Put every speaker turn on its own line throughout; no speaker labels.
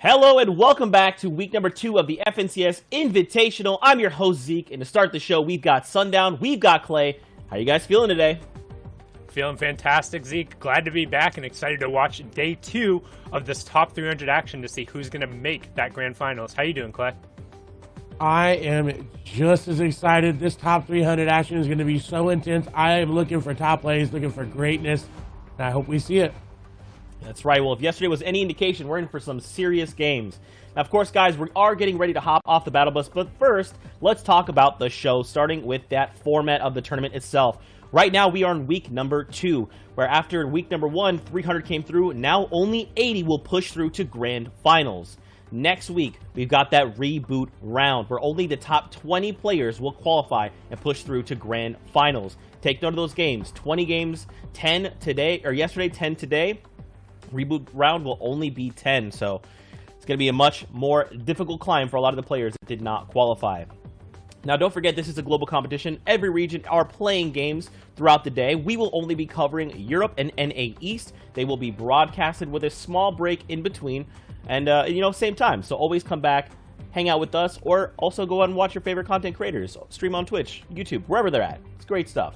Hello and welcome back to week number 2 of the FNCS Invitational. I'm your host Zeke, and to start the show, we've got Sundown, we've got Clay. How you guys feeling today?
Feeling fantastic, Zeke. Glad to be back and excited to watch day 2 of this top 300 action to see who's going to make that grand finals. How you doing, Clay?
I am just as excited. This top 300 action is going to be so intense. I am looking for top plays, looking for greatness, and I hope we see it.
That's right. Well, if yesterday was any indication, we're in for some serious games. Now, of course, guys, we are getting ready to hop off the battle bus, but first, let's talk about the show, starting with that format of the tournament itself. Right now, we are in week number 2, where after week number 1, 300 came through. Now only 80 will push through to grand finals. Next week, we've got that reboot round, where only the top 20 players will qualify and push through to grand finals. Take note of those games. 20 games, 10 today, or yesterday, 10 today. Reboot round will only be 10, so it's going to be a much more difficult climb for a lot of the players that did not qualify. Now, don't forget, this is a global competition. Every region are playing games throughout the day. We will only be covering Europe and NA East. They will be broadcasted with a small break in between, and same time. So always come back, hang out with us, or also go out and watch your favorite content creators. Stream on Twitch, YouTube, wherever they're at. It's great stuff.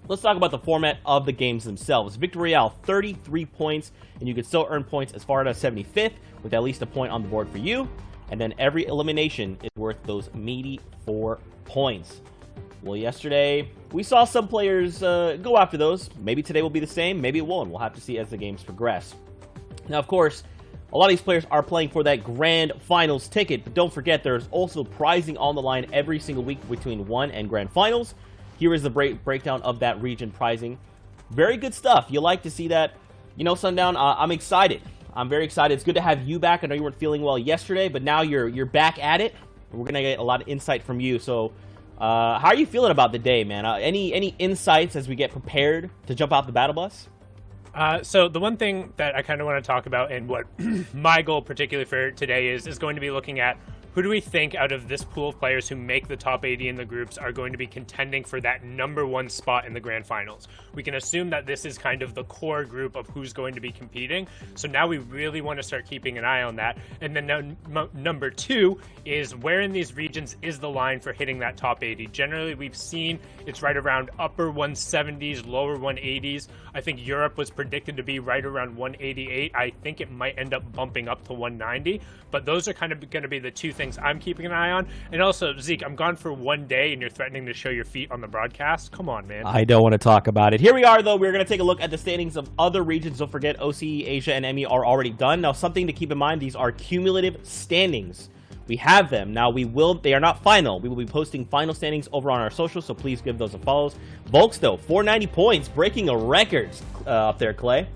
Let's talk about the format of the games themselves. Victory Royale, 33 points, and you can still earn points as far as 75th, with at least a point on the board for you. And then every elimination is worth those meaty 4 points. Well, yesterday, we saw some players go after those. Maybe today will be the same, maybe it won't. We'll have to see as the games progress. Now, of course, a lot of these players are playing for that grand finals ticket, but don't forget there's also prizing on the line every single week between 1 and grand finals. Here is the breakdown of that region prizing. Very good stuff. You like to see that. You know, Sundown, I'm excited. I'm very excited. It's good to have you back. I know you weren't feeling well yesterday, but now you're back at it. We're going to get a lot of insight from you. So, how are you feeling about the day, man? Any insights as we get prepared to jump out the battle bus?
So the one thing that I kind of want to talk about, and what my goal particularly for today is going to be looking at who do we think out of this pool of players who make the top 80 in the groups are going to be contending for that #1 spot in the grand finals. We can assume that this is kind of the core group of who's going to be competing. So now we really want to start keeping an eye on that. And then number 2 is where in these regions is the line for hitting that top 80. Generally, we've seen it's right around upper 170s, lower 180s. I think Europe was predicted to be right around 188. I think it might end up bumping up to 190. But those are kind of going to be the 2 things I'm keeping an eye on. And also, Zeke, I'm gone for 1 day and you're threatening to show your feet on the broadcast. Come on, man.
I don't want to talk about it. Here we are, though. We're going to take a look at the standings of other regions. Don't forget, OCE, Asia, and ME are already done. Now, something to keep in mind, these are cumulative standings. We have them. Now, they are not final. We will be posting final standings over on our socials, so please give those a follow. Volks, though, 490 points, breaking a record up there, Clay.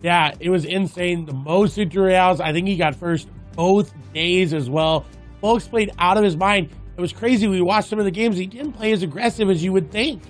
Yeah, it was insane. The most victory royales. I think he got first both days as well. Folks played out of his mind. It was crazy. We watched some of the games. He didn't play as aggressive as you would think.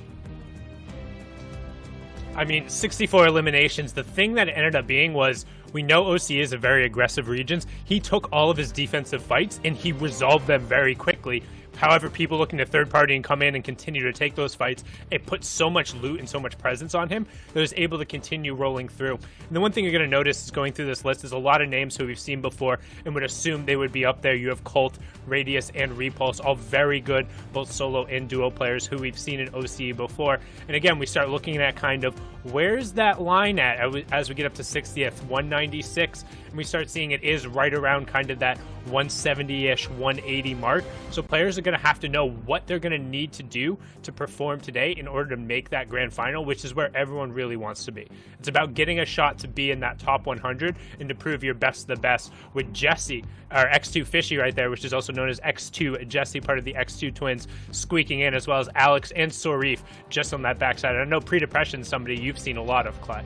I mean, 64 eliminations. The thing that it ended up being was, we know OC is a very aggressive region. He took all of his defensive fights and he resolved them very quickly. However, people looking to third party and come in and continue to take those fights, it put so much loot and so much presence on him that he was able to continue rolling through. And the one thing you're going to notice is going through this list is a lot of names who we've seen before and would assume they would be up there. You have Colt, Radius, and Repulse, all very good, both solo and duo players who we've seen in OCE before. And again, we start looking at kind of where's that line at as we get up to 60th, 196, and we start seeing it is right around kind of that 170-ish, 180 mark. So players are going to have to know what they're going to need to do to perform today in order to make that grand final, which is where everyone really wants to be. It's about getting a shot to be in that top 100 and to prove your best of the best, with Jesse, or X2 Fishy right there, which is also known as X2 Jesse, part of the X2 twins, squeaking in, as well as Alex and Sorif just on that backside. I know Pre-Depression is somebody you've seen a lot of, Clay.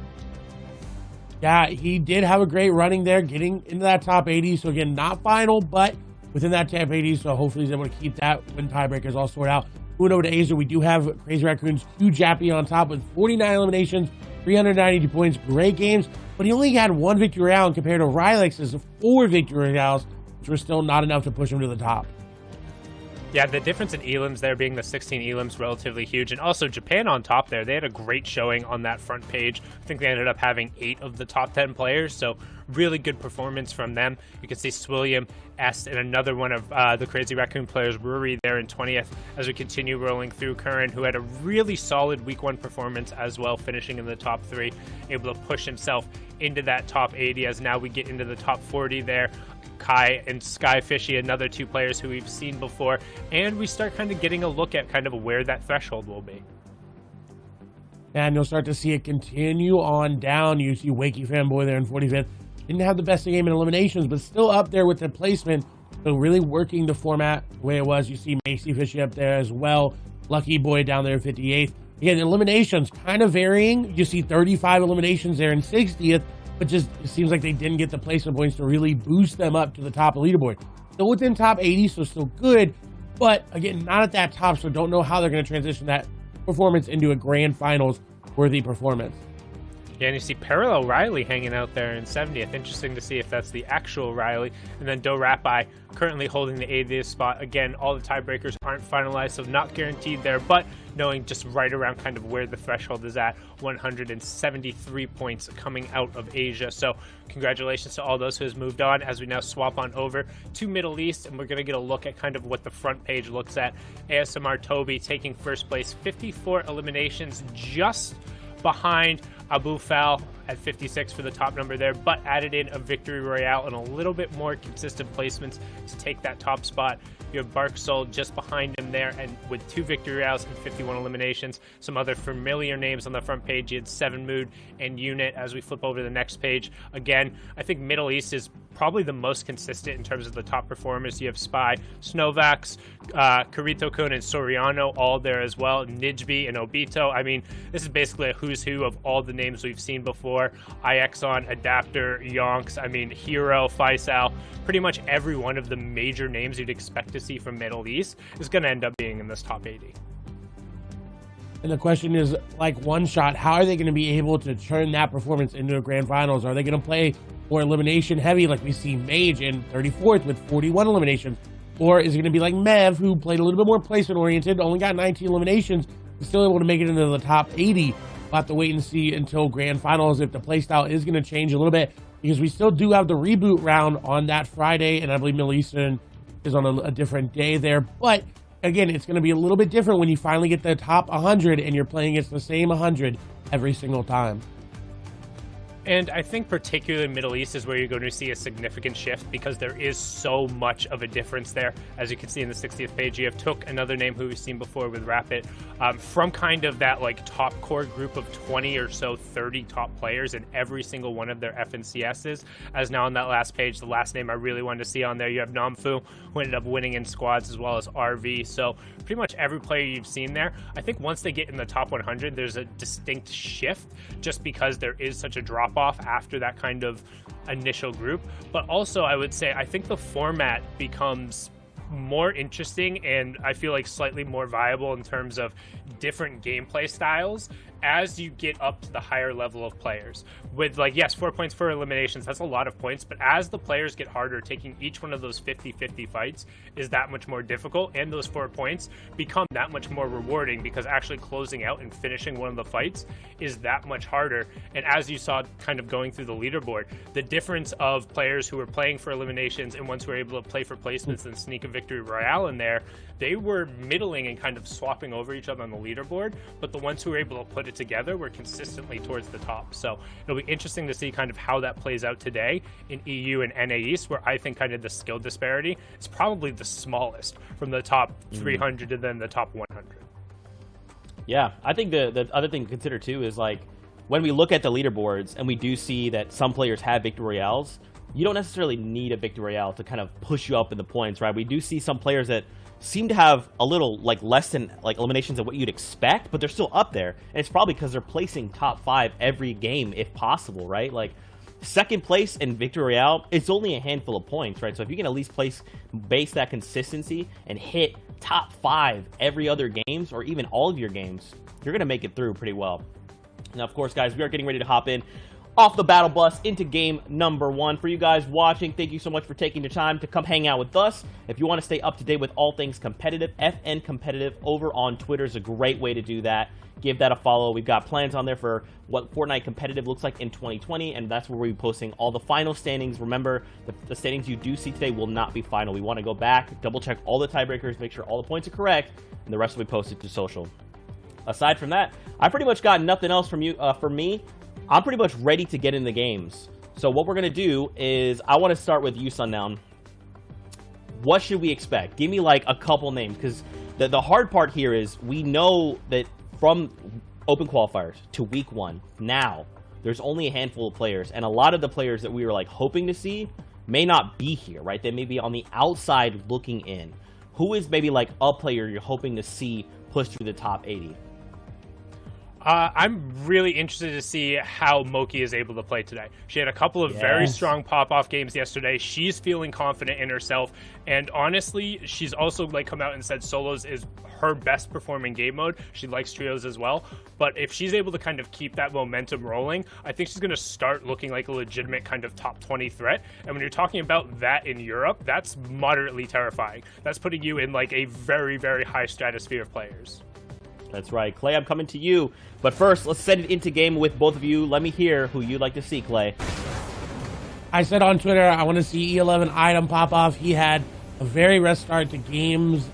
Yeah, he did have a great running there, getting into that top 80. So again, not final, but within that top 80. So hopefully he's able to keep that when tiebreakers all sorted out. Moving over to Asia, we do have Crazy Raccoons, Huge Jappy on top with 49 eliminations, 392 points, great games. But he only had 1 victory round compared to Rylex's 4 victory rounds, which were still not enough to push him to the top.
Yeah, the difference in elims there being the 16 elims relatively huge, and also Japan on top there. They had a great showing on that front page. I think they ended up having 8 of the top 10 players, so really good performance from them. You can see Swilliam, S, and another one of the Crazy Raccoon players, Rory, there in 20th as we continue rolling through. Curran, who had a really solid week 1 performance as well, finishing in the top 3, able to push himself into that top 80 as now we get into the top 40 there. Kai and Sky Fishy, another 2 players who we've seen before, and we start kind of getting a look at kind of where that threshold will be.
And you'll start to see it continue on down. You see Wakey Fanboy there in 45th. Didn't have the best game in eliminations, but still up there with the placement. So really working the format the way it was. You see Macy Fishy up there as well. Lucky Boy down there in 58th. Again, eliminations kind of varying. You see 35 eliminations there in 60th. But just it seems like they didn't get the placement points to really boost them up to the top of the leaderboard. Still within top 80, so still good, but again, not at that top, so don't know how they're going to transition that performance into a grand finals worthy performance.
Yeah, and you see Parallel Riley hanging out there in 70th. Interesting to see if that's the actual Riley. And then Do Rapai currently holding the 80th spot. Again, all the tiebreakers aren't finalized, so not guaranteed there, but knowing just right around kind of where the threshold is at, 173 points coming out of Asia. So congratulations to all those who has moved on as we now swap on over to Middle East, and we're going to get a look at kind of what the front page looks at. ASMR Toby taking first place, 54 eliminations, just behind Abu Fal at 56 for the top number there, but added in a victory royale and a little bit more consistent placements to take that top spot. You have Bark Soul just behind him there, and with 2 victory royales and 51 eliminations. Some other familiar names on the front page. You had 7 Mood and Unit as we flip over to the next page. Again, I think Middle East is probably the most consistent in terms of the top performers. You have Spy, Snowvax, Karito-kun, and Soriano all there as well. Nijbi and Obito. I mean, this is basically a who's who of all the names we've seen before. IXon, Adapter, Yonks, I mean, Hero, Faisal. Pretty much every one of the major names you'd expect to see from Middle East is going to end up being in this top 80.
And the question is, like One Shot, how are they going to be able to turn that performance into a grand finals? Are they going to play more elimination heavy like we see Mage in 34th with 41 eliminations? Or is it going to be like Mev, who played a little bit more placement oriented, only got 19 eliminations, but still able to make it into the top 80? We'll have to wait and see until grand finals if the playstyle is going to change a little bit, because we still do have the reboot round on that Friday, and I believe Middle Eastern is on a different day there. But again, it's going to be a little bit different when you finally get the top 100 and you're playing against the same 100 every single time.
And I think particularly Middle East is where you're going to see a significant shift, because there is so much of a difference there. As you can see in the 60th page, you have Took, another name who we've seen before with Rapid, from kind of that like top core group of 20 or so 30 top players in every single one of their FNCSs. As now on that last page, the last name I really wanted to see on there, you have Namfu, who ended up winning in squads, as well as RV. So pretty much every player you've seen there. I think once they get in the top 100, there's a distinct shift, just because there is such a drop off after that kind of initial group. But also, I would say, I think the format becomes more interesting, and I feel like slightly more viable in terms of different gameplay styles as you get up to the higher level of players. With, like, yes, 4 points for eliminations, that's a lot of points, but as the players get harder, taking each one of those 50-50 fights is that much more difficult, and those 4 points become that much more rewarding, because actually closing out and finishing one of the fights is that much harder. And as you saw kind of going through the leaderboard, the difference of players who were playing for eliminations and ones who were able to play for placements and sneak a victory royale in there, they were middling and kind of swapping over each other on the leaderboard, but the ones who were able to put it together were consistently towards the top. So it'll be interesting to see kind of how that plays out today in EU and NA East, where I think kind of the skill disparity is probably the smallest from the top 300 to then the top 100.
Yeah, I think the other thing to consider too is, like, when we look at the leaderboards and we do see that some players have victory royales, you don't necessarily need a victory royale to kind of push you up in the points, right? We do see some players that seem to have a little, like, less than, like, eliminations of what you'd expect, but they're still up there. And it's probably because they're placing top 5 every game if possible, right? Like, second place in victory royale, it's only a handful of points, right? So if you can at least base that consistency and hit top 5 every other games, or even all of your games, you're going to make it through pretty well. Now, of course, guys, we are getting ready to hop in off the battle bus into game number 1. For you guys watching, thank you so much for taking the time to come hang out with us. If you want to stay up to date with all things competitive, FN Competitive over on Twitter is a great way to do that. Give that a follow. We've got plans on there for what Fortnite competitive looks like in 2020, and that's where we'll be posting all the final standings. Remember, the standings you do see today will not be final. We want to go back, double check all the tiebreakers, make sure all the points are correct, and the rest will be posted to social. Aside from that, I pretty much got nothing else from you. For me, I'm pretty much ready to get in the games. So what we're going to do is, I want to start with you, Sundown. What should we expect? Give me like a couple names, because the hard part here is we know that from open qualifiers to week 1, now, there's only a handful of players, and a lot of the players that we were like hoping to see may not be here, right? They may be on the outside looking in. Who is maybe like a player you're hoping to see push through the top 80?
I'm really interested to see how Moki is able to play today. She had a couple of very strong pop-off games yesterday. She's feeling confident in herself, and honestly, she's also like come out and said solos is her best performing game mode. She likes trios as well, but if she's able to kind of keep that momentum rolling, I think she's going to start looking like a legitimate kind of top 20 threat. And when you're talking about that in Europe, that's moderately terrifying. That's putting you in like a very, very high stratosphere of players.
That's right. Clay, I'm coming to you. But first, let's send it into game with both of you. Let me hear who you'd like to see, Clay.
I said on Twitter, I want to see E11 Item pop off. He had a very rough start to games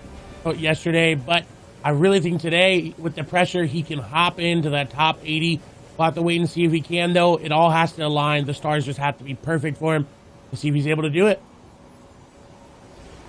yesterday, but I really think today, with the pressure, he can hop into that top 80. We'll have to wait and see if he can, though. It all has to align. The stars just have to be perfect for him to see if he's able to do it.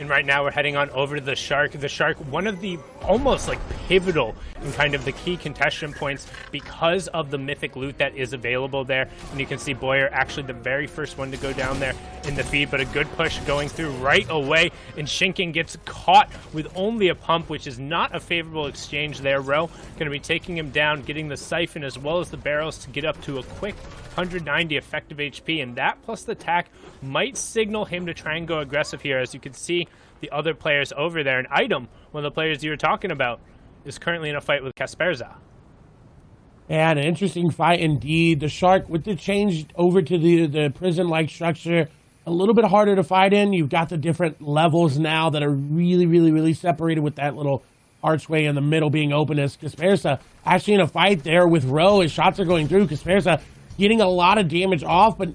And right now we're heading on over to the Shark. The Shark, one of the almost like pivotal and kind of the key contestant points because of the mythic loot that is available there. And you can see Boyer actually the very first one to go down there in the feed, but a good push going through right away. And Shinken gets caught with only a pump, which is not a favorable exchange there. Ro going to be taking him down, getting the siphon as well as the barrels to get up to a quick 190 effective HP, and that plus the tack might signal him to try and go aggressive here. As you can see, the other players over there, and Item, one of the players you were talking about, is currently in a fight with Kasperza.
And an interesting fight indeed. The Shark, with the change over to the prison-like structure, a little bit harder to fight in. You've got the different levels now that are really, really, really separated with that little archway in the middle being open as Kasperza actually in a fight there with Ro as shots are going through. Kasperza getting a lot of damage off, but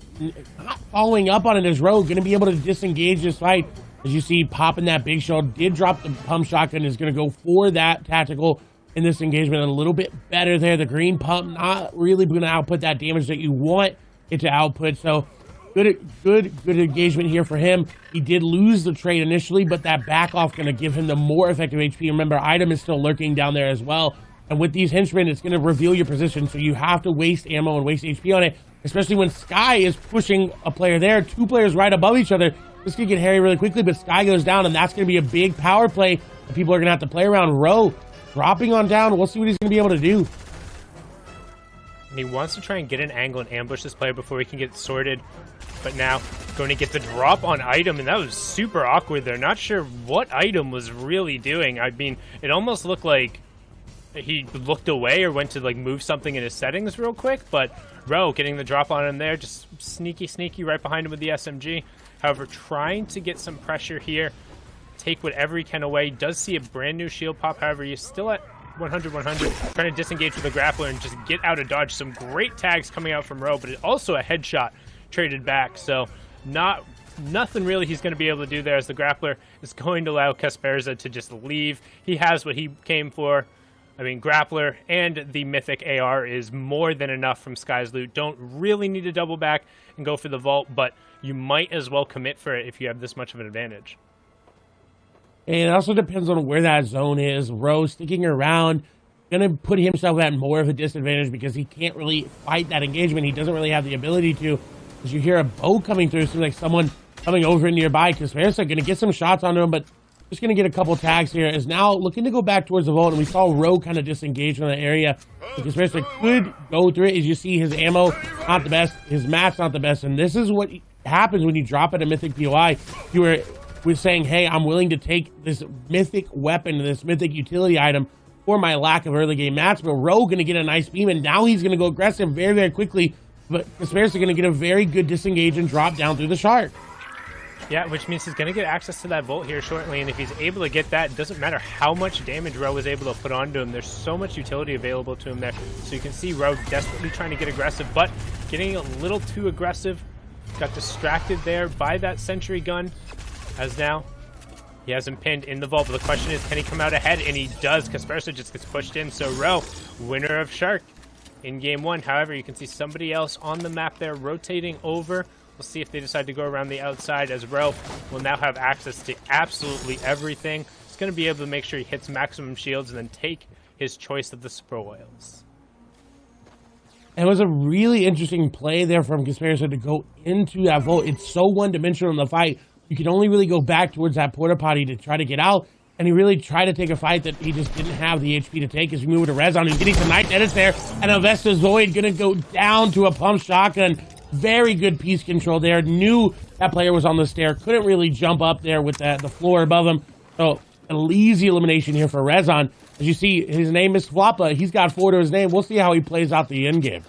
not following up on it as Ro going to be able to disengage this fight. As you see, popping that big shield, did drop the pump shotgun, is going to go for that tactical in this engagement. A little bit better there. The green pump not really going to output that damage that you want it to output. So good engagement here for him. He did lose the trade initially, but that back off going to give him the more effective HP. Remember, Item is still lurking down there as well. And with these henchmen, it's going to reveal your position, so you have to waste ammo and waste HP on it, especially when Sky is pushing a player there. 2 players right above each other. This could get hairy really quickly, but Sky goes down, and that's going to be a big power play that people are going to have to play around. Ro dropping on down. We'll see what he's going to be able to do.
And he wants to try and get an angle and ambush this player before he can get sorted. But now going to get the drop on Item, and that was super awkward there. Not sure what Item was really doing. I mean, it almost looked like he looked away or went to like move something in his settings real quick, but Ro getting the drop on him there, just sneaky right behind him with the SMG. However, trying to get some pressure here, take whatever he can away. Does see a brand new shield pop, however, he's still at 100, trying to disengage with the grappler and just get out of dodge. Some great tags coming out from Ro, but it's also a headshot traded back, so nothing really he's going to be able to do there, as the grappler is going to allow Kasperza to just leave. He has what he came for. I mean, grappler and the mythic AR is more than enough from Sky's loot. Don't really need to double back and go for the vault, but you might as well commit for it if you have this much of an advantage.
And it also depends on where that zone is. Ro sticking around, going to put himself at more of a disadvantage because he can't really fight that engagement. He doesn't really have the ability to. As you hear a bow coming through, it seems like someone coming over nearby. Kasperza going to get some shots onto him, but just going to get a couple tags here. Is now looking to go back towards the vault, and we saw Ro kind of disengage from that area. Kasperza could go through it. As you see, his ammo not the best, his match not the best, and this is what happens when you drop at a mythic POI. You were saying, hey, I'm willing to take this mythic weapon, this mythic utility item for my lack of early game match, but Ro going to get a nice beam, and now he's going to go aggressive very, very quickly. but Conspiracy going to get a very good disengage and drop down through the shark.
Yeah, which means he's going to get access to that Volt here shortly, and if he's able to get that, it doesn't matter how much damage Rowe was able to put onto him. There's so much utility available to him there. So you can see Rowe desperately trying to get aggressive, but getting a little too aggressive. Got distracted there by that sentry gun, as now he has him pinned in the Vault. But the question is, can he come out ahead? And he does. Kaspersa just gets pushed in. So Rowe, winner of Shark in game one. However, you can see somebody else on the map there rotating over. We'll see if they decide to go around the outside, as Rowe will now have access to absolutely everything. He's going to be able to make sure he hits maximum shields and then take his choice of the spoils.
It was a really interesting play there from Conspiracy to go into that Vault. It's so one-dimensional in the fight. You can only really go back towards that porta potty to try to get out. And he really tried to take a fight that he just didn't have the HP to take as we move to Rezon. He's getting some nice edits there. And Avesta Zoid going to go down to a pump shotgun. Very good piece control there. Knew that player was on the stair. Couldn't really jump up there with the floor above him. So an easy elimination here for Rezon. As you see, his name is Floppa. He's got 4 to his name. We'll see how he plays out the end game.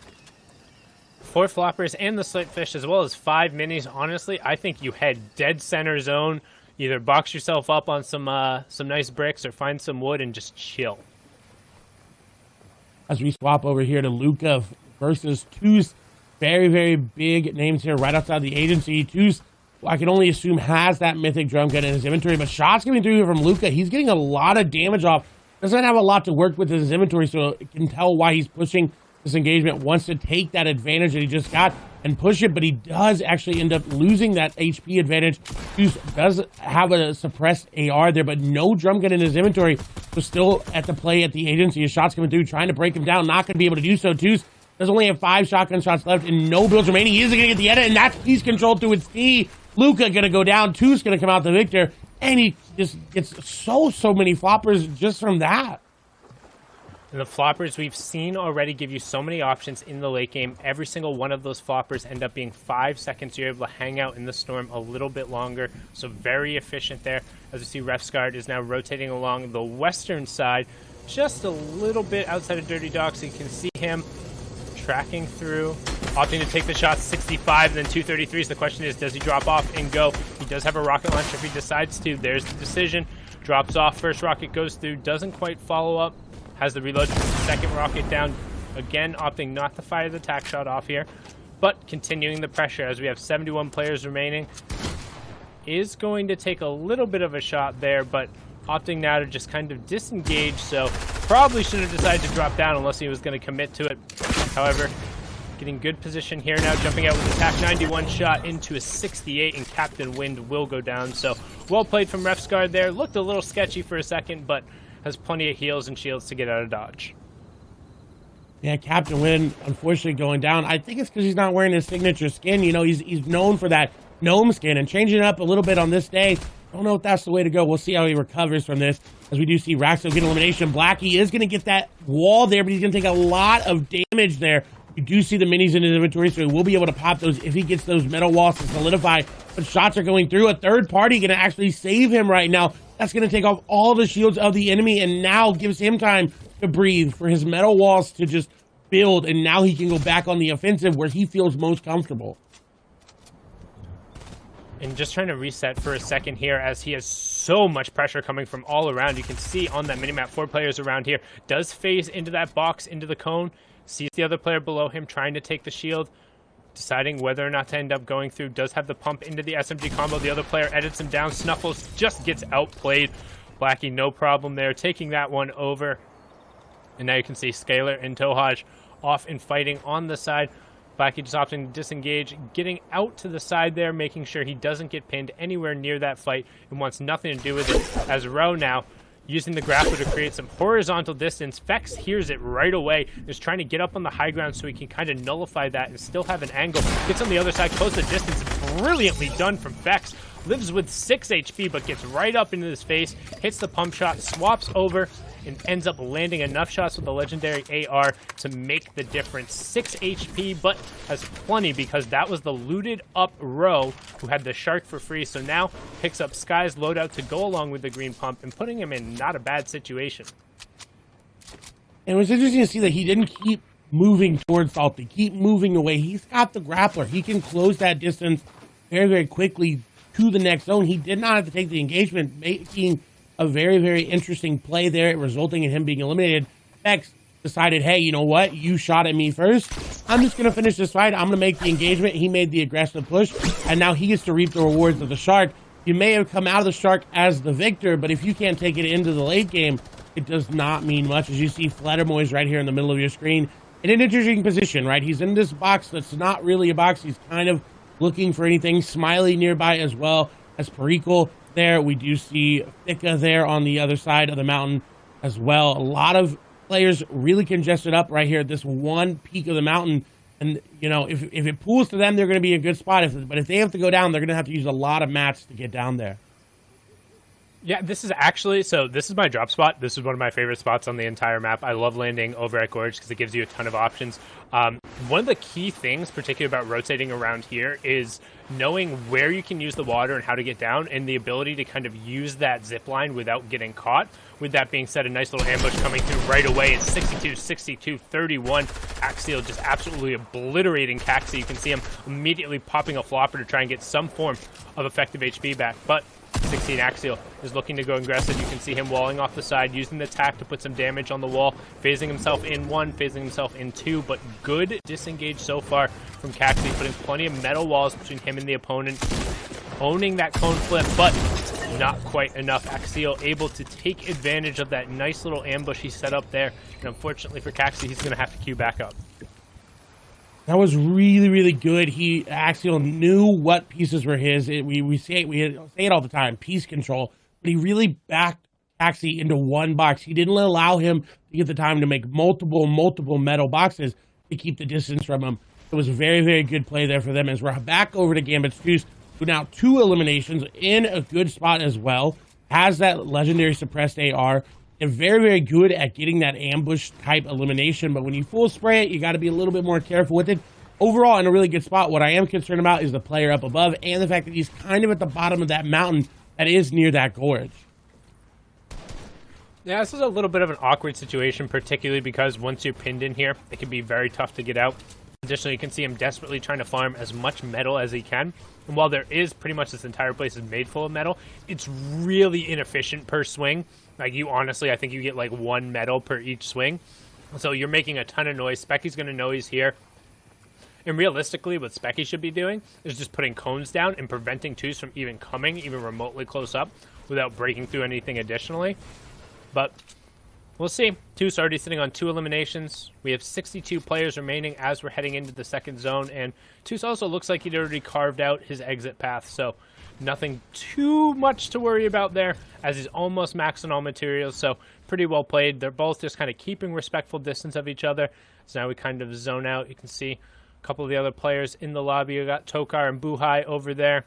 4 floppers and the Slitfish, as well as 5 minis. Honestly, I think you head dead center zone. Either box yourself up on some nice bricks or find some wood and just chill. As
we swap over here to Luca versus Toos. Very, very big names here right outside the agency. Toos, I can only assume, has that mythic drum gun in his inventory, but shots coming through here from Luca. He's getting a lot of damage off. Doesn't have a lot to work with in his inventory, so you can tell why he's pushing this engagement. Wants to take that advantage that he just got and push it, but he does actually end up losing that HP advantage. Toos does have a suppressed AR there, but no drum gun in his inventory. So still at the play at the agency. His shots coming through, trying to break him down. Not going to be able to do so. Toos does only have 5 shotgun shots left and no builds remaining. He isn't going to get the edit, and that's piece controlled through its T. Luca going to go down. Toos going to come out the victor, and he just gets so many floppers just from that.
And the floppers we've seen already give you so many options in the late game. Every single one of those floppers end up being 5 seconds. You're able to hang out in the storm a little bit longer. So very efficient there. As you see, Refsguard is now rotating along the western side, just a little bit outside of Dirty Docks. You can see him tracking through, opting to take the shot. 65 and then 233s. The question is, does he drop off and go? He does have a rocket launcher if he decides to. There's the decision. Drops off. First rocket goes through. Doesn't quite follow up. Has the reload. Second rocket down. Again, opting not to fire the tack shot off here, but continuing the pressure as we have 71 players remaining. Is going to take a little bit of a shot there, but opting now to just kind of disengage. So probably should have decided to drop down unless he was going to commit to it. However, getting good position here now, jumping out with a TAC 91 shot into a 68, and Captain Wind will go down. So well played from Refsguard there. Looked a little sketchy for a second, but has plenty of heals and shields to get out of dodge.
Yeah, Captain Wind, unfortunately, going down. I think it's because he's not wearing his signature skin. You know, he's known for that gnome skin, and changing it up a little bit on this day, I don't know if that's the way to go. We'll see how he recovers from this, as we do see Raxo get elimination. Blackie is going to get that wall there, but he's going to take a lot of damage there. You do see the minis in his inventory, so he will be able to pop those if he gets those metal walls to solidify. But shots are going through. A third party going to actually save him right now. That's going to take off all the shields of the enemy and now gives him time to breathe for his metal walls to just build. And now he can go back on the offensive where he feels most comfortable.
And just trying to reset for a second here as he has so much pressure coming from all around. You can see on that minimap 4 players around here. Does phase into that box, into the cone. Sees the other player below him trying to take the shield. Deciding whether or not to end up going through. Does have the pump into the SMG combo. The other player edits him down. Snuffles just gets outplayed. Blackie, no problem there. Taking that one over. And now you can see Scalar and Tohaj off and fighting on the side. Blackie just opting to disengage. Getting out to the side there. Making sure he doesn't get pinned anywhere near that fight. And wants nothing to do with it. As Rowe now using the grappler to create some horizontal distance. Vex hears it right away. Is trying to get up on the high ground so he can kind of nullify that and still have an angle. Gets on the other side, close the distance. Brilliantly done from Vex. Lives with 6 HP, but gets right up into his face. Hits the pump shot, swaps over, and ends up landing enough shots with the legendary AR to make the difference. 6 HP, but has plenty because that was the looted up Rowe who had the shark for free. So now picks up Sky's loadout to go along with the green pump and putting him in not a bad situation.
And it was interesting to see that he didn't keep moving towards Salty. Keep moving away. He's got the grappler. He can close that distance very, very quickly to the next zone. He did not have to take the engagement, making a very, very interesting play there, resulting in him being eliminated. X decided, hey, you know what? You shot at me first. I'm just going to finish this fight. I'm going to make the engagement. He made the aggressive push, and now he gets to reap the rewards of the shark. You may have come out of the shark as the victor, but if you can't take it into the late game, it does not mean much. As you see, Fledermoy's right here in the middle of your screen in an interesting position, right? He's in this box that's not really a box. He's kind of looking for anything. Smiley nearby as well as Pericle there. We do see Fika there on the other side of the mountain as well. A lot of players really congested up right here at this one peak of the mountain. And, you know, if it pools to them, they're going to be in a good spot. But if they have to go down, they're going to have to use a lot of mats to get down there.
Yeah, this is actually, so this is my drop spot. This is one of my favorite spots on the entire map. I love landing over at Gorge because it gives you a ton of options. One of the key things, particularly about rotating around here, is knowing where you can use the water and how to get down, and the ability to kind of use that zip line without getting caught. With that being said, a nice little ambush coming through right away. It's 62, 62, 31. Axial just absolutely obliterating Caxi. You can see him immediately popping a flopper to try and get some form of effective HP back. But 16 Axial is looking to go aggressive. You can see him walling off the side, using the tack to put some damage on the wall, phasing himself in one, phasing himself in two, but good disengage so far from Caxi, putting plenty of metal walls between him and the opponent, owning that cone flip, but not quite enough. Axial able to take advantage of that nice little ambush he set up there, and unfortunately for Caxi, he's going to have to queue back up.
That was really, really good. Axial knew what pieces were his. We say it all the time, piece control. But he really backed Caxi into one box. He didn't allow him to get the time to make multiple metal boxes to keep the distance from him. It was a very, very good play there for them. As we're back over to Gambit's Juice, who now 2 eliminations in a good spot as well. Has that legendary suppressed AR. And very, very good at getting that ambush type elimination. But when you full spray it, you got to be a little bit more careful with it. Overall, in a really good spot. What I am concerned about is the player up above and the fact that he's kind of at the bottom of that mountain that is near that gorge.
Yeah, this is a little bit of an awkward situation, particularly because once you're pinned in here, it can be very tough to get out. Additionally, you can see him desperately trying to farm as much metal as he can. And while there is pretty much this entire place is made full of metal, it's really inefficient per swing. Like, you honestly, I think you get like 1 metal per each swing. So you're making a ton of noise. Specky's going to know he's here. And realistically, what Specky should be doing is just putting cones down and preventing twos from even coming, even remotely close up, without breaking through anything additionally. But we'll see. Two's already sitting on 2 eliminations. We have 62 players remaining as we're heading into the second zone. And Two's also looks like he'd already carved out his exit path. So nothing too much to worry about there, as he's almost maxed on all materials. So pretty well played. They're both just kind of keeping respectful distance of each other. So now we kind of zone out. You can see a couple of the other players in the lobby. We got Tokar and Buhai over there.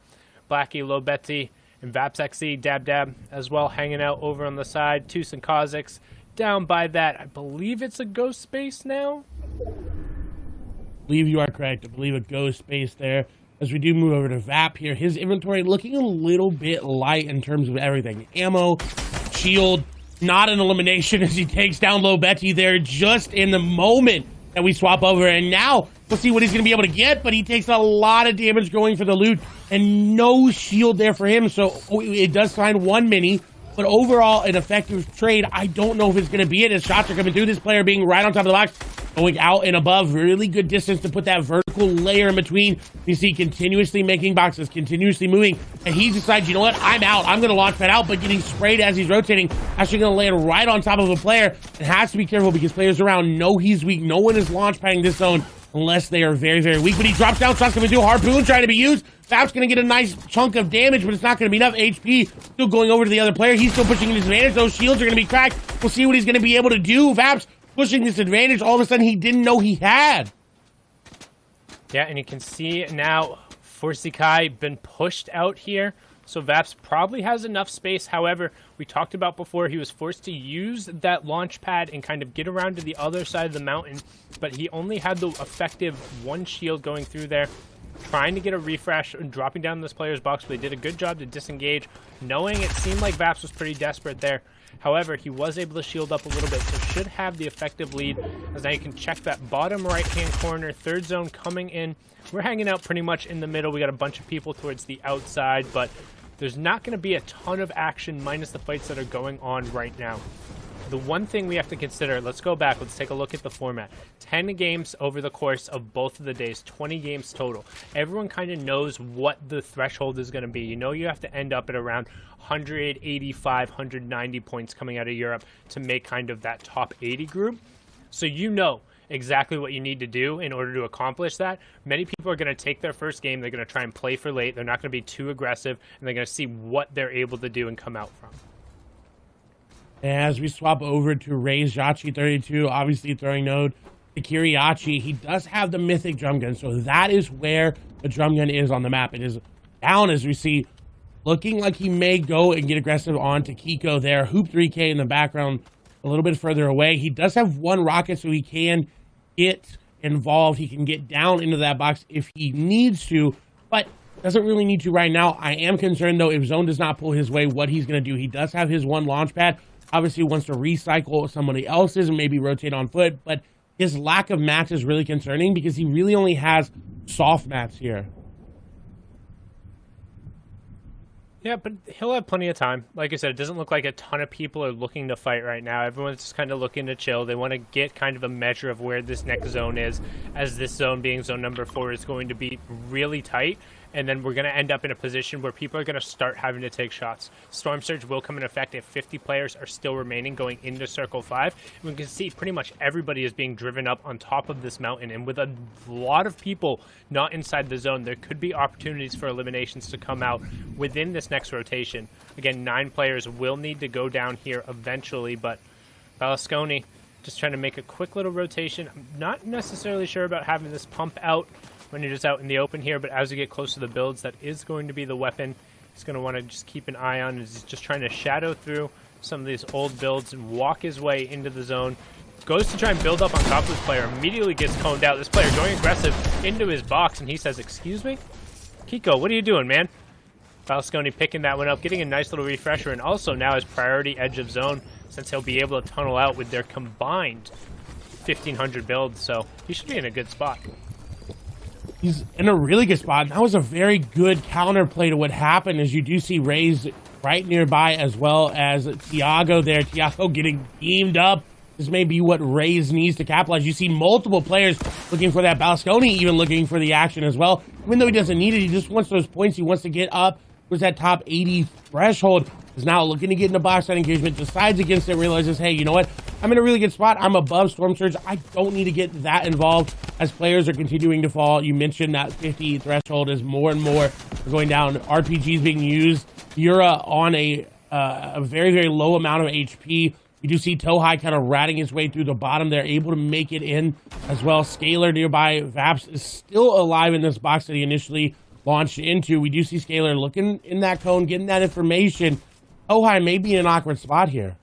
Blackie, Lobeti, and VapsXE, Dab as well, hanging out over on the side. Tus and Kha'Zix down by that. I believe it's a ghost space now.
I believe you are correct. I believe a ghost space there. As we do move over to Vap here, his inventory looking a little bit light in terms of everything. Ammo, shield, not an elimination as he takes down Lobeti there just in the moment that we swap over. And now we'll see what he's going to be able to get, but he takes a lot of damage going for the loot and no shield there for him. So it does find 1 mini, but overall an effective trade. I don't know if it's going to be it as shots are coming through. This player being right on top of the box, going out and above, really good distance to put that vertical layer in between. You see continuously making boxes, continuously moving, and he decides, you know what, I'm out. I'm going to launch that out, but getting sprayed as he's rotating, actually going to land right on top of a player, and has to be careful because players around know he's weak. No one is launch padding this zone unless they are very, very weak, but he drops down, shots coming through, Harpoon trying to be used. Vap's going to get a nice chunk of damage, but it's not going to be enough. HP still going over to the other player. He's still pushing his advantage. Those shields are going to be cracked. We'll see what he's going to be able to do. Vap's pushing this advantage all of a sudden he didn't know he had.
Yeah, and you can see now Forsikai been pushed out here. So Vaps probably has enough space. However, we talked about before, he was forced to use that launch pad and kind of get around to the other side of the mountain. But he only had the effective 1 shield going through there, trying to get a refresh and dropping down this player's box. But they did a good job to disengage, knowing it seemed like Vaps was pretty desperate there. However, he was able to shield up a little bit, so should have the effective lead, as now you can check that bottom right-hand corner, third zone coming in. We're hanging out pretty much in the middle. We got a bunch of people towards the outside, but there's not going to be a ton of action minus the fights that are going on right now. The one thing we have to consider, let's go back, let's take a look at the format. 10 games over the course of both of the days, 20 games total. Everyone kind of knows what the threshold is going to be. You know you have to end up at around 185, 190 points coming out of Europe to make kind of that top 80 group. So you know exactly what you need to do in order to accomplish that. Many people are going to take their first game, they're going to try and play for late, they're not going to be too aggressive, and they're going to see what they're able to do and come out from.
As we swap over to Ray's Yachi 32, obviously throwing node to Kiriachi, he does have the mythic drum gun, so that is where the drum gun is on the map. It is down, as we see, looking like he may go and get aggressive on to Kiko there. Hoop 3K in the background a little bit further away. He does have one rocket, so he can get involved. He can get down into that box if he needs to, but doesn't really need to right now. I am concerned, though, if zone does not pull his way, what he's going to do. He does have his one launch pad. Obviously wants to recycle somebody else's and maybe rotate on foot, but his lack of mats is really concerning because he really only has soft mats here.
Yeah, but he'll have plenty of time. Like I said, it doesn't look like a ton of people are looking to fight right now. Everyone's just kind of looking to chill. They want to get kind of a measure of where this next zone is, as this zone, being zone number 4, is going to be really tight. And then we're going to end up in a position where people are going to start having to take shots. Storm Surge will come in effect if 50 players are still remaining going into Circle 5. We can see pretty much everybody is being driven up on top of this mountain. And with a lot of people not inside the zone, there could be opportunities for eliminations to come out within this next rotation. Again, 9 players will need to go down here eventually, but Balasconi just trying to make a quick little rotation. I'm not necessarily sure about having this pump out when you're just out in the open here, but as you get close to the builds, that is going to be the weapon he's going to want to just keep an eye on. He's just trying to shadow through some of these old builds and walk his way into the zone. Goes to try and build up on top of this player, immediately gets coned out. This player going aggressive into his box, and he says, "Excuse me? Kiko, what are you doing, man?" Balasconi picking that one up, getting a nice little refresher, and also now his priority edge of zone, since he'll be able to tunnel out with their combined 1,500 builds, so he should be in a good spot.
He's in a really good spot. That was a very good counterplay to what happened, as you do see Ray's right nearby, as well as Tiago there. Tiago getting beamed up. This may be what Ray's needs to capitalize. You see multiple players looking for that. Balasconi even looking for the action as well. Even though he doesn't need it, he just wants those points. He wants to get up towards that top 80 threshold. Is now looking to get in the box side engagement, decides against it, realizes, hey, you know what? I'm in a really good spot. I'm above Storm Surge. I don't need to get that involved as players are continuing to fall. You mentioned that 50 threshold is more and more going down. RPGs being used. Yura on a very, very low amount of HP. You do see Tohai kind of ratting his way through the bottom. They're able to make it in as well. Scalar nearby. Vaps is still alive in this box that he initially launched into. We do see Scalar looking in that cone, getting that information. Tohai may be in an awkward spot here.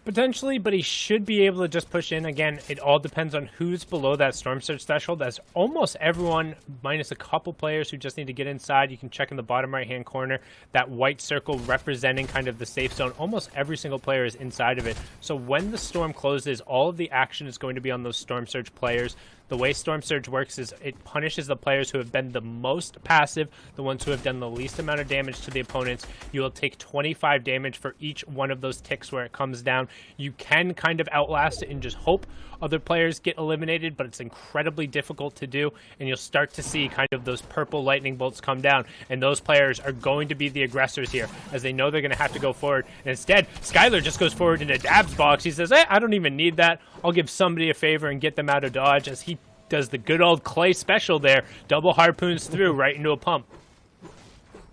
Potentially, but he should be able to just push in. Again, it all depends on who's below that Storm Surge threshold. As almost everyone, minus a couple players who just need to get inside. You can check in the bottom right-hand corner, that white circle representing kind of the safe zone. Almost every single player is inside of it. So when the storm closes, all of the action is going to be on those Storm Surge players. The way Storm Surge works is it punishes the players who have been the most passive, the ones who have done the least amount of damage to the opponents. You will take 25 damage for each one of those ticks where it comes down. You can kind of outlast it and just hope other players get eliminated, but it's incredibly difficult to do, and you'll start to see kind of those purple lightning bolts come down, and those players are going to be the aggressors here, as they know they're going to have to go forward. And instead, Skylar just goes forward into Dab's box. He says, I don't even need that. I'll give somebody a favor and get them out of dodge, as he does the good old Clay special there. Double harpoons through right into a pump.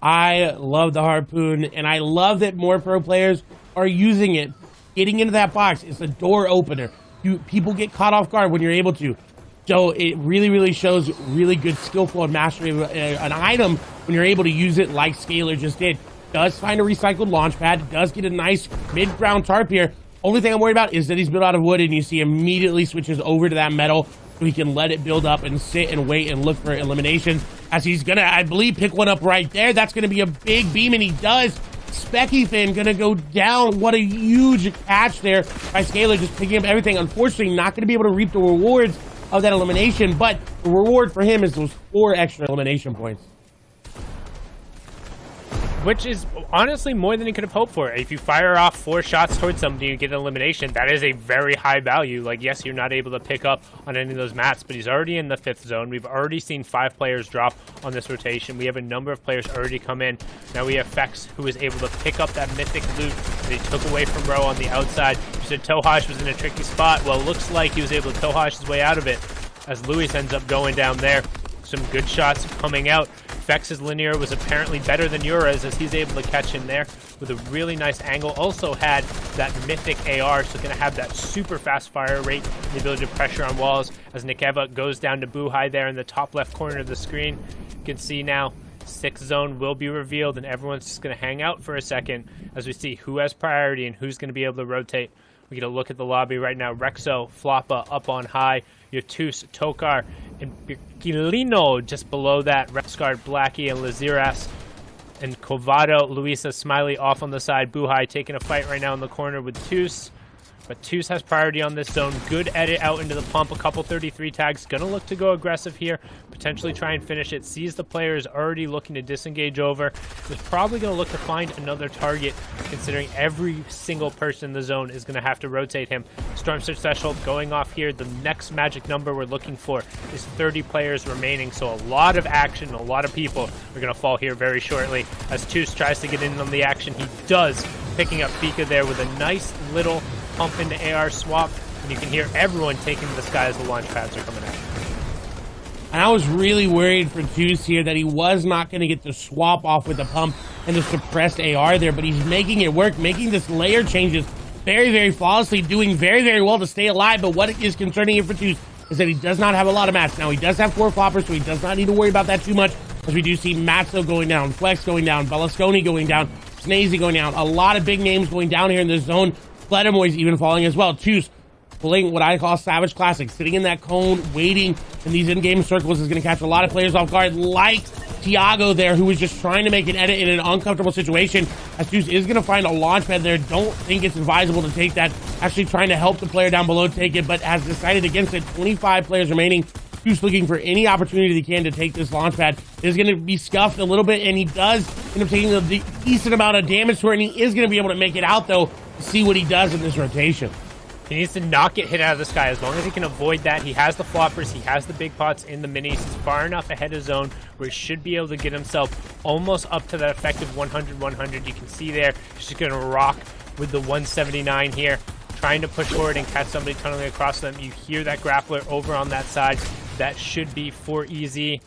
I love the harpoon, and I love that more pro players are using it. Getting into that box, it's a door opener. People get caught off guard when you're able to. So it really, really shows really good skillful and mastery of an item when you're able to use it like Scalar just did. Does find a recycled launch pad, does get a nice mid-ground tarp here. Only thing I'm worried about is that he's built out of wood, and you see immediately switches over to that metal so he can let it build up and sit and wait and look for elimination. As he's gonna, I believe, pick one up right there. That's gonna be a big beam, and he does. Specky Fin gonna go down. What a huge catch there by Scalar, just picking up everything. Unfortunately, not gonna be able to reap the rewards of that elimination, but the reward for him is those 4 extra elimination points.
Which is honestly more than he could have hoped for. If you fire off 4 shots towards somebody and get an elimination, that is a very high value. Like, yes, you're not able to pick up on any of those mats, but he's already in the 5th zone. We've already seen 5 players drop on this rotation. We have a number of players already come in. Now we have Fex, who is able to pick up that mythic loot that he took away from Ro on the outside. You said Tohash was in a tricky spot. Well, it looks like he was able to Tohash his way out of it, as Luis ends up going down there. Some good shots coming out. Fex's linear was apparently better than Yura's, as he's able to catch him there with a really nice angle. Also had that mythic AR, so going to have that super fast fire rate, the ability to pressure on walls, as Nikeva goes down to Buhai there in the top left corner of the screen. You can see now 6th zone will be revealed, and everyone's just going to hang out for a second as we see who has priority and who's going to be able to rotate. We get a look at the lobby right now. Rexo, Floppa up on high. Yotus, Tokar, and Birkilino just below that. Rexguard, Blackie, and Laziras. And Covado, Luisa, Smiley off on the side. Buhai taking a fight right now in the corner with Tus. But Tus has priority on this zone. Good edit out into the pump. A couple 33 tags. Gonna look to go aggressive here. Potentially try and finish it. Sees the players already looking to disengage over. Is probably gonna look to find another target, considering every single person in the zone is gonna have to rotate him. Storm Surge Threshold going off here. The next magic number we're looking for is 30 players remaining. So a lot of action, a lot of people are gonna fall here very shortly. As Tus tries to get in on the action, he does. Picking up Fika there with a nice little pump into AR swap, and you can hear everyone taking to the sky as the launch pads are coming out.
And I was really worried for Juice here that he was not going to get the swap off with the pump and the suppressed AR there, but he's making it work, making this layer changes very, very flawlessly, doing very, very well to stay alive. But what is concerning here for Juice is that he does not have a lot of mats. Now, he does have 4 floppers, so he does not need to worry about that too much, as we do see Matzo going down, Flex going down, Belasconi going down, Snazy going down. A lot of big names going down here in this zone. Fletamoy's even falling as well. Juice pulling what I call Savage Classic, sitting in that cone, waiting in these in-game circles is going to catch a lot of players off guard, like Tiago there, who was just trying to make an edit in an uncomfortable situation. As Juice is going to find a launch pad there. Don't think it's advisable to take that. Actually trying to help the player down below take it, but has decided against it. 25 players remaining. Juice looking for any opportunity he can to take this launch pad. Is going to be scuffed a little bit, and he does end up taking a decent amount of damage to it, and he is going to be able to make it out, though, to see what he does in this rotation.
He needs to not get hit out of the sky. As long as he can avoid that, he has the floppers, he has the big pots in the minis. He's far enough ahead of zone where he should be able to get himself almost up to that effective 100-100. You can see there, he's just going to rock with the 179 here, trying to push forward and catch somebody tunneling across them. You hear that grappler over on that side. That should be for easy.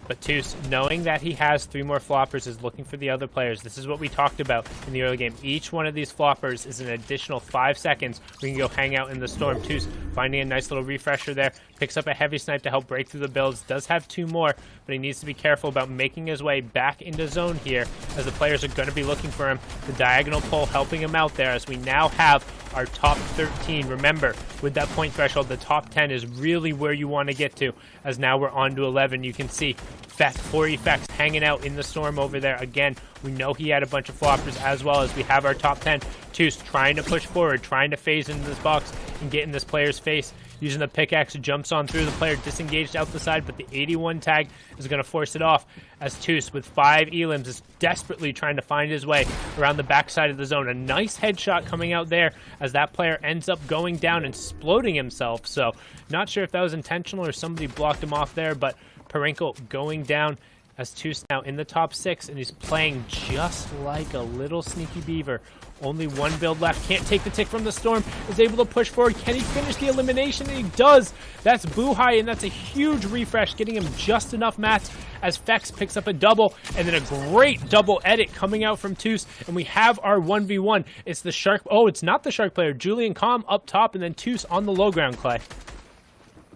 But Tus, knowing that he has 3 more floppers, is looking for the other players. This is what we talked about in the early game. Each one of these floppers is an additional 5 seconds. We can go hang out in the storm. Tus finding a nice little refresher there. Picks up a heavy snipe to help break through the builds. Does have 2 more, but he needs to be careful about making his way back into zone here, as the players are going to be looking for him. The diagonal pull helping him out there, as we now have our top 13. Remember, with that point threshold, the top 10 is really where you want to get to, as now we're on to 11. You can see 4 effects hanging out in the storm over there. Again, we know he had a bunch of floppers, as well as we have our top 10. Tus trying to push forward, trying to phase into this box and get in this player's face. Using the pickaxe, jumps on through the player, disengaged out the side, but the 81 tag is going to force it off, as Tus with 5 elims is desperately trying to find his way around the backside of the zone. A nice headshot coming out there, as that player ends up going down and exploding himself. So not sure if that was intentional or somebody blocked him off there, but Perinkle going down, as Tus now in the top 6, and he's playing just like a little sneaky beaver. Only 1 build left. Can't take the tick from the storm. Is able to push forward. Can he finish the elimination? And he does. That's Buhai, and that's a huge refresh, getting him just enough mats, as Fex picks up a double, and then a great double edit coming out from Tus, and we have our 1v1. It's the Shark. Oh, it's not the Shark player. Julian Com up top, and then Tus on the low ground, Clay.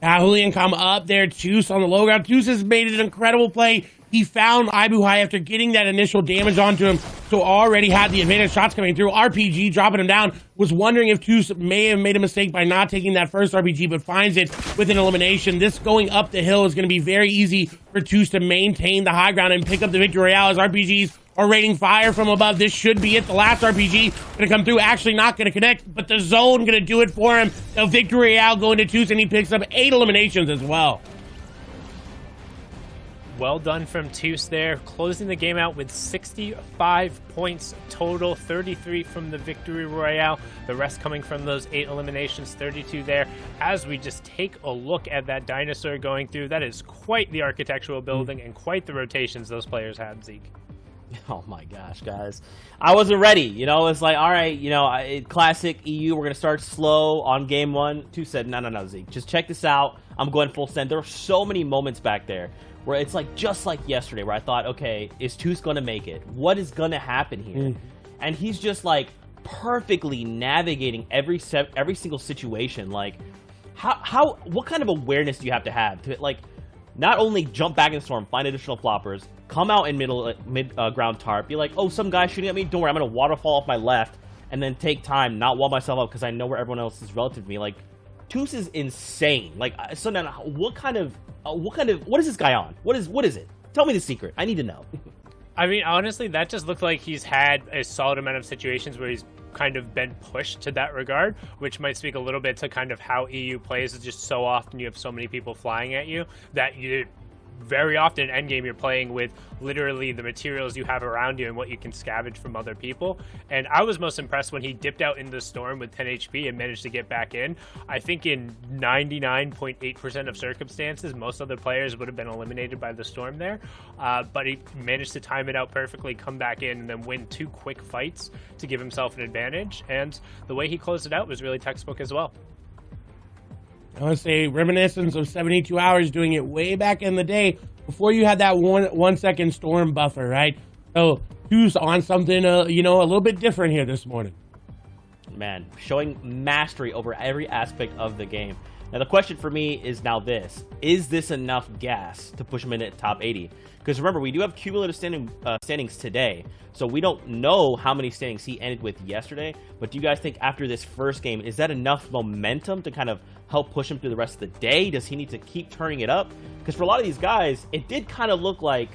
Julian come up there, Juice on the low ground. Juice has made an incredible play. He found Ibuhai after getting that initial damage onto him, so already had the advantage shots coming through. RPG dropping him down. Was wondering if Juice may have made a mistake by not taking that first RPG, but finds it with an elimination. This going up the hill is going to be very easy for Juice to maintain the high ground and pick up the victory royale, as RPGs are rating fire from above. This should be it. The last RPG going to come through. Actually not going to connect, but the zone going to do it for him. The victory royale going to Toos, and he picks up 8 eliminations as well.
Well done from Toos there, closing the game out with 65 points total, 33 from the victory royale, the rest coming from those 8 eliminations, 32 there. As we just take a look at that dinosaur going through, that is quite the architectural building and quite the rotations those players had, Zeke.
Oh my gosh, guys. I wasn't ready. You know, it's like, all right, you know, classic EU, we're going to start slow on game 1. Toos said, no, Zeke, just check this out. I'm going full send. There were so many moments back there where it's like, just like yesterday, where I thought, okay, is Toos going to make it? What is going to happen here? And he's just like perfectly navigating every single situation. Like, what kind of awareness do you have to like, not only jump back in the storm, find additional floppers, come out in mid ground tarp, be like, oh, some guy shooting at me, don't worry, I'm going to waterfall off my left, and then take time, not wall myself up because I know where everyone else is relative to me. Like, Toos is insane. Like, so now, what is this guy on? What is it? Tell me the secret. I need to know.
I mean, honestly, that just looked like he's had a solid amount of situations where he's kind of been pushed to that regard, which might speak a little bit to kind of how EU plays. It's just so often you have so many people flying at you that you very often endgame you're playing with literally the materials you have around you and what you can scavenge from other people. And I was most impressed when he dipped out into the storm with 10 HP and managed to get back in. I think in 99.8% of circumstances, most other players would have been eliminated by the storm there. But he managed to time it out perfectly, come back in, and then win 2 quick fights to give himself an advantage. And the way he closed it out was really textbook as well.
I want to say reminiscence of 72 hours, doing it way back in the day before you had that 1 second storm buffer, right? So Toos on something, you know, a little bit different here this morning.
Man, showing mastery over every aspect of the game. Now the question for me is now this: is this enough gas to push him in at top 80? Because remember, we do have cumulative standings today, so we don't know how many standings he ended with yesterday. But do you guys think after this first game, is that enough momentum to kind of help push him through the rest of the day? Does he need to keep turning it up? Because for a lot of these guys, it did kind of look like,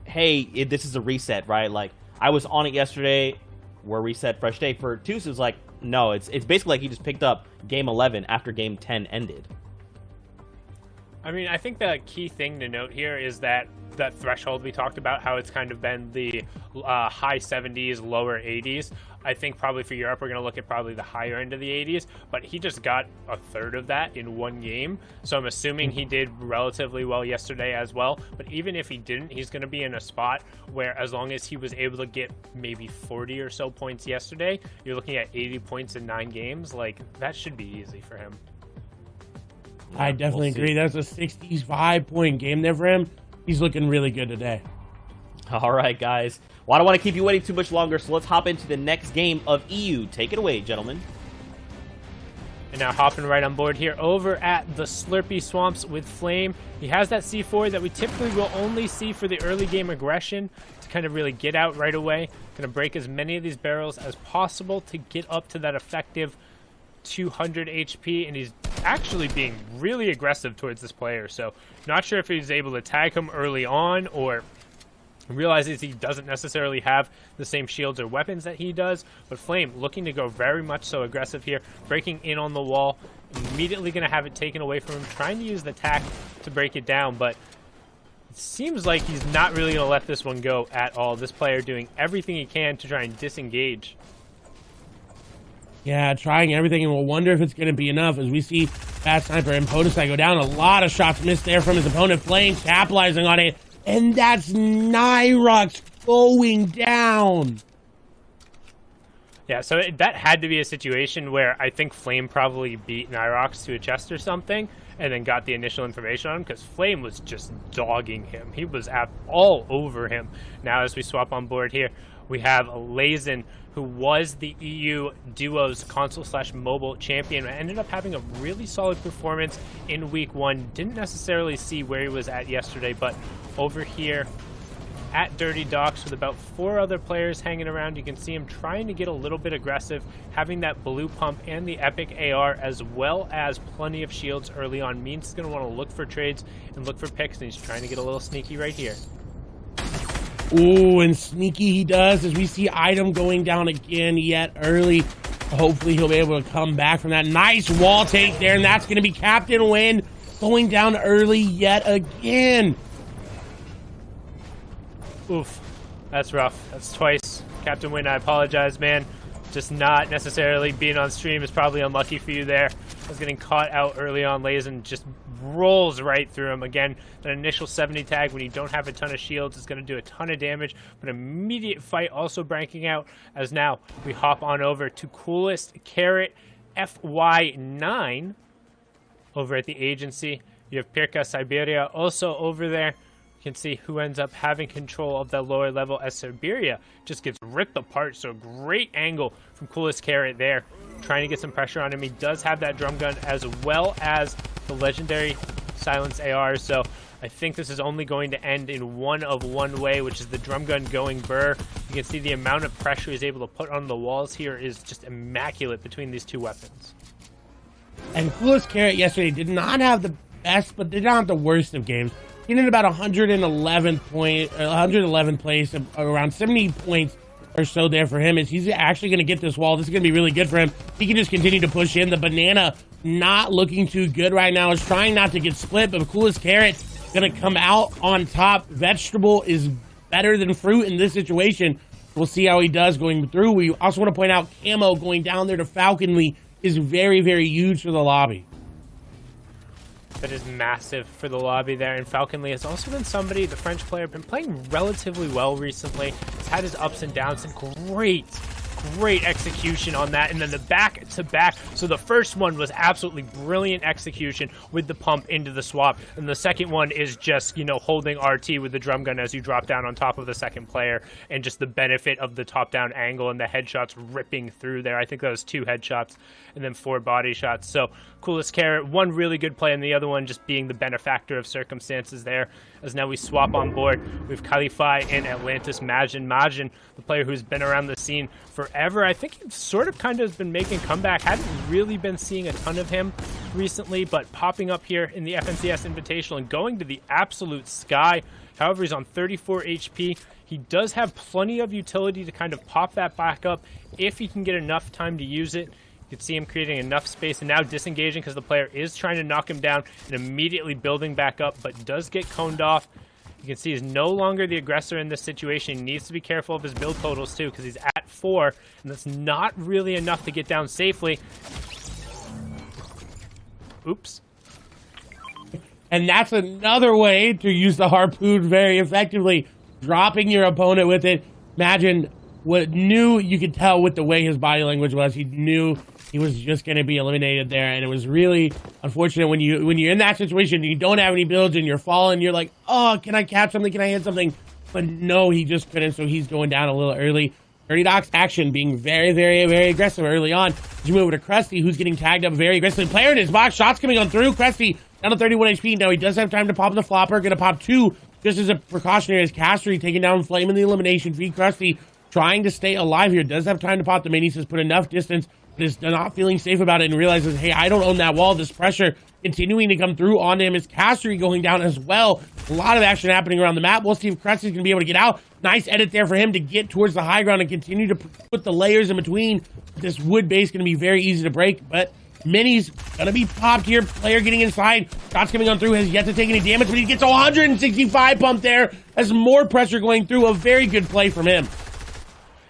hey, this is a reset, right? Like, I was on it yesterday, we're reset, fresh day. For Toos, it was like, no, it's basically like he just picked up game 11 after game 10 ended.
I mean, I think the key thing to note here is that threshold we talked about, how it's kind of been the high 70s, lower 80s. I think probably for Europe, we're going to look at probably the higher end of the 80s, but he just got a third of that in one game. So I'm assuming he did relatively well yesterday as well. But even if he didn't, he's going to be in a spot where as long as he was able to get maybe 40 or so points yesterday, you're looking at 80 points in 9 games. Like, that should be easy for him.
I definitely agree. That's a 65-point game there for him. He's looking really good today.
All right, guys. Well, I don't want to keep you waiting too much longer, so let's hop into the next game of EU. Take it away, gentlemen.
And now hopping right on board here over at the Slurpy Swamps with Flame. He has that C4 that we typically will only see for the early game aggression to kind of really get out right away. Going to break as many of these barrels as possible to get up to that effective 200 HP, and he's actually being really aggressive towards this player. So not sure if he's able to tag him early on or realizes he doesn't necessarily have the same shields or weapons that he does, but Flame looking to go very much so aggressive here, breaking in on the wall, immediately going to have it taken away from him, trying to use the tack to break it down, but it seems like he's not really going to let this one go at all. This player doing everything he can to try and disengage.
Yeah, trying everything, and we'll wonder if it's going to be enough as we see Fast Sniper and Podesai go down. A lot of shots missed there from his opponent. Flame capitalizing on it, and that's Nyrox going down.
Yeah, so that had to be a situation where I think Flame probably beat Nyrox to a chest or something, and then got the initial information on him, because Flame was just dogging him. He was all over him. Now, as we swap on board here, we have Lazen, who was the EU Duos console/mobile champion, ended up having a really solid performance in week 1. Didn't necessarily see where he was at yesterday, but over here at Dirty Docks with about 4 other players hanging around, you can see him trying to get a little bit aggressive, having that blue pump and the epic AR, as well as plenty of shields early on, means he's going to want to look for trades and look for picks, and he's trying to get a little sneaky right here.
Ooh, and sneaky he does as we see item going down again yet early. Hopefully he'll be able to come back from that nice wall take there, and that's going to be Captain Win going down early yet again.
Oof, that's rough. That's twice. Captain Win, I apologize, man. Just not necessarily being on stream is probably unlucky for you there. I was getting caught out early on. Lazen just rolls right through him. Again, that initial 70 tag when you don't have a ton of shields is going to do a ton of damage, but immediate fight also breaking out as now we hop on over to Coolest Carrot FY9 over at the agency. You have Pirka Siberia also over there. You can see who ends up having control of the lower level as Siberia just gets ripped apart. So great angle from Coolest Carrot there, trying to get some pressure on him. He does have that drum gun as well as the legendary silence AR. So I think this is only going to end in one way, which is the drum gun going burr. You can see the amount of pressure he's able to put on the walls here is just immaculate between these two weapons.
And Coolest Carrot yesterday did not have the best, but did not have the worst of games. He ended about 111 place, around 70 points or so there for him. As he's actually going to get this wall. This is going to be really good for him. He can just continue to push in. The banana not looking too good right now. Is trying not to get split, but the Coolest Carrot going to come out on top. Vegetable is better than fruit in this situation. We'll see how he does going through. We also want to point out Camo going down there to Falconly is very, very huge for the lobby.
That is massive for the lobby there. And Falconly has also been somebody, the French player, been playing relatively well recently. He's had his ups and downs, and great execution on that. And then the back-to-back. So the first one was absolutely brilliant execution with the pump into the swap. And the second one is just, holding RT with the drum gun as you drop down on top of the second player. And just the benefit of the top-down angle and the headshots ripping through there. I think that was 2 headshots and then 4 body shots. So Coolest Carrot, one really good play, and the other one just being the benefactor of circumstances there. As now we swap on board with Kalifai and Atlantis Majin, the player who's been around the scene forever. I think he sort of kind of has been making comeback. Hadn't really been seeing a ton of him recently, but popping up here in the FNCS Invitational and going to the absolute sky. However, he's on 34 HP. He does have plenty of utility to kind of pop that back up if he can get enough time to use it. You can see him creating enough space and now disengaging because the player is trying to knock him down and immediately building back up, but does get coned off. You can see he's no longer the aggressor in this situation. He needs to be careful of his build totals too, because he's at 4, and that's not really enough to get down safely. Oops.
And that's another way to use the harpoon very effectively, dropping your opponent with it. Imagine you could tell with the way his body language was. He knew he was just going to be eliminated there, and it was really unfortunate when you're in that situation and you don't have any builds and you're falling. You're like, oh, can I catch something? Can I hit something? But no, he just couldn't. So he's going down a little early. Dirty Doc's action being very, very, very aggressive early on. As you move over to Krusty, who's getting tagged up very aggressively. Player in his box, shots coming on through. Krusty down to 31 HP. Now he does have time to pop the flopper. Going to pop 2 just as a precautionary as Castery taking down Flame in the elimination feed. Krusty trying to stay alive here. Does have time to pop the minis. Has put enough distance. Is not feeling safe about it and realizes, hey, I don't own that wall. This pressure continuing to come through on him. Is Castery going down as well. A lot of action happening around the map. We'll see if Krusty's going to be able to get out. Nice edit there for him to get towards the high ground and continue to put the layers in between. This wood base going to be very easy to break, but minis going to be popped here. Player getting inside. Shots coming on through. Has yet to take any damage, but he gets a 165 pump there as more pressure going through. A very good play from him.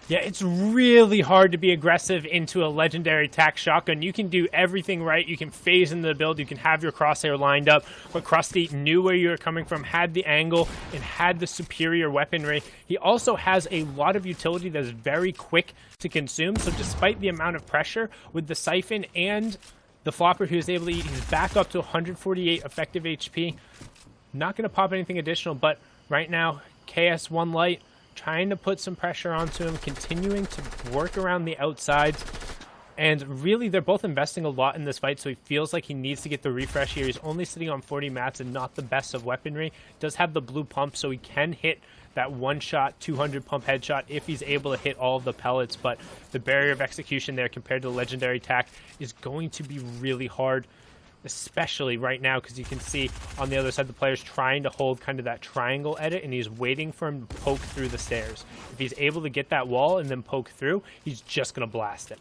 Yeah, it's really hard to be aggressive into a legendary tac shotgun. You can do everything right. You can phase into the build. You can have your crosshair lined up. But Krusty knew where you were coming from, had the angle, and had the superior weaponry. He also has a lot of utility that is very quick to consume. So despite the amount of pressure with the Siphon and the Flopper he was able to eat, he's back up to 148 effective HP. Not going to pop anything additional, but right now, KS1 Light trying to put some pressure onto him, continuing to work around the outsides. And really, they're both investing a lot in this fight, so he feels like he needs to get the refresh here. He's only sitting on 40 mats and not the best of weaponry. Does have the blue pump, so he can hit that one-shot, 200 pump headshot if he's able to hit all of the pellets. But the barrier of execution there compared to the legendary tac is going to be really hard. especially right now, because you can see on the other side the player's trying to hold kind of that triangle edit, and he's waiting for him to poke through the stairs. If he's able to get that wall and then poke through, he's just going to blast him.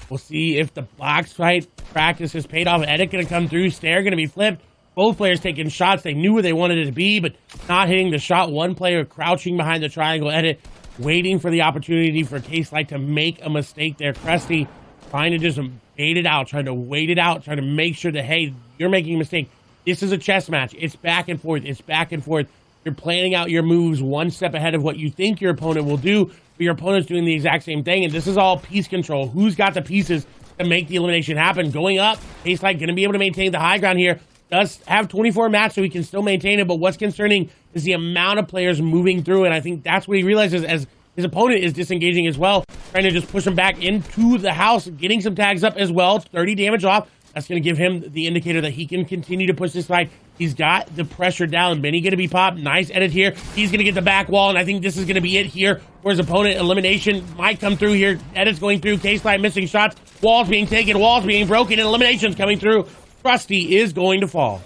We'll see if the box fight practice has paid off. Edit going to come through, stair going to be flipped. Both players taking shots. They knew where they wanted it to be, but not hitting the shot. One player crouching behind the triangle edit, waiting for the opportunity for K-Slide to make a mistake there. Krusty trying to just bait it out, trying to wait it out, trying to make sure that, hey, you're making a mistake. This is a chess match. It's back and forth. It's back and forth. You're planning out your moves one step ahead of what you think your opponent will do, but your opponent's doing the exact same thing, and this is all piece control. Who's got the pieces to make the elimination happen? Going up, K-Slide going to be able to maintain the high ground here. Does have 24 mats, so he can still maintain it, but what's concerning is the amount of players moving through, and I think that's what he realizes as his opponent is disengaging as well, trying to just push him back into the house, getting some tags up as well. 30 damage off. That's going to give him the indicator that he can continue to push this fight. He's got the pressure down. Benny going to be popped. Nice edit here. He's going to get the back wall, and I think this is going to be it here for his opponent. Elimination might come through here. Edit's going through. K-Slide missing shots. Walls being taken. Walls being broken, and eliminations coming through. Krusty is going to fall.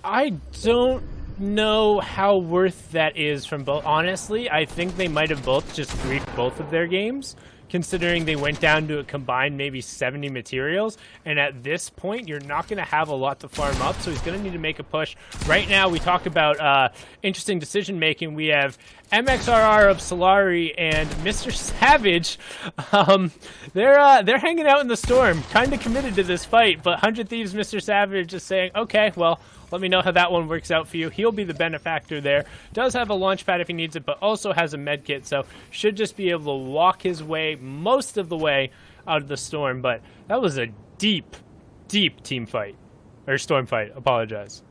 I don't know how worth that is from both. Honestly, I think they might have both just griefed both of their games, considering they went down to a combined maybe 70 materials, and at this point you're not going to have a lot to farm up, so he's going to need to make a push. Right now we talk about interesting decision making. We have MXRR of Solari and Mr. Savage. They're hanging out in the storm, kind of committed to this fight, but 100 Thieves Mr. Savage is saying, okay, well, let me know how that one works out for you. He'll be the benefactor there. Does have a launch pad if he needs it, but also has a med kit, so should just be able to walk his way most of the way out of the storm. But that was a deep, deep team fight. Or storm fight, apologize.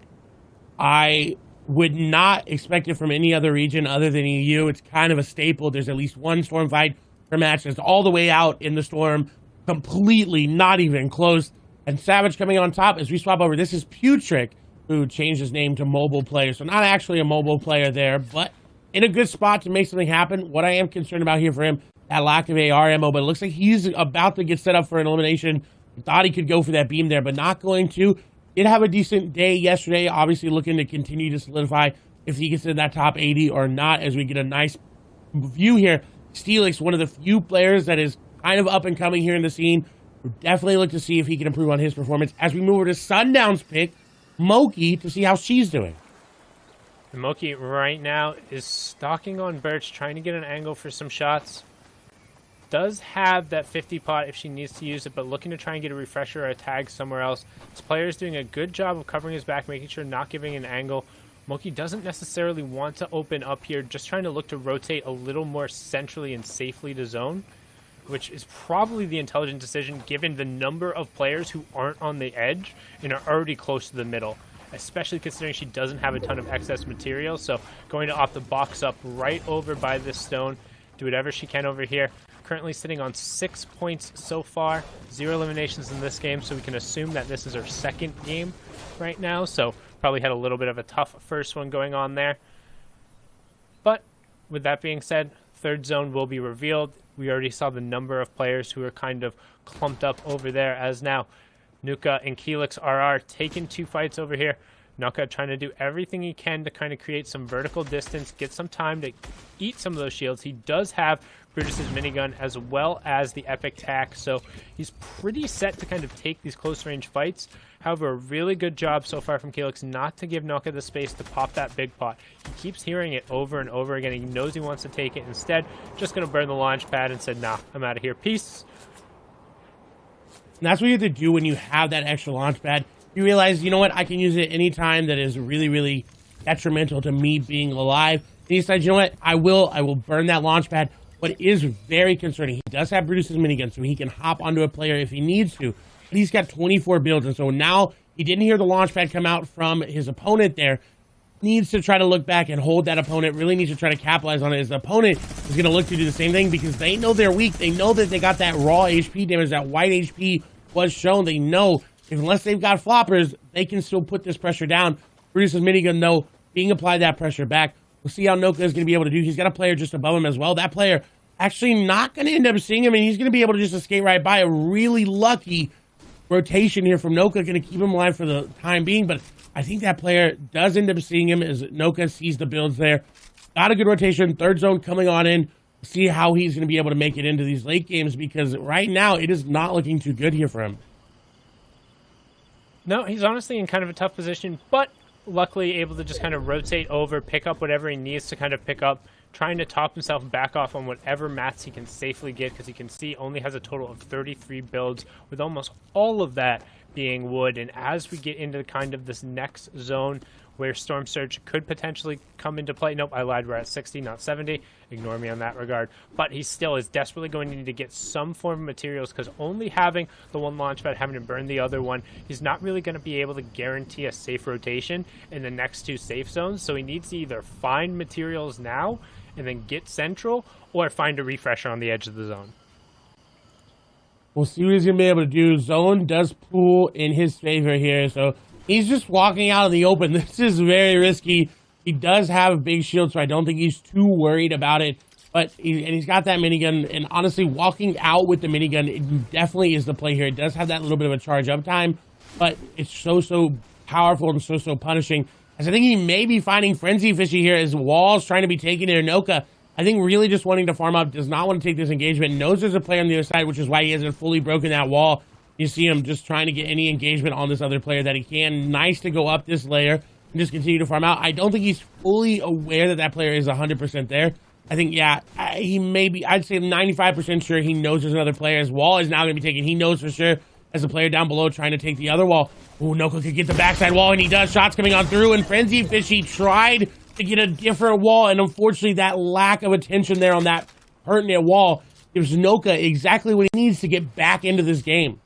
I would not expect it from any other region other than EU. It's kind of a staple. There's at least one storm fight per match that's all the way out in the storm, completely not even close. And Savage coming on top as we swap over. This is Putrick, who changed his name to Mobile Player. So not actually a mobile player there, but in a good spot to make something happen. What I am concerned about here for him, that lack of AR ammo, but it looks like he's about to get set up for an elimination. Thought he could go for that beam there, but not going to. Did have a decent day yesterday, obviously looking to continue to solidify if he gets in that top 80 or not, as we get a nice view here. Steelix, one of the few players that is kind of up and coming here in the scene. We'll definitely look to see if he can improve on his performance as we move over to Sundown's pick, Moki, to see how she's doing.
Moki right now is stalking on Birch, trying to get an angle for some shots. Does have that 50 pot if she needs to use it, but looking to try and get a refresher or a tag somewhere else. This player is doing a good job of covering his back, making sure not giving an angle. Moki doesn't necessarily want to open up here, just trying to look to rotate a little more centrally and safely to zone, which is probably the intelligent decision given the number of players who aren't on the edge and are already close to the middle, especially considering she doesn't have a ton of excess material. So going to opt the box up right over by this stone, do whatever she can over here. Currently sitting on 6 points so far, 0 eliminations in this game, so we can assume that this is her second game right now, so probably had a little bit of a tough first one going on there. But with that being said, third zone will be revealed. We already saw the number of players who are kind of clumped up over there, as now Nuka and Keelix RR taking 2 fights over here. Nuka trying to do everything he can to kind of create some vertical distance, get some time to eat some of those shields. He does have Brutus's minigun as well as the epic tack, so he's pretty set to kind of take these close range fights. However, a really good job so far from Keelix not to give Nuka the space to pop that big pot. He keeps hearing it over and over again. He knows he wants to take it. Instead, just going to burn the launch pad and said, nah, I'm out of here. Peace.
And that's what you have to do when you have that extra launch pad. You realize, you know what, I can use it anytime that is really, really detrimental to me being alive. And he decides, you know what, I will burn that launch pad. What is very concerning, he does have Brutus's minigun, so he can hop onto a player if he needs to. But he's got 24 builds, and so now he didn't hear the launch pad come out from his opponent there. Needs to try to look back and hold that opponent, really needs to try to capitalize on it. His opponent is going to look to do the same thing because they know they're weak. They know that they got that raw HP damage, that white HP was shown. They know if unless they've got floppers, they can still put this pressure down. Brutus's minigun, though, being applied that pressure back. We'll see how Noka is going to be able to do. He's got a player just above him as well. That player actually not going to end up seeing him, and he's going to be able to just escape right by it. Really lucky rotation here from Noka, going to keep him alive for the time being, but I think that player does end up seeing him as Noka sees the builds there. Got a good rotation, third zone coming on in. See how he's going to be able to make it into these late games, because right now it is not looking too good here for him.
No, he's honestly in kind of a tough position, but luckily able to just kind of rotate over, pick up whatever he needs to kind of pick up, trying to top himself back off on whatever mats he can safely get, because you can see only has a total of 33 builds, with almost all of that being wood. And as we get into kind of this next zone where Storm Surge could potentially come into play. Nope, I lied. We're at 60, not 70. Ignore me on that regard. But he still is desperately going to need to get some form of materials, because only having the one launch pad, having to burn the other one, he's not really going to be able to guarantee a safe rotation in the next two safe zones. So he needs to either find materials now and then get central, or find a refresher on the edge of the zone.
We'll see what he's going to be able to do. Zone does pool in his favor here, so he's just walking out in the open. This is very risky. He does have a big shield, so I don't think he's too worried about it. But he's got that minigun, and honestly, walking out with the minigun, it definitely is the play here. It does have that little bit of a charge up time, but it's so powerful and so punishing. As I think he may be finding Frenzy Fishy here as Wall's trying to be taken to Noka. I think really just wanting to farm up, does not want to take this engagement, knows there's a player on the other side, which is why he hasn't fully broken that wall. You see him just trying to get any engagement on this other player that he can. Nice to go up this layer and just continue to farm out. I don't think he's fully aware that that player is 100% there. I think, yeah, he may be, I'd say 95% sure he knows there's another player. His wall is now going to be taken. He knows for sure as the player down below trying to take the other wall. Oh, Noka could get the backside wall, and he does. Shots coming on through, and Frenzy Fishy tried to get a different wall, and unfortunately that lack of attention there on that pertinent wall gives Noka exactly what he needs to get back into this game.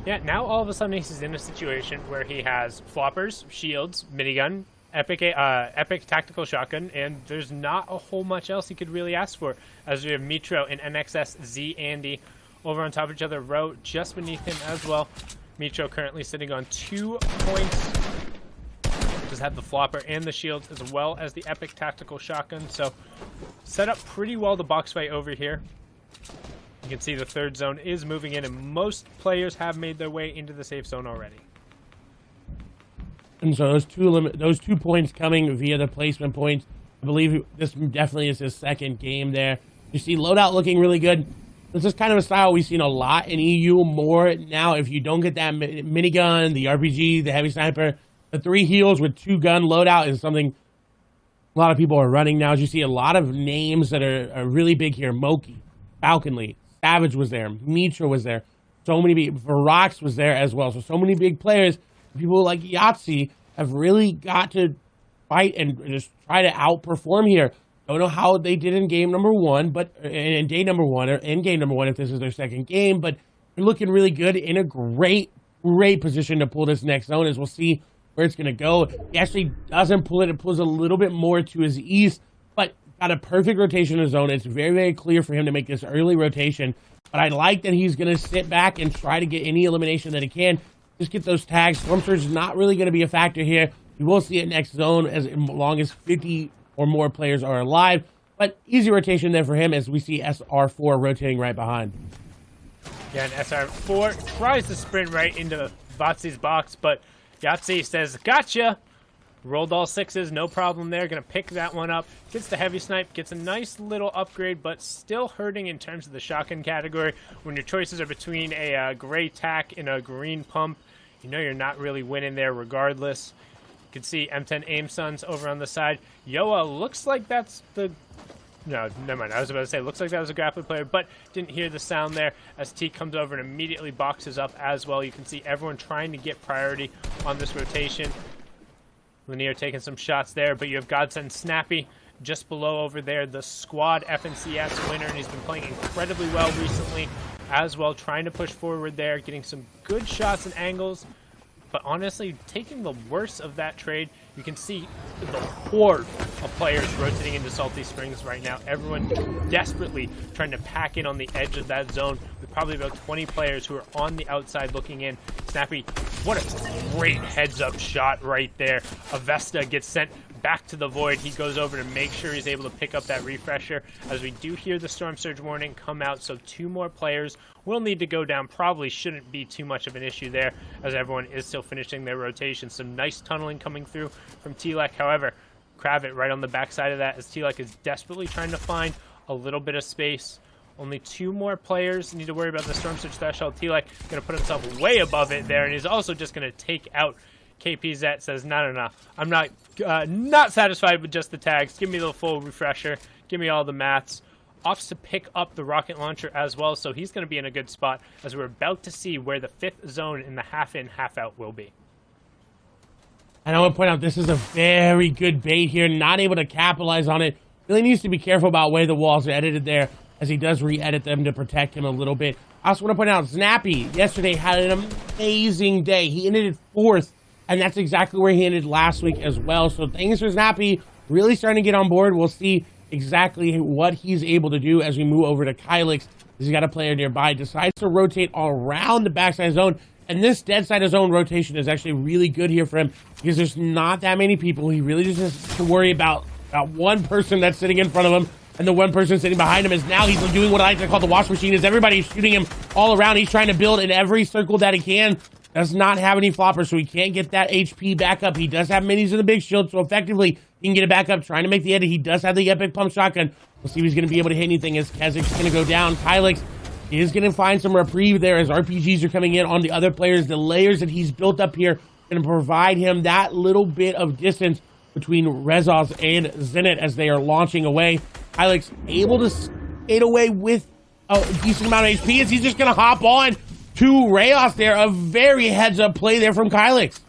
Yeah, now all of a sudden he's in a situation where he has floppers, shields, minigun, epic tactical shotgun, and there's not a whole much else he could really ask for, as we have Mitro and NXS Z Andy over on top of each other, Row just beneath him as well. Mitro currently sitting on 2 points. Does have the flopper and the shields, as well as the epic tactical shotgun, so set up pretty well the box fight over here. You can see the third zone is moving in, and most players have made their way into the safe zone already.
And so those 2 points coming via the placement points. I believe this definitely is his second game there. You see loadout looking really good. This is kind of a style we've seen a lot in EU more now. If you don't get that minigun, the RPG, the heavy sniper, the 3 heals with 2 gun loadout is something a lot of people are running now. As you see a lot of names that are really big here. Moki, Falconly, Savage was there, Mitra was there, so many big, Varox was there as well. So many big players, people like Yahtzee, have really got to fight and just try to outperform here. Don't know how they did in game number 1, but in day number 1, or in game number 1 if this is their second game, but they're looking really good, in a great position to pull this next zone, as we'll see where it's going to go. He actually doesn't pull it. It pulls a little bit more to his east, but got a perfect rotation of zone. It's very clear for him to make this early rotation, but I like that he's going to sit back and try to get any elimination that he can. Just get those tags. Storm Surge is not really going to be a factor here. You will see it next zone as long as 50 or more players are alive, but easy rotation there for him, as we see SR4 rotating right behind.
Yeah, and SR4 tries to sprint right into Vatsy's box, but Yahtzee says, gotcha! Rolled all 6s, no problem there. Gonna pick that one up. Gets the heavy snipe, gets a nice little upgrade, but still hurting in terms of the shotgun category. When your choices are between a gray tack and a green pump, you know you're not really winning there regardless. You can see M10 Aim Sons over on the side. Yoa looks like that's the... No, never mind. I was about to say, looks like that was a grappling player, but didn't hear the sound there as T comes over and immediately boxes up as well. You can see everyone trying to get priority on this rotation. Lanier taking some shots there, but you have Godsend Snappy just below over there, the squad FNCS winner, and he's been playing incredibly well recently as well, trying to push forward there, getting some good shots and angles. But honestly, taking the worst of that trade, you can see the horde of players rotating into Salty Springs right now. Everyone desperately trying to pack in on the edge of that zone, with probably about 20 players who are on the outside looking in. Snappy, what a great heads-up shot right there. Avesta gets sent back to the void. He goes over to make sure he's able to pick up that refresher, as we do hear the storm surge warning come out, so 2 more players will need to go down. Probably shouldn't be too much of an issue there, as everyone is still finishing their rotation. Some nice tunneling coming through from T-Lek. However, Kravit right on the backside of that, as T-Lek is desperately trying to find a little bit of space. Only 2 more players need to worry about the storm surge threshold. T-Lek going to put himself way above it there, and he's also just going to take out KPZ. Says, no, I'm not satisfied with just the tags. Give me the full refresher. Give me all the mats. Opts to pick up the rocket launcher as well, so he's going to be in a good spot, as we're about to see where the 5th zone in the half-in, half-out will be.
And I want to point out, this is a very good bait here. Not able to capitalize on it. Really needs to be careful about where the walls are edited there, as he does re-edit them to protect him a little bit. I also want to point out, Snappy yesterday had an amazing day. He ended 4th, and that's exactly where he ended last week as well. So things for Snappy really starting to get on board. We'll see exactly what he's able to do as we move over to Kylix. He's got a player nearby, decides to rotate all around the backside zone. And this dead side of zone rotation is actually really good here for him, because there's not that many people. He really just has to worry about one person that's sitting in front of him, and the one person sitting behind him. Is now he's doing what I like to call the wash machine, is everybody's shooting him all around. He's trying to build in every circle that he can. Does not have any floppers, so he can't get that HP back up. He does have minis in the big shield, so effectively he can get it back up, trying to make the edit. He does have the epic pump shotgun. We'll see if he's going to be able to hit anything, as Kezik's going to go down. Kylix is going to find some reprieve there as RPGs are coming in on the other players. The layers that he's built up here going to provide him that little bit of distance between Rezos and Zenit as they are launching away. Kylix able to skate away with a decent amount of HP, as he's just going to hop on to Rayos there. A very heads-up play there from Kylix.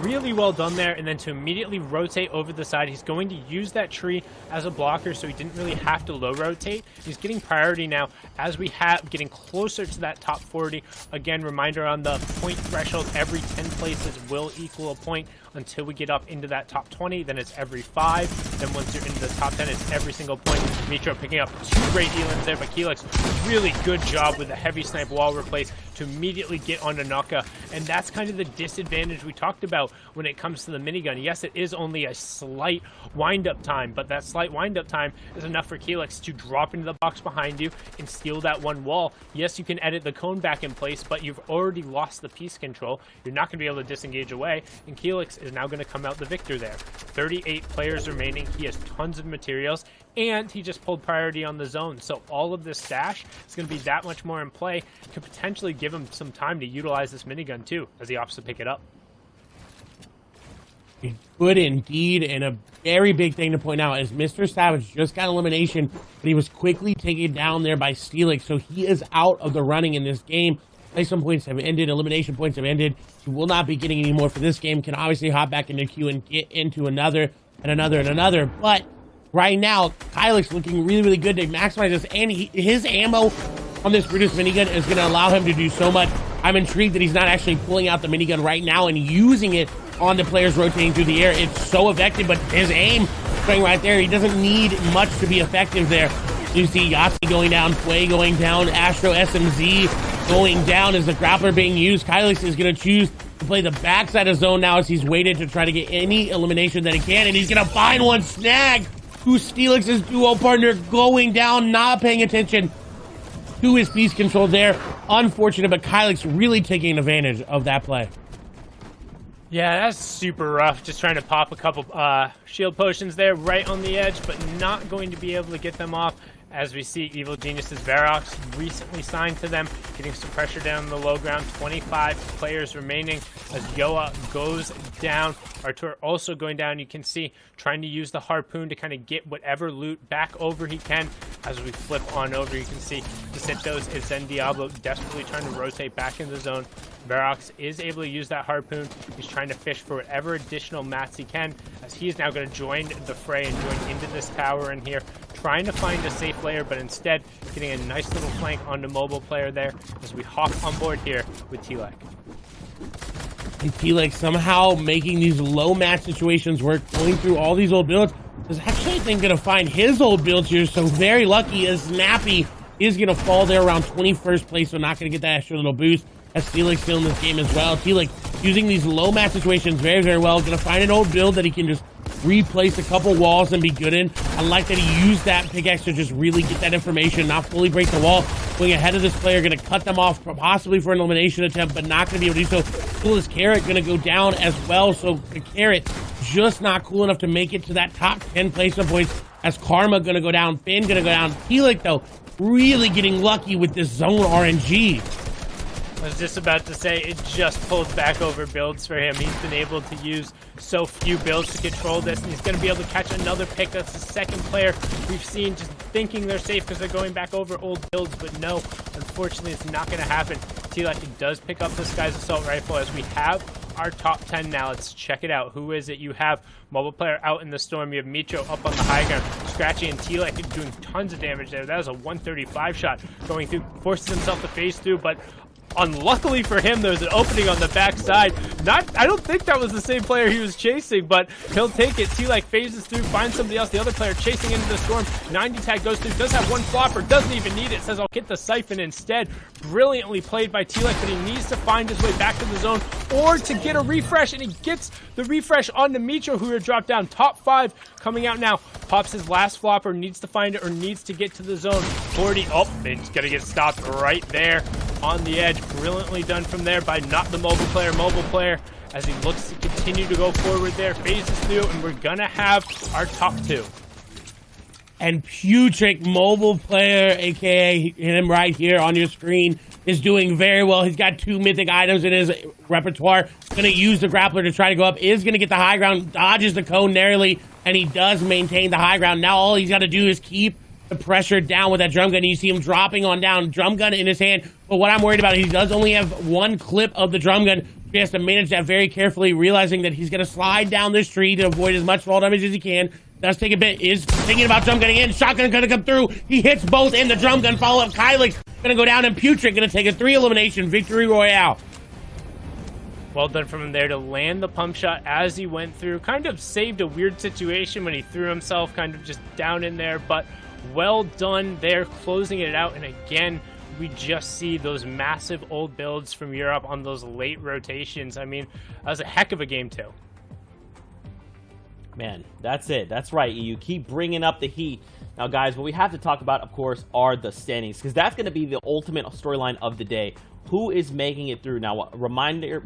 Really well done there, and then to immediately rotate over the side. He's going to use that tree as a blocker, so he didn't really have to low rotate. He's getting priority now as we have getting closer to that top 40. Again, reminder on the point threshold, every 10 places will equal a point until we get up into that top 20. Then it's every 5. Then once you're into the top 10, it's every single point. Mitro picking up 2 great healings there, but Kylix, really good job with the heavy snipe wall replace to immediately get onto Naka. And that's kind of the disadvantage we talked about when it comes to the minigun. Yes, it is only a slight wind-up time, but that slight wind-up time is enough for Kylix to drop into the box behind you and steal that one wall. Yes, you can edit the cone back in place, but you've already lost the piece control. You're not going to be able to disengage away, and Kylix is now going to come out the victor there. 38 players remaining. He has tons of materials, and he just pulled priority on the zone. So all of this stash is going to be that much more in play, to potentially give him some time to utilize this minigun too, as he opts to pick it up.
Good indeed, and a very big thing to point out is Mr. Savage just got elimination, but he was quickly taken down there by Steelix, so he is out of the running in this game. Placement points have ended, elimination points have ended. He will not be getting any more for this game. Can obviously hop back into queue and get into another and another and another, but right now Kylix looking really, really good to maximize this, and his ammo on this Brutus minigun is going to allow him to do so much. I'm intrigued that he's not actually pulling out the minigun right now and using it on the players rotating through the air. It's so effective, but his aim going right there, he doesn't need much to be effective there. You see Yahtzee going down, Sway going down, Astro SMZ going down as the grappler being used. Kylix is going to choose to play the backside of zone now, as he's waited to try to get any elimination that he can, and he's going to find one. Snag to Steelix's duo partner going down, not paying attention to his piece control there. Unfortunate, but Kylix really taking advantage of that play.
Yeah, that's super rough. Just trying to pop a couple shield potions there right on the edge, but not going to be able to get them off. As we see, Evil Genius's Verox recently signed to them, getting some pressure down the low ground. 25 players remaining as Yoa goes down. Artur also going down. You can see trying to use the harpoon to kind of get whatever loot back over he can. As we flip on over, you can see Jacinto's and Zen Diablo desperately trying to rotate back in the zone. Verox is able to use that harpoon. He's trying to fish for whatever additional mats he can, as he is now going to join the fray and join into this tower in here, trying to find a safe layer, but instead getting a nice little flank onto mobile player there as we hop on board here with T-Lek.
And T-Lek somehow making these low match situations work, going through all these old builds. Is actually, I think, going to find his old builds here, so very lucky as Snappy is going to fall there around 21st place, so not going to get that extra little boost. As Felix still in this game as well. Felix using these low match situations very, very well. Going to find an old build that he can just replace a couple walls and be good in. I like that he used that pickaxe to just really get that information, not fully break the wall. Going ahead of this player, going to cut them off possibly for an elimination attempt, but not going to be able to do so. Cool as Carrot going to go down as well. So the Carrot just not cool enough to make it to that top 10 placement points. As Karma going to go down, Finn going to go down. Felix though, really getting lucky with this zone RNG.
I was just about to say, it just pulls back over builds for him. He's been able to use so few builds to control this, and he's going to be able to catch another pick. That's the second player we've seen just thinking they're safe because they're going back over old builds, but no, unfortunately, it's not going to happen. T-Lucky does pick up this guy's assault rifle as we have our top 10 now. Let's check it out. Who is it? You have mobile player out in the storm. You have Mitro up on the high ground. Scratchy and T-Lucky doing tons of damage there. That was a 135 shot going through, forces himself to phase through, but unluckily for him, there's an opening on the backside. I don't think that was the same player he was chasing, but he'll take it. T-Like phases through, finds somebody else. The other player chasing into the storm. 90 tag goes through, does have one flopper, doesn't even need it. Says, I'll get the siphon instead. Brilliantly played by T-Like, but he needs to find his way back to the zone or to get a refresh, and he gets the refresh on Mitro, who are dropped down. Top 5 coming out now. Pops his last flopper, needs to find it or needs to get to the zone. 40, oh, he's gonna get stopped right there on the edge. Brilliantly done from there by not the mobile player, as he looks to continue to go forward there, phases through, and we're gonna have our top 2.
And Putrick, mobile player, aka him right here on your screen, is doing very well. He's got 2 mythic items in his repertoire. Gonna use the grappler to try to go up, is gonna get the high ground, dodges the cone narrowly, and he does maintain the high ground. Now all he's got to do is keep the pressure down with that drum gun. You see him dropping on down, drum gun in his hand. But what I'm worried about, he does only have 1 clip of the drum gun. He has to manage that very carefully, realizing that he's going to slide down this tree to avoid as much fall damage as he can. Does take a bit, is thinking about drum gunning in. Shotgun going to come through. He hits both in the drum gun. Follow up. Kylix going to go down, and Putrick going to take a 3 elimination victory royale.
Well done from him there to land the pump shot as he went through. Kind of saved a weird situation when he threw himself kind of just down in there, but well done there, closing it out. And again, we just see those massive old builds from Europe on those late rotations. I mean, that was a heck of a game too.
Man, that's it. That's right. You keep bringing up the heat. Now, guys, what we have to talk about, of course, are the standings, because that's going to be the ultimate storyline of the day. Who is making it through? Now,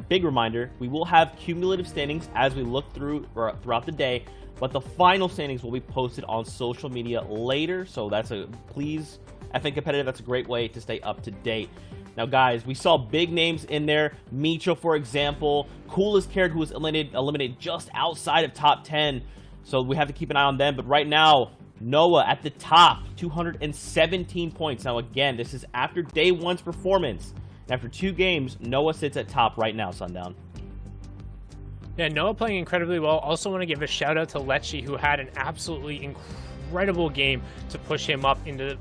big reminder, we will have cumulative standings as we look throughout the day, but the final standings will be posted on social media later. So please, FN Competitive, that's a great way to stay up to date. Now, guys, we saw big names in there. Mitro, for example, Coolest Carrot, who was eliminated just outside of top 10. So we have to keep an eye on them. But right now, Noah at the top, 217 points. Now, again, this is after day 1's performance. After 2 games, Noah sits at top right now, Sundown.
Yeah, Noah playing incredibly well. Also want to give a shout out to Lecce, who had an absolutely incredible game to push him up into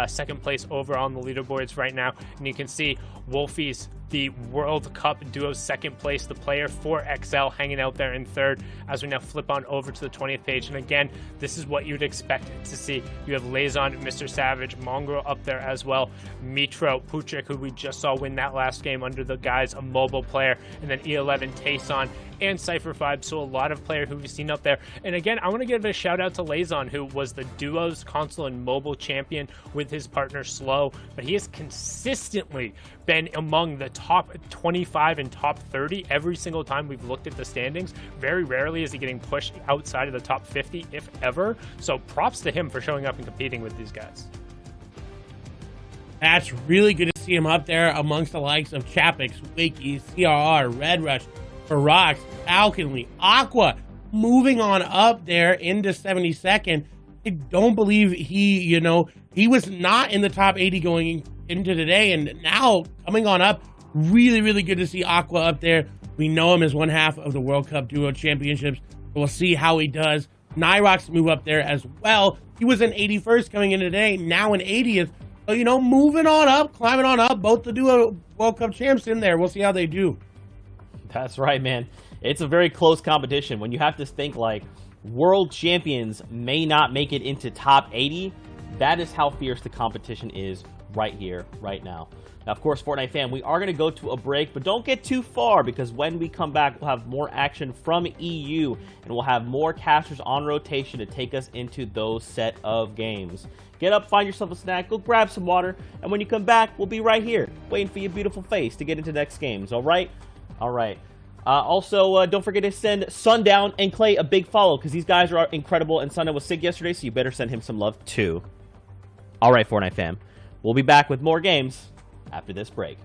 second place over on the leaderboards right now. And you can see Wolfie's the World Cup duo second place, the player for XL hanging out there in third, as we now flip on over to the 20th page. And again, this is what you'd expect to see. You have Lazon, Mr. Savage, Mongrel up there as well, Mitro, Putrick, who we just saw win that last game under the guise a mobile player, and then E11, Tayson, and Cypher5. So a lot of player who we've seen up there. And again, I want to give a shout out to Lazon, who was the duos console and mobile champion with his partner Slow, but he has consistently been among the top 25 and top 30 every single time we've looked at the standings. Very rarely is he getting pushed outside of the top 50, if ever. So props to him for showing up and competing with these guys.
That's really good to see him up there amongst the likes of Chapix, Wakey, CRR, Red Rush, Barax, Falconly, Aqua, moving on up there into 72nd. I don't believe he was not in the top 80 going into today, and now coming on up. Really, really good to see Aqua up there. We know him as one half of the World Cup Duo Championships. We'll see how he does. Nyrox move up there as well. He was in 81st coming in today, now in 80th. So, moving on up, climbing on up. Both the Duo World Cup champs in there. We'll see how they do.
That's right, man. It's a very close competition. When you have to think like world champions may not make it into top 80, that is how fierce the competition is right here, right now. Now, of course, Fortnite fam, we are going to go to a break, but don't get too far, because when we come back, we'll have more action from EU, and we'll have more casters on rotation to take us into those set of games. Get up, find yourself a snack, go grab some water, and when you come back, we'll be right here, waiting for your beautiful face to get into the next games, all right? All right. Also, don't forget to send Sundown and Clay a big follow, because these guys are incredible, and Sundown was sick yesterday, so you better send him some love, too. All right, Fortnite fam. We'll be back with more games after this break.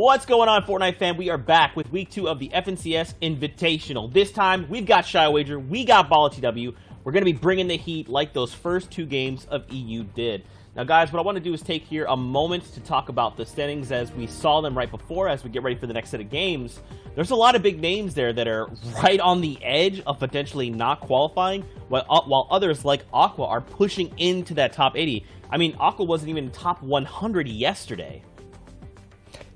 What's going on, Fortnite fam? We are back with week 2 of the FNCS Invitational. This time, we've got Shy Wager, we got Ball TW. We're going to be bringing the heat like those first 2 games of EU did. Now, guys, what I want to do is take here a moment to talk about the standings as we saw them right before, as we get ready for the next set of games. There's a lot of big names there that are right on the edge of potentially not qualifying, while others like Aqua are pushing into that top 80. I mean, Aqua wasn't even top 100 yesterday.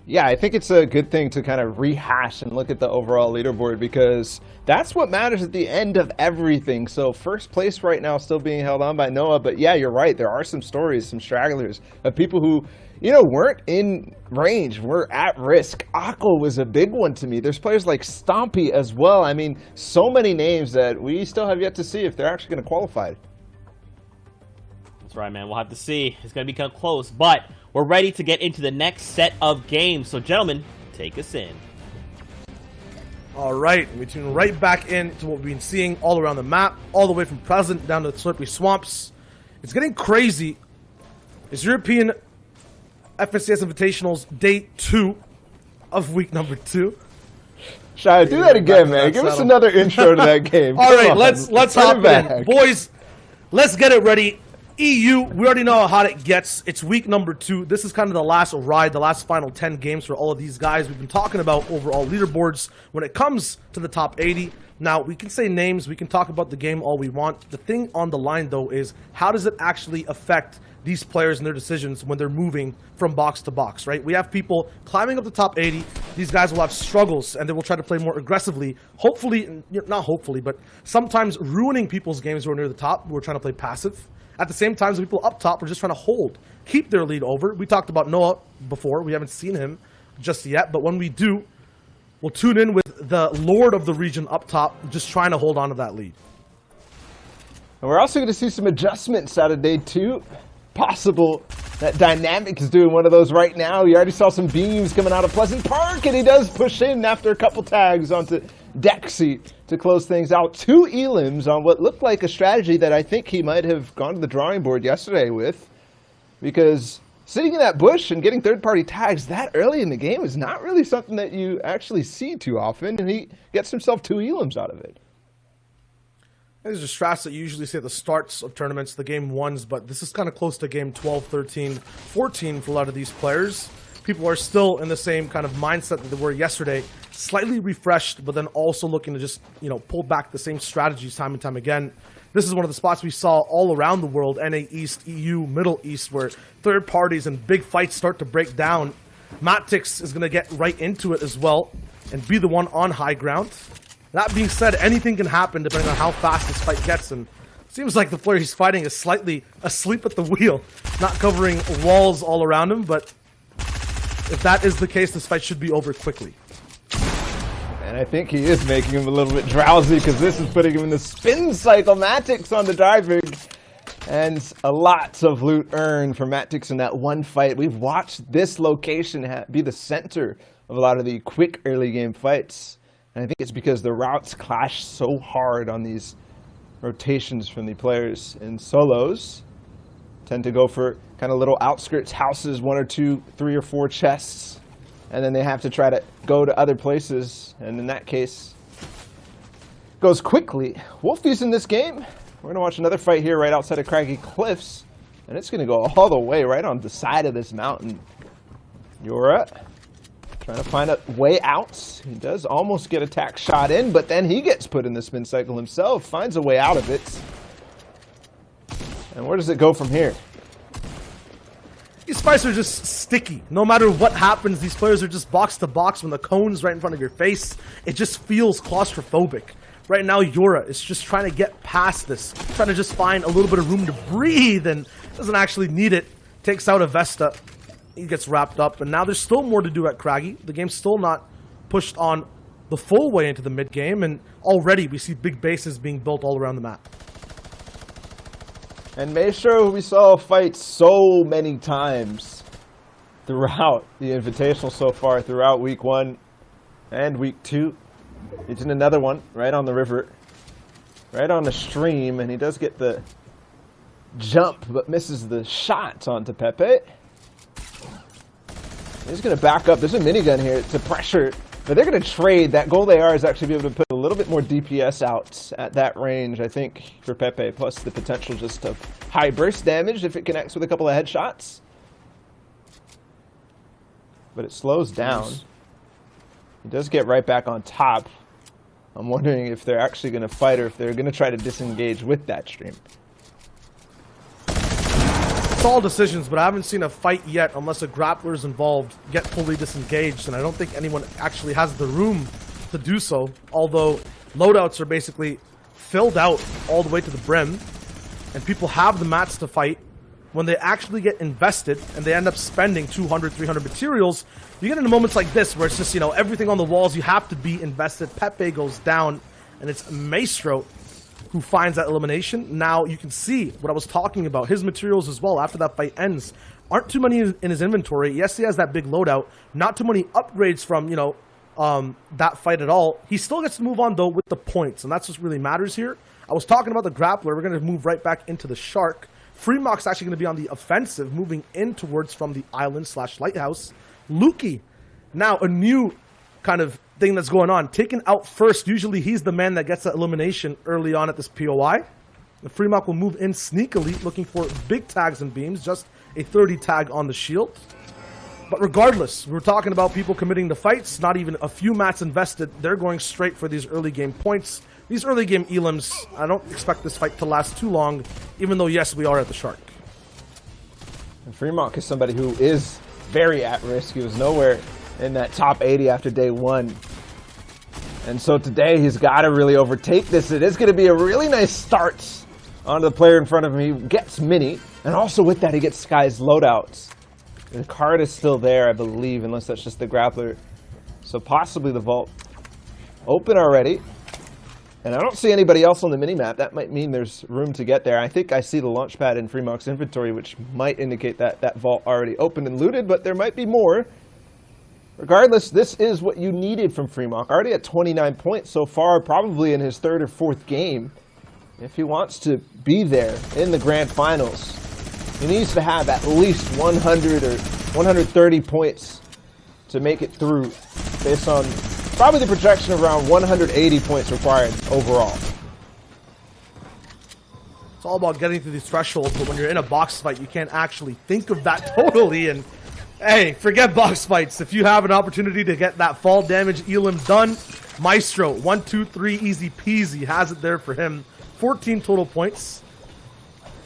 Yeah, I think it's a good thing to kind of rehash and look at the overall leaderboard, because that's what matters at the end of everything. So first place right now still being held on by Noah, but yeah, you're right. There are some stories, some stragglers of people who, you know, weren't in range, were at risk. Aqua was a big one to me. There's players like Stompy as well. I mean, so many names that we still have yet to see if they're actually going to qualify.
That's right, man. We'll have to see. It's going to become close, but we're ready to get into the next set of games. So, gentlemen, take us in.
All right, we tune right back into what we've been seeing all around the map, all the way from Present down to the Slippery Swamps. It's getting crazy. It's European FNCS Invitationals Day 2 of week number 2.
Shy, do that again, man. Give us another intro to that game.
All right, let's hop in. Boys, let's get it ready. EU, we already know how it gets. It's week number 2. This is kind of the last ride, the last final 10 games for all of these guys. We've been talking about overall leaderboards when it comes to the top 80. Now, we can say names, we can talk about the game all we want. The thing on the line, though, is how does it actually affect these players and their decisions when they're moving from box to box, right? We have people climbing up the top 80. These guys will have struggles, and they will try to play more aggressively. Hopefully, not hopefully, but sometimes ruining people's games who are near the top, who are trying to play passive. At the same time, the people up top are just trying to hold, keep their lead over. We talked about Noah before. We haven't seen him just yet, but when we do, we'll tune in with the Lord of the region up top, just trying to hold on to that lead.
And we're also going to see some adjustments out of Day 2. Possible that Dynamic is doing one of those right now. You already saw some beams coming out of Pleasant Park, and he does push in after a couple tags onto Dexy to close things out. 2 elims on what looked like a strategy that I think he might have gone to the drawing board yesterday with, because sitting in that bush and getting third-party tags that early in the game is not really something that you actually see too often, and he gets himself 2 elims out of it.
These are strats that you usually see at the starts of tournaments, the game 1s, but this is kind of close to game 12, 13, 14 for a lot of these players. People are still in the same kind of mindset that they were yesterday, slightly refreshed, but then also looking to just, you know, pull back the same strategies time and time again. This is one of the spots we saw all around the world, NA East, EU, Middle East, where third parties and big fights start to break down. Matix is going to get right into it as well and be the one on high ground. That being said, anything can happen depending on how fast this fight gets, and it seems like the player he's fighting is slightly asleep at the wheel, not covering walls all around him, but if that is the case, this fight should be over quickly.
And I think he is making him a little bit drowsy, because this is putting him in the spin cycle. Matix on the diving, and a lot of loot earned for Matix in that one fight. We've watched this location be the center of a lot of the quick early game fights. And I think it's because the routes clash so hard on these rotations from the players in solos. Tend to go for kind of little outskirts houses, 1 or 2, 3 or 4 chests. And then they have to try to go to other places. And in that case, it goes quickly. Wolfie's in this game. We're going to watch another fight here right outside of Craggy Cliffs. And it's going to go all the way right on the side of this mountain. Yura trying to find a way out. He does almost get a tack shot in, but then he gets put in the spin cycle himself, finds a way out of it. And where does it go from here?
These fights are just sticky. No matter what happens, these players are just box to box when the cone's right in front of your face. It just feels claustrophobic. Right now, Yura is just trying to get past this, trying to just find a little bit of room to breathe, and doesn't actually need it. Takes out a Vesta. He gets wrapped up, and now there's still more to do at Craggy. The game's still not pushed on the full way into the mid-game, and already we see big bases being built all around the map.
And Maestro, we saw fight so many times throughout the Invitational so far, throughout week 1 and week 2. He's in another one right on the river, right on the stream, and he does get the jump, but misses the shot onto Pepe. He's going to back up. There's a minigun here to pressure, but they're going to trade. That gold AR is actually be able to put a little bit more DPS out at that range, I think, for Pepe, plus the potential just of high burst damage if it connects with a couple of headshots. But it slows down. He does get right back on top. I'm wondering if they're actually going to fight or if they're going to try to disengage with that stream.
It's all decisions, but I haven't seen a fight yet unless a grappler is involved, get fully disengaged, and I don't think anyone actually has the room to do so, although loadouts are basically filled out all the way to the brim, and people have the mats to fight. When they actually get invested and they end up spending 200, 300 materials, you get into moments like this where it's just, you know, everything on the walls, you have to be invested. Pepe goes down, and it's Maestro who finds that elimination. Now, you can see what I was talking about. His materials as well, after that fight ends, aren't too many in his inventory. Yes, he has that big loadout. Not too many upgrades from, you know, that fight at all. He still gets to move on, though, with the points, and that's what really matters here. I was talking about the grappler. We're going to move right back into the Shark. Freemock's actually going to be on the offensive, moving in towards from the island/lighthouse. Lukey, now a new kind of thing that's going on. Taken out first. Usually he's the man that gets that elimination early on at this POI. The Freemock will move in sneakily, looking for big tags and beams. Just a 30 tag on the shield. But regardless, we're talking about people committing to fights. Not even a few mats invested. They're going straight for these early game points. These early game elims, I don't expect this fight to last too long, even though, yes, we are at the Shark.
And Freemock is somebody who is very at risk. He was nowhere in that top 80 after day one. And so today he's got to really overtake this. It is going to be a really nice start onto the player in front of him. He gets Mini, and also with that he gets Sky's loadouts. The card is still there, I believe, unless that's just the grappler. So possibly the vault open already. And I don't see anybody else on the minimap. That might mean there's room to get there. I think I see the launch pad in Freemock's inventory, which might indicate that that vault already opened and looted, but there might be more. Regardless, this is what you needed from Freemock. Already at 29 points so far, probably in his third or fourth game. If he wants to be there in the grand finals, he needs to have at least 100 or 130 points to make it through, based on probably the projection of around 180 points required overall.
It's all about getting through these thresholds, but when you're in a box fight, you can't actually think of that totally. And hey, forget box fights. If you have an opportunity to get that fall damage elim done, Maestro, 1, 2, 3, easy peasy, has it there for him. 14 total points.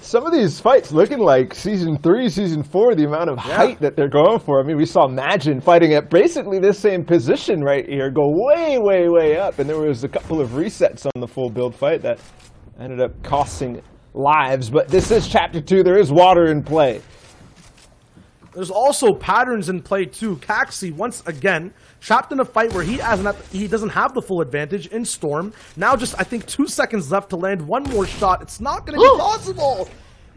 Some of these fights looking like Season 3, Season 4, the amount of height that they're going for. I mean, we saw Magin fighting at basically this same position right here, go way, way, way up. And there was a couple of resets on the full build fight that ended up costing lives. But this is Chapter 2. There is water in play.
There's also patterns in play too. Caxi, once again, trapped in a fight where he doesn't have the full advantage in Storm. Now just, I think, 2 seconds left to land one more shot. It's not going to be possible.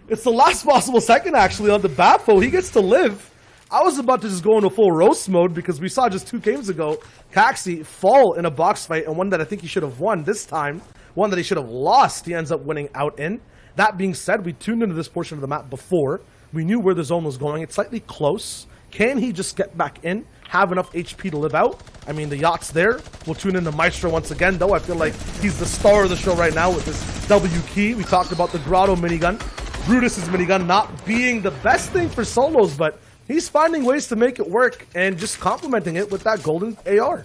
It's the last possible second, actually, on the Bafo. He gets to live. I was about to just go into full roast mode because we saw just 2 games ago Caxi fall in a box fight, and one that I think he should have won this time. One that he should have lost, he ends up winning out in. That being said, we tuned into this portion of the map before. We knew where the zone was going. It's slightly close. Can he just get back in, have enough HP to live out? I mean, the yacht's there. We'll tune into Maestro once again, though. I feel like he's the star of the show right now with this W key. We talked about the Grotto minigun. Brutus's minigun not being the best thing for solos, but he's finding ways to make it work and just complementing it with that golden AR.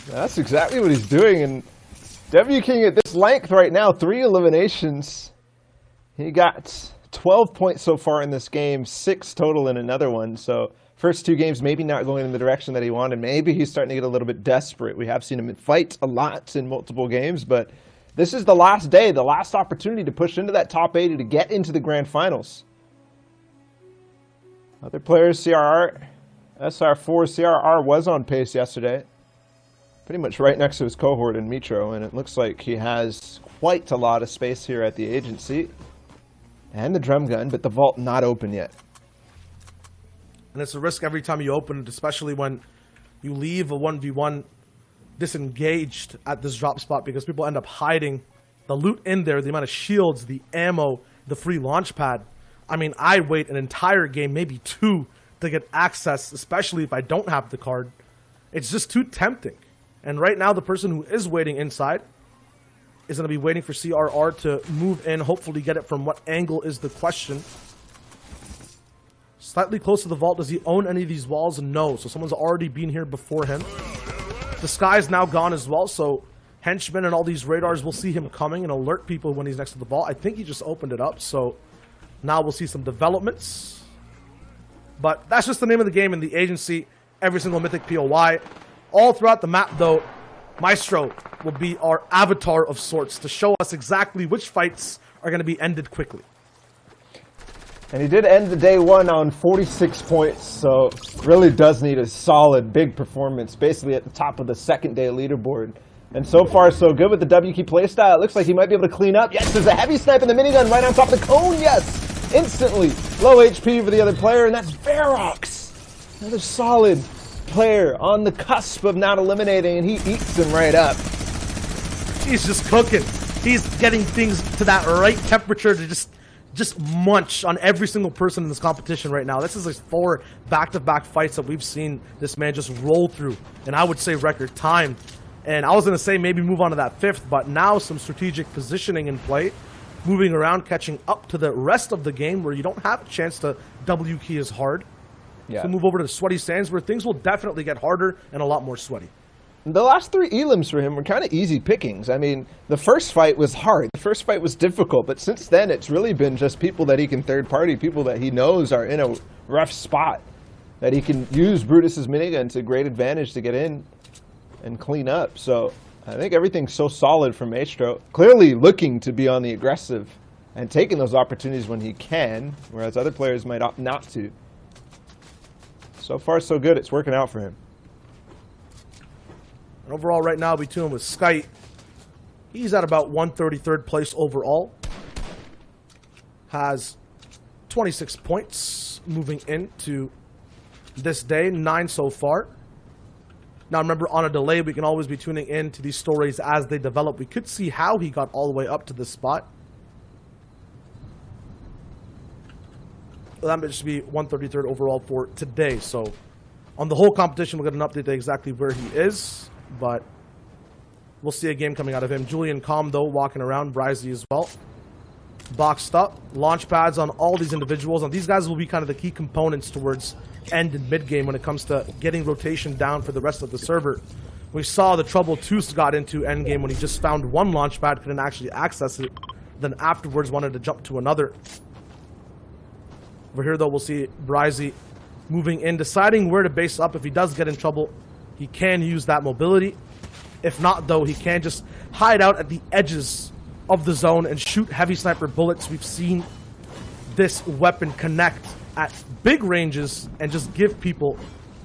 That's exactly what he's doing. And W King at this length right now, 3 eliminations. He got 12 points so far in this game, 6 total in another one. So first 2 games maybe not going in the direction that he wanted. Maybe he's starting to get a little bit desperate. We have seen him fight a lot in multiple games, but this is the last day, the last opportunity to push into that top 80 to get into the grand finals. Other players, SR4, CRR was on pace yesterday. Pretty much right next to his cohort in Mitro, and it looks like he has quite a lot of space here at the agency. And the drum gun, but the vault not open yet.
And it's a risk every time you open it, especially when you leave a 1v1 disengaged at this drop spot, because people end up hiding the loot in there, the amount of shields, the ammo, the free launch pad. I mean, I wait an entire game, maybe 2, to get access, especially if I don't have the card. It's just too tempting. And right now, the person who is waiting inside is going to be waiting for CRR to move in, hopefully get it from what angle is the question. Slightly close to the vault. Does he own any of these walls? No. So someone's already been here before him. The sky is now gone as well, so henchmen and all these radars will see him coming and alert people when he's next to the vault. I think he just opened it up, so now we'll see some developments. But that's just the name of the game in the agency. Every single Mythic POI. All throughout the map, though, Maestro will be our avatar of sorts to show us exactly which fights are going to be ended quickly.
And he did end the day one on 46 points, so really does need a solid, big performance, basically at the top of the second day leaderboard. And so far, so good with the W key playstyle. It looks like he might be able to clean up. Yes, there's a heavy snipe in the minigun right on top of the cone. Yes, instantly. Low HP for the other player, and that's Verox. Another solid player on the cusp of not eliminating, and he eats him right up.
He's just cooking. He's getting things to that right temperature to just munch on every single person in this competition right now. This is like 4 back-to-back fights that we've seen this man just roll through, and I would say record time. And I was going to say maybe move on to that 5th, but now some strategic positioning in play, moving around, catching up to the rest of the game where you don't have a chance to W key as hard.
Yeah.
So move over to Sweaty Sands where things will definitely get harder and a lot more sweaty.
The last 3 elims for him were kind of easy pickings. I mean, the first fight was hard. The first fight was difficult, but since then it's really been just people that he can third party, people that he knows are in a rough spot, that he can use Brutus's minigun to great advantage to get in and clean up. So I think everything's so solid from Maestro. Clearly looking to be on the aggressive and taking those opportunities when he can, whereas other players might opt not to. So far, so good. It's working out for him.
And overall, right now, between him with Skype, he's at about 133rd place overall. Has 26 points moving into this day, 9 so far. Now, remember, on a delay, we can always be tuning in to these stories as they develop. We could see how he got all the way up to this spot. Well, that might just be 133rd overall for today. So, on the whole competition, we'll get an update to exactly where he is. But we'll see a game coming out of him. Julian Calm, though, walking around. Brizey as well. Boxed up. Launch pads on all these individuals. And these guys will be kind of the key components towards end and mid game when it comes to getting rotation down for the rest of the server. We saw the trouble Toos got into end game when he just found one launch pad, couldn't actually access it, then afterwards wanted to jump to another. Over here, though, we'll see Brizey moving in, deciding where to base up. If he does get in trouble, he can use that mobility. If not, though, he can just hide out at the edges of the zone and shoot heavy sniper bullets. We've seen this weapon connect at big ranges and just give people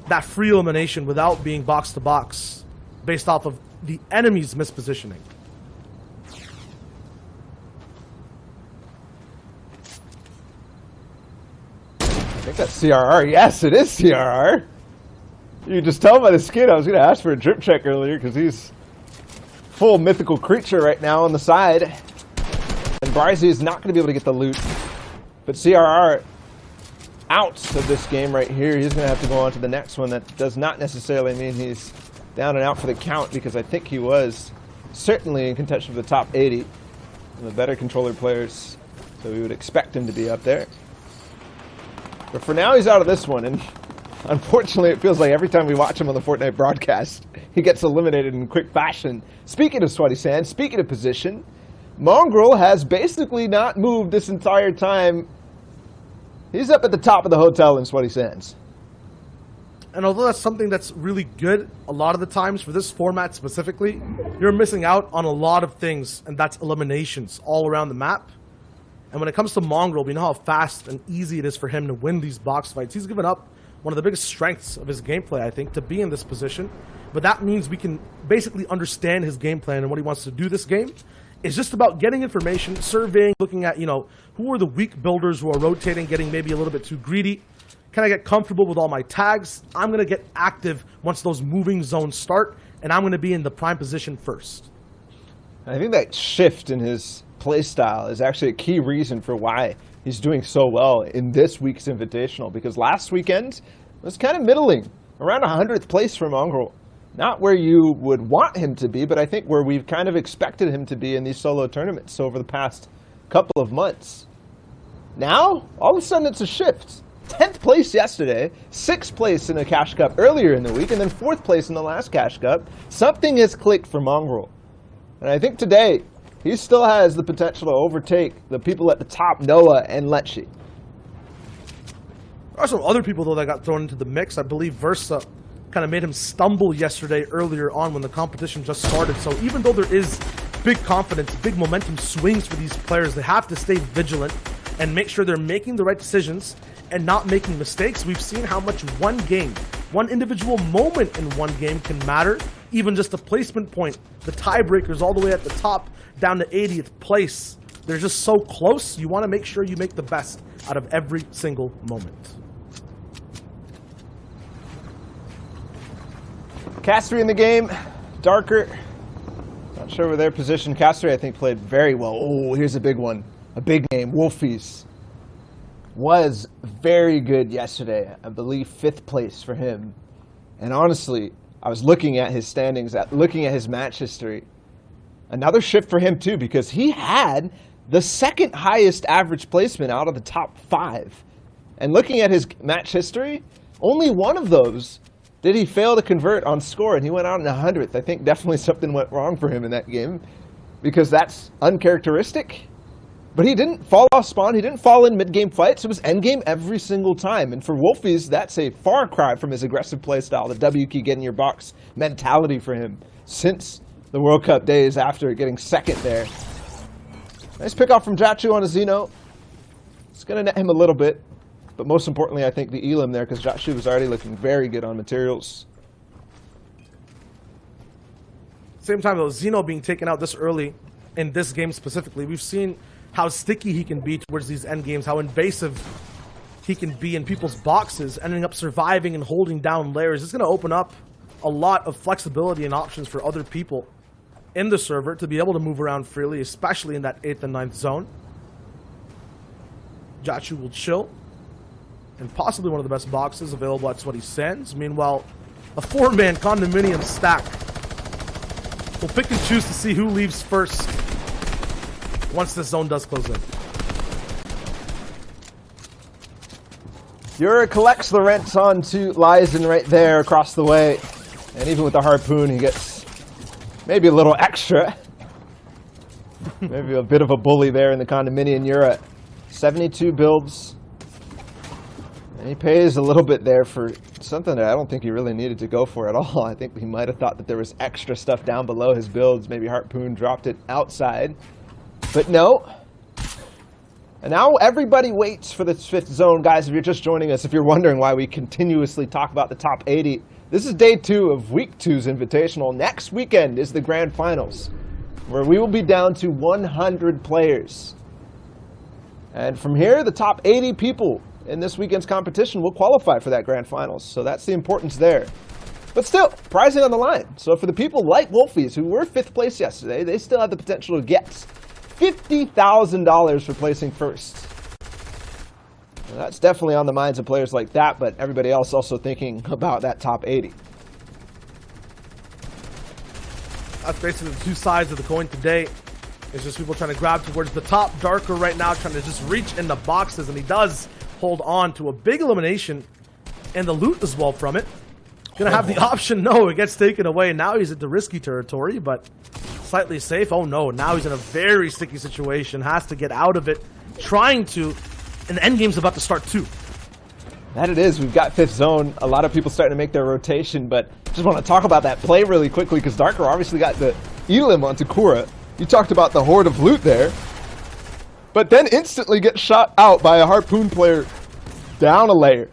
that free elimination without being box to box based off of the enemy's mispositioning.
I think that's CRR. Yes, it is CRR. You can just tell by the skin. I was going to ask for a drip check earlier because he's full mythical creature right now on the side. And Brizey is not going to be able to get the loot. But CRR out of this game right here. He's going to have to go on to the next one. That does not necessarily mean he's down and out for the count, because I think he was certainly in contention for the top 80. One of the better controller players, so we would expect him to be up there. But for now, he's out of this one, and unfortunately, it feels like every time we watch him on the Fortnite broadcast, he gets eliminated in quick fashion. Speaking of Sweaty Sands, speaking of position, Mongrel has basically not moved this entire time. He's up at the top of the hotel in Sweaty Sands.
And although that's something that's really good, a lot of the times for this format specifically, you're missing out on a lot of things, and that's eliminations all around the map. And when it comes to Mongrel, we know how fast and easy it is for him to win these box fights. He's given up one of the biggest strengths of his gameplay, I think, to be in this position. But that means we can basically understand his game plan and what he wants to do this game. It's just about getting information, surveying, looking at, who are the weak builders who are rotating, getting maybe a little bit too greedy. Can I get comfortable with all my tags? I'm going to get active once those moving zones start, and I'm going to be in the prime position first.
I think that shift in his playstyle is actually a key reason for why he's doing so well in this week's Invitational, because last weekend was kind of middling, around 100th place for Mongrel. Not where you would want him to be, but I think where we've kind of expected him to be in these solo tournaments over the past couple of months. Now, all of a sudden it's a shift. 10th place yesterday, 6th place in a Cash Cup earlier in the week, and then 4th place in the last Cash Cup. Something has clicked for Mongrel. And I think today, he still has the potential to overtake the people at the top, Noah and Lecce.
There are some other people, though, that got thrown into the mix. I believe Versa kind of made him stumble yesterday earlier on when the competition just started. So even though there is big confidence, big momentum swings for these players, they have to stay vigilant and make sure they're making the right decisions and not making mistakes. We've seen how much one game, one individual moment in one game can matter. Even just a placement point, the tiebreakers all the way at the top down to 80th place. They're just so close. You want to make sure you make the best out of every single moment.
Caster in the game, Darker. Not sure where their position. Caster, I think, played very well. Oh, here's a big one. A big name, Wolfies. Was very good yesterday. I believe 5th place for him. And honestly, I was looking at his standings, looking at his match history. Another shift for him too, because he had the 2nd highest average placement out of the top 5. And looking at his match history, only one of those did he fail to convert on score, and he went out in 100th. I think definitely something went wrong for him in that game, because that's uncharacteristic. But he didn't fall off spawn, he didn't fall in mid-game fights, it was endgame every single time. And for Wolfies, that's a far cry from his aggressive playstyle, the W key get in your box mentality for him since the World Cup days after getting 2nd there. Nice pick off from Jachu on a Xeno. It's going to net him a little bit, but most importantly, I think the Elim there, because Jachu was already looking very good on materials.
Same time, though, Xeno being taken out this early in this game specifically, we've seen how sticky he can be towards these end games, how invasive he can be in people's boxes, ending up surviving and holding down layers. It's going to open up a lot of flexibility and options for other people in the server to be able to move around freely, especially in that 8th and 9th zone. Jachu will chill, and possibly one of the best boxes available at Sweaty Sands. Meanwhile, a 4-man condominium stack. We'll pick and choose to see who leaves first once this zone does close in.
Yura collects the rents onto Lysen right there across the way. And even with the harpoon, he gets maybe a little extra. Maybe a bit of a bully there in the condominium. Yura, 72 builds. And he pays a little bit there for something that I don't think he really needed to go for at all. I think he might have thought that there was extra stuff down below his builds. Maybe harpoon dropped it outside. But no. And now everybody waits for this 5th zone. Guys, if you're just joining us, if you're wondering why we continuously talk about the top 80, this is day 2 of week 2's Invitational. Next weekend is the grand finals, where we will be down to 100 players. And from here, the top 80 people in this weekend's competition will qualify for that grand finals. So that's the importance there. But still, prizing on the line. So for the people like Wolfies, who were 5th place yesterday, they still have the potential to get $50,000 for placing first. And that's definitely on the minds of players like that, but everybody else also thinking about that top 80.
That's basically the two sides of the coin today. It's just people trying to grab towards the top. Darker right now trying to just reach in the boxes, and he does hold on to a big elimination and the loot as well from it. Gonna have the option, no, it gets taken away. Now he's into risky territory, but slightly safe. Oh no, now he's in a very sticky situation, has to get out of it, trying to, and the end game's about to start too.
That it is. We've got 5th zone. A lot of people starting to make their rotation, but just want to talk about that play really quickly, because Darker obviously got the Elim onto Kura. You talked about the horde of loot there, but then instantly gets shot out by a harpoon player down a layer.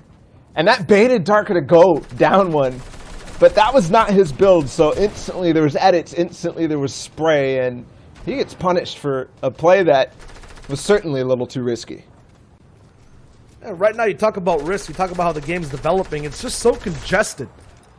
And that baited Darker to go down one, but that was not his build, so instantly there was edits, instantly there was spray, and he gets punished for a play that was certainly a little too risky.
Right now, you talk about risk, you talk about how the game's developing. It's just so congested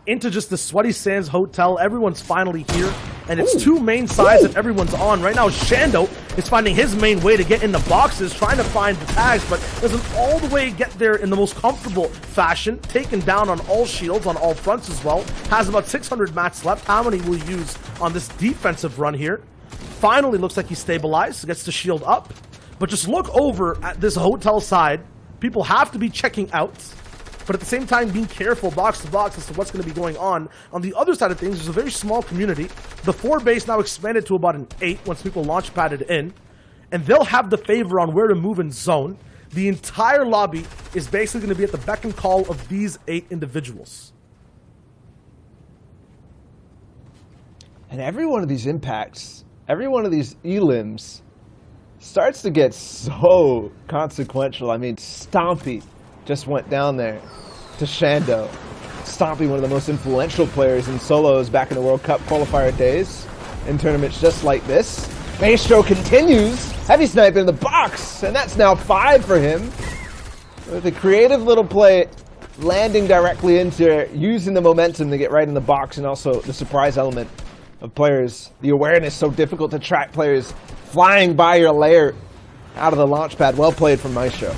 into just the Sweaty Sands Hotel. Everyone's finally here. and it's two main sides that everyone's on. Right now, Shando is finding his main way to get in the boxes, trying to find the tags, but doesn't all the way get there in the most comfortable fashion. Taken down on all shields, on all fronts as well. Has about 600 mats left. How many will he use on this defensive run here? Finally, looks like he's stabilized, gets the shield up. But just look over at this hotel side. People have to be checking out, but at the same time being careful box to box as to what's going to be going on. On the other side of things, there's a very small community. The 4 base now expanded to about an 8 once people launch padded in, and they'll have the favor on where to move in zone. The entire lobby is basically going to be at the beck and call of these 8 individuals.
And every one of these impacts, every one of these elims starts to get so consequential. I mean, Stompy just went down there to Shando. Stompy, one of the most influential players in solos back in the World Cup qualifier days, in tournaments just like this. Maestro continues, heavy sniper in the box, and that's now 5 for him. With a creative little play, landing directly into it, using the momentum to get right in the box, and also the surprise element of players. The awareness so difficult to track players flying by your lair out of the launch pad. Well played from Maestro.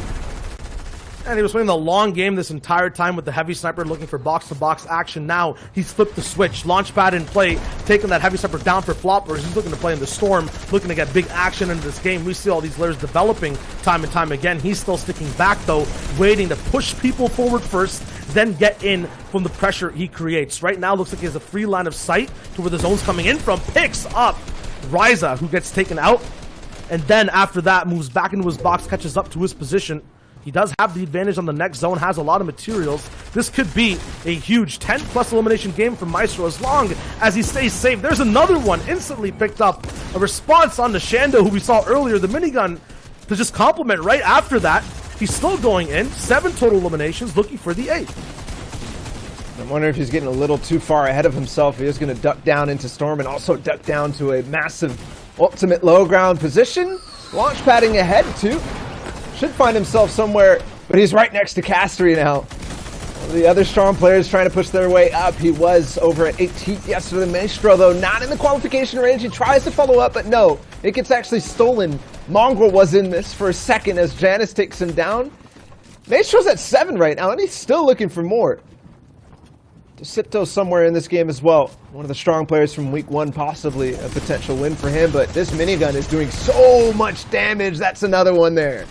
And he was playing the long game this entire time with the heavy sniper, looking for box-to-box action. Now he's flipped the switch. Launchpad in play, taking that heavy sniper down for floppers. He's looking to play in the storm, looking to get big action into this game. We see all these layers developing time and time again. He's still sticking back, though, waiting to push people forward first, then get in from the pressure he creates. Right now, looks like he has a free line of sight to where the zone's coming in from. Picks up Ryza, who gets taken out, and then after that, moves back into his box, catches up to his position. He does have the advantage on the next zone, has a lot of materials. This could be a huge 10+ elimination game for Maestro as long as he stays safe. There's another one instantly picked up. A response on the Shando, who we saw earlier, the minigun, to just compliment right after that. He's still going in. 7 total eliminations, looking for the 8th.
I wonder if he's getting a little too far ahead of himself. He is going to duck down into Storm and also duck down to a massive ultimate low ground position. Launch padding ahead too. Should find himself somewhere, but he's right next to Castry now. The other strong players trying to push their way up. He was over at 18th yesterday. Maestro, though, not in the qualification range. He tries to follow up, but no. It gets actually stolen. Mongrel was in this for a second as Janice takes him down. Maestro's at 7 right now, and he's still looking for more. Decipto's somewhere in this game as well. One of the strong players from week 1, possibly a potential win for him, but this minigun is doing so much damage. That's another one there.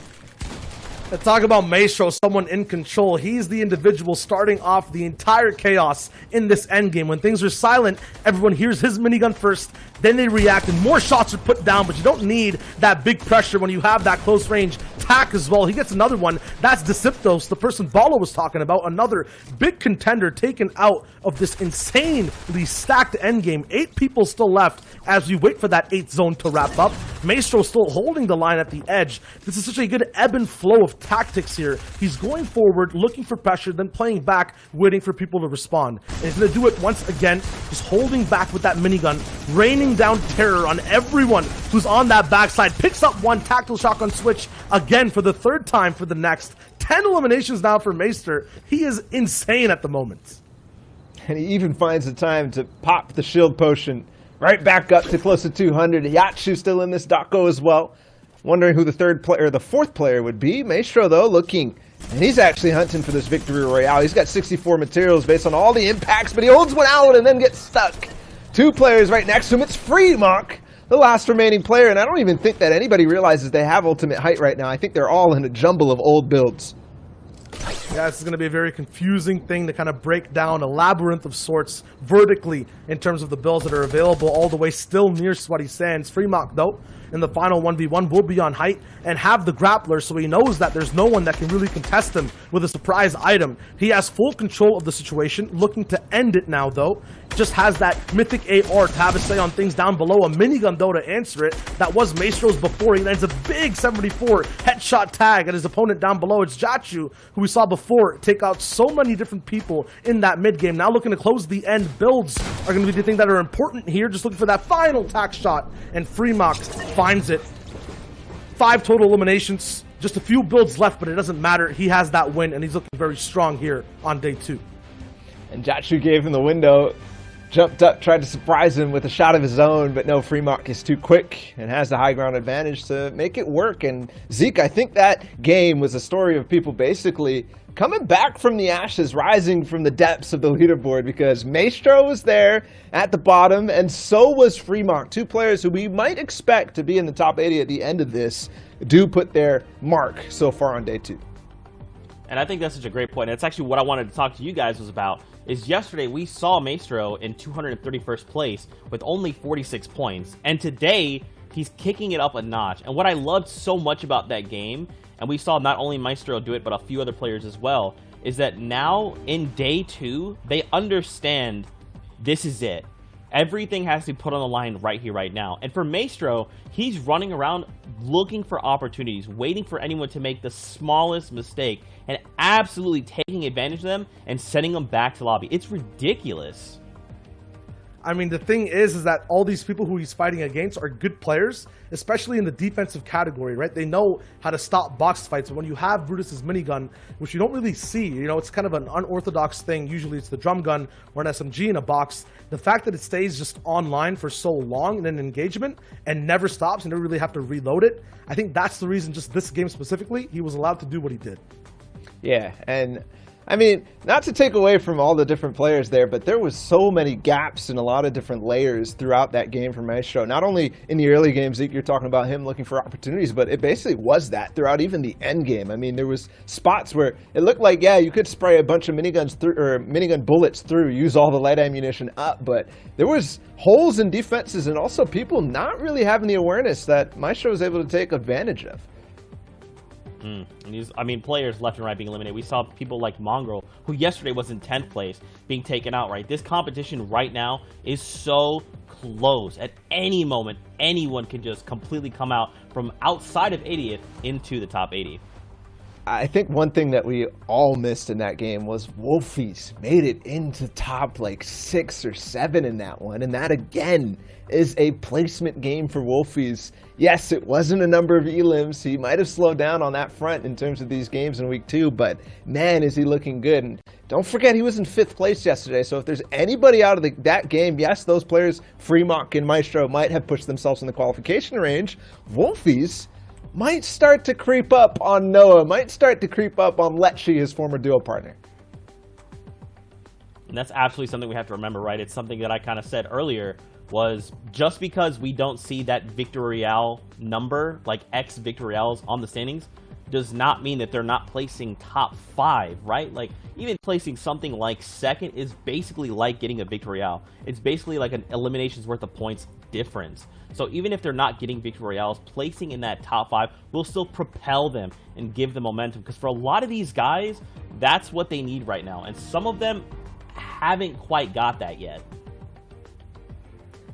Let's talk about Maestro, someone in control. He's the individual starting off the entire chaos in this endgame. When things are silent, everyone hears his minigun first, then they react, and more shots are put down, but you don't need that big pressure when you have that close range tack as well. He gets another one. That's Deciptos, the person Balo was talking about. Another big contender taken out of this insanely stacked endgame. 8 people still left as we wait for that 8th zone to wrap up. Maestro still holding the line at the edge. This is such a good ebb and flow of tactics here. He's going forward, looking for pressure, then playing back, waiting for people to respond. And he's going to do it once again, just holding back with that minigun, raining down terror on everyone who's on that backside. Picks up one tactical shotgun switch again for the 3rd time for the next. 10 eliminations now for Maester. He is insane at the moment.
And he even finds the time to pop the shield potion right back up to close to 200. Yachu still in this Dako as well. Wondering who the 3rd player or the 4th player would be. Maestro, though, looking, and he's actually hunting for this victory royale. He's got 64 materials based on all the impacts, but he holds one out and then gets stuck. 2 players right next to him. It's Fremont, the last remaining player, and I don't even think that anybody realizes they have ultimate height right now. I think they're all in a jumble of old builds.
Yeah, this is going to be a very confusing thing to kind of break down, a labyrinth of sorts vertically in terms of the builds that are available all the way still near Sweaty Sands. Fremont, though, in the final 1v1 will be on height and have the grappler, so he knows that there's no one that can really contest him with a surprise item. He has full control of the situation, looking to end it now, though. Just has that mythic AR to have a say on things down below. A minigun, though, to answer it. That was Maestro's before. He lands a big 74 headshot tag at his opponent down below. It's Jachu, who we saw before, take out so many different people in that mid game. Now looking to close the end. Builds are going to be the thing that are important here. Just looking for that final tack shot, and Fremont finds it. 5 total eliminations. Just a few builds left, but it doesn't matter. He has that win, and he's looking very strong here on day 2.
And Jachu gave him the window. jumped up, tried to surprise him with a shot of his own, but no, Fremont is too quick and has the high ground advantage to make it work. And Zeke, I think that game was a story of people basically coming back from the ashes, rising from the depths of the leaderboard, because Maestro was there at the bottom, and so was Fremont. Two players who we might expect to be in the top 80 at the end of this do put their mark so far on day 2.
And I think that's such a great point. And it's actually what I wanted to talk to you guys was about. Is yesterday we saw Maestro in 231st place with only 46 points. And today he's kicking it up a notch. And what I loved so much about that game, and we saw not only Maestro do it, but a few other players as well, is that now in day 2, they understand this is it. Everything has to be put on the line right here, right now. And for Maestro, he's running around looking for opportunities, waiting for anyone to make the smallest mistake, and absolutely taking advantage of them and sending them back to lobby. It's ridiculous.
I mean, the thing is that all these people who he's fighting against are good players, especially in the defensive category, right? They know how to stop box fights. When you have Brutus's minigun, which you don't really see, you know, it's kind of an unorthodox thing. Usually it's the drum gun or an SMG in a box. The fact that it stays just online for so long in an engagement and never stops and never really have to reload it, I think that's the reason, just this game specifically, he was allowed to do what he did.
Yeah, and I mean, not to take away from all the different players there, but there was so many gaps in a lot of different layers throughout that game for Maestro. Not only in the early games, Zeke, you're talking about him looking for opportunities, but it basically was that throughout even the end game. I mean, there was spots where it looked like, yeah, you could spray a bunch of miniguns through, or minigun bullets through, use all the light ammunition up, but there was holes in defenses and also people not really having the awareness that Maestro was able to take advantage of.
And I mean, players left and right being eliminated. We saw people like Mongrel, who yesterday was in 10th place, being taken out, right? This competition right now is so close. At any moment, anyone can just completely come out from outside of 80th into the top 80.
I think one thing that we all missed in that game was Wolfies made it into top like 6 or 7 in that one. And that again is a placement game for Wolfies. Yes, it wasn't a number of elims. He might have slowed down on that front in terms of these games in week 2, but man, is he looking good. And don't forget, he was in 5th place yesterday. So if there's anybody out of that game, yes, those players, Fremont and Maestro, might have pushed themselves in the qualification range. Wolfies might start to creep up on Noah, might start to creep up on Lecce, his former duo partner.
And that's absolutely something we have to remember, right? It's something that I kind of said earlier, was just because we don't see that Victory Royale number, like X Victory Royales on the standings, does not mean that they're not placing top 5, right? Like, even placing something like 2nd is basically like getting a Victory Royale. It's basically like an elimination's worth of points difference. So even if they're not getting Victory Royales, placing in that top 5 will still propel them and give them momentum. Because for a lot of these guys, that's what they need right now. And some of them haven't quite got that yet.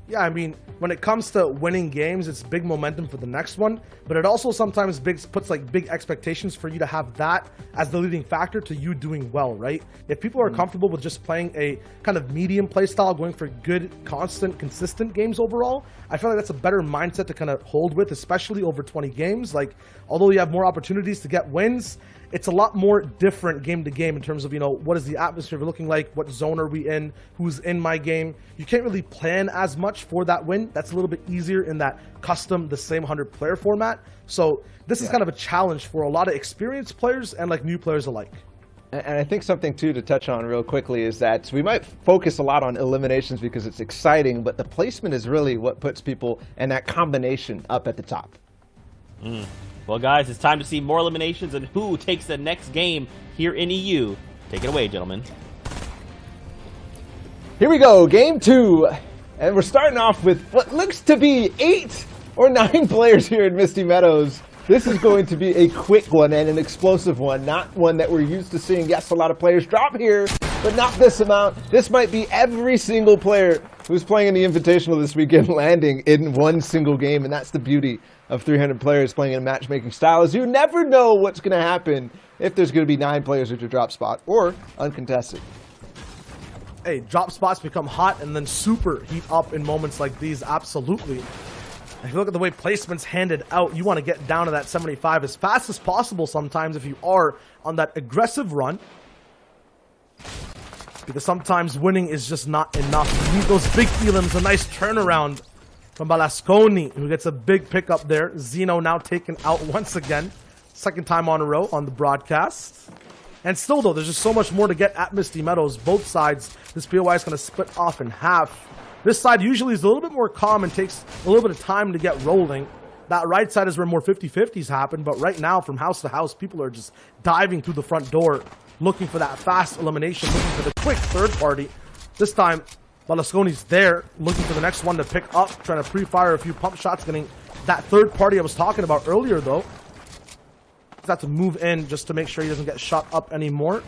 Yeah, I mean, when it comes to winning games, it's big momentum for the next one, but it also sometimes puts like big expectations for you to have that as the leading factor to you doing well, right? If people are comfortable with just playing a kind of medium play style, going for good, constant, consistent games overall, I feel like that's a better mindset to kind of hold with, especially over 20 games. Like, although you have more opportunities to get wins, it's a lot more different game to game in terms of, you know, what is the atmosphere looking like? What zone are we in? Who's in my game? You can't really plan as much for that win. That's a little bit easier in that custom, the same 100-player format. So this is kind of a challenge for a lot of experienced players and like new players alike.
And I think something, too, to touch on real quickly is that we might focus a lot on eliminations because it's exciting, but the placement is really what puts people and that combination up at the top.
Well, guys, it's time to see more eliminations and who takes the next game here in EU. Take it away, gentlemen.
Here we go, game 2. And we're starting off with what looks to be 8 or 9 players here in Misty Meadows. This is going to be a quick one and an explosive one, not one that we're used to seeing. Yes, a lot of players drop here, but not this amount. This might be every single player who's playing in the Invitational this weekend landing in one single game, and that's the beauty of 300 players playing in a matchmaking style, is you never know what's going to happen if there's going to be 9 players at your drop spot or uncontested.
Hey, drop spots become hot and then super heat up in moments like these, absolutely. If you look at the way placement's handed out, you want to get down to that 75 as fast as possible sometimes if you are on that aggressive run. because sometimes winning is just not enough. You need those big elims. A nice turnaround from Balasconi, who gets a big pickup there. Zeno now taken out once again. Second time on a row on the broadcast. And still, though, there's just so much more to get at Misty Meadows. Both sides, this POI is going to split off in half. This side usually is a little bit more calm and takes a little bit of time to get rolling. That right side is where more 50-50s happen, but right now, from house to house, people are just diving through the front door, looking for that fast elimination, looking for the quick third party. This time, Balasconi's there, looking for the next one to pick up, trying to pre-fire a few pump shots, getting that third party I was talking about earlier, though. He's got to move in just to make sure he doesn't get shot up anymore.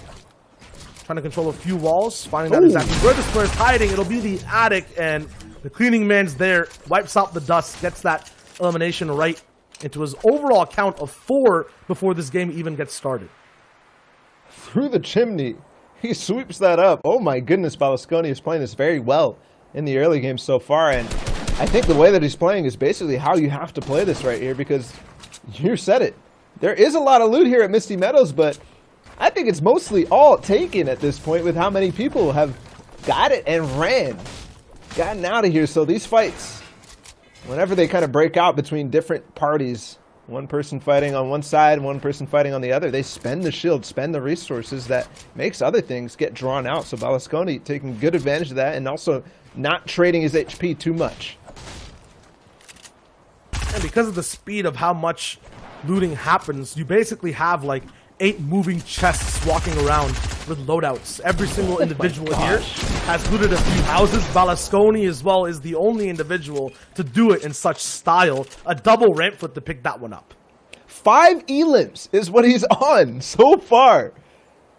Trying to control a few walls, finding out exactly where this player is hiding. It'll be the attic, and the cleaning man's there, wipes out the dust, gets that elimination right into his overall count of 4 before this game even gets started.
Through the chimney. He sweeps that up. Oh my goodness, Balasconi is playing this very well in the early game so far, and I think the way that he's playing is basically how you have to play this right here, because you said it. There is a lot of loot here at Misty Meadows, but I think it's mostly all taken at this point with how many people have got it and gotten out of here. So these fights, whenever they kind of break out between different parties, one person fighting on one side, one person fighting on the other, they spend the shield, spend the resources that makes other things get drawn out. So Balasconi taking good advantage of that and also not trading his HP too much.
And because of the speed of how much looting happens, you basically have like 8 moving chests walking around with loadouts. Every single individual here has looted a few houses. Balasconi as well is the only individual to do it in such style. A double ramp flip to pick that one up.
5 elims is what he's on so far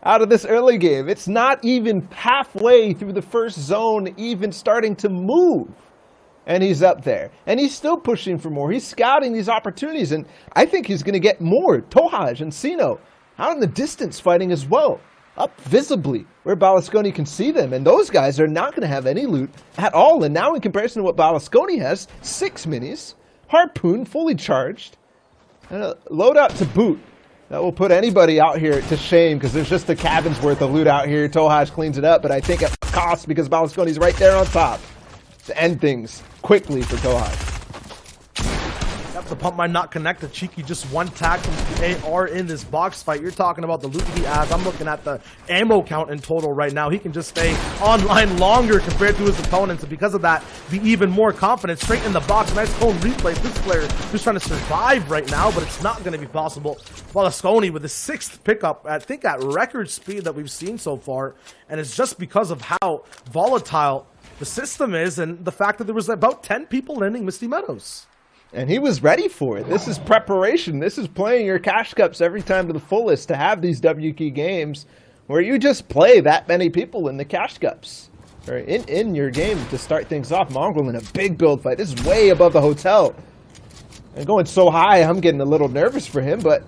out of this early game. It's not even halfway through the first zone, even starting to move. And he's up there. And he's still pushing for more. He's scouting these opportunities. And I think he's going to get more. Tohaj and Sino out in the distance fighting as well. Up visibly where Balasconi can see them. And those guys are not going to have any loot at all. And now in comparison to what Balasconi has, 6 minis, Harpoon fully charged, and a loadout to boot. That will put anybody out here to shame because there's just a cabin's worth of loot out here. Tohaj cleans it up, but I think at cost because Balasconi's right there on top to end things quickly for Tohaj.
Yep, the pump might not connect. The Cheeky just one tag from the AR in this box fight. You're talking about the loot he has. I'm looking at the ammo count in total right now. He can just stay online longer compared to his opponents, and because of that, be even more confident. Straight in the box. Nice cone replay. This player just trying to survive right now, but it's not going to be possible. Balasconi with the 6th pickup, I think at record speed that we've seen so far, and it's just because of how volatile the system is and the fact that there was about 10 people landing Misty Meadows.
And he was ready for it. This is preparation. This is playing your cash cups every time to the fullest to have these W key games where you just play that many people in the cash cups. Or in your game to start things off. Mongrel in a big build fight. This is way above the hotel. And going so high, I'm getting a little nervous for him, but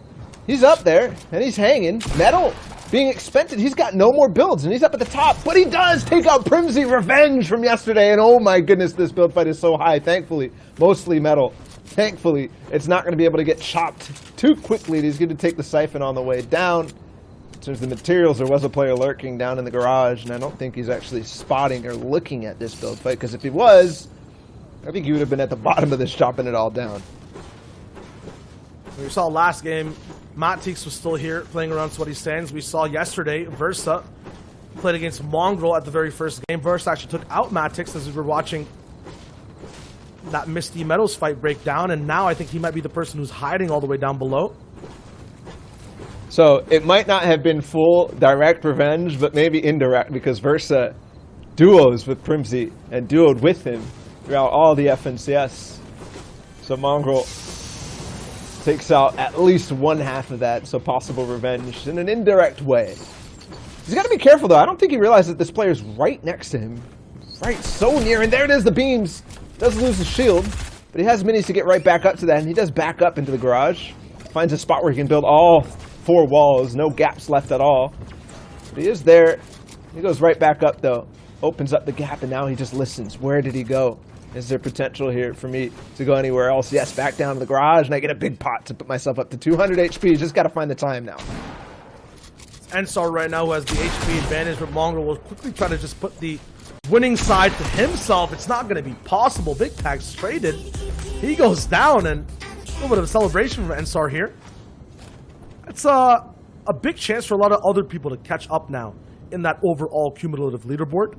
he's up there and he's hanging. Metal being expended. He's got no more builds and he's up at the top, but he does take out Primsy Revenge from yesterday. And oh my goodness, this build fight is so high. Thankfully, mostly Metal. Thankfully, it's not going to be able to get chopped too quickly. He's going to take the siphon on the way down. There's the materials. There was a player lurking down in the garage, and I don't think he's actually spotting or looking at this build fight, because if he was, I think he would have been at the bottom of this chopping it all down.
We saw last game, Matix was still here playing around Sweaty Sands. We saw yesterday, Versa played against Mongrel at the very first game. Versa actually took out Matix as we were watching that Misty Meadows fight break down, and now I think he might be the person who's hiding all the way down below.
So it might not have been full direct revenge, but maybe indirect, because Versa duos with Primsy and duoed with him throughout all the FNCS. So Mongrel takes out at least one half of that, so possible revenge in an indirect way. He's got to be careful, though. I don't think he realizes that this player's right next to him. Right so near, and there it is, the beams. Does lose his shield, but he has minis to get right back up to that, and he does back up into the garage. Finds a spot where he can build all 4 walls, no gaps left at all. But he is there. He goes right back up, though. Opens up the gap, and now he just listens. Where did he go? Is there potential here for me to go anywhere else? Yes, back down to the garage, and I get a big pot to put myself up to 200 HP. Just got to find the time now.
Ensar right now who has the HP advantage, but Mongrel will quickly try to just put the winning side to himself. It's not going to be possible. Big tags traded. He goes down, and a little bit of a celebration from Ensar here. It's a big chance for a lot of other people to catch up now in that overall cumulative leaderboard.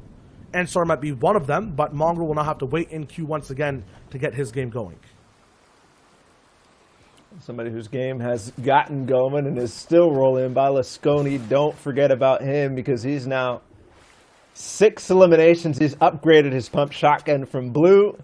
Ensar might be one of them, but Mongrel will not have to wait in queue once again to get his game going.
Somebody whose game has gotten going and is still rolling, Balasconi. Don't forget about him because he's now 6 eliminations. He's upgraded his pump shotgun from blue.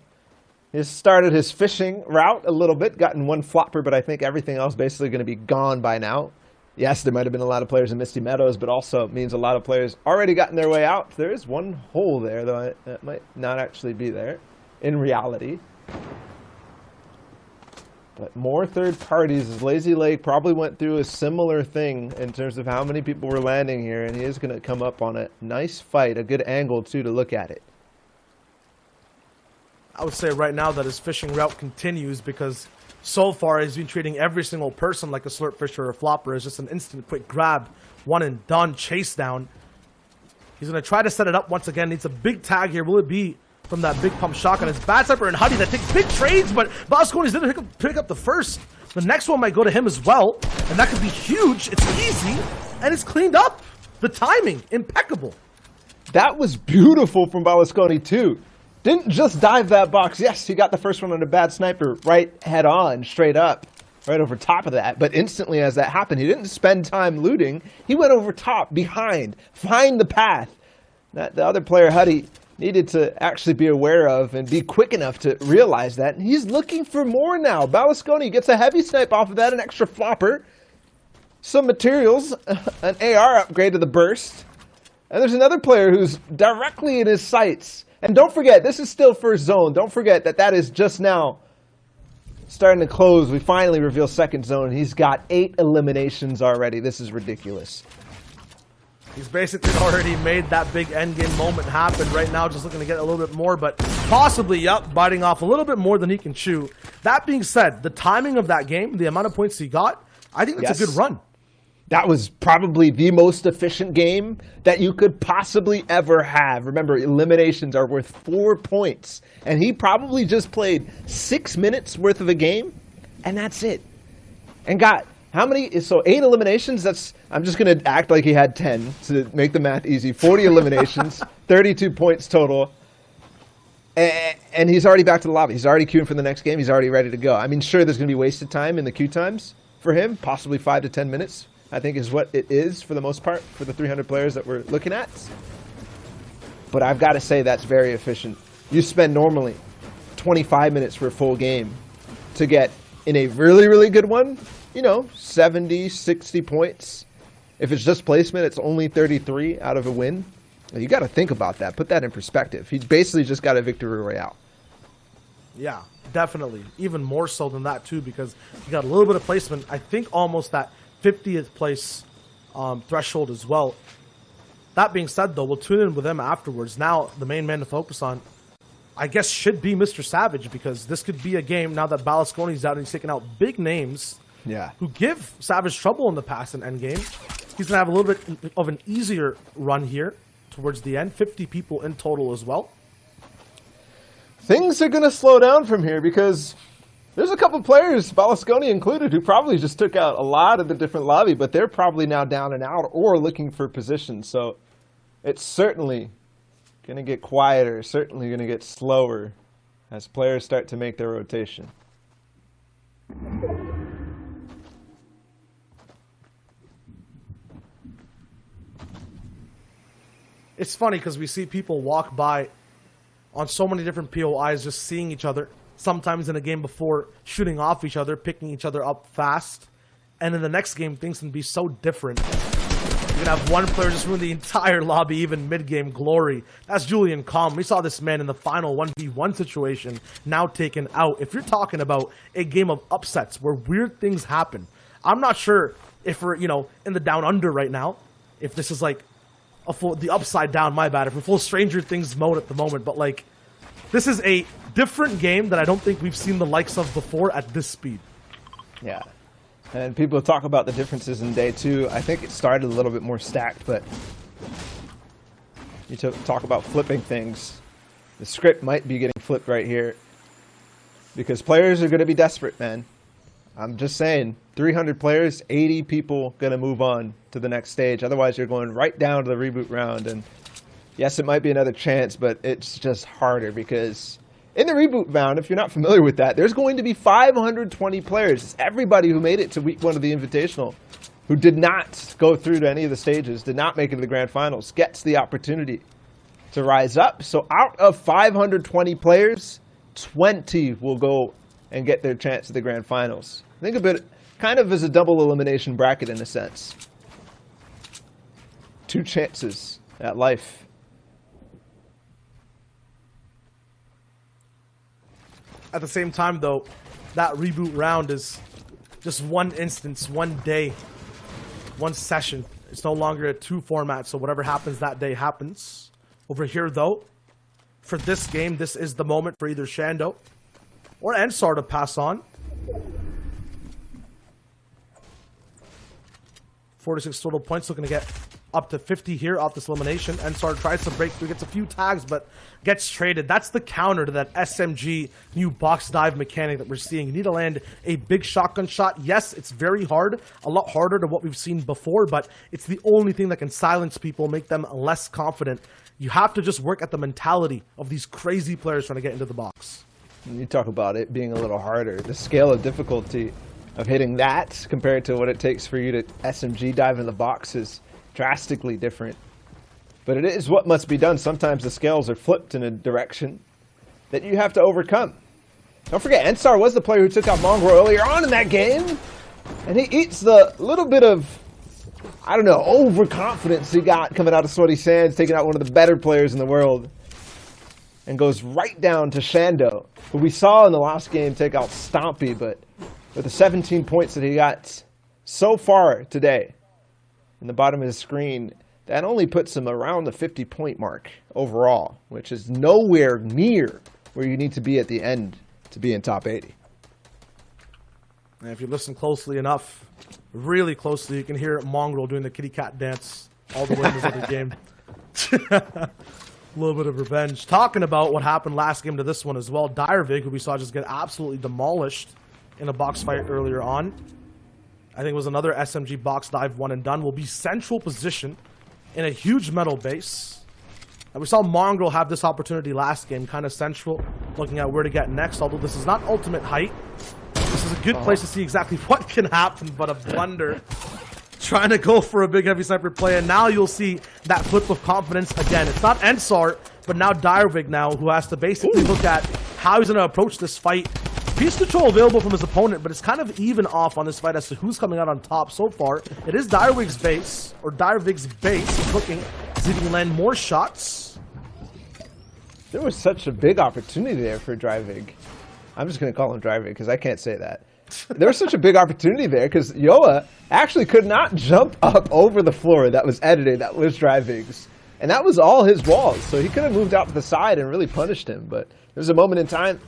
He's started his fishing route a little bit, gotten 1 flopper, but I think everything else basically going to be gone by now. Yes, there might have been a lot of players in Misty Meadows, but also means a lot of players already gotten their way out. There is 1 hole there, though that might not actually be there in reality. But more third parties, as Lazy Lake probably went through a similar thing in terms of how many people were landing here, and he is going to come up on a nice fight, a good angle, too, to look at it.
I would say right now that his fishing route continues because so far he's been treating every single person like a slurp fisher or a flopper. It's just an instant quick grab, one and done, chase down. He's going to try to set it up once again. Needs a big tag here. Will it be from that big pump shotgun? It's Bad Sniper and Huddy that take big trades, but Balasconi's didn't pick up the first. The next one might go to him as well, and that could be huge. It's easy, and it's cleaned up. The timing, impeccable.
That was beautiful from Balasconi, too. Didn't just dive that box. Yes, he got the first one on a Bad Sniper right head on, straight up, right over top of that. But instantly as that happened, he didn't spend time looting. He went over top, behind, find the path that the other player, Huddy, needed to actually be aware of and be quick enough to realize that. And he's looking for more now. Balasconi gets a heavy snipe off of that, an extra flopper, some materials, an AR upgrade to the burst. And there's another player who's directly in his sights. And don't forget, this is still first zone. Don't forget that that is just now starting to close. We finally reveal second zone. He's got 8 eliminations already. This is ridiculous.
He's basically already made that big endgame moment happen. Right now, just looking to get a little bit more, but possibly, yep, biting off a little bit more than he can chew. That being said, the timing of that game, the amount of points he got, I think that's a good run.
That was probably the most efficient game that you could possibly ever have. Remember, eliminations are worth 4 points. And he probably just played 6 minutes worth of a game, and that's it. And got... how many? So 8 eliminations. That's. I'm just going to act like he had 10 to make the math easy. 40 eliminations, 32 points total. And he's already back to the lobby. He's already queuing for the next game. He's already ready to go. I mean, sure, there's going to be wasted time in the queue times for him. Possibly 5 to 10 minutes, I think is what it is for the most part for the 300 players that we're looking at. But I've got to say that's very efficient. You spend normally 25 minutes for a full game to get in a really, really good one, 70, 60 points. If it's just placement, it's only 33 out of a win. You got to think about that. Put that in perspective. He basically just got a victory royale.
Yeah, definitely. Even more so than that, too, because he got a little bit of placement. I think almost that 50th place threshold as well. That being said, though, we'll tune in with him afterwards. Now, the main man to focus on, I guess, should be Mr. Savage, because this could be a game now that Balasconi's out and he's taking out big names.
Yeah.
Who give Savage trouble in the past in endgame. He's going to have a little bit of an easier run here towards the end. 50 people in total as well.
Things are going to slow down from here because there's a couple players, Balasconi included, who probably just took out a lot of the different lobby, but they're probably now down and out or looking for position. So it's certainly going to get quieter, certainly going to get slower as players start to make their rotation.
It's funny because we see people walk by on so many different POIs just seeing each other. Sometimes in a game before, shooting off each other, picking each other up fast. And in the next game, things can be so different. You can have one player just ruin the entire lobby, even mid-game glory. That's Julian Calm. We saw this man in the final 1v1 situation, now taken out. If you're talking about a game of upsets where weird things happen, I'm not sure if we're, in the down under right now, if this is like the upside down, my bad, if we're full Stranger Things mode at the moment, but this is a different game that I don't think we've seen the likes of before at this speed.
Yeah. And people talk about the differences in day 2. I think it started a little bit more stacked, but you talk about flipping things. The script might be getting flipped right here because players are going to be desperate, man. I'm just saying, 300 players, 80 people going to move on to the next stage. Otherwise, you're going right down to the reboot round. And yes, it might be another chance, but it's just harder because in the reboot round, if you're not familiar with that, there's going to be 520 players. It's everybody who made it to week 1 of the Invitational, who did not go through to any of the stages, did not make it to the grand finals, gets the opportunity to rise up. So out of 520 players, 20 will go and get their chance at the grand finals. Think of it kind of as a double elimination bracket in a sense. 2 chances at life.
At the same time, though, that reboot round is just one instance, one day, one session. It's no longer a 2 format, so whatever happens that day happens. Over here, though, for this game, this is the moment for either Shando or Ensar to pass on. 46 total points, looking to get up to 50 here off this elimination. Ensar tries to break through, gets a few tags, but gets traded. That's the counter to that SMG new box dive mechanic that we're seeing. You need to land a big shotgun shot. Yes, it's very hard, a lot harder than what we've seen before, but it's the only thing that can silence people, make them less confident. You have to just work at the mentality of these crazy players trying to get into the box.
When you talk about it being a little harder, the scale of difficulty of hitting that compared to what it takes for you to SMG dive in the box is drastically different. But it is what must be done. Sometimes the scales are flipped in a direction that you have to overcome. Don't forget, Ensar was the player who took out Mongrel earlier on in that game. And he eats the little bit of, I don't know, overconfidence he got coming out of Sweaty Sands, taking out one of the better players in the world. And goes right down to Shando, who we saw in the last game take out Stompy, but with the 17 points that he got so far today in the bottom of his screen, that only puts him around the 50-point mark overall, which is nowhere near where you need to be at the end to be in top 80.
And if you listen closely enough, really closely, you can hear Mongrel doing the kitty cat dance all the way in this other game. A little bit of revenge. Talking about what happened last game to this one as well, Direvig, who we saw just get absolutely demolished in a box fight earlier on. I think it was another SMG box dive, one and done. Will be central position in a huge metal base. And we saw Mongrel have this opportunity last game, kind of central, looking at where to get next, although this is not ultimate height. This is a good place to see exactly what can happen, but a blunder. Trying to go for a big heavy sniper play, and now you'll see that flip of confidence again. It's not Ensar, but now Direvig now, who has to basically look at how he's going to approach this fight. Piece control available from his opponent, but it's kind of even off on this fight as to who's coming out on top so far. It is Direvig's base, or Direvig's base. He's looking to see if he can land more shots.
There was such a big opportunity there for Direvig. I'm just going to call him Direvig because I can't say that. There was such a big opportunity there because Yoa actually could not jump up over the floor that was edited, that was Direvig's. And that was all his walls, so he could have moved out to the side and really punished him. But there was a moment in time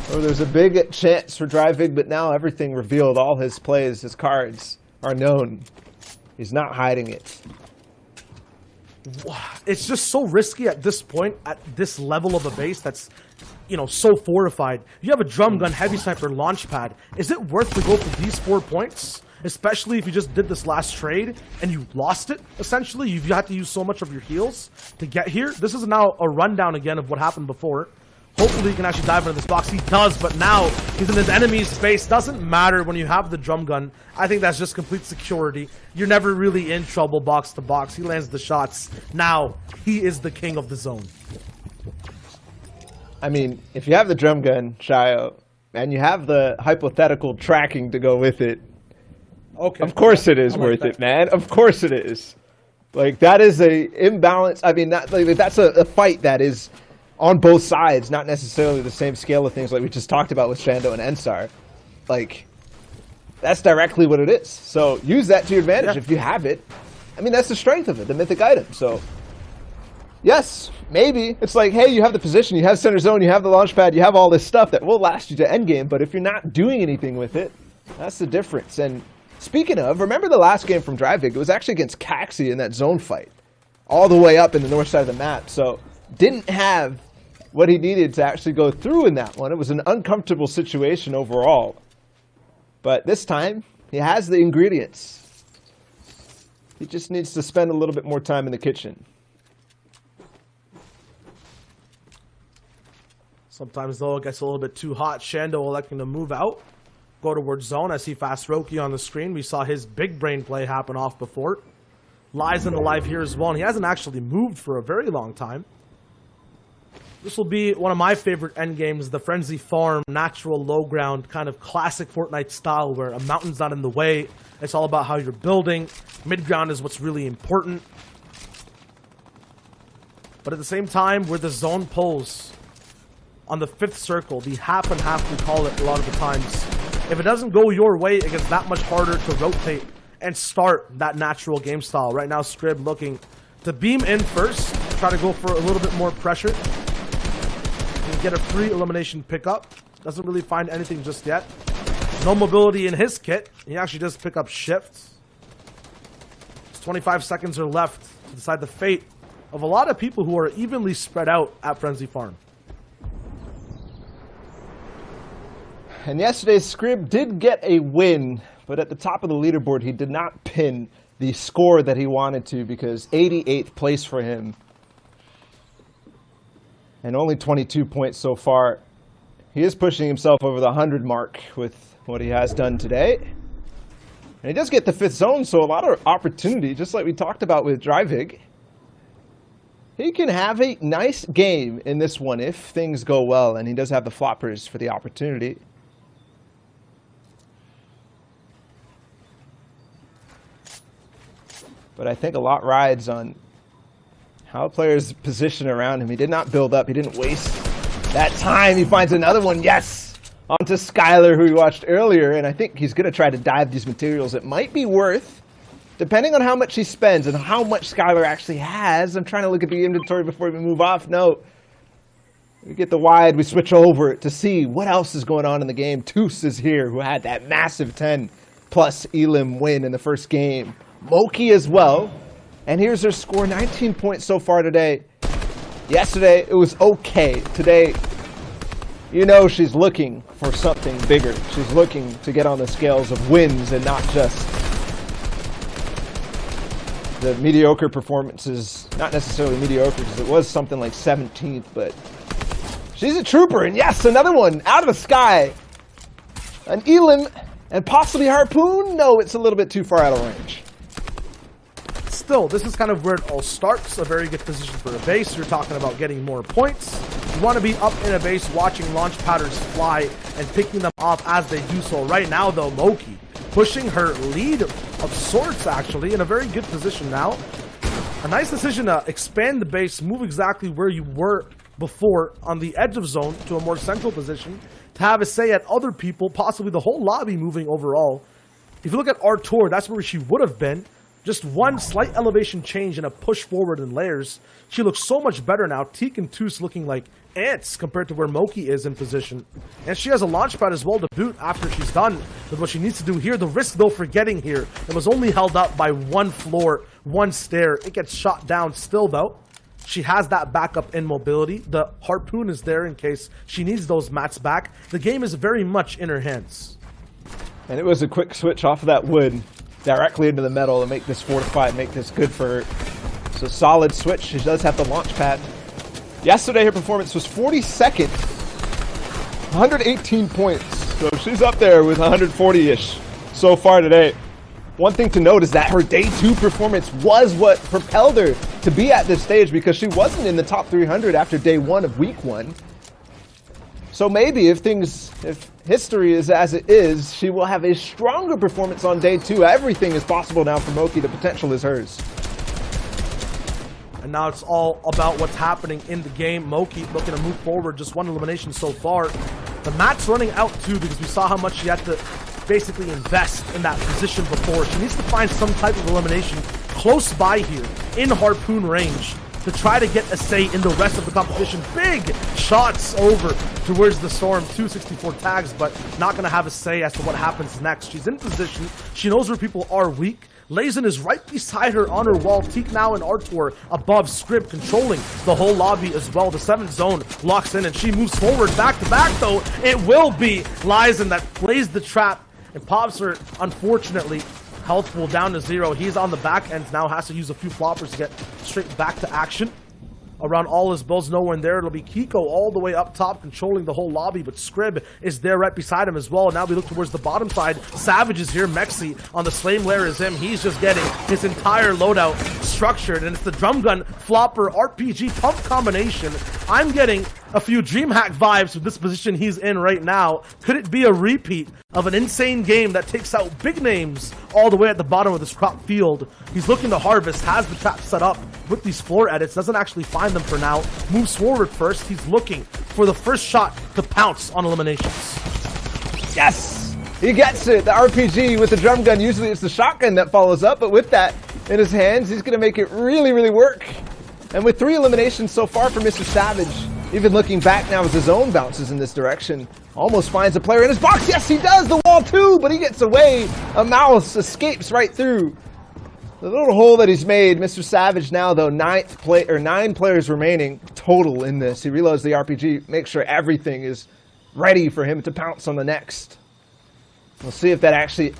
where there's a big chance for Direvig, but now everything revealed, all his plays, his cards are known. He's not hiding it.
It's just so risky at this point, at this level of a base that's, you know, so fortified. You have a drum gun, heavy sniper, launch pad. Is it worth to go for these 4 points? Especially if you just did this last trade and you lost it, essentially. You've had to use so much of your heals to get here. This is now a rundown again of what happened before. Hopefully he can actually dive into this box. He does, but now he's in his enemy's space. Doesn't matter when you have the drum gun. I think that's just complete security. You're never really in trouble box to box. He lands the shots. Now he is the king of the zone.
I mean, if you have the drum gun, Shio, and you have the hypothetical tracking to go with it,
okay,
of course it is worth it, man. Of course it is. Like, that is a imbalance. I mean, that's a fight that is on both sides, not necessarily the same scale of things like we just talked about with Shando and Ensar. Like, that's directly what it is. So use that to your advantage if you have it. I mean, that's the strength of it, the mythic item. So, yes, maybe. It's like, hey, you have the position, you have center zone, you have the launch pad, you have all this stuff that will last you to endgame, but if you're not doing anything with it, That's the difference. And speaking of, remember the last game from Drivig? It was actually against Caxi in that zone fight. All the way up in the north side of the map. So didn't have what he needed to actually go through in that one. It was an uncomfortable situation overall. But this time, he has the ingredients. He just needs to spend a little bit more time in the kitchen.
Sometimes, though, it gets a little bit too hot. Shando electing to move out, go towards zone. I see Fast Roki on the screen. We saw his big brain play happen off before. Lies in the live here as well, and he hasn't actually moved for a very long time. This will be one of my favorite end games, the Frenzy Farm, natural low ground, kind of classic Fortnite style where a mountain's not in the way. It's all about how you're building. Mid ground is what's really important. But at the same time, where the zone pulls on the 5th circle, the half and half we call it a lot of the times, if it doesn't go your way, it gets that much harder to rotate and start that natural game style. Right now, Scrib looking to beam in first, try to go for a little bit more pressure, and get a free elimination pickup. Doesn't really find anything just yet. No mobility in his kit. He actually does pick up shifts. 25 seconds are left to decide the fate of a lot of people who are evenly spread out at Frenzy Farm.
And yesterday's Scrib did get a win, but at the top of the leaderboard, he did not pin the score that he wanted to because 88th place for him. And only 22 points so far. He is pushing himself over the 100 mark with what he has done today. And he does get the 5th zone, so a lot of opportunity, just like we talked about with Drivig. He can have a nice game in this one if things go well, and he does have the floppers for the opportunity. But I think a lot rides on how players position around him. He did not build up. He didn't waste that time. He finds another one. Yes! Onto Skylar, who we watched earlier. And I think he's going to try to dive these materials. It might be worth, depending on how much he spends and how much Skylar actually has. I'm trying to look at the inventory before we move off. No. We get the wide. We switch over to see what else is going on in the game. Toos is here, who had that massive 10-plus Elim win in the first game. Moki as well. And here's her score, 19 points so far today. Yesterday, it was okay. Today, you know she's looking for something bigger. She's looking to get on the scales of wins and not just the mediocre performances. Not necessarily mediocre, because it was something like 17th, but she's a trooper. And yes, another one out of the sky. An Elim and possibly Harpoon? No, it's a little bit too far out of range.
Still, this is kind of where it all starts. A very good position for a base. You're talking about getting more points. You want to be up in a base watching launch patterns fly and picking them off as they do so. Right now, though, Moki pushing her lead of sorts, actually, in a very good position now. A nice decision to expand the base, move exactly where you were before on the edge of zone to a more central position, to have a say at other people, possibly the whole lobby moving overall. If you look at Artur, that's where she would have been. Just one slight elevation change and a push forward in layers. She looks so much better now. Teak and Toos looking like ants compared to where Moki is in position. And she has a launch pad as well to boot after she's done with what she needs to do here. The risk, though, for getting here, it was only held up by one floor, one stair. It gets shot down still, though. She has that backup in mobility. The Harpoon is there in case she needs those mats back. The game is very much in her hands.
And it was a quick switch off of that wood directly into the metal to make this fortified, make this good for her. So solid switch. She does have the launch pad. Yesterday her performance was 42nd, 118 points. So she's up there with 140-ish so far today. One thing to note is that her day 2 performance was what propelled her to be at this stage, because she wasn't in the top 300 after day 1 of week 1. So maybe if history is as it is, she will have a stronger performance on day 2. Everything is possible now for Moki. The potential is hers.
And now it's all about what's happening in the game. Moki looking to move forward. Just one elimination so far. The mat's running out too, because we saw how much she had to basically invest in that position before. She needs to find some type of elimination close by here in Harpoon range to try to get a say in the rest of the competition. Big shots over towards the Storm, 264 tags, but not going to have a say as to what happens next. She's in position. She knows where people are weak. Lazen is right beside her on her wall. Teak now and Artur above. Scrib controlling the whole lobby as well. The 7th zone locks in and she moves forward. Back to back though, it will be Lazen that plays the trap and pops her, unfortunately. Health pool down to 0. He's on the back end now, has to use a few floppers to get straight back to action. Around all his builds, nowhere in there. It'll be Kiko all the way up top, controlling the whole lobby, but Scrib is there right beside him as well. Now we look towards the bottom side. Savage is here. Mexi on the same layer as him. He's just getting his entire loadout structured, and it's the drum gun, flopper, RPG, pump combination. I'm getting a few DreamHack vibes with this position he's in right now. Could it be a repeat of an insane game that takes out big names all the way at the bottom of this crop field? He's looking to harvest, has the trap set up with these floor edits, doesn't actually find them for now. Moves forward first. He's looking for the first shot to pounce on eliminations.
Yes! He gets it. The RPG with the drum gun. Usually it's the shotgun that follows up, but with that in his hands, he's going to make it really, really work. And with 3 eliminations so far for Mr. Savage, even looking back now as his own bounces in this direction, almost finds a player in his box. Yes, he does. The wall too, but he gets away. A mouse escapes right through the little hole that he's made. Mr. Savage now, though, 9 players remaining total in this. He reloads the RPG, makes sure everything is ready for him to pounce on the next. We'll see if that actually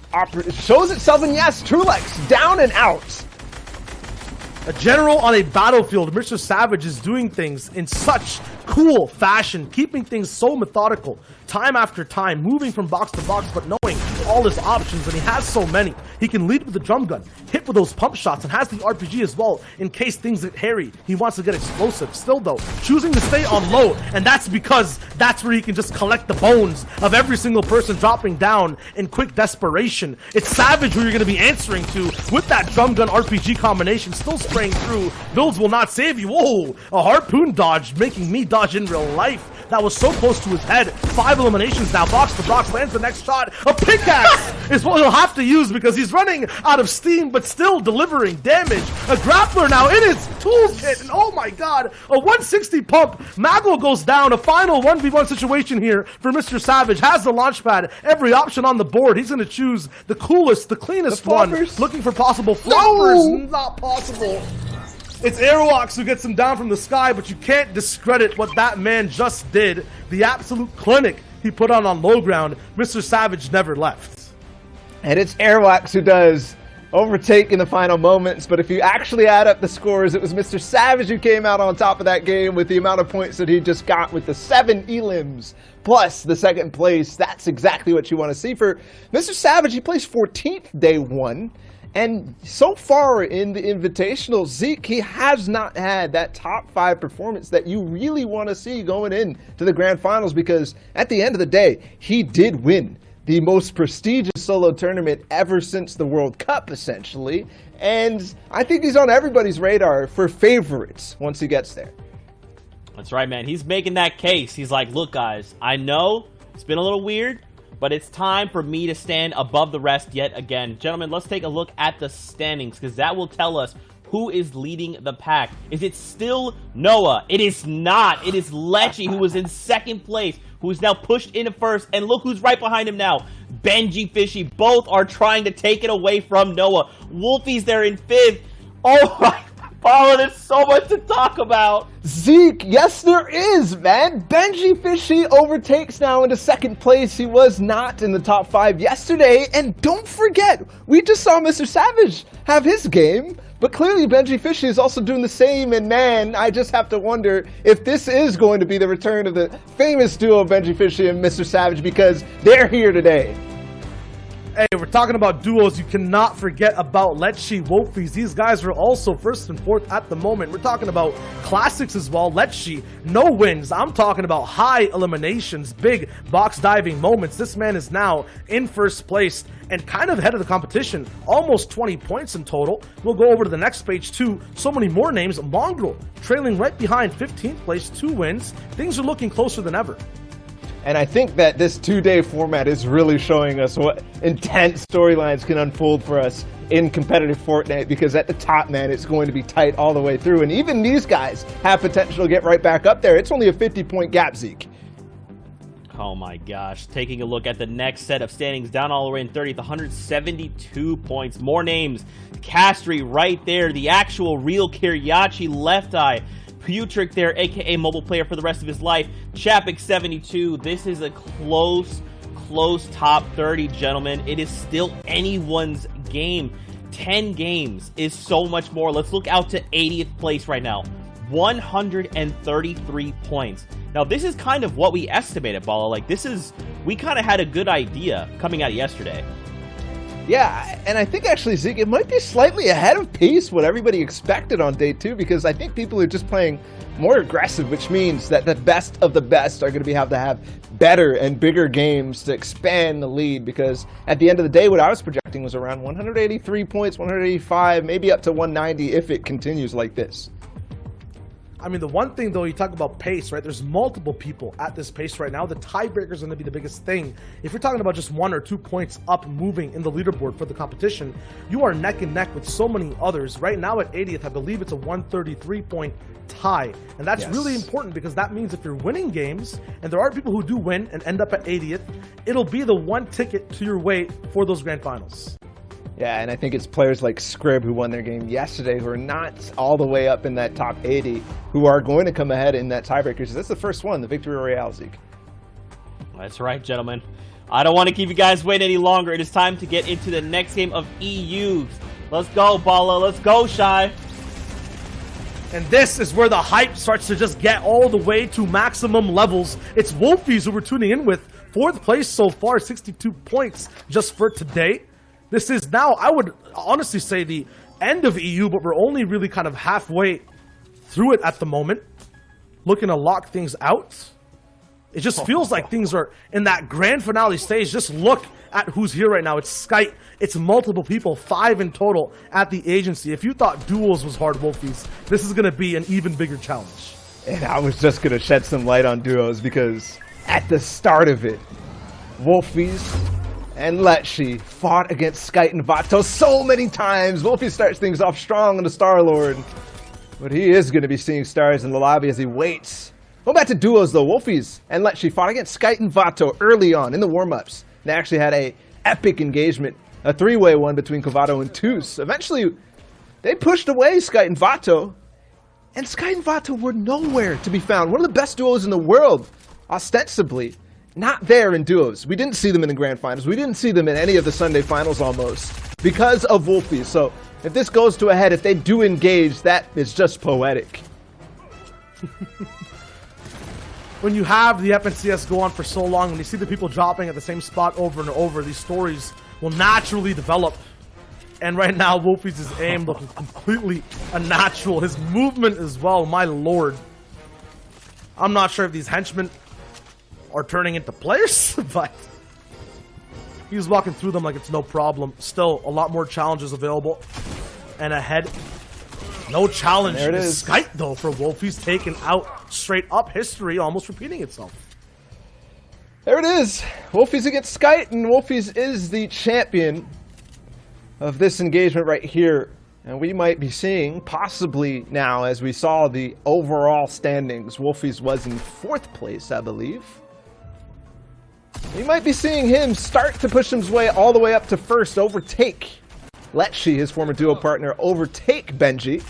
shows itself, and yes, Trulex down and out.
A general on a battlefield, Mr. Savage is doing things in such cool fashion, keeping things so methodical, time after time, moving from box to box, but knowing all his options, and he has so many. He can lead with the drum gun, hit with those pump shots, and has the RPG as well, in case things get hairy. He wants to get explosive. Still though, choosing to stay on low, and that's because that's where he can just collect the bones of every single person dropping down in quick desperation. It's Savage who you're going to be answering to with that drum gun RPG combination, still spraying through. Builds will not save you. Whoa, a harpoon dodge, making me dodge in real life. That was so close to his head. 5 eliminations now. Box to box, lands the next shot. A pickaxe is what he'll have to use because he's running out of steam, but still delivering damage. A grappler now in his toolkit, and oh my god, a 160 pump. Magwell goes down. A final 1v1 situation here for Mr. Savage. Has the launch pad, every option on the board. He's going to choose the coolest, the cleanest one. Looking for possible floppers. No! Not possible. It's Airwalks who gets him down from the sky, but you can't discredit what that man just did. The absolute clinic he put on low ground. Mr. Savage never left.
And it's Airwalks who does overtake in the final moments, but if you actually add up the scores, it was Mr. Savage who came out on top of that game with the amount of points that he just got with the 7 elims plus the 2nd place. That's exactly what you want to see for Mr. Savage. He placed 14th day 1. And so far in the Invitational, Zeke, he has not had that top 5 performance that you really want to see going into the Grand Finals, because at the end of the day, he did win the most prestigious solo tournament ever since the World Cup, essentially. And I think he's on everybody's radar for favorites once he gets there.
That's right, man. He's making that case. He's like, look, guys, I know it's been a little weird, but it's time for me to stand above the rest yet again. Gentlemen, let's take a look at the standings, because that will tell us who is leading the pack. Is it still Noah? It is not. It is Lecce, who was in 2nd place, who is now pushed into 1st. And look who's right behind him now. Benji Fishy. Both are trying to take it away from Noah. Wolfie's there in 5th. Oh my Paula, there's so much to talk about.
Zeke, yes there is, man. Benji Fishy overtakes now into 2nd place. He was not in the top 5 yesterday. And don't forget, we just saw Mr. Savage have his game, but clearly Benji Fishy is also doing the same. And man, I just have to wonder if this is going to be the return of the famous duo Benji Fishy and Mr. Savage, because they're here today.
Hey, we're talking about duos. You cannot forget about Lecce, Wolfies. These guys are also 1st and 4th at the moment. We're talking about classics as well. Lecce, no wins. I'm talking about high eliminations, big box diving moments. This man is now in 1st place and kind of ahead of the competition. Almost 20 points in total. We'll go over to the next page too. So many more names. Mongrel trailing right behind 15th place, 2 wins. Things are looking closer than ever.
And I think that this 2-day format is really showing us what intense storylines can unfold for us in competitive Fortnite, because at the top, man, it's going to be tight all the way through. And even these guys have potential to get right back up there. It's only a 50-point gap, Zeke.
Oh my gosh. Taking a look at the next set of standings, down all the way in 30th, 172 points. More names. Castry right there. The actual real Kiriachi left eye. Putrick there, aka mobile player for the rest of his life. Chapik 72. This is a close top 30, gentlemen. It is still anyone's game. 10 games is so much more. Let's look out to 80th place right now. 133 points. Now, this is kind of what we estimated, Bala. Like, we kind of had a good idea coming out of yesterday.
Yeah, and I think actually, Zeke, it might be slightly ahead of pace what everybody expected on day 2, because I think people are just playing more aggressive, which means that the best of the best are going to have to have better and bigger games to expand the lead, because at the end of the day, what I was projecting was around 183 points, 185, maybe up to 190 if it continues like this.
I mean, the one thing, though, you talk about pace, right? There's multiple people at this pace right now. The tiebreaker is going to be the biggest thing. If you're talking about just 1 or 2 points up moving in the leaderboard for the competition, you are neck and neck with so many others. Right now at 80th, I believe it's a 133-point tie. And that's really important, because that means if you're winning games, and there are people who do win and end up at 80th, it'll be the one ticket to your way for those grand finals.
Yeah, and I think it's players like Scrib, who won their game yesterday, who are not all the way up in that top 80, who are going to come ahead in that tiebreaker. So that's the first one, the Victory Royale, Zeke.
That's right, gentlemen. I don't want to keep you guys waiting any longer. It is time to get into the next game of EU. Let's go, Bala. Let's go, Shy.
And this is where the hype starts to just get all the way to maximum levels. It's Wolfies who we're tuning in with. 4th place so far, 62 points just for today. This is now, I would honestly say, the end of EU, but we're only really kind of halfway through it at the moment. Looking to lock things out. It just feels like things are in that grand finale stage. Just look at who's here right now. It's Skype. It's multiple people, 5 in total at the agency. If you thought duels was hard, Wolfies, this is going to be an even bigger challenge.
And I was just going to shed some light on duos, because at the start of it, Wolfies and Letshi fought against Skite and Vato so many times. Wolfie starts things off strong on the Star-Lord, but he is going to be seeing stars in the lobby as he waits. Going back to duos, though, Wolfies and Letshi fought against Skite and Vato early on in the warm-ups. They actually had a epic engagement, a 3-way one between Kovato and Toos. Eventually, they pushed away Skite and Vato, and Skite and Vato were nowhere to be found. One of the best duos in the world, ostensibly. Not there in duos. We didn't see them in the grand finals. We didn't see them in any of the Sunday finals almost, because of Wolfies. So if this goes to a head, if they do engage, that is just poetic.
When you have the FNCS go on for so long, when you see the people dropping at the same spot over and over, these stories will naturally develop. And right now, Wolfies' aim looking completely unnatural. His movement as well, my lord. I'm not sure if these henchmen are turning into players, but he's walking through them like it's no problem. Still, a lot more challenges available and ahead. No challenge
There it
is
is.
Skite, though, for Wolfies, taken out straight up, history almost repeating itself.
There it is. Wolfies against Skite, and Wolfies is the champion of this engagement right here. And we might be seeing, possibly now, as we saw the overall standings, Wolfies was in 4th place, I believe. We might be seeing him start to push his way all the way up to 1st, overtake Letshi, his former duo partner, overtake Benji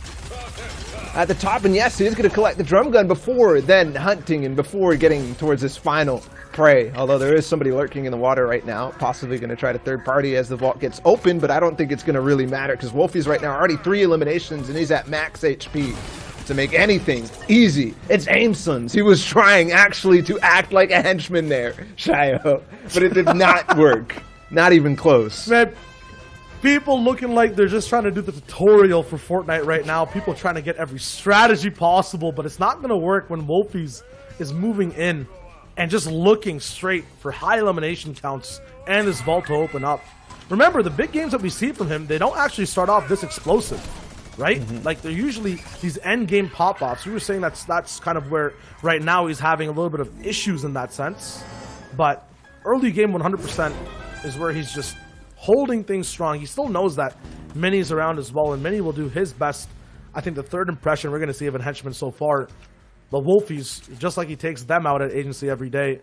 at the top. And yes, he is going to collect the drum gun before then hunting and before getting towards his final prey. Although there is somebody lurking in the water right now, possibly going to try to third party as the vault gets open, but I don't think it's going to really matter, because Wolfie's right now already 3 eliminations and he's at max HP. To make anything easy, it's Aimsons. He was trying actually to act like a henchman there, Shio, but it did not work. Not even close.
Man, people looking like they're just trying to do the tutorial for Fortnite right now. People trying to get every strategy possible, but it's not going to work when Wolfies is moving in and just looking straight for high elimination counts and his vault to open up. Remember, the big games that we see from him, they don't actually start off this explosive. Right? Like, they're usually these end game pop-offs. We were saying that's kind of where right now he's having a little bit of issues in that sense. But early game 100% is where he's just holding things strong. He still knows that Mini's around as well, and Mini will do his best. I think the third impression we're going to see of a henchman so far, the Wolfies, just like he takes them out at agency every day,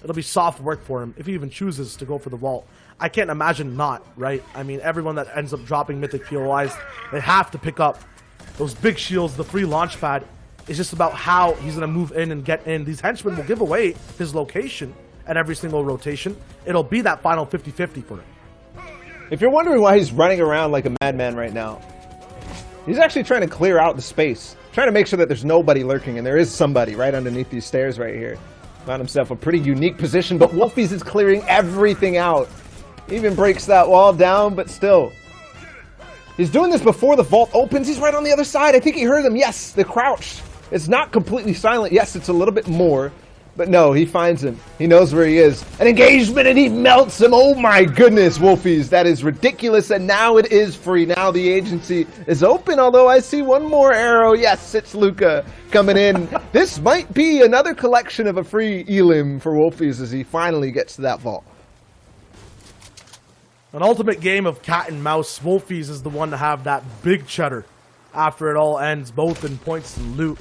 it'll be soft work for him if he even chooses to go for the vault. I can't imagine not, right? I mean, everyone that ends up dropping Mythic POIs, they have to pick up those big shields, the free launch pad. It's just about how he's going to move in and get in. These henchmen will give away his location at every single rotation. It'll be that final 50-50 for him.
If you're wondering why he's running around like a madman right now, he's actually trying to clear out the space, trying to make sure that there's nobody lurking, and there is somebody right underneath these stairs right here. Found himself a pretty unique position, but Wolfies is clearing everything out. Even breaks that wall down, but still. He's doing this before the vault opens. He's right on the other side. I think he heard them. Yes, the crouch. It's not completely silent. Yes, it's a little bit more. But no, he finds him. He knows where he is. An engagement, and he melts him. Oh my goodness, Wolfies. That is ridiculous, and now it is free. Now the agency is open, although I see one more arrow. Yes, it's Luca coming in. This might be another collection of a free elim for Wolfies as he finally gets to that vault.
An ultimate game of cat and mouse. Wolfies is the one to have that big cheddar after it all ends, both in points and loot.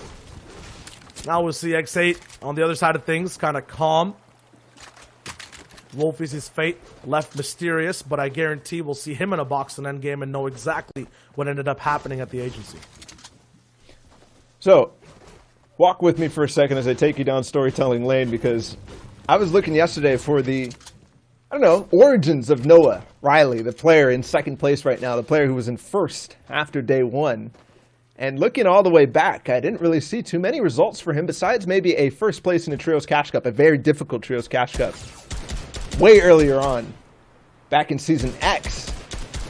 Now we'll see X8 on the other side of things, kind of calm. Wolfies' fate left mysterious, but I guarantee we'll see him in a box and endgame and know exactly what ended up happening at the agency.
So, walk with me for a second as I take you down storytelling lane, because I was looking yesterday for the, I don't know, origins of Noah Riley, the player in second place right now, the player who was in first after day one. And looking all the way back, I didn't really see too many results for him besides maybe a first place in a Trios Cash Cup, a very difficult Trios Cash Cup, way earlier on, back in Season X.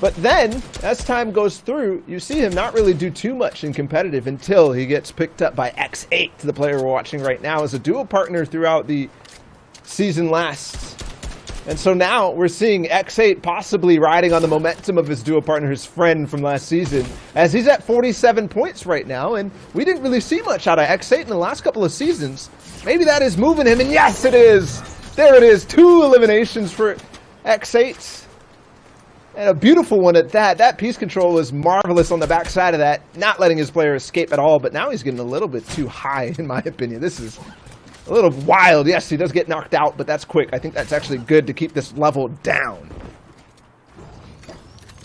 But then, as time goes through, you see him not really do too much in competitive until he gets picked up by X8, the player we're watching right now, as a duo partner throughout the season lasts. And so now we're seeing X8 possibly riding on the momentum of his duo partner, his friend from last season, as he's at 47 points right now, and we didn't really see much out of X8 in the last couple of seasons. Maybe that is moving him, and yes, it is! There it is, 2 eliminations for X8. And a beautiful one at that. That piece control was marvelous on the backside of that, not letting his player escape at all, but now he's getting a little bit too high, in my opinion. This is a little wild. Yes, he does get knocked out, but that's quick. I think that's actually good to keep this level down.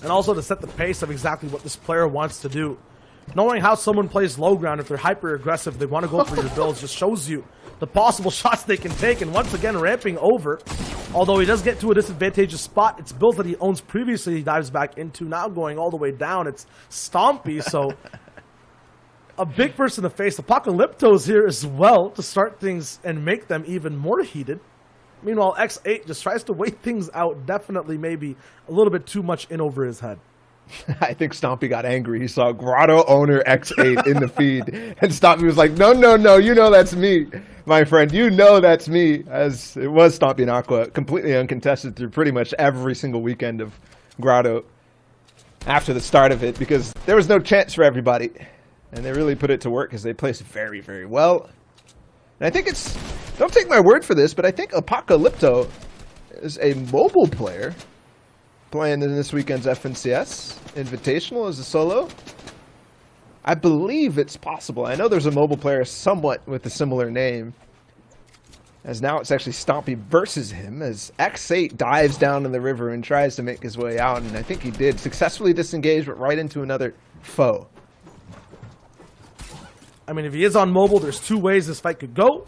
And also to set the pace of exactly what this player wants to do. Knowing how someone plays low ground, if they're hyper aggressive, they want to go for your builds, just shows you the possible shots they can take. And once again, ramping over. Although he does get to a disadvantageous spot, it's builds that he owns previously, he dives back into. Now going all the way down, it's Stompy, so a big person to face. Apocalypto's here as well to start things and make them even more heated. Meanwhile, X8 just tries to wait things out. Definitely maybe a little bit too much in over his head.
I think Stompy got angry. He saw Grotto owner X8 in the feed. And Stompy was like, no, no, no, you know that's me, my friend. You know that's me. As it was Stompy and Aqua, completely uncontested through pretty much every single weekend of Grotto after the start of it, because there was no chance for everybody. And they really put it to work because they placed very, very well. And I think it's, don't take my word for this, but I think Apocalypto is a mobile player playing in this weekend's FNCS Invitational as a solo. I believe it's possible. I know there's a mobile player somewhat with a similar name, as now it's actually Stompy versus him, as X8 dives down in the river and tries to make his way out, and I think he did successfully disengage, but right into another foe.
I mean, if he is on mobile, there's 2 ways this fight could go.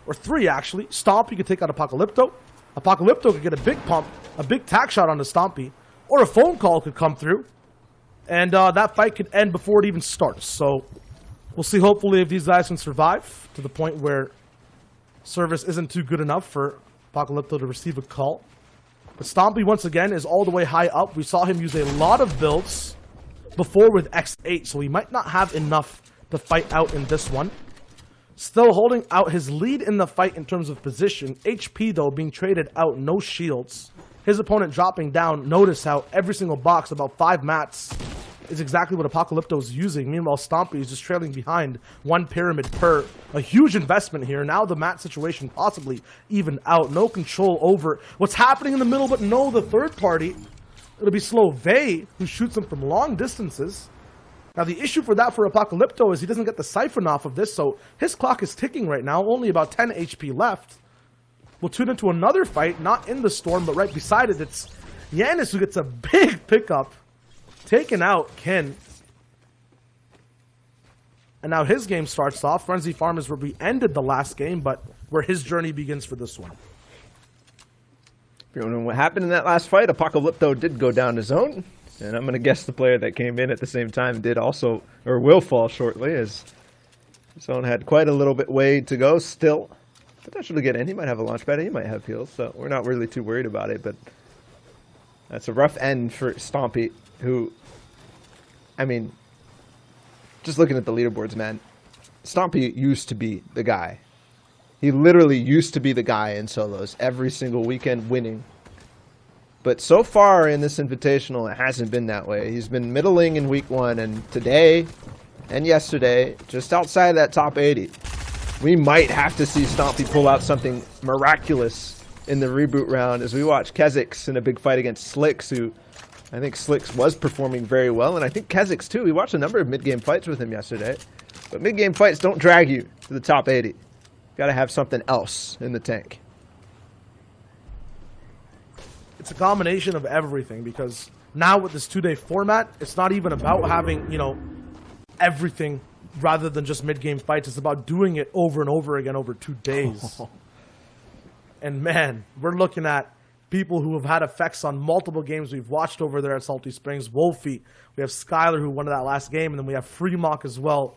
Or 3, actually. Stompy could take out Apocalypto. Apocalypto could get a big pump, a big tack shot onto Stompy. Or a phone call could come through. And that fight could end before it even starts. So, we'll see hopefully if these guys can survive to the point where service isn't too good enough for Apocalypto to receive a call. But Stompy, once again, is all the way high up. We saw him use a lot of builds before with X8, so he might not have enough to fight out in this one. Still holding out his lead in the fight in terms of position. HP, though, being traded out, no shields. His opponent dropping down. Notice how every single box, about 5 mats, is exactly what Apocalypto is using. Meanwhile, Stompy is just trailing behind 1 pyramid per. A huge investment here. Now the mat situation possibly even out. No control over what's happening in the middle, but no, the third party it'll be Slovey who shoots him from long distances. Now, the issue for Apocalypto is he doesn't get the siphon off of this, so his clock is ticking right now, only about 10 HP left. We'll tune into another fight, not in the storm, but right beside it. It's Yanis who gets a big pickup, taking out Kin. And now his game starts off. Frenzy Farm is where we ended the last game, but where his journey begins for this one.
If you know what happened in that last fight, Apocalypto did go down to zone. And I'm going to guess the player that came in at the same time did also, or will fall shortly, as Zone had quite a little bit way to go still. Potential to get in. He might have a launch pad, he might have heals, so we're not really too worried about it, but that's a rough end for Stompy, who, I mean, just looking at the leaderboards, man, Stompy used to be the guy. He literally used to be the guy in solos, every single weekend winning. But so far in this Invitational, it hasn't been that way. He's been middling in week 1, and today and yesterday, just outside that top 80. We might have to see Stompy pull out something miraculous in the reboot round as we watch Kezix in a big fight against Slicks, who I think Slicks was performing very well, and I think Kezix too. We watched a number of mid-game fights with him yesterday. But mid-game fights don't drag you to the top 80. Got to have something else in the tank.
It's a combination of everything, because now with this 2-day format, it's not even about having, everything rather than just mid-game fights. It's about doing it over and over again over 2 days. And man, we're looking at people who have had effects on multiple games we've watched over there at Salty Springs. Wolfie, we have Skylar who won that last game, and then we have Fremok as well,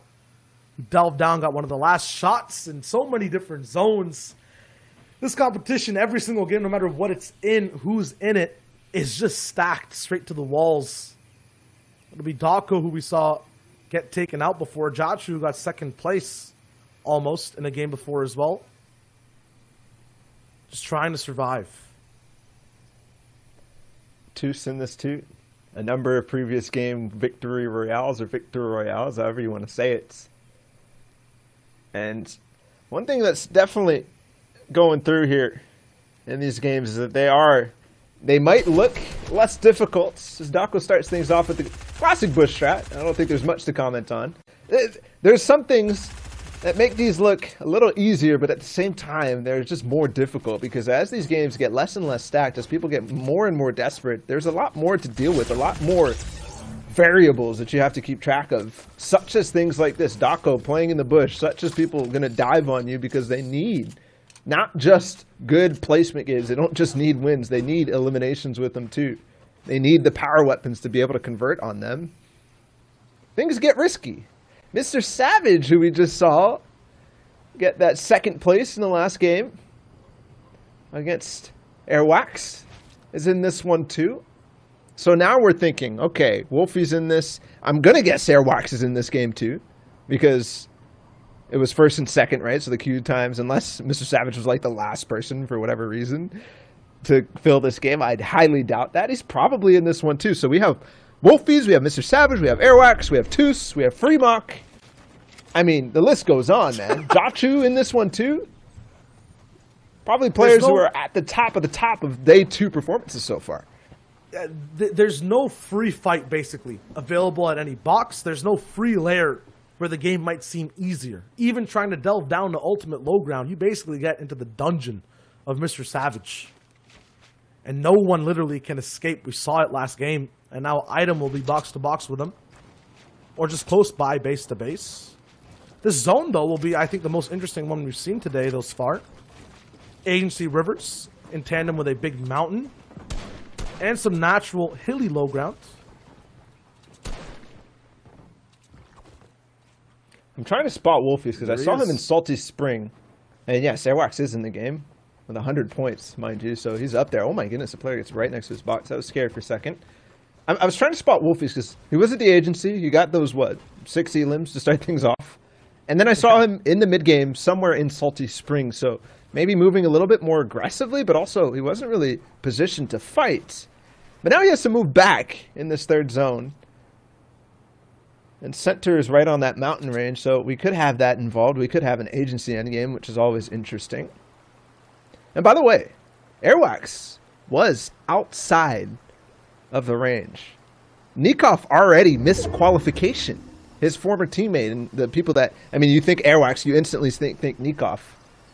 who delved down, got one of the last shots in so many different zones. This competition, every single game, no matter what it's in, who's in it, is just stacked straight to the walls. It'll be Dako, who we saw get taken out before. Jachu, who got second place almost in a game before as well. Just trying to survive.
Toos in this too. A number of previous game victory royales or victory royales, however you want to say it. And one thing that's definitely going through here in these games is that they might look less difficult as Dako starts things off with the classic bush strat. I don't think there's much to comment on. There's some things that make these look a little easier, but at the same time, they're just more difficult, because as these games get less and less stacked, as people get more and more desperate, there's a lot more to deal with, a lot more variables that you have to keep track of, such as things like this, Dako playing in the bush, such as people going to dive on you because they need not just good placement games. They don't just need wins. They need eliminations with them too. They need the power weapons to be able to convert on them. Things get risky. Mr. Savage, who we just saw get that second place in the last game against Airwax, is in this one too. So now we're thinking, okay, Wolfie's in this. I'm going to guess Airwax is in this game too, because it was first and second, right? So the queue times, unless Mr. Savage was like the last person for whatever reason to fill this game, I'd highly doubt that. He's probably in this one too. So we have Wolfies, we have Mr. Savage, we have Airwax, we have Toos, we have Fremok. I mean, the list goes on, man. Jachu in this one too. Probably players who are at the top of day 2 performances so far.
There's no free fight, basically, available at any box. There's no free layer where the game might seem easier. Even trying to delve down to ultimate low ground, you basically get into the dungeon of Mr. Savage. And no one literally can escape. We saw it last game, and now Item will be box to box with him, or just close by, base to base. This zone, though, will be, I think, the most interesting one we've seen today thus far. Agency Rivers in tandem with a big mountain and some natural hilly low ground.
I'm trying to spot Wolfies because I saw him in Salty Spring. And yes, Airwax is in the game with 100 points, mind you, so he's up there. Oh my goodness, the player gets right next to his box. I was scared for a second. I was trying to spot Wolfies because he was at the agency. You got those, 6 elims to start things off. And then I saw him in the mid-game somewhere in Salty Spring, so maybe moving a little bit more aggressively, but also he wasn't really positioned to fight. But now he has to move back in this third zone. And center is right on that mountain range, so we could have that involved. We could have an agency endgame, which is always interesting. And by the way, Airwax was outside of the range. Nikov already missed qualification. His former teammate and the people that, I mean, you think Airwax, you instantly think Nikov.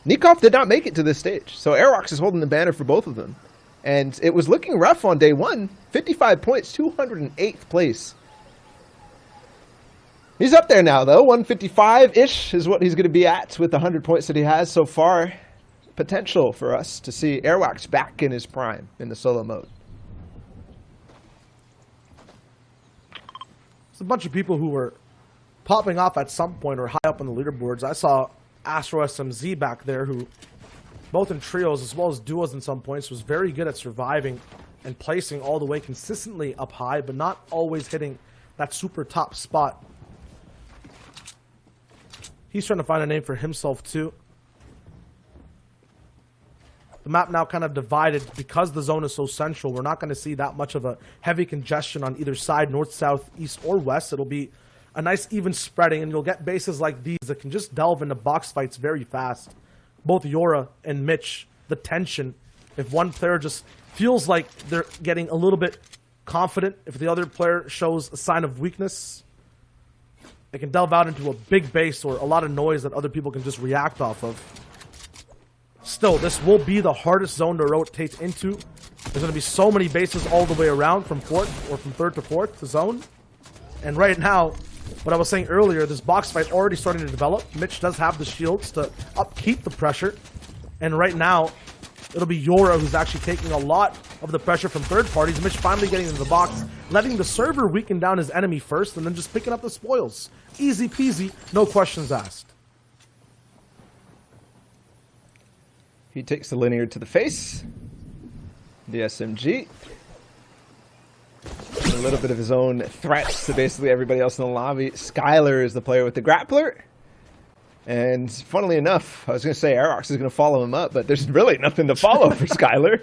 Nikov did not make it to this stage. So Airwax is holding the banner for both of them. And it was looking rough on day one. 55 points, 208th place. He's up there now, though. 155-ish is what he's going to be at with the 100 points that he has so far. Potential for us to see Airwax back in his prime in the solo mode.
There's a bunch of people who were popping off at some point or high up on the leaderboards. I saw Astro SMZ back there, who both in trios as well as duos in some points was very good at surviving and placing all the way consistently up high, but not always hitting that super top spot. He's trying to find a name for himself too. The map now kind of divided because the zone is so central. We're not going to see that much of a heavy congestion on either side, north, south, east, or west. It'll be a nice even spreading, and you'll get bases like these that can just delve into box fights very fast. Both Yora and Mitch, the tension, if one player just feels like they're getting a little bit confident, if the other player shows a sign of weakness, they can delve out into a big base or a lot of noise that other people can just react off of. Still, this will be the hardest zone to rotate into. There's going to be so many bases all the way around from fourth or from third to fourth zone. And right now, what I was saying earlier, this box fight already starting to develop. Mitch does have the shields to upkeep the pressure. And right now, it'll be Yora who's actually taking a lot of the pressure from third parties. Mitch finally getting into the box, letting the server weaken down his enemy first, and then just picking up the spoils. Easy peasy, no questions asked.
He takes the linear to the face. The SMG. A little bit of his own threats to basically everybody else in the lobby. Skylar is the player with the grappler. And funnily enough, I was going to say Aerox is going to follow him up, but there's really nothing to follow for Skylar.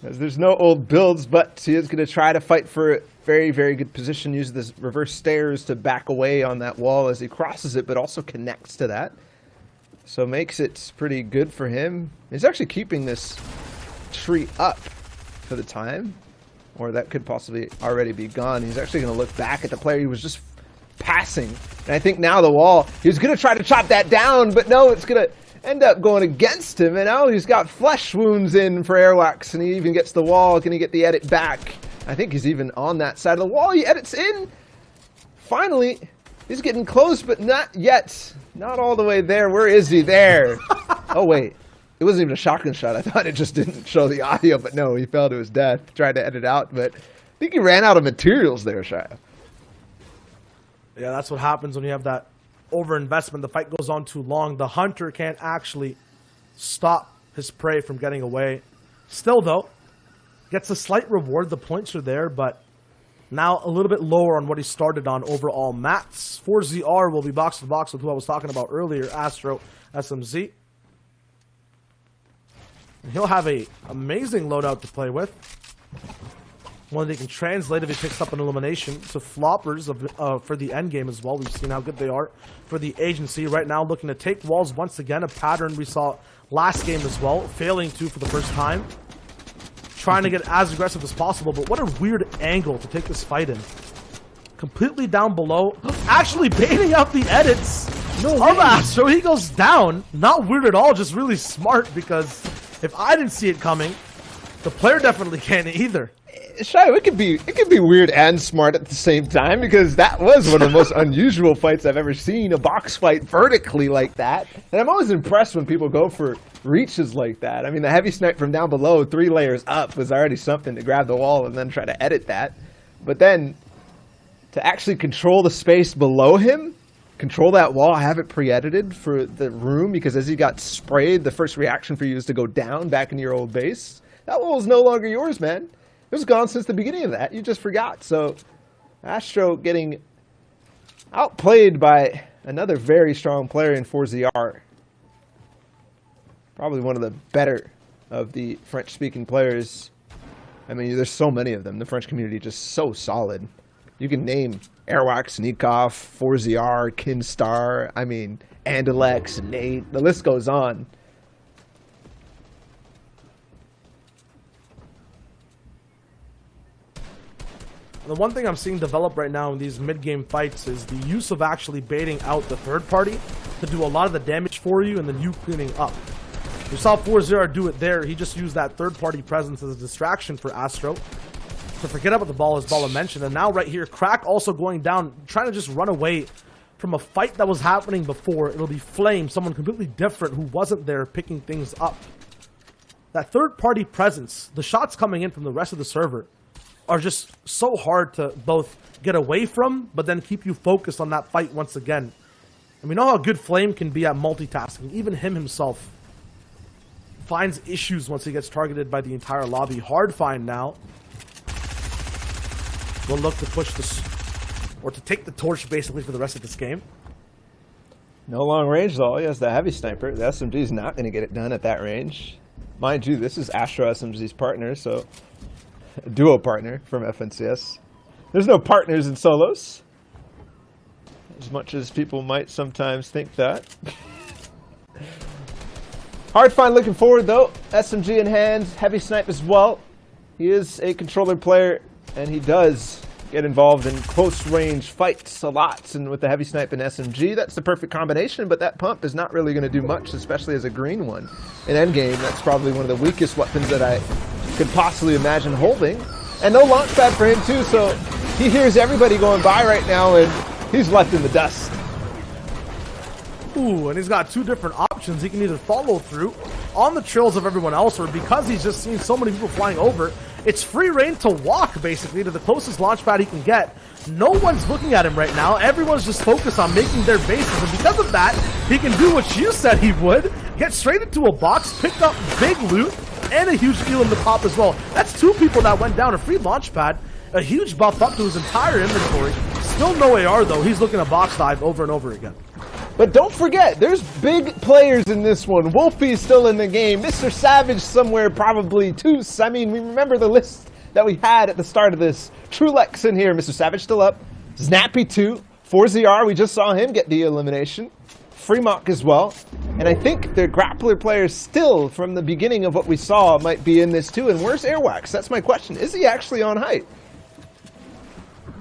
As there's no old builds, but he is going to try to fight for a very, very good position. Use this reverse stairs to back away on that wall as he crosses it, but also connects to that. So makes it pretty good for him. He's actually keeping this tree up for the time. Or that could possibly already be gone. He's actually going to look back at the player he was just passing. And I think now the wall, he was going to try to chop that down, but no, it's going to end up going against him. And now he's got flesh wounds in for Airwax, and he even gets the wall. Can he get the edit back? I think he's even on that side of the wall. He edits in. Finally, he's getting close, but not yet. Not all the way there. Where is he? There. Oh, wait. It wasn't even a shotgun shot. I thought it just didn't show the audio, but no, he fell to his death. Tried to edit out, but I think he ran out of materials there, Shia.
Yeah, that's what happens when you have that overinvestment. The fight goes on too long. The hunter can't actually stop his prey from getting away. Still, though, gets a slight reward. The points are there, but now a little bit lower on what he started on overall. Mats 4ZR will be box to box with who I was talking about earlier, Astro SMZ. He'll have a amazing loadout to play with. One that he can translate if he picks up an elimination to floppers for the end game as well. We've seen how good they are for the agency. Right now looking to take walls once again, a pattern we saw last game as well, failing to for the first time. Trying to get as aggressive as possible, but what a weird angle to take this fight in. Completely down below, actually baiting out the edits of Astro. He goes down, not weird at all, just really smart, because if I didn't see it coming, the player definitely can't either.
Shai, it could be weird and smart at the same time, because that was one of the most unusual fights I've ever seen, a box fight vertically like that. And I'm always impressed when people go for reaches like that. I mean, the heavy snipe from down below, 3 layers up, was already something to grab the wall and then try to edit that. But then to actually control the space below him, control that wall, have it pre-edited for the room, because as he got sprayed, the first reaction for you is to go down back into your old base. That wall is no longer yours, man. It was gone since the beginning of that. You just forgot. So Astro getting outplayed by another very strong player in 4ZR. Probably one of the better of the French-speaking players. I mean, there's so many of them. The French community just so solid. You can name Airwax, Nikov, 4ZR, Kinstar, I mean, Andalex, Nate, the list goes on.
The one thing I'm seeing develop right now in these mid-game fights is the use of actually baiting out the third party to do a lot of the damage for you and then you cleaning up. You saw 4-0 do it there. He just used that third party presence as a distraction for Astro to forget about the ball, as Bala mentioned. And now right here, Crack also going down, trying to just run away from a fight that was happening before. It'll be Flame, someone completely different who wasn't there picking things up. That third party presence, the shots coming in from the rest of the server are just so hard to both get away from, but then keep you focused on that fight once again. And we know how good Flame can be at multitasking. Even him himself finds issues once he gets targeted by the entire lobby. Hard Find now will look to push this, or to take the torch basically for the rest of this game.
No long range though. He has the heavy sniper. The SMG is not going to get it done at that range. Mind you, this is Astro SMG's partner, so a duo partner from FNCS. There's no partners in solos, as much as people might sometimes think that. Hard Find looking forward though. SMG in hand, heavy snipe as well. He is a controller player, and he does get involved in close range fights a lot, and with the heavy snipe and SMG, that's the perfect combination, but that pump is not really going to do much, especially as a green one. In endgame, that's probably one of the weakest weapons that I could possibly imagine holding. And no launch pad for him too, so he hears everybody going by right now, and he's left in the dust.
Ooh, and he's got two different options. He can either follow through on the trails of everyone else, or because he's just seen so many people flying over, it's free reign to walk, basically, to the closest launch pad he can get. No one's looking at him right now. Everyone's just focused on making their bases, and because of that, he can do what you said he would. Get straight into a box, pick up big loot, and a huge steal in the pop as well. That's two people that went down. A free launch pad, a huge buff up to his entire inventory. Still no AR, though. He's looking to box dive over and over again.
But don't forget, there's big players in this one. Wolfie's still in the game. Mr. Savage somewhere probably too. I mean, we remember the list that we had at the start of this. Trulex in here. Mr. Savage still up. Snappy 2. 4ZR, we just saw him get the elimination. Fremont as well. And I think the grappler players still, from the beginning of what we saw, might be in this too. And where's Airwax? That's my question. Is he actually on height?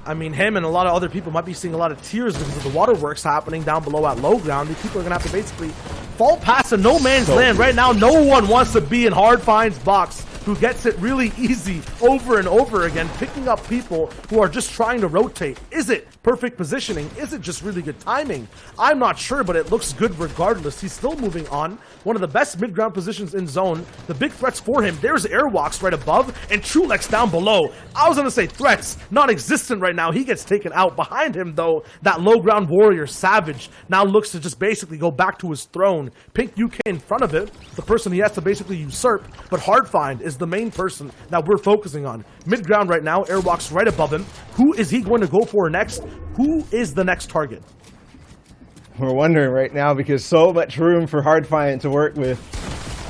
I mean, him and a lot of other people might be seeing a lot of tears because of the waterworks happening down below at low ground. These people are going to have to basically fall past a no man's land. Right now, no one wants to be in Hard Find's box, who gets it really easy over and over again, picking up people who are just trying to rotate. Is it perfect positioning? Is it just really good timing? I'm not sure, but it looks good regardless. He's still moving on. One of the best mid-ground positions in zone. The big threats for him. There's Airwalks right above and Trulex down below. I was going to say threats, non-existent right now. He gets taken out. Behind him, though, that low-ground warrior, Savage, now looks to just basically go back to his throne. Pink UK in front of it, the person he has to basically usurp, but Hard Find is the main person that we're focusing on. Mid-ground right now, Airwalks right above him. Who is he going to go for next? Who is the next target?
We're wondering right now, because so much room for Hard Find to work with.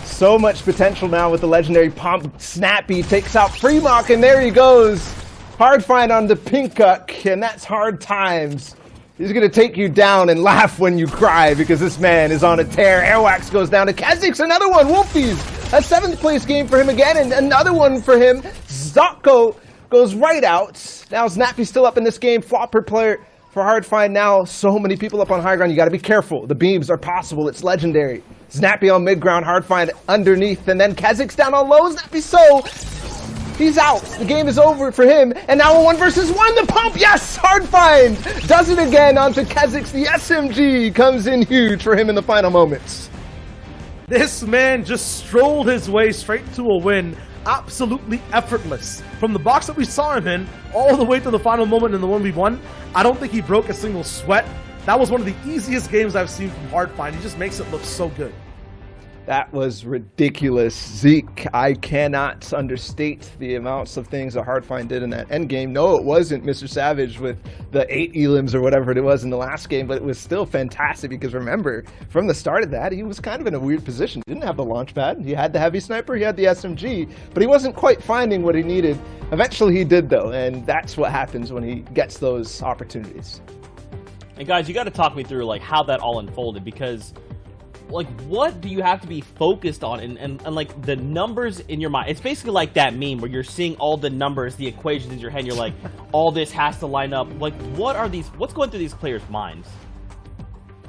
So much potential now with the legendary pump. Snappy takes out Fremont, and there he goes. Hard Find on the Pinkuk, and that's hard times. He's going to take you down and laugh when you cry, because this man is on a tear. Airwax goes down to Kazix, another one. Wolfies, a 7th place game for him again, and another one for him. Zocco goes right out. Now Snappy's still up in this game. Flopper player for Hard Find now. So many people up on high ground. You got to be careful. The beams are possible. It's legendary. Snappy on mid ground. Hard Find underneath, and then Kazix down on low. Snappy he's out. The game is over for him. And now a 1 versus 1. The pump. Yes, Hard Find does it again onto Kazix. The SMG comes in huge for him in the final moments.
This man just strolled his way straight to a win. Absolutely effortless. From the box that we saw him in, all the way to the final moment in the 1v1, I don't think he broke a single sweat. That was one of the easiest games I've seen from Hard Find. He just makes it look so good.
That was ridiculous, Zeke. I cannot understate the amounts of things that Hard Find did in that end game. No, it wasn't Mr. Savage with the 8 elims or whatever it was in the last game, but it was still fantastic because remember, from the start of that, he was kind of in a weird position. He didn't have the launch pad. He had the heavy sniper, he had the SMG, but he wasn't quite finding what he needed. Eventually he did though, and that's what happens when he gets those opportunities.
And guys, you got to talk me through like how that all unfolded, because like, what do you have to be focused on, and like the numbers in your mind? It's basically like that meme where you're seeing all the numbers, the equations in your head, and you're like, all this has to line up. Like, what's going through these players' minds?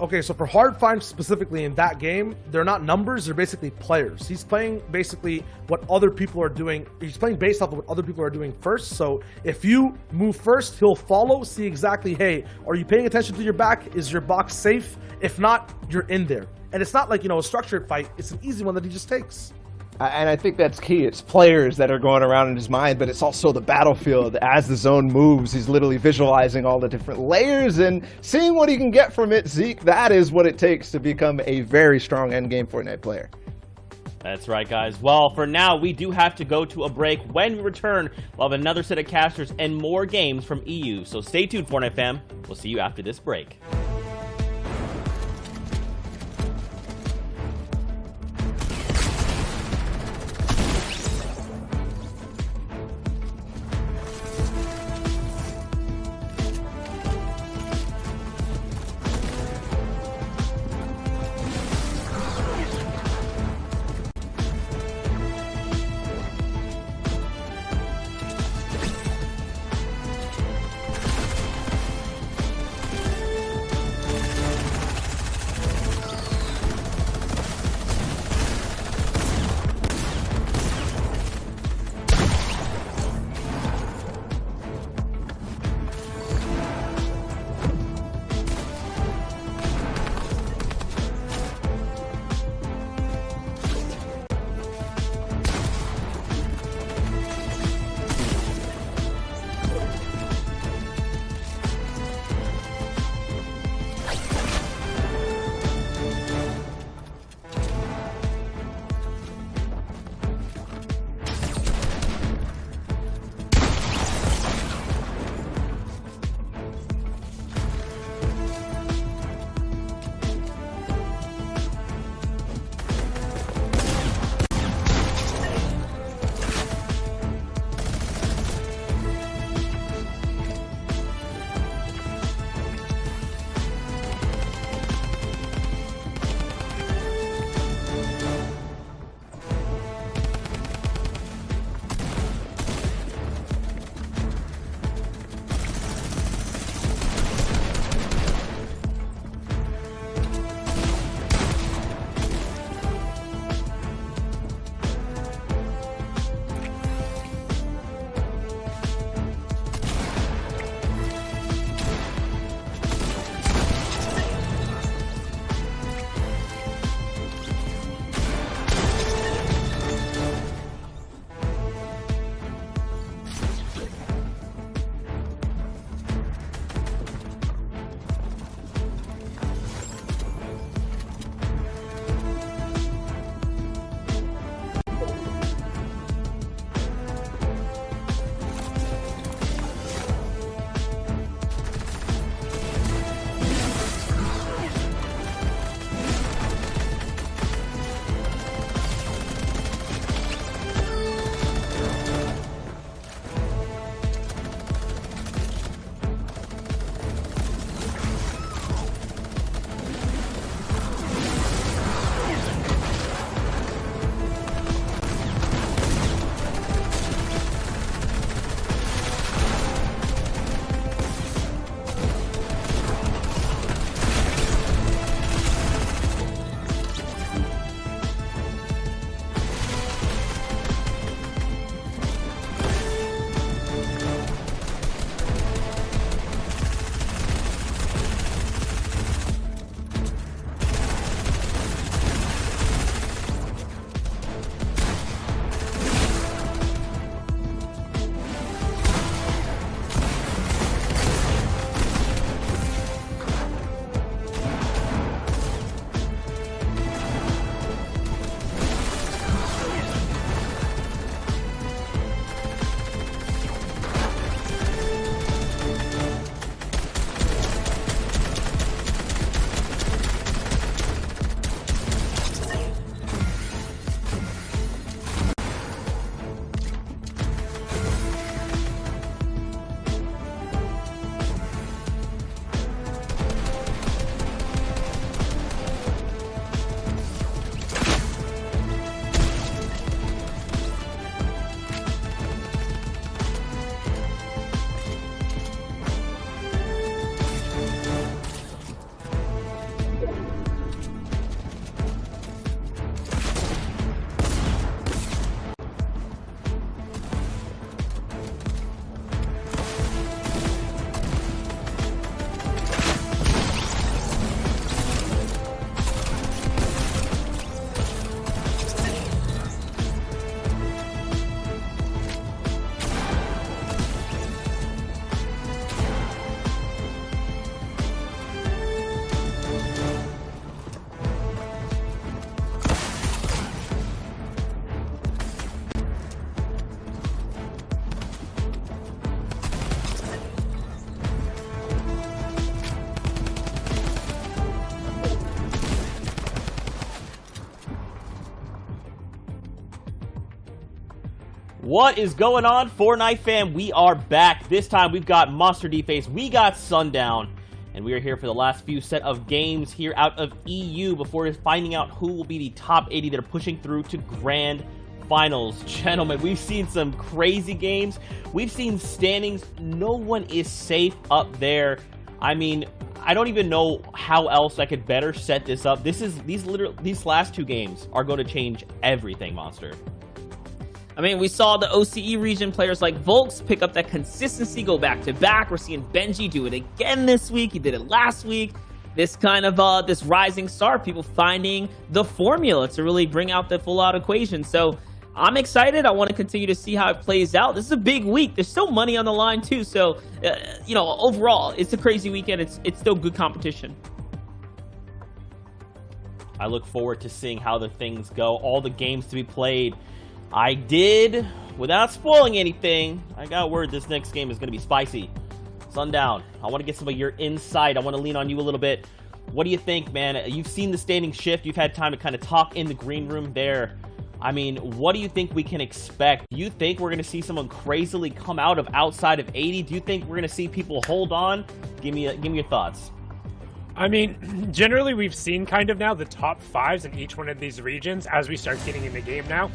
Okay, so for Hard Find specifically in that game, they're not numbers, they're basically players. He's playing basically what other people are doing. He's playing based off of what other people are doing first. So if you move first, he'll follow, see exactly, hey, are you paying attention to your back? Is your box safe? If not, you're in there. And it's not like, you know, a structured fight. It's an easy one that he just takes.
And I think that's key. It's players that are going around in his mind, but it's also the battlefield. As the zone moves, he's literally visualizing all the different layers and seeing what he can get from it. Zeke, that is what it takes to become a very strong endgame Fortnite player.
That's right, guys. Well, for now, we do have to go to a break. When we return, we'll have another set of casters and more games from EU. So stay tuned, Fortnite fam. We'll see you after this break. What is going on, Fortnite fam? We are back. This time we've got Monster D-Face, we got Sundown, and we are here for the last few set of games here out of EU before finding out who will be the top 80 that are pushing through to Grand Finals. Gentlemen, we've seen some crazy games. We've seen standings. No one is safe up there. I mean, I don't even know how else I could better set this up. These last two games are going to change everything, Monster.
I mean, we saw the OCE region players like Volks pick up that consistency, go back-to-back. We're seeing Benji do it again this week. He did it last week. This kind of, this rising star, people finding the formula to really bring out the full-out equation. So I'm excited. I want to continue to see how it plays out. This is a big week. There's still money on the line, too. So, you know, overall, it's a crazy weekend. It's still good competition.
I look forward to seeing how the things go, all the games to be played. I did, without spoiling anything, I got word this next game is going to be spicy. Sundown, I want to get some of your insight. I want to lean on you a little bit. What do you think, man? You've seen the standing shift. You've had time to kind of talk in the green room there. I mean, what do you think we can expect? Do you think we're going to see someone crazily come out of outside of 80? Do you think we're going to see people hold on? Give me your thoughts.
I mean, generally we've seen kind of now the top fives in each one of these regions as we start getting in the game now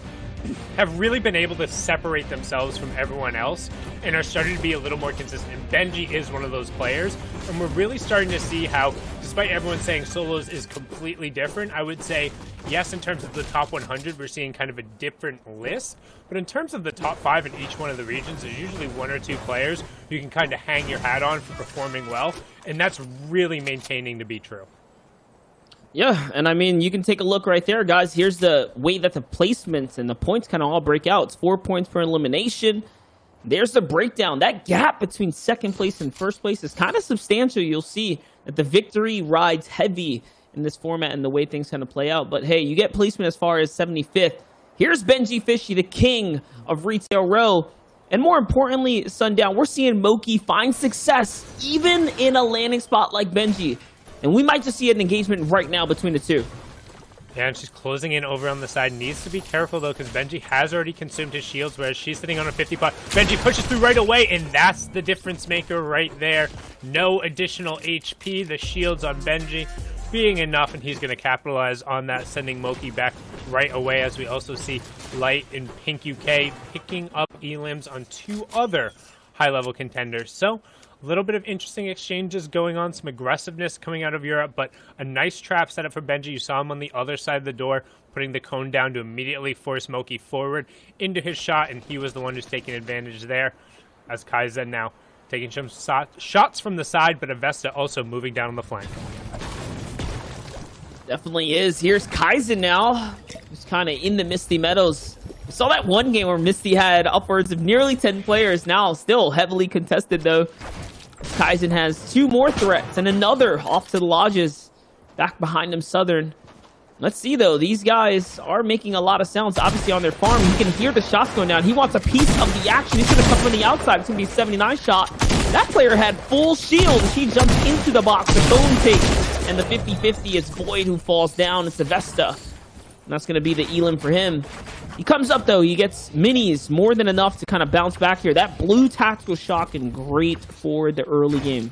have really been able to separate themselves from everyone else and are starting to be a little more consistent. And Benji is one of those players, and we're really starting to see how, despite everyone saying solos is completely different, I would say, yes, in terms of the top 100, we're seeing kind of a different list, but in terms of the top 5 in each one of the regions, there's usually 1 or 2 players who you can kind of hang your hat on for performing well, and that's really maintaining to be true.
Yeah, and I mean, you can take a look right there, guys. Here's the way that the placements and the points kind of all break out. It's 4 points per elimination. There's the breakdown. That gap between second place and first place is kind of substantial. You'll see that the victory rides heavy in this format and the way things kind of play out. But hey, you get placement as far as 75th. Here's Benji Fishy, the king of Retail Row. And more importantly, Sundown, we're seeing Moki find success even in a landing spot like Benji. And we might just see an engagement right now between the two.
Yeah, and she's closing in over on the side. Needs to be careful, though, because Benji has already consumed his shields, whereas she's sitting on a 50 pot. Benji pushes through right away, and that's the difference maker right there. No additional HP. The shields on Benji being enough, and he's going to capitalize on that, sending Moki back right away, as we also see Light and Pink UK picking up elims on 2 other high-level contenders. So a little bit of interesting exchanges going on, some aggressiveness coming out of Europe, but a nice trap set up for Benji. You saw him on the other side of the door, putting the cone down to immediately force Moki forward into his shot, and he was the one who's taking advantage there, as Kaizen now taking some shots from the side, but Avesta also moving down on the flank.
Definitely is. Here's Kaizen now, who's kind of in the Misty Meadows. We saw that one game where Misty had upwards of nearly 10 players. Now still heavily contested, though. Kaizen has 2 more threats and another off to the lodges. Back behind him, Southern. Let's see, though. These guys are making a lot of sounds, obviously, on their farm. You can hear the shots going down. He wants a piece of the action. He's going to come from the outside. It's going to be a 79 shot. That player had full shield. He jumps into the box. The phone take. And the 50-50 is Void who falls down. It's Avesta. And that's going to be the elim for him. He comes up, though. He gets minis, more than enough to kind of bounce back here. That blue tactical shotgun, great for the early game.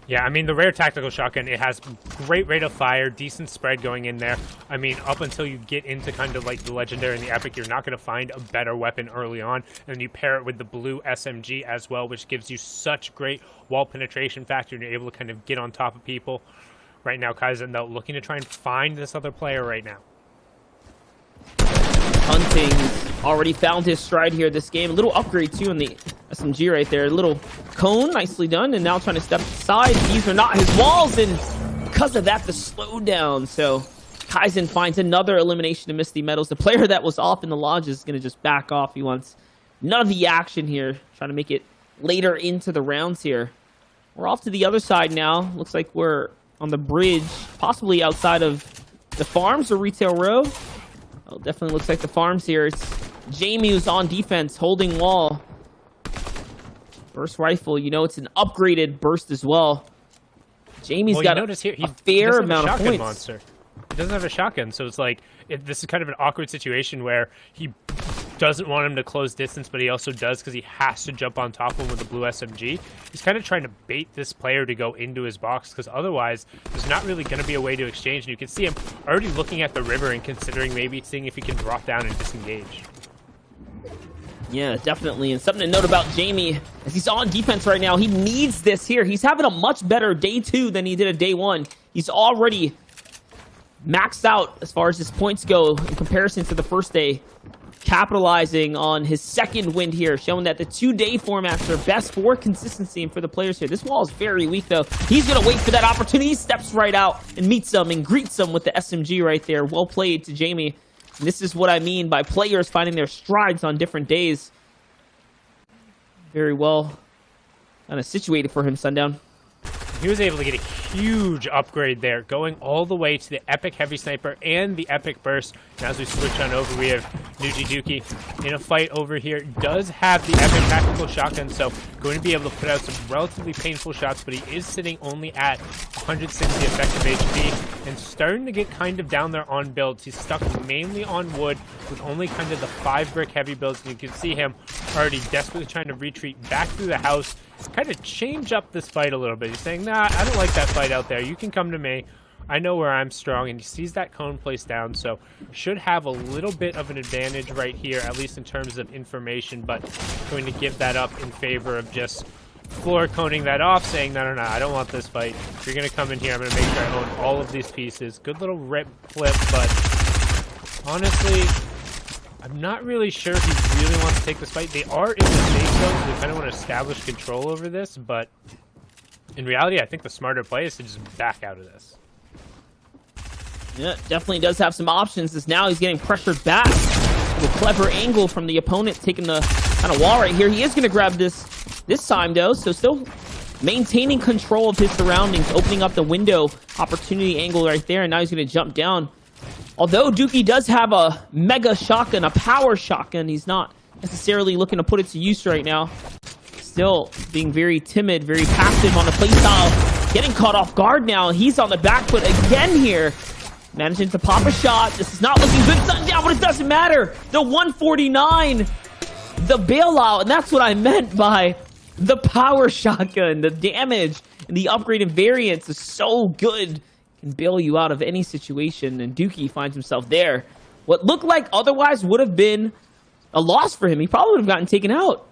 Yeah, I mean, the rare tactical shotgun, it has great rate of fire, decent spread going in there. I mean, up until you get into kind of like the legendary and the epic, you're not going to find a better weapon early on. And then you pair it with the blue SMG as well, which gives you such great wall penetration factor, and you're able to kind of get on top of people. Right now, Kaizen, though, looking to try and find this other player right now.
Hunting already found his stride here this game. A little upgrade, too, in the SMG right there. A little cone, nicely done, and now trying to step aside. These are not his walls, and because of that, the slowdown. So Kaizen finds another elimination of Misty Meadows. The player that was off in the lodge is going to just back off. He wants none of the action here, trying to make it later into the rounds here. We're off to the other side now. Looks like we're on the bridge, possibly outside of the farms or Retail Row. Oh, definitely looks like the farms here. It's Jamie who's on defense, holding wall. Burst rifle, you know it's an upgraded burst as well. Jamie's got a fair amount of points.
Monster. He doesn't have a shotgun, so it's like, this is kind of an awkward situation where he doesn't want him to close distance, but he also does because he has to jump on top of him with the blue SMG. He's kind of trying to bait this player to go into his box because otherwise there's not really going to be a way to exchange. And you can see him already looking at the river and considering maybe seeing if he can drop down and disengage.
Yeah, definitely. And something to note about Jamie, as he's on defense right now, he needs this here. He's having a much better day 2 than he did at day 1. He's already maxed out as far as his points go in comparison to the first day, capitalizing on his second win here, showing that the 2-day formats are best for consistency and for the players here. This wall is very weak, though. He's going to wait for that opportunity. He steps right out and meets them and greets them with the SMG right there. Well played to Jamie. And this is what I mean by players finding their strides on different days. Very well kind of situated for him, Sundown.
He was able to get a huge upgrade there, going all the way to the Epic Heavy Sniper and the Epic Burst. And as we switch on over, we have Nuji Dookie in a fight over here. Does have the Epic Tactical Shotgun, so going to be able to put out some relatively painful shots, but he is sitting only at 160 effective HP and starting to get kind of down there on builds. He's stuck mainly on wood with only kind of the 5-brick heavy builds, and you can see him already desperately trying to retreat back through the house, kind of change up this fight a little bit. He's saying, nah, I don't like that fight out there. You can come to me. I know where I'm strong. And he sees that cone placed down, so should have a little bit of an advantage right here, at least in terms of information, but going to give that up in favor of just floor coning that off, saying, no, I don't want this fight. If you're going to come in here, I'm going to make sure I own all of these pieces. Good little rip flip, but honestly, I'm not really sure if he really wants to take this fight. They are in the safe zone, so they kind of want to establish control over this, but in reality, I think the smarter play is to just back out of this.
Yeah, definitely does have some options, as now he's getting pressured back. A clever angle from the opponent, taking the kind of wall right here. He is going to grab this time, though, so still maintaining control of his surroundings, opening up the window opportunity angle right there, and now he's going to jump down. Although Dookie does have a mega shotgun, a power shotgun, he's not necessarily looking to put it to use right now. Still being very timid, very passive on the playstyle. Getting caught off guard now. He's on the back foot again here. Managing to pop a shot. This is not looking good. Sundown, but it doesn't matter. The 149, the bailout, and that's what I meant by the power shotgun. The damage and the upgraded variance is so good. Can bail you out of any situation, and Dookie finds himself there. What looked like otherwise would have been a loss for him. He probably would have gotten taken out.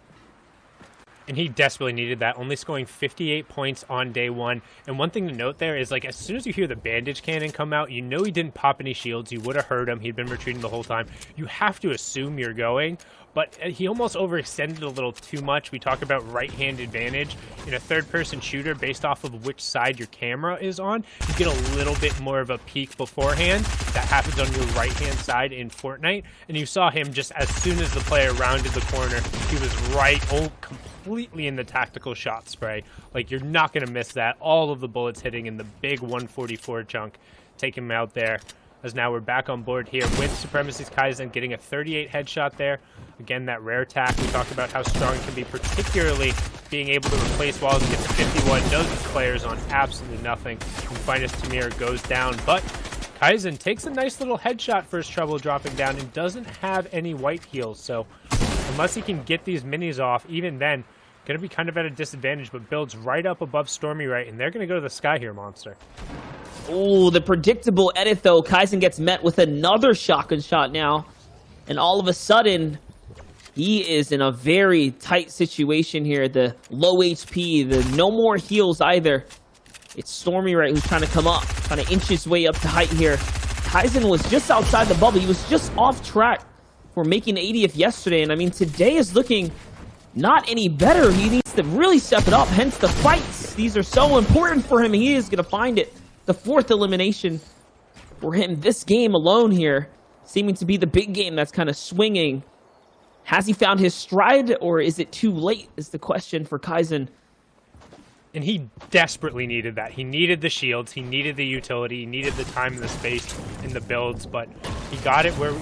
And he desperately needed that, only scoring 58 points on day 1. And one thing to note there is, like, as soon as you hear the bandage cannon come out, you know he didn't pop any shields. You would have heard him. He'd been retreating the whole time. You have to assume you're going, but he almost overextended a little too much. We talk about right-hand advantage. In a third-person shooter, based off of which side your camera is on, you get a little bit more of a peek beforehand. That happens on your right-hand side in Fortnite. And you saw him just as soon as the player rounded the corner, he was completely in the tactical shot spray. Like, you're not going to miss that. All of the bullets hitting in the big 144 chunk. Take him out there. As now we're back on board here with Supremacy's Kaizen, getting a 38 headshot there. Again, that rare attack. We talked about how strong it can be, particularly being able to replace walls and get to 51. Knows his players on absolutely nothing. And Finest Tamir goes down, but Kaizen takes a nice little headshot for his trouble dropping down and doesn't have any white heals. So unless he can get these minis off, even then, going to be kind of at a disadvantage, but builds right up above Stormy right, and they're going to go to the sky here, Monster.
Oh, the predictable edit, though. Kaizen gets met with another shotgun shot now, and all of a sudden, he is in a very tight situation here. The low HP, the no more heals either. It's Stormy right who's trying to come up, trying to inch his way up to height here. Kaizen was just outside the bubble. He was just off track for making 80th yesterday, and I mean, today is looking not any better. He needs to really step it up, hence the fights. These are so important for him. He is going to find it. The 4th elimination for him this game alone here, seeming to be the big game that's kind of swinging. Has he found his stride, or is it too late, is the question for Kaizen.
And he desperately needed that. He needed the shields, he needed the utility, he needed the time and the space in the builds, but he got it where,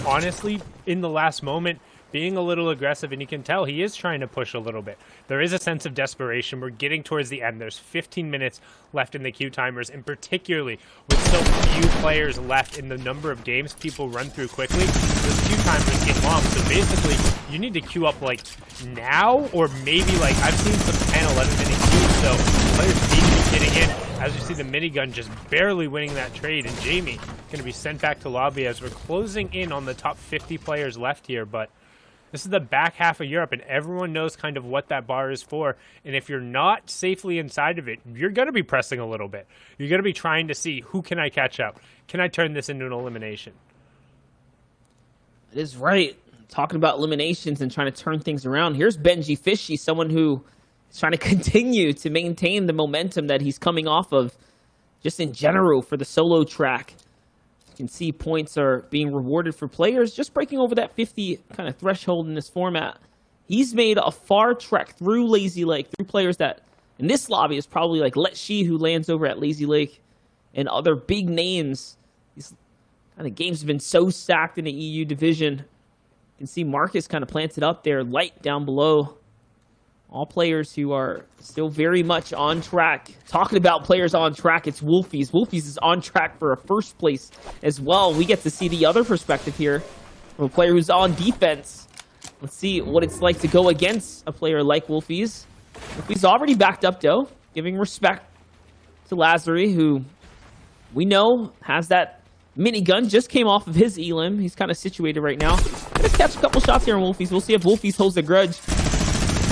honestly, in the last moment, being a little aggressive, and you can tell he is trying to push a little bit. There is a sense of desperation. We're getting towards the end. There's 15 minutes left in the queue timers, and particularly with so few players left in the number of games people run through quickly, those queue timers get long. So basically, you need to queue up like now, or maybe like I've seen some 10, 11 minute queues. So players need to be getting in. As you see, the minigun just barely winning that trade, and Jamie going to be sent back to lobby as we're closing in on the top 50 players left here. But this is the back half of Europe, and everyone knows kind of what that bar is for. And if you're not safely inside of it, you're going to be pressing a little bit. You're going to be trying to see, who can I catch up? Can I turn this into an elimination?
That is right. Talking about eliminations and trying to turn things around. Here's Benji Fishy, someone who is trying to continue to maintain the momentum that he's coming off of just in general for the solo track. You can see points are being rewarded for players just breaking over that 50 kind of threshold in this format. He's made a far trek through Lazy Lake, through players that in this lobby is probably like Let She, who lands over at Lazy Lake, and other big names. These kind of games have been so stacked in the EU division. You can see Marcus kind of planted up there, light down below. All players who are still very much on track. Talking about players on track, it's Wolfies. Wolfies is on track for a first place as well. We get to see the other perspective here from a player who's on defense. Let's see what it's like to go against a player like Wolfies. Wolfies already backed up, though, giving respect to Lazary, who we know has that minigun. Just came off of his elim. He's kind of situated right now. Gonna catch a couple shots here on Wolfies. We'll see if Wolfies holds a grudge.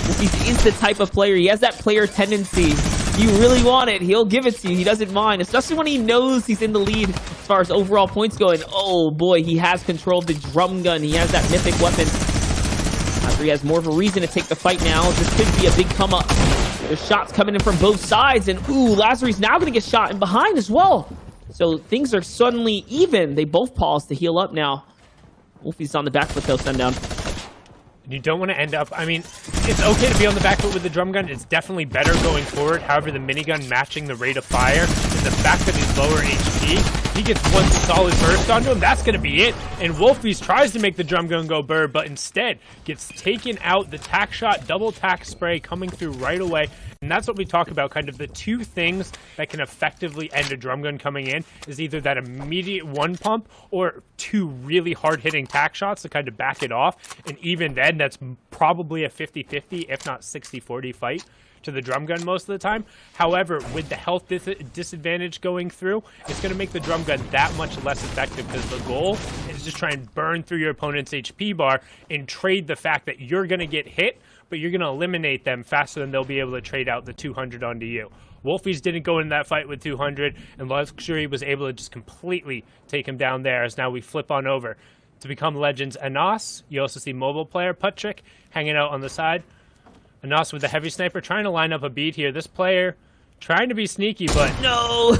Wolfies is the type of player. He has that player tendency. If you really want it, he'll give it to you. He doesn't mind, especially when he knows he's in the lead as far as overall points go. And oh boy, he has control of the drum gun. He has that mythic weapon. After he has more of a reason to take the fight now. This could be a big come up. There's shots coming in from both sides. And ooh, Lazary's now going to get shot in behind as well. So things are suddenly even. They both pause to heal up now. Wolfie's on the back foot though, Sundown.
You don't want to end up, I mean, it's okay to be on the back foot with the drum gun. It's definitely better going forward. However, the minigun matching the rate of fire and the fact that he's lower HP, he gets one solid burst onto him. That's going to be it. And Wolfies tries to make the drum gun go burr, but instead gets taken out. The tack shot, double tack spray coming through right away. And that's what we talk about, kind of the two things that can effectively end a drum gun coming in is either that immediate one pump or two really hard-hitting tack shots to kind of back it off. And even then, that's probably a 50-50, if not 60-40 fight to the drum gun most of the time. However, with the health disadvantage going through, it's going to make the drum gun that much less effective because the goal is just try and burn through your opponent's HP bar and trade the fact that you're going to get hit, but you're going to eliminate them faster than they'll be able to trade out the 200 onto you. Wolfies didn't go in that fight with 200, and Luxury was able to just completely take him down there, as now we flip on over to become Legends Anas. You also see mobile player Patrick hanging out on the side. Anas with the heavy sniper trying to line up a beat here. This player trying to be sneaky, but
no.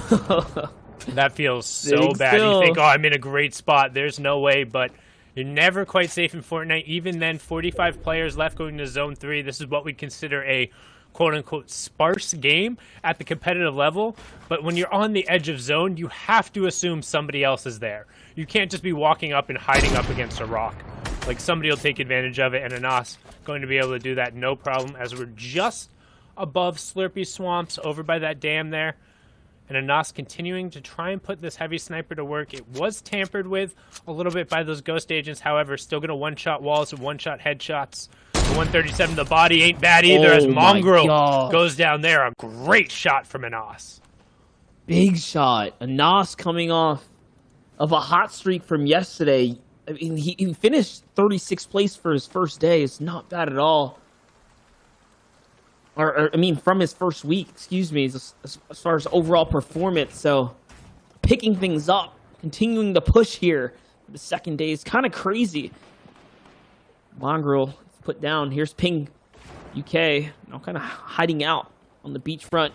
That feels so
Big
bad.
still.
You think, oh, I'm in a great spot. There's no way, but you're never quite safe in Fortnite. Even then, 45 players left going to Zone 3. This is what we consider a quote-unquote sparse game at the competitive level. But when you're on the edge of zone, you have to assume somebody else is there. You can't just be walking up and hiding up against a rock. Like, somebody will take advantage of it, and Anas going to be able to do that no problem, as we're just above Slurpy Swamps over by that dam there. And Anas continuing to try and put this heavy sniper to work. It was tampered with a little bit by those ghost agents, however, still going to one-shot walls and one-shot headshots. The 137, the body ain't bad either, as Mongrel goes down there. A great shot from Anas.
Big shot. Anas coming off of a hot streak from yesterday. I mean, he finished 36th place for his first day. It's not bad at all. Or I mean, from his first week, excuse me, as far as overall performance. So, picking things up, continuing the push here. The second day is kind of crazy. Mongrel put down. Here's Ping UK, now kind of hiding out on the beachfront.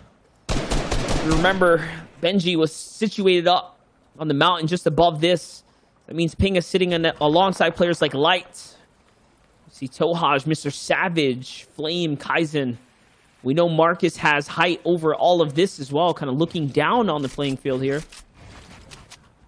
You remember, Benji was situated up on the mountain just above this. That means Ping is sitting alongside players like Light. You see Tohaj, Mr. Savage, Flame, Kaizen. We know Marcus has height over all of this as well, kind of looking down on the playing field here.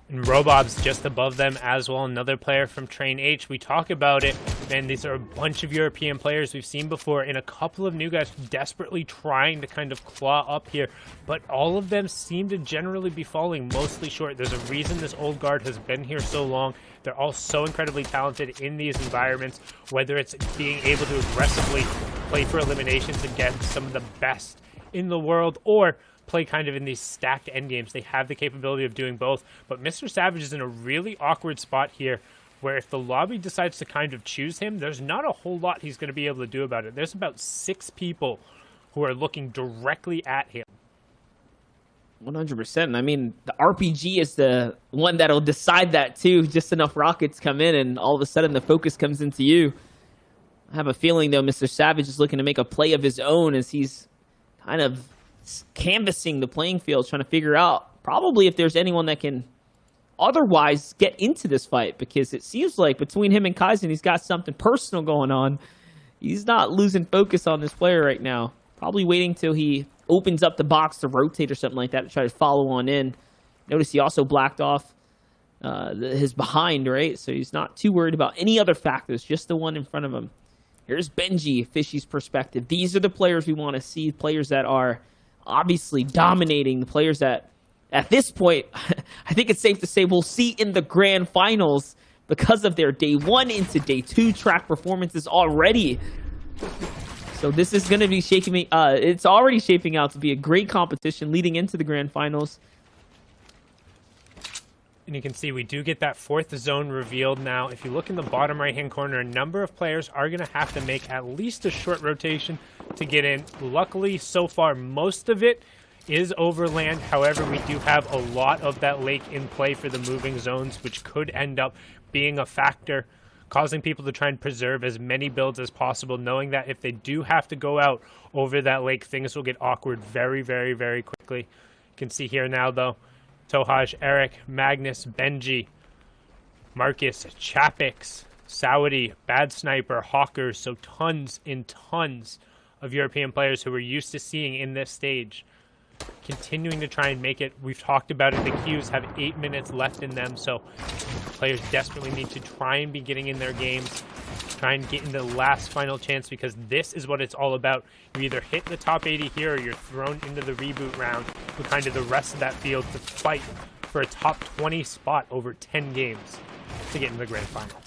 And Robob's just above them as well, another player from Train H. We talk about it. Man, these are a bunch of European players we've seen before, and a couple of new guys desperately trying to kind of claw up here, but all of them seem to generally be falling mostly short. There's a reason this old guard has been here so long. They're all so incredibly talented in these environments, whether it's being able to aggressively play for eliminations against some of the best in the world, or play kind of in these stacked endgames. They have the capability of doing both, but Mr. Savage is in a really awkward spot here, where if the lobby decides to kind of choose him, there's not a whole lot he's going to be able to do about it. There's about 6 people who are looking directly at him.
100%. I mean, the RPG is the one that'll decide that too. Just enough rockets come in and all of a sudden the focus comes into you. I have a feeling though Mr. Savage is looking to make a play of his own as he's kind of canvassing the playing field, trying to figure out probably if there's anyone that can otherwise get into this fight, because it seems like between him and Kaizen, he's got something personal going on. He's not losing focus on this player right now. Probably waiting till he opens up the box to rotate or something like that to try to follow on in. Notice he also blacked off his behind, right? So he's not too worried about any other factors, just the one in front of him. Here's Benji, Fishy's perspective. These are the players we want to see, players that are obviously dominating, the players that at this point, I think it's safe to say we'll see in the grand finals because of their day 1 into day 2 track performances already. So this is going to be it's already shaping out to be a great competition leading into the grand finals.
And you can see we do get that 4th zone revealed now. If you look in the bottom right-hand corner, a number of players are going to have to make at least a short rotation to get in. Luckily, so far, most of it is overland. However, we do have a lot of that lake in play for the moving zones, which could end up being a factor, causing people to try and preserve as many builds as possible, knowing that if they do have to go out over that lake, things will get awkward very, very, very quickly. You can see here now, though, Tohaj, Eric, Magnus, Benji, Marcus, Chapix, Saudi, Bad Sniper, Hawkers, so tons and tons of European players who we're used to seeing in this stage, continuing to try and make it. We've talked about it. The queues have 8 minutes left in them, so players desperately need to try and be getting in their games, try and get in the last final chance, because this is what it's all about. You either hit the top 80 here, or you're thrown into the reboot round with kind of the rest of that field to fight for a top 20 spot over 10 games to get in the grand final.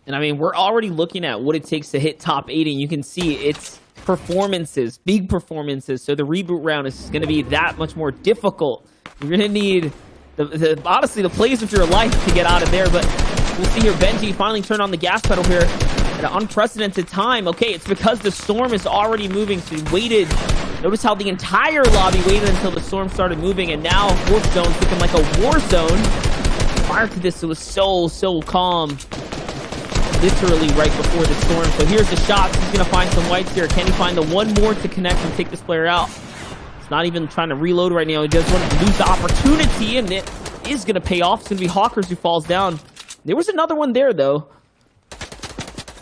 And I mean, we're already looking at what it takes to hit top 80, and you can see it's performances, big performances. So the reboot round is going to be that much more difficult. You're going to need honestly the plays of your life to get out of there. But we'll see here, Benji finally turned on the gas pedal here at an unprecedented time. Okay, it's because the storm is already moving, so he waited. Notice how the entire lobby waited until the storm started moving, and now 4th zone's looking like a war zone. Prior to this, it was so calm. Literally right before the storm. So here's the shots. He's going to find some whites here. Can he find the one more to connect and take this player out? He's not even trying to reload right now. He just wanted to lose the opportunity, and it is going to pay off. It's going to be Hawkers who falls down. There was another one there, though.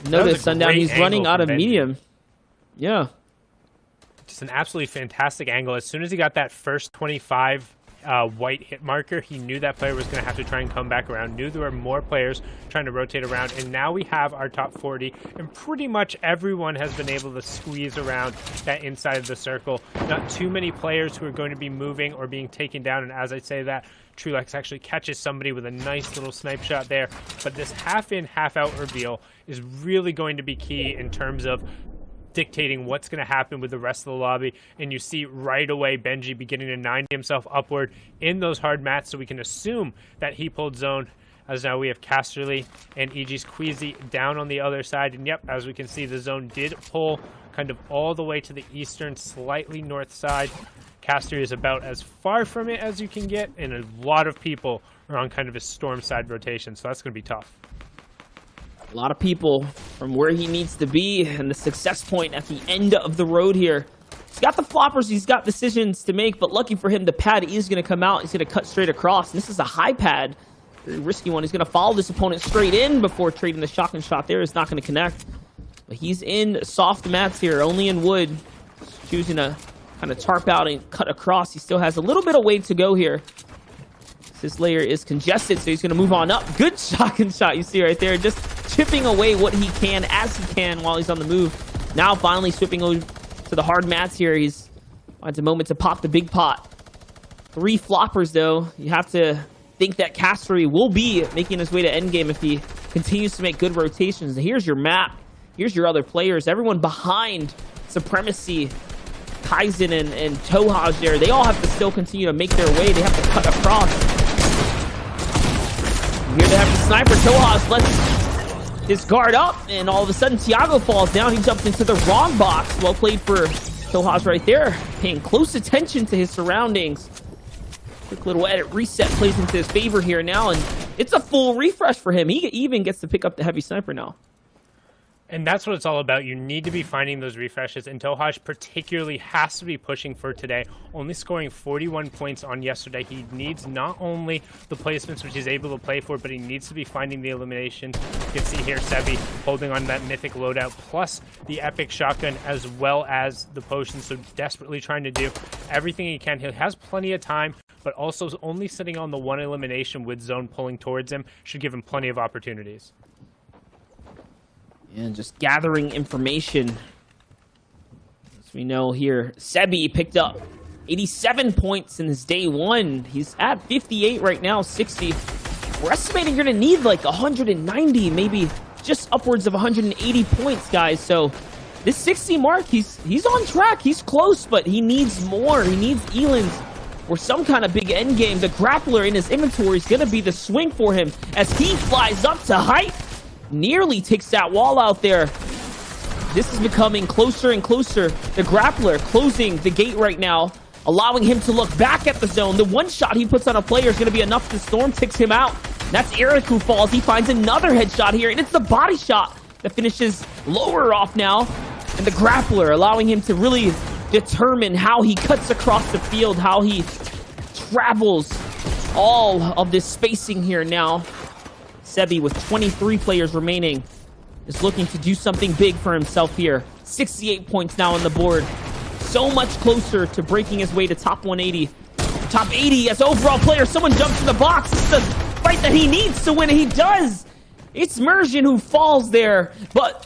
Notice Sundown, he's running out of medium. Yeah.
Just an absolutely fantastic angle. As soon as he got that first 25 white hit marker, he knew that player was going to have to try and come back around, knew there were more players trying to rotate around, and now we have our top 40, and pretty much everyone has been able to squeeze around that inside of the circle. Not too many players who are going to be moving or being taken down, and as I say that, Trulex actually catches somebody with a nice little snipe shot there, but this half-in, half-out reveal is really going to be key in terms of dictating what's going to happen with the rest of the lobby. And you see right away Benji beginning to 90 himself upward in those hard mats, so we can assume that he pulled zone, as now we have Casterly and EG Squeezy down on the other side. And yep, as we can see, the zone did pull kind of all the way to the eastern, slightly north side. Casterly is about as far from it as you can get, and a lot of people are on kind of a storm side rotation, so that's going to be tough.
A lot of people from where he needs to be, and the success point at the end of the road here. He's got the floppers, he's got decisions to make, but lucky for him, the pad is going to come out. He's going to cut straight across, and this is a high pad. Very risky one. He's going to follow this opponent straight in before trading the shotgun shot there. It's not going to connect. But he's in soft mats here, only in wood. Just choosing to kind of tarp out and cut across. He still has a little bit of way to go here. This layer is congested, so he's going to move on up. Good shotgun shot you see right there. Just chipping away what he can as he can while he's on the move. Now finally sweeping over to the hard mats here. He's finds a moment to pop the big pot. 3 floppers though. You have to think that Castery will be making his way to endgame if he continues to make good rotations. Here's your map. Here's your other players. Everyone behind Supremacy, Kaizen, and Tohaj there. They all have to still continue to make their way. They have to cut across. Here they have the sniper. Tohaj lets his guard up, and all of a sudden Tiago falls down. He jumped into the wrong box. Well played for Tohaj right there. Paying close attention to his surroundings. Quick little edit reset plays into his favor here now, and it's a full refresh for him. He even gets to pick up the heavy sniper now.
And that's what it's all about. You need to be finding those refreshes, and Tohaj particularly has to be pushing for today. Only scoring 41 points on yesterday. He needs not only the placements which he's able to play for, but he needs to be finding the eliminations. You can see here Sebi holding on to that mythic loadout, plus the epic shotgun, as well as the potion. So desperately trying to do everything he can. He has plenty of time, but also only sitting on the 1 elimination with zone pulling towards him should give him plenty of opportunities.
And just gathering information. As we know here, Sebi picked up 87 points in his day 1. He's at 58 right now, 60. We're estimating you're going to need like 190, maybe just upwards of 180 points, guys. So this 60 mark, he's on track. He's close, but he needs more. He needs Elan's or some kind of big end game. The grappler in his inventory is going to be the swing for him as he flies up to height. Nearly takes that wall out there. This is becoming closer and closer. The grappler closing the gate right now, allowing him to look back at the zone. The one shot he puts on a player is going to be enough to Storm ticks him out. That's Eric who falls. He finds another headshot here, and it's the body shot that finishes lower off now. And the grappler allowing him to really determine how he cuts across the field, how he travels all of this spacing here now. Sebi, with 23 players remaining, is looking to do something big for himself here. 68 points now on the board. So much closer to breaking his way to top 180. Top 80 as overall player. Someone jumps in the box. This is the fight that he needs to win. He does. It's Mersian who falls there. But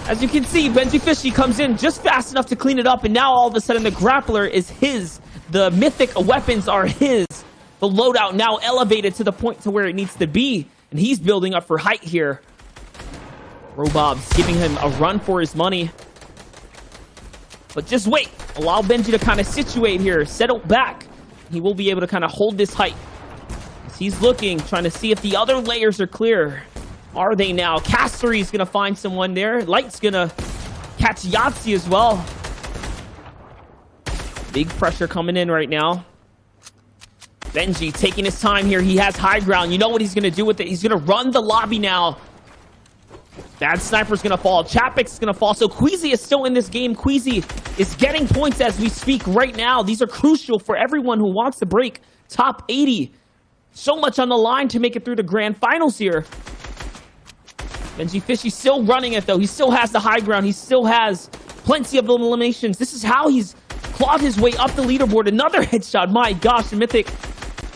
as you can see, Benji Fishy comes in just fast enough to clean it up. And now all of a sudden the grappler is his. The mythic weapons are his. The loadout now elevated to the point to where it needs to be. And he's building up for height here. Robob's giving him a run for his money. But just wait. Allow Benji to kind of situate here. Settle back. He will be able to kind of hold this height. As he's looking, trying to see if the other layers are clear. Are they now? Castery's going to find someone there. Light's going to catch Yahtzee as well. Big pressure coming in right now. Benji taking his time here. He has high ground. You know what he's going to do with it. He's going to run the lobby now. Bad Sniper's going to fall. Chapek's going to fall. So Queasy is still in this game. Queasy is getting points as we speak right now. These are crucial for everyone who wants to break top 80. So much on the line to make it through the grand finals here. Benji Fishy still running it, though. He still has the high ground. He still has plenty of eliminations. This is how he's clawed his way up the leaderboard. Another headshot. My gosh, the mythic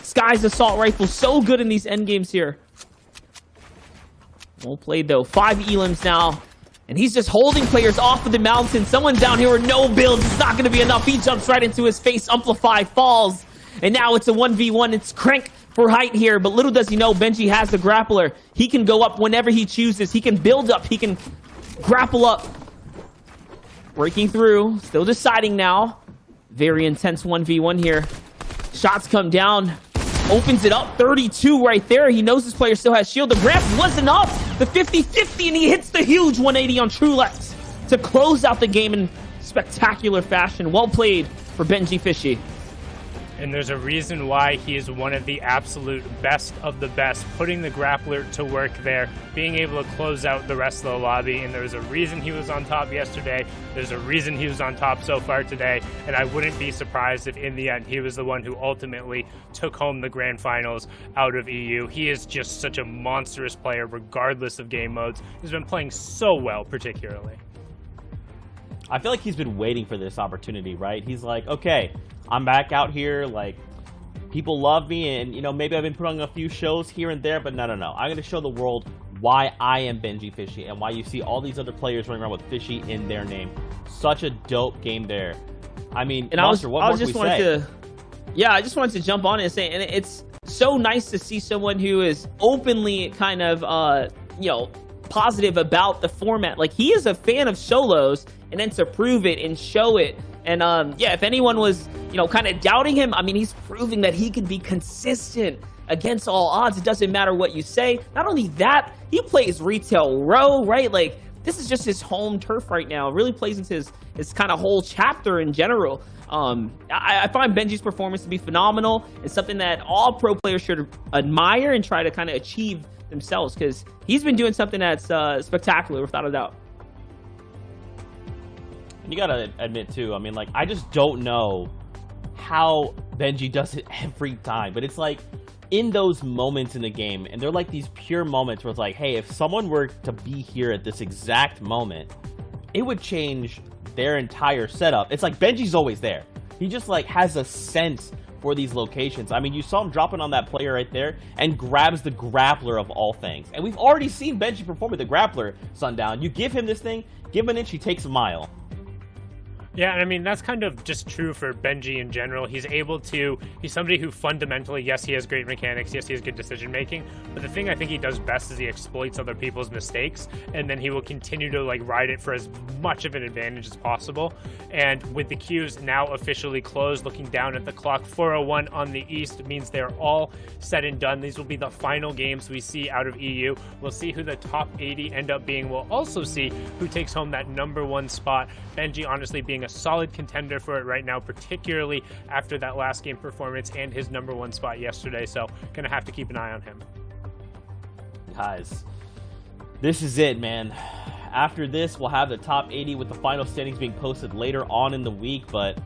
Sky's assault rifle, so good in these end games here. Well played though. 5 elims now. And he's just holding players off of the mountain. Someone down here with no builds. It's not going to be enough. He jumps right into his face. Amplify falls. And now it's a 1v1. It's Crank for height here. But little does he know, Benji has the grappler. He can go up whenever he chooses. He can build up. He can grapple up. Breaking through. Still deciding now. Very intense 1v1 here. Shots come down. Opens it up. 32 right there. He knows this player still has shield. The ramp was enough. The 50-50, and he hits the huge 180 on Trulex to close out the game in spectacular fashion. Well played for Benji Fishy.
And there's a reason why he is one of the absolute best of the best, putting the grappler to work there, being able to close out the rest of the lobby. And there's a reason he was on top yesterday. There's a reason he was on top so far today. And I wouldn't be surprised if in the end he was the one who ultimately took home the grand finals out of EU. He is just such a monstrous player regardless of game modes. He's been playing so well, particularly.
I feel like he's been waiting for this opportunity, right? He's like, okay, I'm back out here, like, people love me, and, you know, maybe I've been putting on a few shows here and there, but no. I'm going to show the world why I am Benji Fishy and why you see all these other players running around with Fishy in their name. Such a dope game there. I mean,
and
Monster,
I just wanted to jump on it and say, and it's so nice to see someone who is openly kind of, positive about the format. Like, he is a fan of solos, and then to prove it and show it. And, if anyone was, kind of doubting him, I mean, he's proving that he can be consistent against all odds. It doesn't matter what you say. Not only that, he plays retail row, right? Like, this is just his home turf right now. It really plays into his kind of whole chapter in general. I find Benji's performance to be phenomenal. It's something that all pro players should admire and try to kind of achieve themselves, because he's been doing something that's spectacular, without a doubt.
You gotta admit too, I mean, like, I just don't know how Benji does it every time, but it's like in those moments in the game, and they're like these pure moments where it's like, hey, if someone were to be here at this exact moment, it would change their entire setup. It's like Benji's always there. He just like has a sense for these locations. I mean, you saw him dropping on that player right there and grabs the grappler of all things. And we've already seen Benji perform with the grappler, Sundown. You give him this thing, give him an inch, he takes a mile.
Yeah, and I mean, that's kind of just true for Benji in general. He's somebody who fundamentally, yes, he has great mechanics, yes, he has good decision making, but the thing I think he does best is he exploits other people's mistakes, and then he will continue to like ride it for as much of an advantage as possible. And with the queues now officially closed, looking down at the clock, 4:01 on the East means they're all said and done. These will be the final games we see out of EU. We'll see who the top 80 end up being. We'll also see who takes home that #1 spot. Benji honestly being a solid contender for it right now, particularly after that last game performance and his #1 spot yesterday, so gonna have to keep an eye on him.
Guys, this is it, man. After this, we'll have the top 80 with the final standings being posted later on in the week, but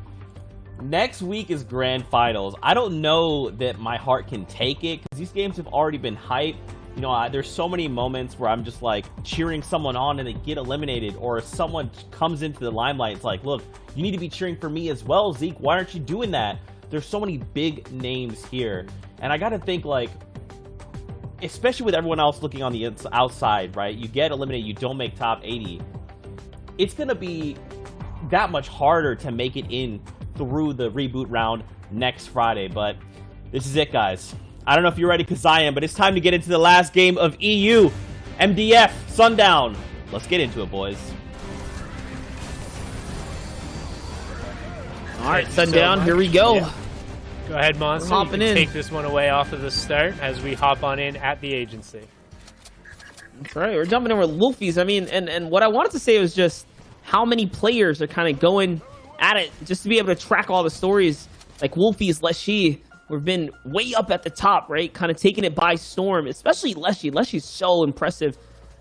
next week is grand finals. I don't know that my heart can take it, because these games have already been hyped. You know, there's so many moments where I'm just like cheering someone on and they get eliminated, or someone comes into the limelight. It's like, look, you need to be cheering for me as well, Zeke. Why aren't you doing that? There's so many big names here. And I got to think, like, especially with everyone else looking on the outside, right? You get eliminated, you don't make top 80. It's going to be that much harder to make it in through the reboot round next Friday. But this is it, guys. I don't know if you're ready, because I am, but it's time to get into the last game of EU. MDF, Sundown. Let's get into it, boys.
All right, Sundown, here we go.
Yeah. Go ahead, Monster. You can take this one away off of the start as we hop on in at the agency.
That's right, we're jumping over Wolfies. I mean, and what I wanted to say was just how many players are kind of going at it, just to be able to track all the stories. Like Wolfies, Leshy, we've been way up at the top, right? Kind of taking it by storm, especially Leshy. Leshy's so impressive.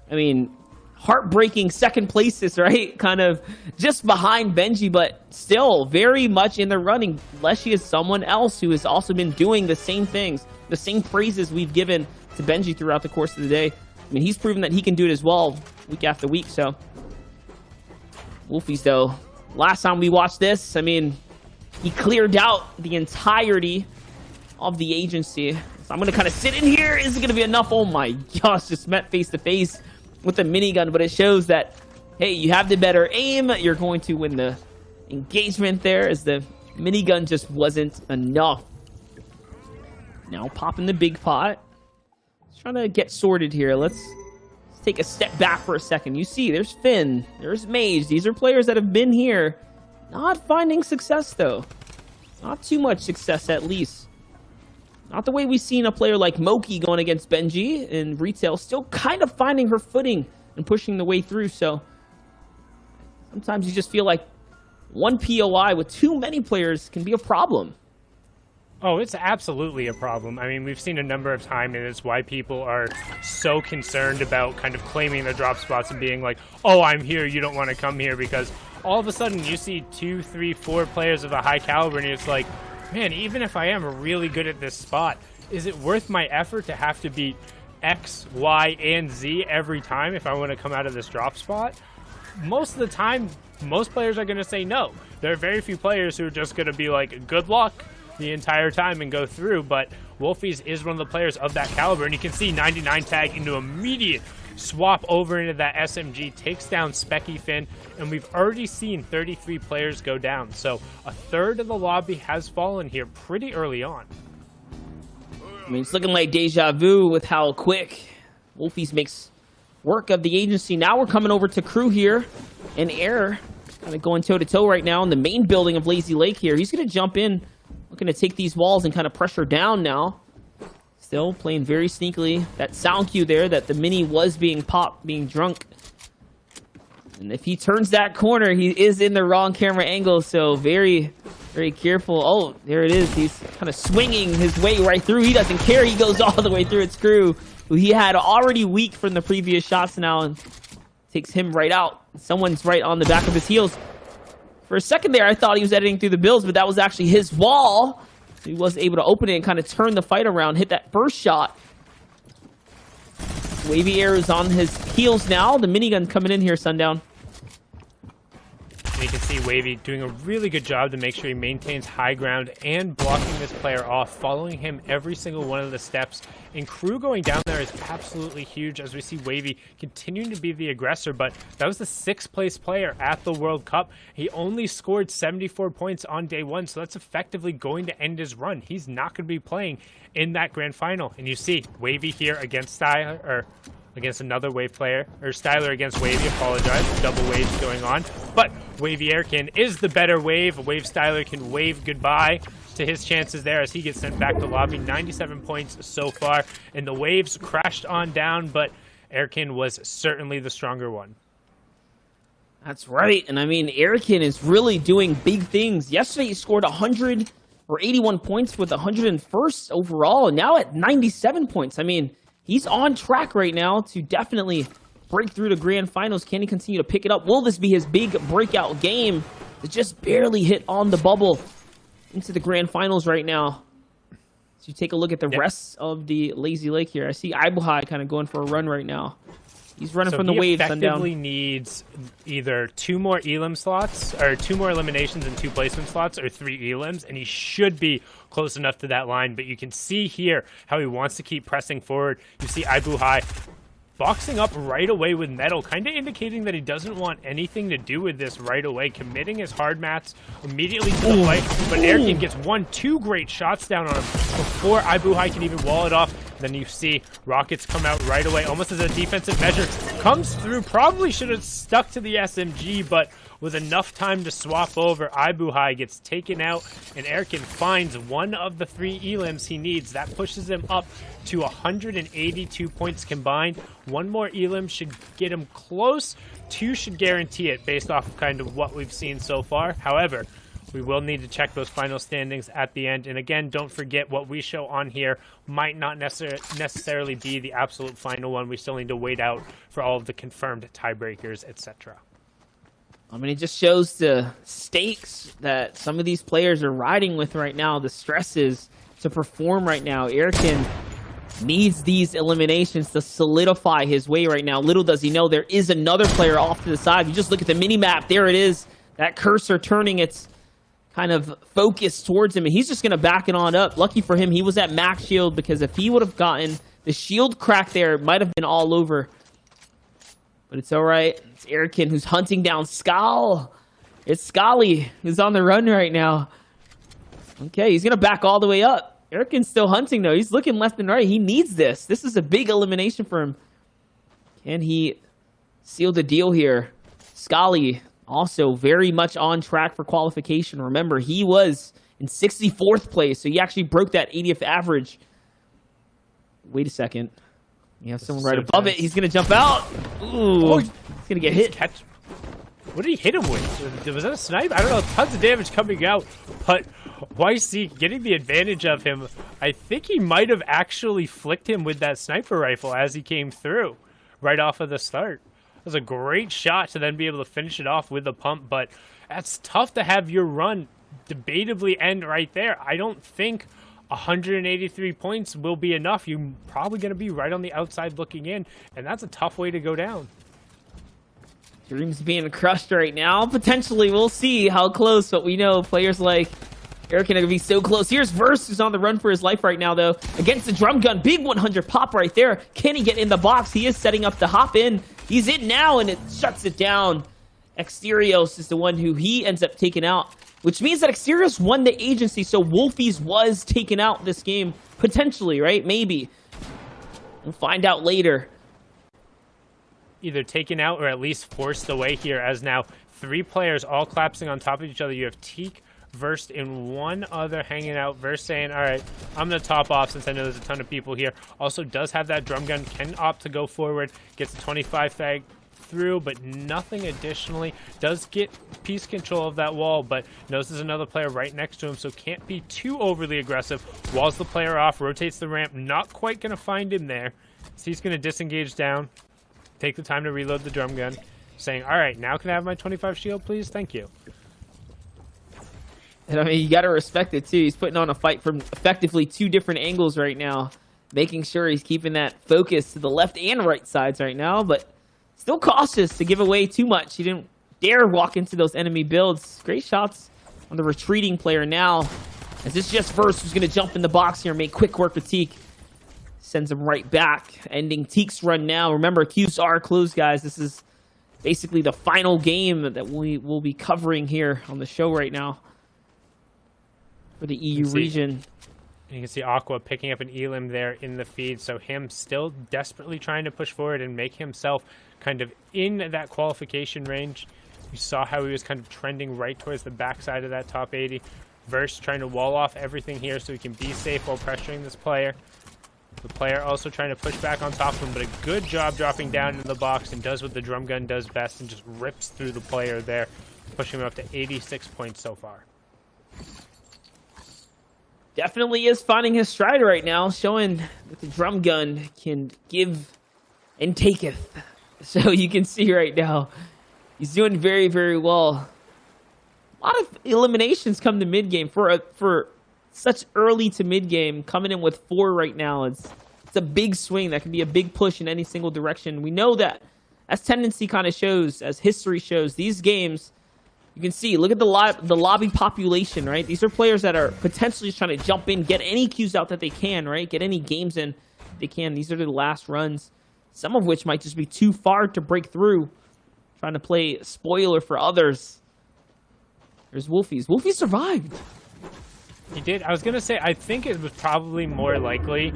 I mean, heartbreaking second places, right? Kind of just behind Benji, but still very much in the running. Leshy is someone else who has also been doing the same things, the same praises we've given to Benji throughout the course of the day. I mean, he's proven that he can do it as well week after week, so. Wolfies, though, last time we watched this, I mean, he cleared out the entirety of the agency. So I'm going to kind of sit in here. Is it going to be enough? Oh my gosh, just met face to face with the minigun, but it shows that, hey, you have the better aim. You're going to win the engagement there, as the minigun just wasn't enough. Now popping the big pot. Just trying to get sorted here. Let's take a step back for a second. You see, there's Finn, there's Mage. These are players that have been here. Not finding success, though. Not too much success, at least. Not the way we've seen a player like Moki going against Benji in retail, still kind of finding her footing and pushing the way through. So sometimes you just feel like one POI with too many players can be a problem.
Oh, it's absolutely a problem. I mean, we've seen a number of times, and it's why people are so concerned about kind of claiming the drop spots and being like, oh, I'm here, you don't want to come here, because all of a sudden you see 2, 3, 4 players of a high caliber, and it's like, man, even if I am really good at this spot, is it worth my effort to have to beat X, Y, and Z every time if I want to come out of this drop spot? Most of the time, most players are going to say no. There are very few players who are just going to be like, good luck the entire time and go through, but Wolfies is one of the players of that caliber, and you can see 99 tag into immediate swap over into that SMG, takes down Specky Finn, and we've already seen 33 players go down. So a third of the lobby has fallen here pretty early on.
I mean, it's looking like deja vu with how quick Wolfies makes work of the agency. Now we're coming over to Crew here, and Air kind of going toe-to-toe right now in the main building of Lazy Lake here. He's going to jump in, looking to take these walls and kind of pressure down now. Still playing very sneakily. That sound cue there that the Mini was being popped, being drunk. And if he turns that corner, he is in the wrong camera angle, so very, very careful. Oh, there it is. He's kind of swinging his way right through. He doesn't care. He goes all the way through. It's Crew, who he had already weak from the previous shots now, and takes him right out. Someone's right on the back of his heels. For a second there, I thought he was editing through the builds, but that was actually his wall. So he was able to open it and kind of turn the fight around, hit that first shot. Wavy Air is on his heels now. The minigun coming in here, Sundown.
And you can see Wavy doing a really good job to make sure he maintains high ground and blocking this player off, following him every single one of the steps. And Crew going down there is absolutely huge as we see Wavy continuing to be the aggressor, but that was the 6th place player at the World Cup. He only scored 74 points on day 1, so that's effectively going to end his run. He's not going to be playing in that grand final. And you see Wavy here against Styler, or against another Wave player, or Styler against Wavy, apologize, double waves going on. But Wavy Airkin is the better Wave. Wave Styler can wave goodbye to his chances there as he gets sent back to lobby. 97 points so far, and the Waves crashed on down, but Airkin was certainly the stronger one.
That's right, and I mean, Airkin is really doing big things. Yesterday he scored 100 or 81 points with 101st overall, and now at 97 points. I mean, he's on track right now to definitely break through the grand finals. Can he continue to pick it up? Will this be his big breakout game to just barely hit on the bubble into the grand finals right now? So you take a look at the rest of the Lazy Lake here. I see Ibuhai kind of going for a run right now. He's running from the waves.
He effectively needs either 2 more elim slots, or 2 more eliminations and 2 placement slots, or 3 elims, and he should be close enough to that line. But you can see here how he wants to keep pressing forward. You see Ibuhai boxing up right away with Metal, kind of indicating that he doesn't want anything to do with this right away, committing his hard mats immediately to the fight. But Airkin gets 2 great shots down on him before Ibuhai can even wall it off. Then you see Rockets come out right away, almost as a defensive measure. Comes through, probably should have stuck to the SMG, but with enough time to swap over, Ibuhai gets taken out, and Airkin finds one of the 3 elims he needs. That pushes him up to 182 points combined. 1 more elim should get him close. 2 should guarantee it based off of kind of what we've seen so far. However, we will need to check those final standings at the end. And again, don't forget what we show on here might not necessarily be the absolute final one. We still need to wait out for all of the confirmed tiebreakers, etc.
I mean, it just shows the stakes that some of these players are riding with right now, the stresses to perform right now. Airkin needs these eliminations to solidify his way right now. Little does he know there is another player off to the side. You just look at the mini-map. There it is. That cursor turning its kind of focus towards him, and he's just going to back it on up. Lucky for him, he was at max shield, because if he would have gotten the shield crack there, it might have been all over. But it's all right. It's Airkin who's hunting down Skal. It's Scully who's on the run right now. Okay, he's going to back all the way up. Airkin's still hunting, though. He's looking left and right. He needs this. This is a big elimination for him. Can he seal the deal here? Scully also very much on track for qualification. Remember, he was in 64th place, so he actually broke that 80th average. Wait a second. You have someone right above it. He's going to jump out. Ooh, he's going to get hit.
What did he hit him with? Was that a snipe? I don't know. Tons of damage coming out, but YC getting the advantage of him. I think he might have actually flicked him with that sniper rifle as he came through right off of the start. It was a great shot to then be able to finish it off with the pump, but that's tough to have your run debatably end right there. I don't think 183 points will be enough. You're probably going to be right on the outside looking in, and that's a tough way to go down.
Dreams being crushed right now. Potentially, we'll see how close, but we know players like Eric gonna be so close. Here's Verse, who's on the run for his life right now, though. Against the drum gun. Big 100 pop right there. Can he get in the box? He is setting up to hop in. He's in now, and it shuts it down. Exterios is the one who he ends up taking out, which means that Exterios won the agency, so Wolfies was taken out this game. Potentially, right? Maybe. We'll find out later.
Either taken out or at least forced away here, as now 3 players all collapsing on top of each other. You have Teak, Verse, and one other hanging out. Verse saying, all right, I'm going to top off since I know there's a ton of people here. Also does have that drum gun, can opt to go forward, gets a 25 fag through, but nothing additionally. Does get piece control of that wall, but knows there's another player right next to him, so can't be too overly aggressive. Walls the player off, rotates the ramp, not quite going to find him there. So he's going to disengage down, take the time to reload the drum gun, saying, all right, now can I have my 25 shield, please? Thank you.
And I mean, you got to respect it, too. He's putting on a fight from effectively 2 different angles right now, making sure he's keeping that focus to the left and right sides right now, but still cautious to give away too much. He didn't dare walk into those enemy builds. Great shots on the retreating player now, as this just Verse who's going to jump in the box here and make quick work with Teak. Sends him right back, ending Teak's run now. Remember, queues are closed, guys. This is basically the final game that we will be covering here on the show right now for the EU region.
And you can see Aqua picking up an Elim there in the feed, so him still desperately trying to push forward and make himself kind of in that qualification range. You saw how he was kind of trending right towards the backside of that top 80. Verse trying to wall off everything here so he can be safe while pressuring this player. The player also trying to push back on top of him, but a good job dropping down in the box and does what the drum gun does best and just rips through the player there, pushing him up to 86 points so far.
Definitely is finding his stride right now, showing that the drum gun can give and taketh. So you can see right now, he's doing very, very well. A lot of eliminations come to mid-game for such early to mid-game, coming in with 4 right now. It's a big swing. That can be a big push in any single direction. We know that, as tendency kind of shows, as history shows, these games, you can see, look at the lobby population, right? These are players that are potentially trying to jump in, get any queues out that they can, right? Get any games in they can. These are the last runs, some of which might just be too far to break through. Trying to play spoiler for others. There's Wolfies. Wolfies survived.
He did. I was going to say, I think it was probably more likely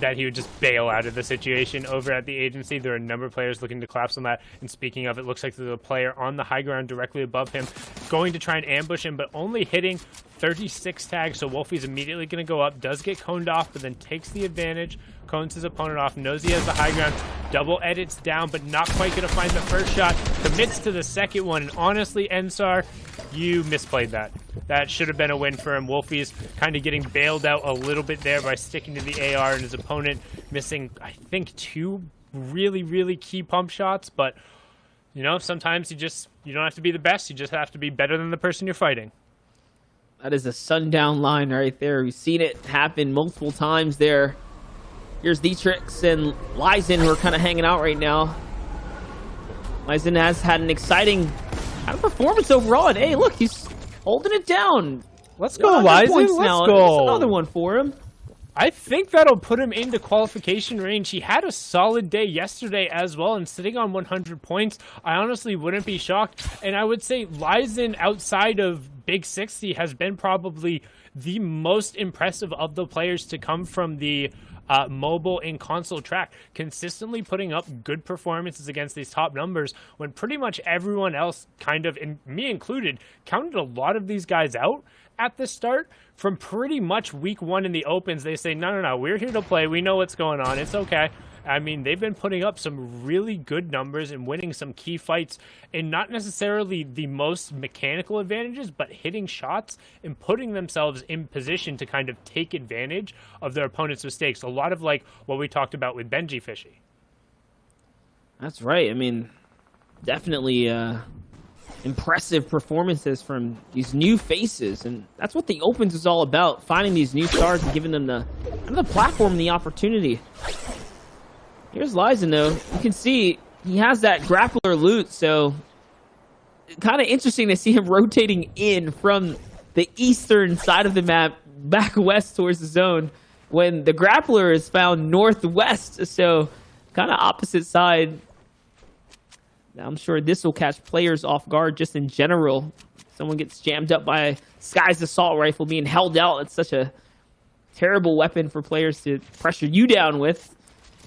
that he would just bail out of the situation over at the agency. There are a number of players looking to collapse on that. And speaking of, it looks like there's a player on the high ground directly above him going to try and ambush him, but only hitting 36 tags. So Wolfie's immediately going to go up, does get coned off, but then takes the advantage, cones his opponent off, knows he has the high ground, double edits down, but not quite going to find the first shot, commits to the second one. And honestly, Ensar, you misplayed that. That should have been a win for him. Wolfie's kind of getting bailed out a little bit there by sticking to the AR, and his opponent missing, I think, 2 really, really key pump shots. But, you know, sometimes you don't have to be the best. You just have to be better than the person you're fighting.
That is a sundown line right there. We've seen it happen multiple times there. Here's Dietrich and Lysen, who are kind of hanging out right now. Lysen has had an exciting kind of performance overall. And hey, look, he's holding it down.
Let's go, Lysen. Let's
now.
go.
There's another one for him.
I think that'll put him into qualification range. He had a solid day yesterday as well, and sitting on 100 points, I honestly wouldn't be shocked. And I would say Lysen, outside of Big 60, has been probably the most impressive of the players to come from the mobile and console track, consistently putting up good performances against these top numbers when pretty much everyone else, kind of, and me included, counted a lot of these guys out at the start. From pretty much week 1 in the opens, they say, no, we're here to play, we know what's going on, it's okay. I mean, they've been putting up some really good numbers and winning some key fights, and not necessarily the most mechanical advantages, but hitting shots and putting themselves in position to kind of take advantage of their opponent's mistakes. A lot of like what we talked about with Benji Fishy.
That's right. I mean, definitely impressive performances from these new faces, and that's what the Opens is all about, finding these new stars and giving them the platform and the opportunity. Here's Lysen, though. You can see he has that grappler loot, so kind of interesting to see him rotating in from the eastern side of the map, back west towards the zone, when the grappler is found northwest, so kind of opposite side. Now, I'm sure this will catch players off guard just in general. Someone gets jammed up by Sky's assault rifle being held out. It's such a terrible weapon for players to pressure you down with.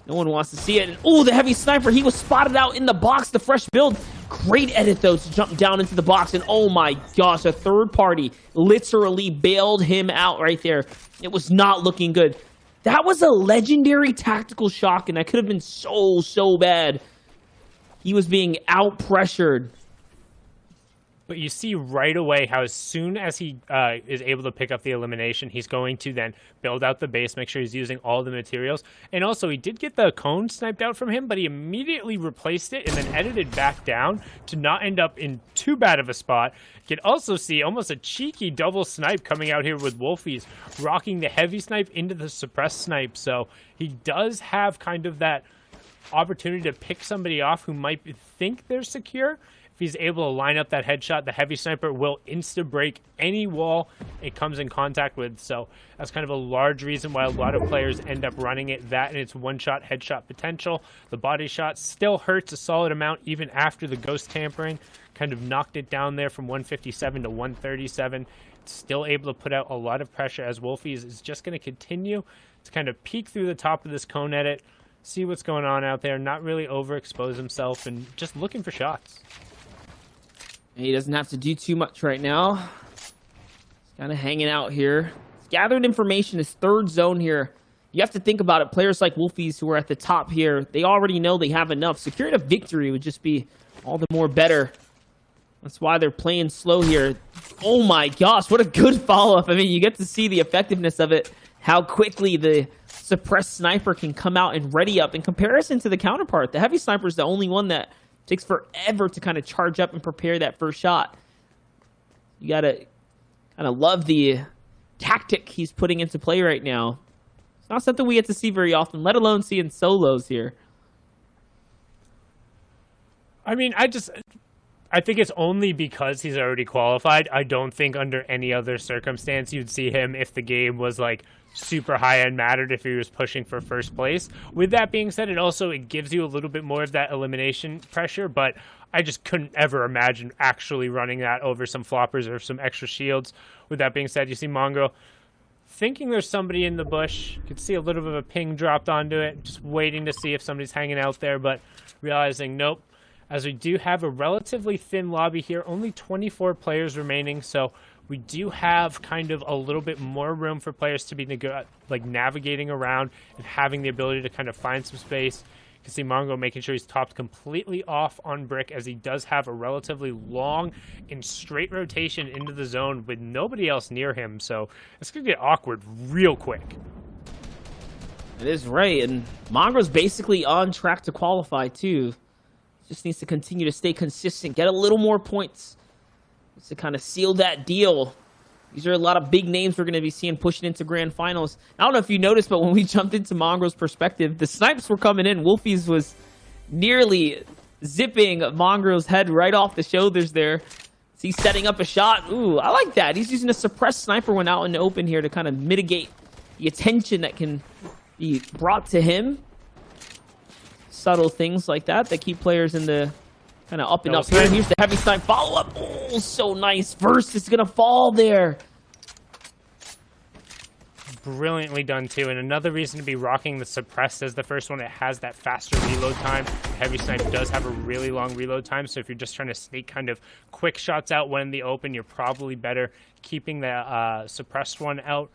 No one wants to see it. And, oh, the heavy sniper. He was spotted out in the box. The fresh build. Great edit, though, to jump down into the box. And, oh, my gosh, a third party literally bailed him out right there. It was not looking good. That was a legendary tactical shock, and that could have been so bad. He was being out-pressured.
But you see right away how as soon as he is able to pick up the elimination, he's going to then build out the base, make sure he's using all the materials. And also, he did get the cone sniped out from him, but he immediately replaced it and then edited back down to not end up in too bad of a spot. You can also see almost a cheeky double snipe coming out here with Wolfies, rocking the heavy snipe into the suppressed snipe. So he does have kind of that opportunity to pick somebody off who might think they're secure. If he's able to line up that headshot, the heavy sniper will insta-break any wall it comes in contact with. So that's kind of a large reason why a lot of players end up running it. That and its one-shot headshot potential. The body shot still hurts a solid amount even after the ghost tampering. Kind of knocked it down there from 157 to 137. It's still able to put out a lot of pressure as Wolfies is just going to continue to kind of peek through the top of this cone edit, see what's going on out there, not really overexpose himself, and just looking for shots.
He doesn't have to do too much right now. He's kind of hanging out here. He's gathered information, his third zone here. You have to think about it. Players like Wolfies who are at the top here, they already know they have enough. Securing a victory would just be all the more better. That's why they're playing slow here. Oh my gosh, what a good follow-up. I mean, you get to see the effectiveness of it, how quickly the suppressed sniper can come out and ready up in comparison to the counterpart. The heavy sniper is the only one that takes forever to kind of charge up and prepare that first shot. You got to kind of love the tactic he's putting into play right now. It's not something we get to see very often, let alone seeing solos here.
I mean, I think it's only because he's already qualified. I don't think under any other circumstance you'd see him if the game was like super high-end mattered, if he was pushing for first place. With that being said, it gives you a little bit more of that elimination pressure, but I just couldn't ever imagine actually running that over some floppers or some extra shields. With that being said, you see Mongo thinking there's somebody in the bush. You could see a little bit of a ping dropped onto it, just waiting to see if somebody's hanging out there, but realizing nope. As we do have a relatively thin lobby here, only 24 players remaining, so we do have kind of a little bit more room for players to be navigating around and having the ability to kind of find some space. You can see Mongo making sure he's topped completely off on Brick, as he does have a relatively long and straight rotation into the zone with nobody else near him, so it's going to get awkward real quick.
It is right, and Mongo's basically on track to qualify too. Just needs to continue to stay consistent, get a little more points just to kind of seal that deal. These are a lot of big names we're going to be seeing pushing into grand finals. I don't know if you noticed, but when we jumped into Mongo's perspective, the snipes were coming in. Wolfies was nearly zipping Mongo's head right off the shoulders there. He's setting up a shot. Ooh, I like that. He's using a suppressed sniper when out in the open here to kind of mitigate the attention that can be brought to him. Subtle things like that keep players in the kind of up and up here. And here's the heavy snipe follow-up. Oh, so nice. Verse is going to fall there.
Brilliantly done, too. And another reason to be rocking the suppressed as the first one, it has that faster reload time. The heavy snipe does have a really long reload time, so if you're just trying to sneak kind of quick shots out when in the open, you're probably better keeping the suppressed one out.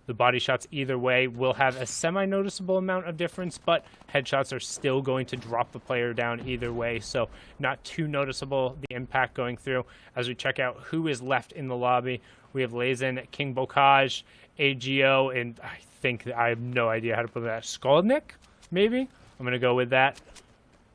The body shots either way will have a semi-noticeable amount of difference, but headshots are still going to drop the player down either way, so not too noticeable, the impact going through. As we check out who is left in the lobby, we have Lazen, King Bokaj, AGO, and I have no idea how to put that. Skolnick, maybe? I'm going to go with that.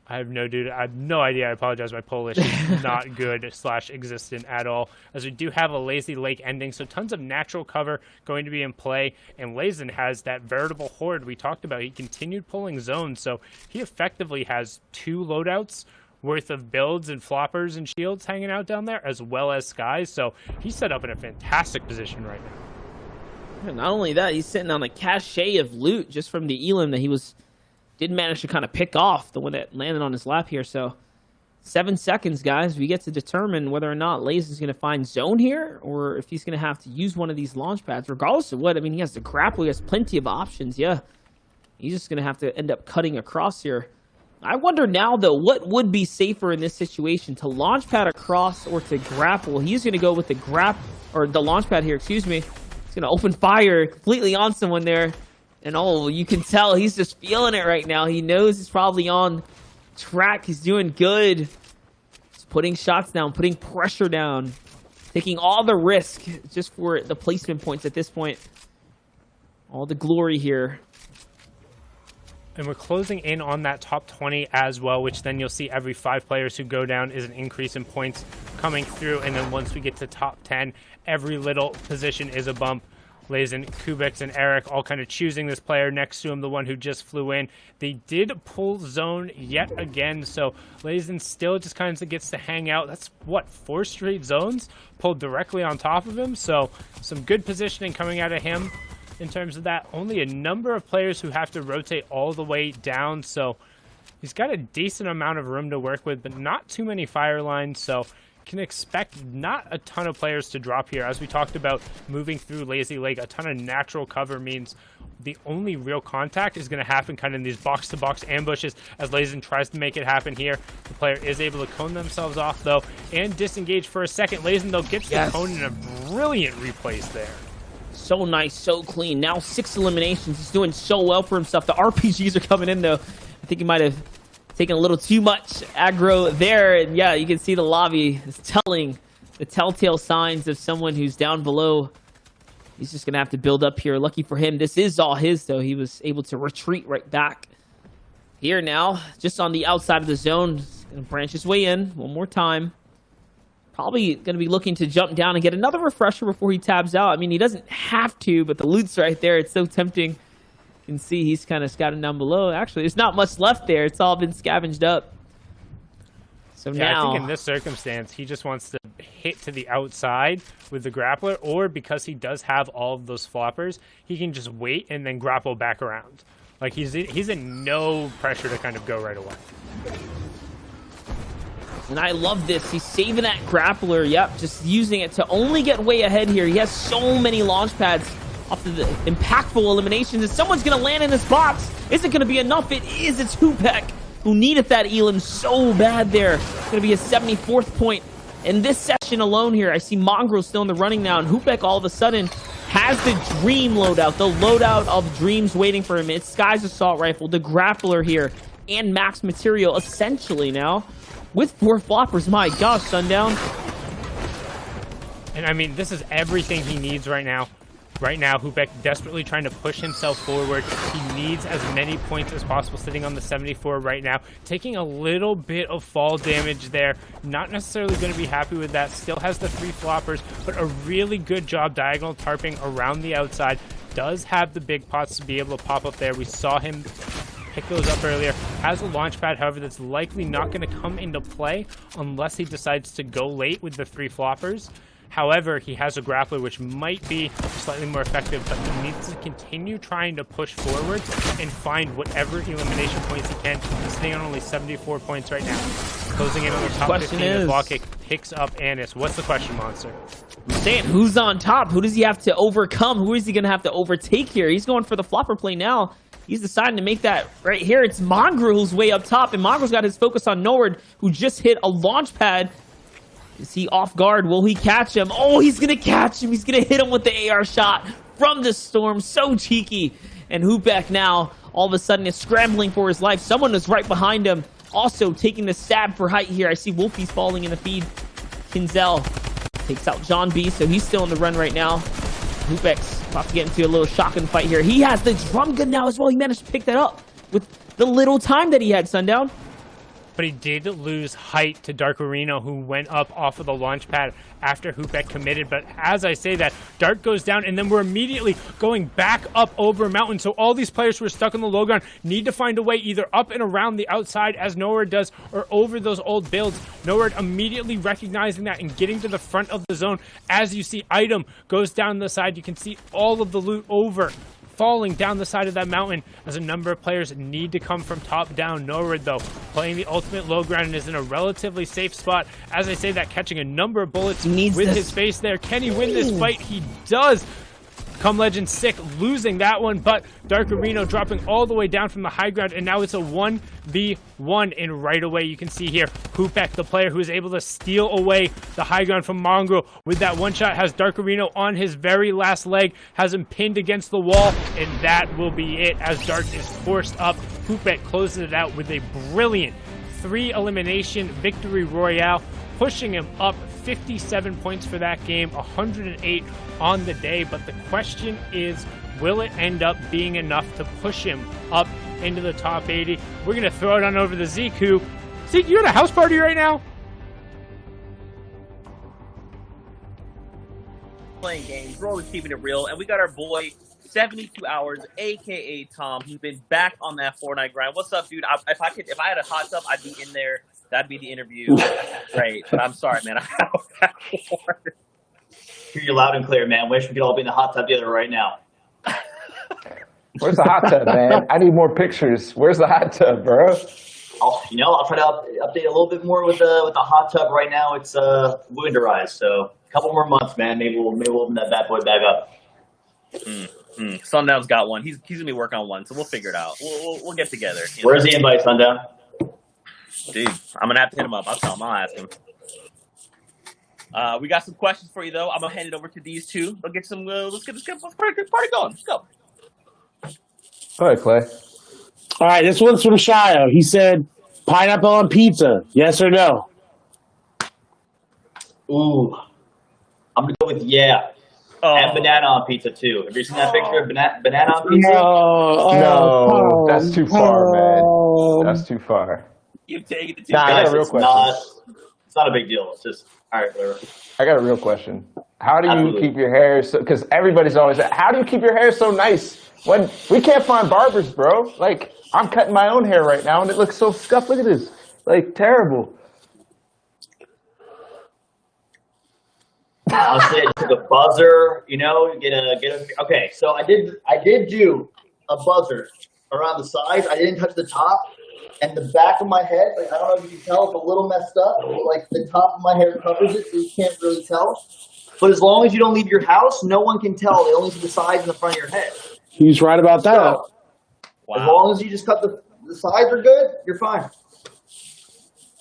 I have no idea. I apologize. My Polish is not good / existent at all. As we do have a lazy lake ending, so tons of natural cover going to be in play. And Lazen has that veritable horde we talked about. He continued pulling zones, so he effectively has 2 loadouts worth of builds and floppers and shields hanging out down there, as well as skies. So he's set up in a fantastic position right now.
And not only that, he's sitting on a cachet of loot just from the Elam that he did manage to kind of pick off, the one that landed on his lap here. So 7 seconds, guys. We get to determine whether or not Laze is going to find zone here, or if he's going to have to use one of these launch pads. Regardless of what, I mean, he has the grapple. He has plenty of options. Yeah, he's just going to have to end up cutting across here. I wonder now, though, what would be safer in this situation, to launch pad across or to grapple? He's going to go with the launch pad here, excuse me. He's going to open fire completely on someone there. And oh, you can tell he's just feeling it right now. He knows he's probably on track. He's doing good. He's putting shots down, putting pressure down, taking all the risk just for the placement points at this point. All the glory here.
And we're closing in on that top 20 as well, which then you'll see every 5 players who go down is an increase in points coming through. And then once we get to top 10, every little position is a bump. Lazen, Kubix, and Eric all kind of choosing this player next to him, the one who just flew in. They did pull zone yet again, so Lazen still just kind of gets to hang out. That's, what, 4 straight zones pulled directly on top of him, so some good positioning coming out of him in terms of that. Only a number of players who have to rotate all the way down, so he's got a decent amount of room to work with, but not too many fire lines, so can expect not a ton of players to drop here. As we talked about, moving through Lazy Lake, a ton of natural cover means the only real contact is going to happen kind of in these box-to-box ambushes as Lazen tries to make it happen here. The player is able to cone themselves off, though, and disengage for a second. Lazen, though, gets the cone in a brilliant replace there.
So nice, so clean. Now 6 eliminations. He's doing so well for himself. The RPGs are coming in, though. I think he might have taking a little too much aggro there, and yeah, you can see the lobby is telling the telltale signs of someone who's down below. He's just gonna have to build up here. Lucky for him, this is all his, though. He was able to retreat right back here now, just on the outside of the zone. He's gonna branch his way in one more time. Probably gonna be looking to jump down and get another refresher before he tabs out. I mean, he doesn't have to, but the loot's right there. It's so tempting. You can see he's kind of scouting down below. Actually, there's not much left there. It's all been scavenged up. So
yeah,
now,
I think in this circumstance, he just wants to hit to the outside with the grappler, or because he does have all of those floppers, he can just wait and then grapple back around. Like, he's in no pressure to kind of go right away.
and I love this. He's saving that grappler. Yep, just using it to only get way ahead here. He has so many launch pads off of the impactful eliminations, and someone's going to land in this box. Is it going to be enough? It is. It's Hupek, who needed that Elam so bad there. It's going to be a 74th point in this session alone here. I see Mongrel still in the running now, and Hupek all of a sudden has the Dream loadout, the loadout of dreams waiting for him. It's Sky's Assault Rifle, the grappler here, and max material essentially now with 4 floppers. My gosh, Sundown.
And I mean, this is everything he needs right now. Right now, Hupek desperately trying to push himself forward. He needs as many points as possible, sitting on the 74 right now. Taking a little bit of fall damage there. Not necessarily going to be happy with that. Still has the 3 floppers, but a really good job diagonal tarping around the outside. Does have the big pots to be able to pop up there. We saw him pick those up earlier. Has a launch pad, however, that's likely not going to come into play unless he decides to go late with the 3 floppers. However, he has a grappler, which might be slightly more effective, but he needs to continue trying to push forward and find whatever elimination points he can. He's sitting on only 74 points right now. Closing in on the top 15 as Lockick picks up Anis. What's the question, Monster?
I'm saying, who's on top? Who does he have to overcome? Who is he going to have to overtake here? He's going for the flopper play now. He's deciding to make that right here. It's Mongrel who's way up top, and Mongrel's got his focus on Nord, who just hit a launch pad. Is he off guard? Will he catch him? Oh, he's going to catch him. He's going to hit him with the AR shot from the storm. So cheeky. And Hupek now, all of a sudden, is scrambling for his life. Someone is right behind him. Also taking the stab for height here. I see Wolfie's falling in the feed. Kinzel takes out John B, so he's still in the run right now. Hupek's about to get into a little shotgun fight here. He has the drum gun now as well. He managed to pick that up with the little time that he had, Sundown.
but he did lose height to Dark Arena, who went up off of the launch pad after Hoopek committed. But as I say that, Dark goes down, and then we're immediately going back up over mountain. So all these players who are stuck on the low ground need to find a way either up and around the outside, as Nowhere does, or over those old builds. Nowhere immediately recognizing that and getting to the front of the zone. As you see, Item goes down the side. You can see all of the loot over, falling down the side of that mountain, as a number of players need to come from top down. Nowhere, though, playing the ultimate low ground and is in a relatively safe spot. As I say that, catching a number of bullets with his face there. Can he win this fight? He does. Come Legend sick, losing that one, but Dark Arena dropping all the way down from the high ground, and now it's a 1v1, and right away you can see here, Hoopek, the player who is able to steal away the high ground from Mongrel with that one shot, has Dark Arena on his very last leg, has him pinned against the wall, and that will be it as Dark is forced up. Hoopek closes it out with a brilliant 3-elimination victory royale, pushing him up 57 points for that game, 108 on the day. But the question is, will it end up being enough to push him up into the top 80? We're going to throw it on over to Zeke, who... Zeke, you're at a house party right now?
Playing games, we're always keeping it real, and we got our boy 72 Hours, aka Tom, who's been back on that Fortnite grind. What's up, dude? If I had a hot tub, I'd be in there. That'd be the interview. Great, but I'm sorry, man.
Hear you loud and clear, man. Wish we could all be in the hot tub together right now.
Where's the hot tub, man? I need more pictures. Where's the hot tub, bro?
I'll try to update a little bit more with the hot tub. Right now, it's winterized, so a couple more months, man. Maybe we'll open that bad boy back up.
Sundown's got one. He's gonna be working on one, so we'll figure it out. We'll get together.
Where's the invite, Sundown?
Dude, I'm gonna have to hit him up. I'll tell him. I'll ask him. We got some questions for you, though. I'm gonna hand it over to these two. Let's get some. Let's get this party going. Let's go.
Go ahead, Clay.
All right, this one's from Shio. He said, pineapple on pizza, yes or no?
Ooh, I'm gonna go with yeah. And banana on pizza too. Have you seen that picture of banana on pizza?
No, that's too far, man. That's too far.
You take it.
Nah, I got a real question.
It's not a big deal. It's just all right. Whatever.
I got a real question. How do you keep your hair so? Because everybody's always like, how do you keep your hair so nice when we can't find barbers, bro? Like, I'm cutting my own hair right now, and it looks so scuffed. Look at this, like terrible.
I'll say it's like a buzzer, get a. Okay, so I did do a buzzer around the sides. I didn't touch the top, and the back of my head. Like, I don't know if you can tell, it's a little messed up. Like the top of my hair covers it, so you can't really tell. But as long as you don't leave your house, no one can tell. They only see the sides and the front of your head.
He's right about that.
So, wow. As long as you just cut the sides are good, you're fine.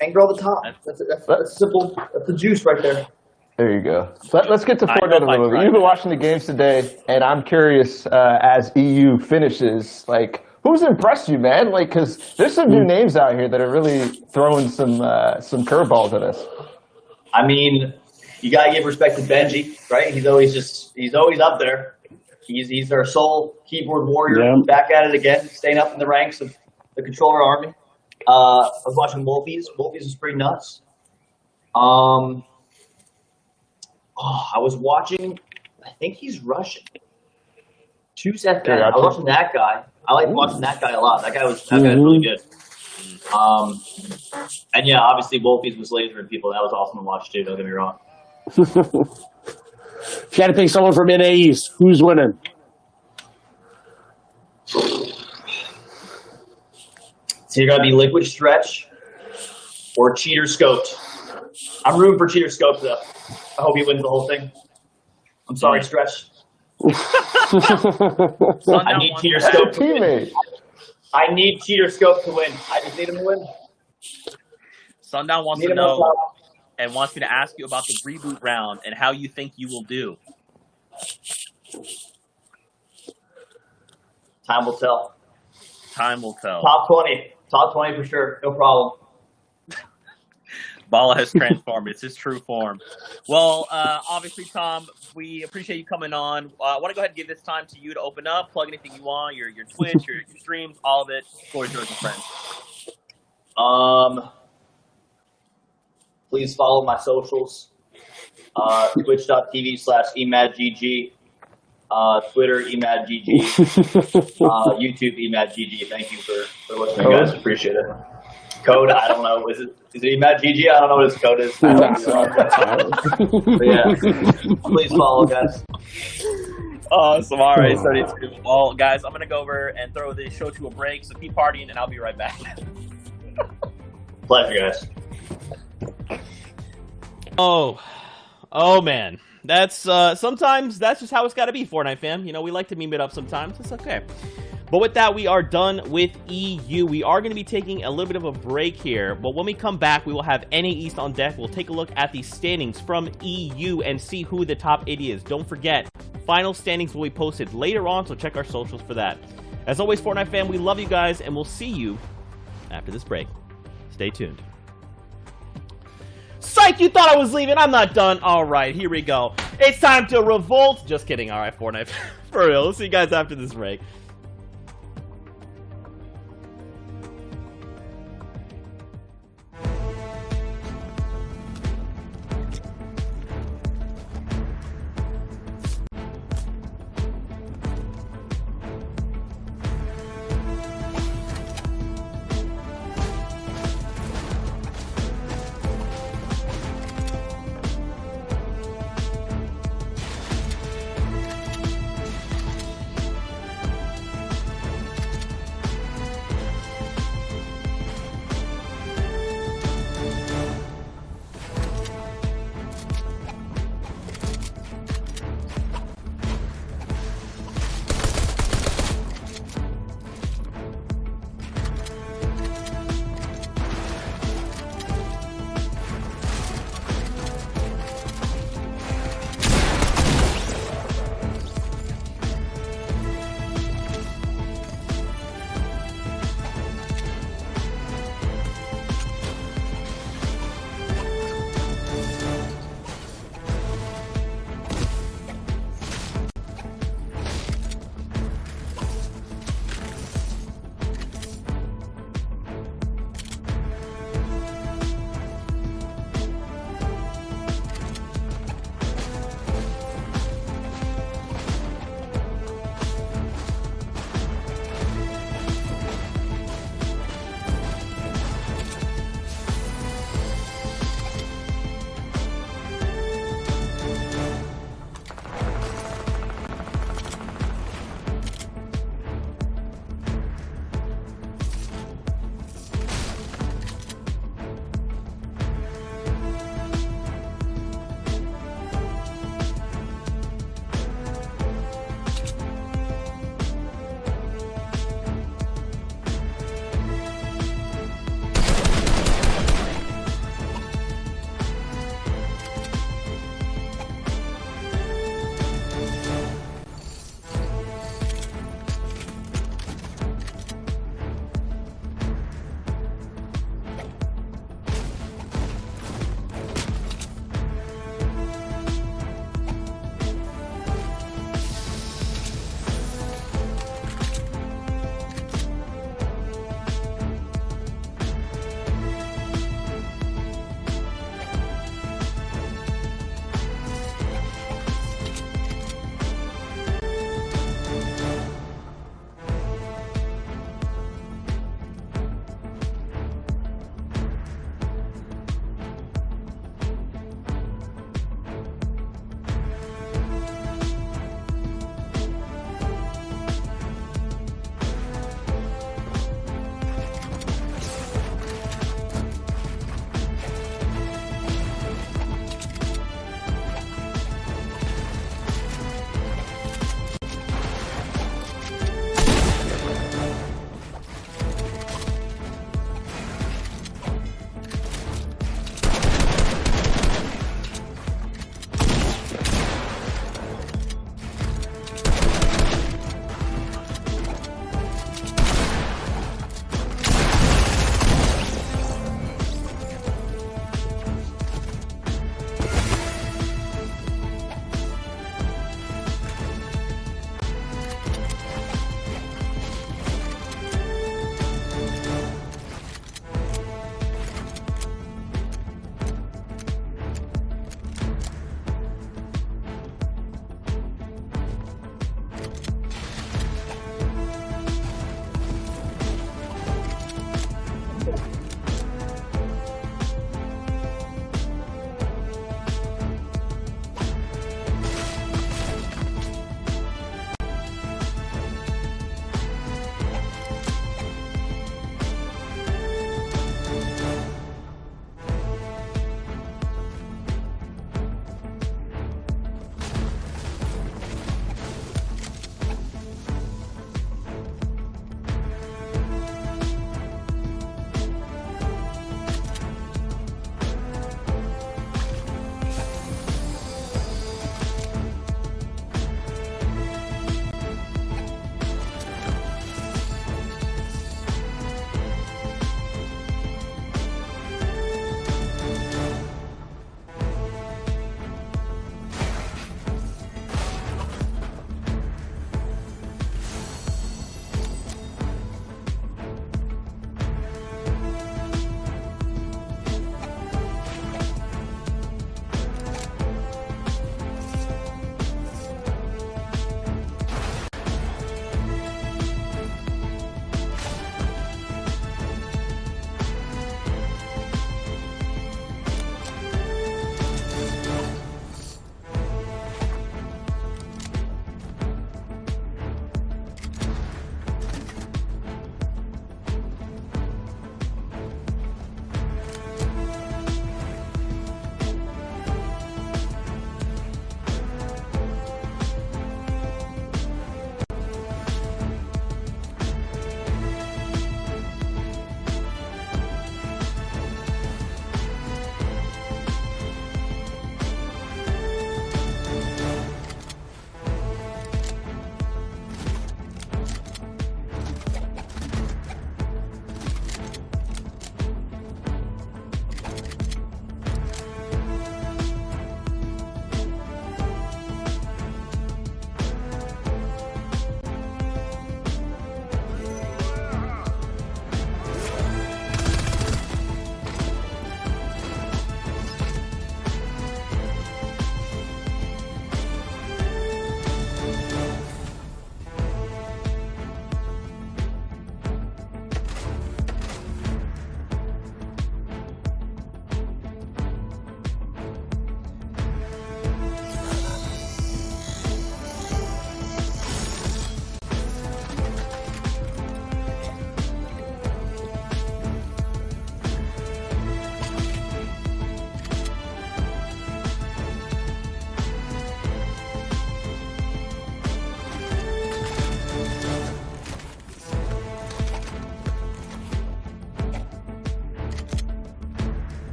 And grow the top. That's simple. That's the juice right there.
There you go. Let's get to Fortnite a little bit. You've been watching the games today, and I'm curious, as EU finishes, like, who's impressed you, man? Like, because there's some new names out here that are really throwing some curveballs at us.
I mean, you gotta give respect to Benji, right? He's always up there. He's our sole keyboard warrior, back at it again, staying up in the ranks of the controller army. I was watching Wolfies. Wolfies is pretty nuts. I was watching, I think he's Russian. 2 seconds. I was watching that guy. I like watching that guy a lot. That guy was really good. And yeah, obviously Wolfies was lasering people. That was awesome to watch too, don't get me wrong.
If you had to pick someone from NA East, who's winning?
It's either gotta be Liquid Stretch or Cheater Scoped. I'm rooting for Cheater Scoped though. I hope he wins the whole thing. I'm sorry, Stretch. I need Cheater Scope to win. I need Cheater Scope to win. I just need him to win.
Sundown wants to know and wants me to ask you about the reboot round and how you think you will do.
Time will tell.
Time will tell.
Top 20. Top 20 for sure. No problem.
Bala has transformed. It's his true form. Well, obviously, Tom, we appreciate you coming on. I want to go ahead and give this time to you to open up, plug anything you want, your Twitch, your streams, all of it. Floor is yours, my friend.
Please follow my socials. Twitch.tv/emadgg. Twitter, emadgg. YouTube, emadgg. Thank you for listening, guys. Appreciate it. Code, I don't know. Is it emadgg? I don't know what his code is. But yeah, please follow, guys.
Awesome. All right, 32. Well, guys, I'm going to go over and throw this show to a break, so keep partying, and I'll be right back.
Pleasure, guys.
Oh man. That's sometimes that's just how it's got to be, Fortnite fam. You know, we like to meme it up sometimes. It's okay. But with that, we are done with EU. We are going to be taking a little bit of a break here. But when we come back, we will have NA East on deck. We'll take a look at the standings from EU and see who the top 80 is. Don't forget, final standings will be posted later on, so check our socials for that. As always, Fortnite fam, we love you guys, and we'll see you after this break. Stay tuned. Psych, you thought I was leaving. I'm not done. All right, here we go. It's time to revolt. Just kidding. All right, Fortnite. For real. We'll see you guys after this break.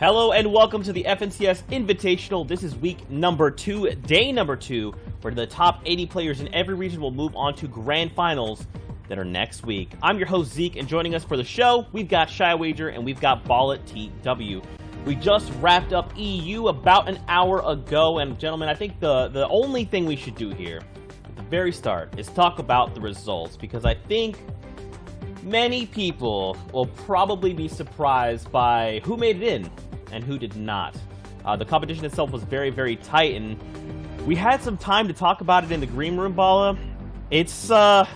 Hello and welcome to the FNCS Invitational. This is week number 2, day number 2, where the top 80 players in every region will move on to grand finals that are next week. I'm your host Zeke, and joining us for the show, we've got Shy Wager and we've got Ball at TW. We just wrapped up EU about an hour ago, and gentlemen, I think the only thing we should do here at the very start is talk about the results, because I think many people will probably be surprised by who made it in and who did not. The competition itself was very, very tight, and we had some time to talk about it in the green room, Bala. It's, well,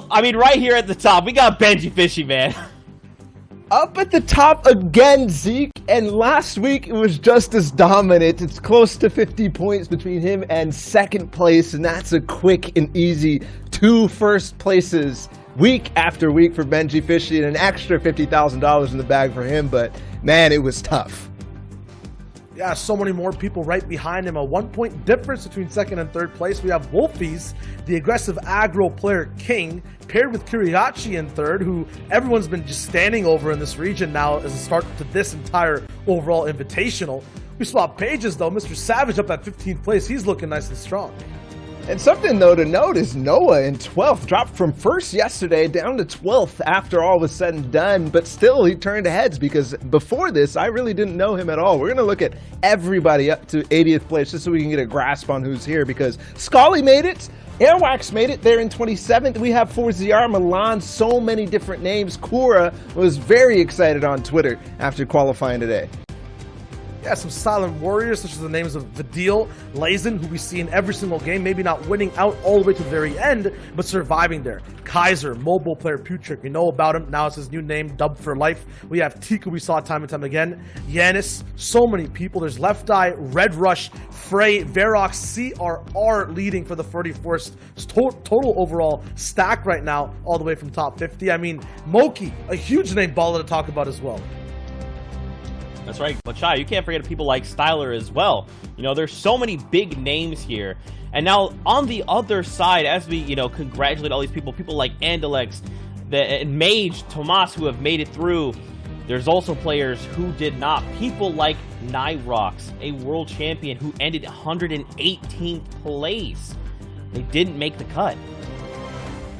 I mean, right here at the top, we got Benji Fishy, man.
Up at the top again, Zeke, and last week it was just as dominant. It's close to 50 points between him and second place, and that's a quick and easy 2 first places week after week for Benji Fishy, and an extra $50,000 in the bag for him, but man, it was tough.
Yeah, so many more people right behind him. A 1-point difference between second and third place. We have Wolfies, the aggressive aggro player King, paired with Kiriachi in third, who everyone's been just standing over in this region now as a start to this entire overall invitational. We swap pages though. Mr. Savage up at 15th place. He's looking nice and strong.
And something, though, to note is Noah in 12th, dropped from first yesterday down to 12th after all was said and done, but still he turned heads, because before this, I really didn't know him at all. We're going to look at everybody up to 80th place just so we can get a grasp on who's here, because Scully made it, Airwax made it there in 27th. We have 4ZR, Milan, so many different names. Kura was very excited on Twitter after qualifying today.
Yeah, some silent warriors, such as the names of Vidil, Lazen, who we see in every single game, maybe not winning out all the way to the very end, but surviving there. Kaiser, mobile player Putrick, we know about him, now it's his new name, dubbed for life. We have Tika, we saw time and time again. Yanis, so many people. There's Left Eye, Red Rush, Frey, Verox, CRR leading for the 31st total overall stack right now, all the way from top 50. I mean, Moki, a huge name baller to talk about as well.
That's right, but Shy, you can't forget people like Styler as well. You know, there's so many big names here. And now, on the other side, as we, congratulate all these people like Andalex, and Mage, Tomas, who have made it through, there's also players who did not. People like Nyrox, a world champion who ended 118th place. They didn't make the cut.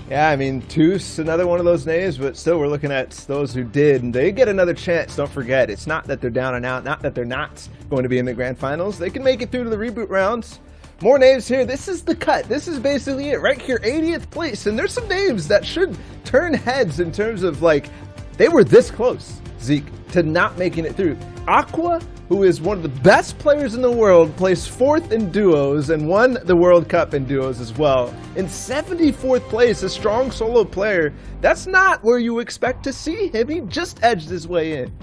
Yeah, I mean, Toos, another one of those names, but still we're looking at those who did, and they get another chance, don't forget. It's not that they're down and out, not that they're not going to be in the grand finals. They can make it through to the reboot rounds. More names here. This is the cut. This is basically it right here, 80th place, and there's some names that should turn heads in terms of, like, they were this close, Zeke, to not making it through. Aqua, who is one of the best players in the world, placed 4th in duos and won the World Cup in duos as well. In 74th place, a strong solo player. That's not where you expect to see him. He just edged his way in.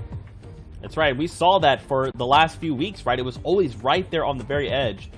That's right. We saw that for the last few weeks, right? It was always right there on the very edge.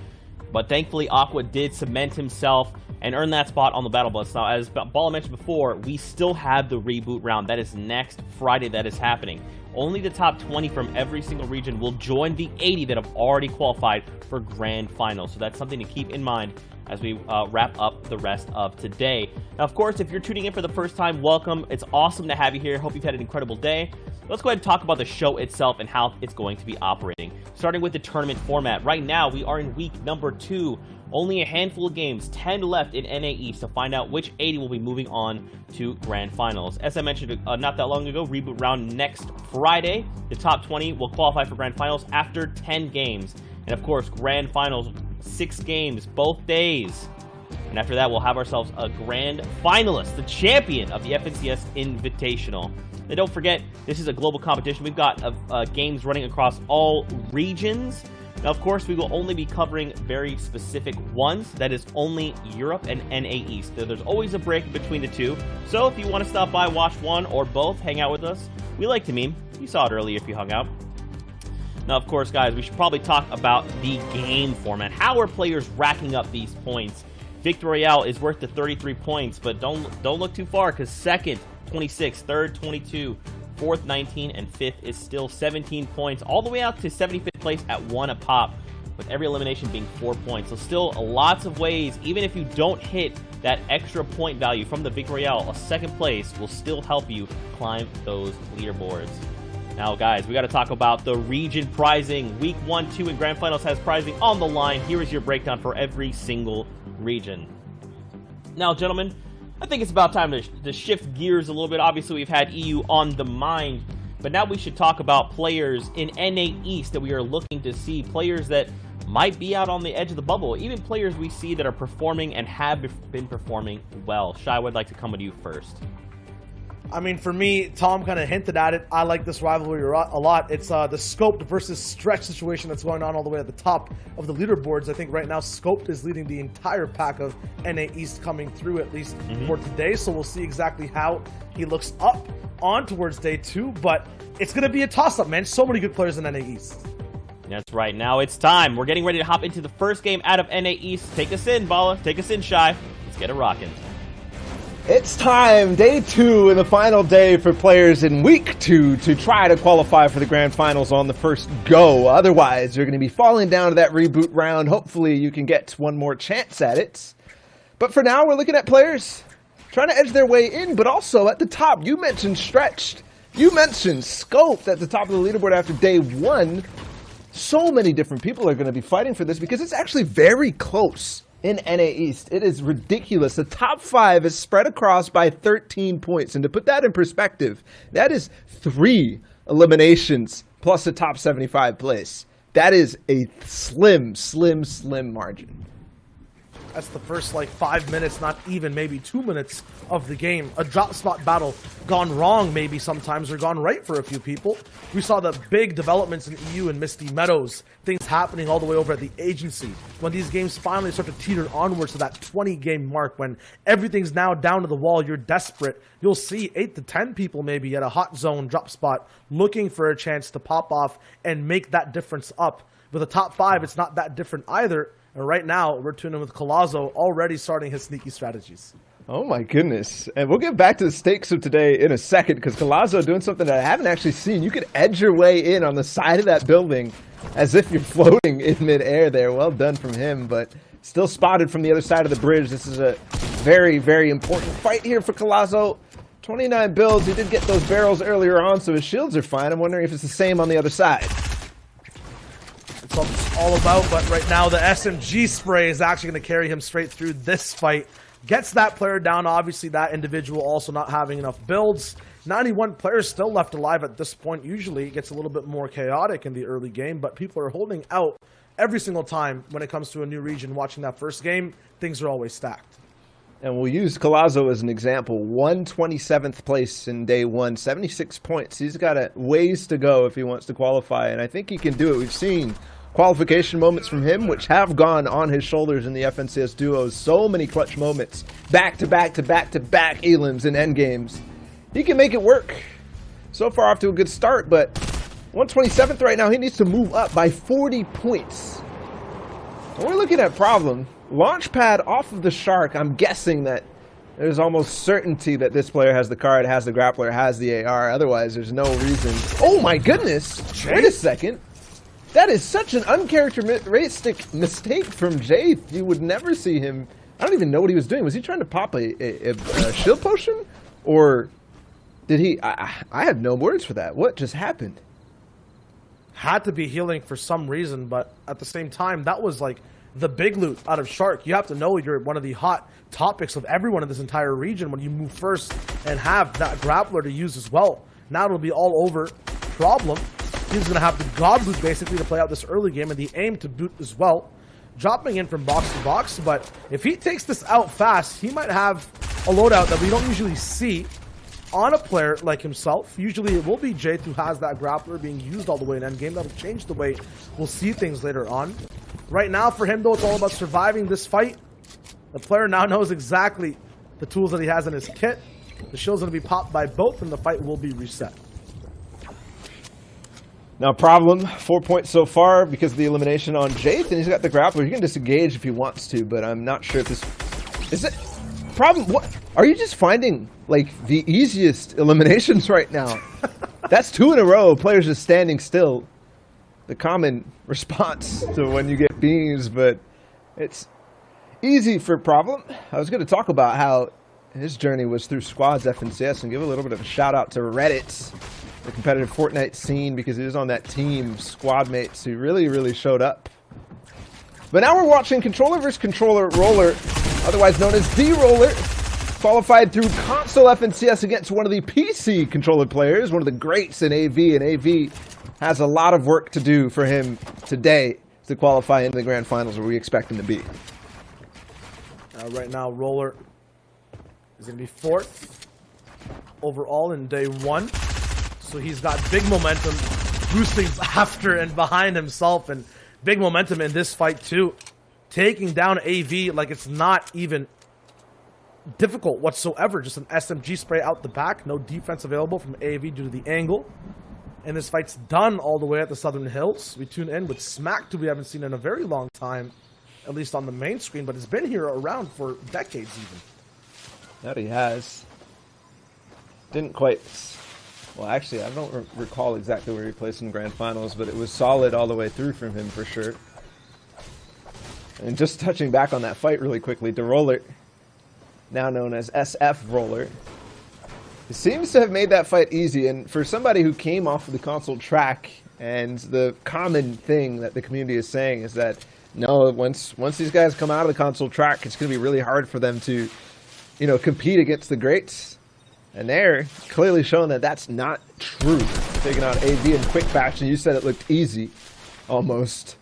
But thankfully, Aqua did cement himself and earn that spot on the Battle Bus. Now, as Bala mentioned before, we still have the reboot round. That is next Friday that is happening. Only the top 20 from every single region will join the 80 that have already qualified for grand finals. So that's something to keep in mind as we wrap up the rest of today. Now, of course, if you're tuning in for the first time, welcome. It's awesome to have you here. Hope you've had an incredible day. Let's go ahead and talk about the show itself and how it's going to be operating. Starting with the tournament format. Right now, we are in week number 2. Only a handful of games, 10 left in NA East to find out which 80 will be moving on to grand finals. As I mentioned not that long ago, reboot round next Friday. The top 20 will qualify for grand finals after 10 games. And of course, grand finals, 6 games, both days. And after that, we'll have ourselves a grand finalist, the champion of the FNCS Invitational. And don't forget, this is a global competition. We've got games running across all regions. Now, of course, we will only be covering very specific ones. That is only Europe and NA East. There's always a break between the two. So if you want to stop by, watch one or both, hang out with us. We like to meme. You saw it earlier if you hung out. Now, of course, guys, we should probably talk about the game format. How are players racking up these points? Victory Royale is worth the 33 points, but don't look too far, because second, 26, third, 22, fourth, 19, and fifth is still 17 points, all the way out to 75th place at 1 a pop, with every elimination being 4 points. So still lots of ways, even if you don't hit that extra point value from the Victory Royale, a second place will still help you climb those leaderboards. Now, guys, we got to talk about the region prizing. Week 1, 2, and Grand Finals has prizing on the line. Here is your breakdown for every single region. Now, gentlemen, I think it's about time to shift gears a little bit. Obviously, we've had EU on the mind, but now we should talk about players in NA East that we are looking to see, players that might be out on the edge of the bubble, even players we see that are performing and have been performing well. Shai, would like to come with you first.
I mean, for me, Tom kind of hinted at it. I like this rivalry a lot. It's the Scoped versus Stretch situation that's going on all the way at the top of the leaderboards. I think right now Scoped is leading the entire pack of NA East coming through, at least for today. So we'll see exactly how he looks up on towards day 2. But it's going to be a toss-up, man. So many good players in NA East.
That's right. Now it's time. We're getting ready to hop into the first game out of NA East. Take us in, Bala. Take us in, Shai. Let's get it rocking.
It's time, day 2 and the final day for players in week 2 to try to qualify for the grand finals on the first go. Otherwise, you're going to be falling down to that reboot round. Hopefully, you can get one more chance at it. But for now, we're looking at players trying to edge their way in, but also at the top. You mentioned Stretched. You mentioned Scoped at the top of the leaderboard after day 1. So many different people are going to be fighting for this because it's actually very close. In NA East, it is ridiculous. The top 5 is spread across by 13 points. And to put that in perspective, that is 3 eliminations plus the top 75 place. That is a slim margin.
That's the first, 5 minutes, not even maybe 2 minutes of the game. A drop spot battle gone wrong maybe sometimes, or gone right for a few people. We saw the big developments in EU and Misty Meadows, things happening all the way over at the agency. When these games finally start to teeter onwards to that 20-game mark, when everything's now down to the wall, you're desperate, you'll see 8 to 10 people maybe at a hot zone drop spot looking for a chance to pop off and make that difference up. With the top 5, it's not that different either. And right now, we're tuning in with Colazo already starting his sneaky strategies.
Oh my goodness. And we'll get back to the stakes of today in a second, because Colazo doing something that I haven't actually seen. You could edge your way in on the side of that building as if you're floating in midair there. Well done from him, but still spotted from the other side of the bridge. This is a very, very important fight here for Colazo. 29 builds. He did get those barrels earlier on, so his shields are fine. I'm wondering if it's the same on the other side.
That's what it's all about, but right now the SMG spray is actually going to carry him straight through this fight. Gets that player down, obviously that individual also not having enough builds. 91 players still left alive at this point. Usually it gets a little bit more chaotic in the early game, but people are holding out every single time when it comes to a new region. Watching that first game, things are always stacked.
And we'll use Colazo as an example. 127th place in day 1, 76 points. He's got a ways to go if he wants to qualify, and I think he can do it. We've seen qualification moments from him, which have gone on his shoulders in the FNCS duos. So many clutch moments, back-to-back elims and endgames. He can make it work. So far off to a good start, but 127th right now. He needs to move up by 40 points. So we're looking at problem. Launchpad off of the Shark. I'm guessing that there's almost certainty that this player has the card, has the grappler, has the AR. Otherwise, there's no reason. Oh my goodness! Wait a second. That is such an uncharacteristic mistake from Jade. You would never see him. I don't even know what he was doing. Was he trying to pop a shield potion? Or did he? I have no words for that. What just happened?
Had to be healing for some reason, but at the same time, that was like the big loot out of Shark. You have to know you're one of the hot topics of everyone in this entire region when you move first and have that grappler to use as well. Now it'll be all over. Problem. He's going to have the God loot basically to play out this early game and the aim to boot as well. Dropping in from box to box, but if he takes this out fast, he might have a loadout that we don't usually see on a player like himself. Usually it will be Jade who has that grappler being used all the way in endgame. That'll change the way we'll see things later on. Right now for him though, it's all about surviving this fight. The player now knows exactly the tools that he has in his kit. The shield's going to be popped by both and the fight will be reset.
Now problem, 4 points so far because of the elimination on Jade, and he's got the grappler. He can disengage if he wants to, but I'm not sure if this... Is it... Problem, what? Are you just finding, like, the easiest eliminations right now? That's 2 in a row, players just standing still. The common response to when you get beams, but it's easy for Problem. I was going to talk about how his journey was through squads FNCS and give a little bit of a shout out to Reddit. the competitive Fortnite scene because he was on that team, squad mates who really showed up. But now we're watching controller versus controller roller, otherwise known as D-Roller, qualified through console FNCS against one of the PC controller players, one of the greats in AV, and AV has a lot of work to do for him today to qualify into the grand finals where we expect him to be.
Right now, Roller is going to be 4th overall in day 1. So he's got big momentum, boosting after and behind himself, and big momentum in this fight too. Taking down AV like it's not even difficult whatsoever. Just an SMG spray out the back. No defense available from AV due to the angle. And this fight's done all the way at the Southern Hills. We tune in with Smack, who we haven't seen in a very long time, at least on the main screen, but has been here around for decades even.
That he has. Didn't quite... Well, actually, I don't recall exactly where he placed in grand finals, but it was solid all the way through from him for sure. And just touching back on that fight really quickly, the Roller, now known as SF Roller, he seems to have made that fight easy. And for somebody who came off of the console track, and the common thing that the community is saying is that, no, once these guys come out of the console track, it's going to be really hard for them to, you know, compete against the greats. And they're clearly showing that that's not true. Taking out AV in quick fashion, you said it looked easy, almost.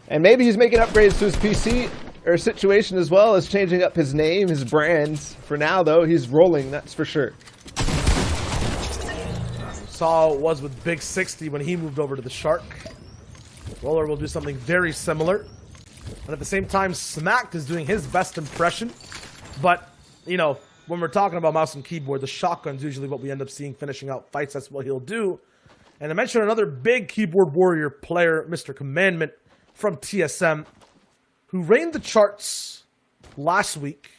And maybe he's making upgrades to his PC or situation as well as changing up his name, his brands. For now, though, he's rolling, that's for sure.
Saw it was with Big 60 when he moved over to the Shark. Roller will do something very similar. And at the same time, Smack is doing his best impression. But, you know, when we're talking about mouse and keyboard, the shotgun's usually what we end up seeing finishing out fights. That's what he'll do. And I mentioned another big keyboard warrior player, Mr. Commandment from TSM, who reigned the charts last week.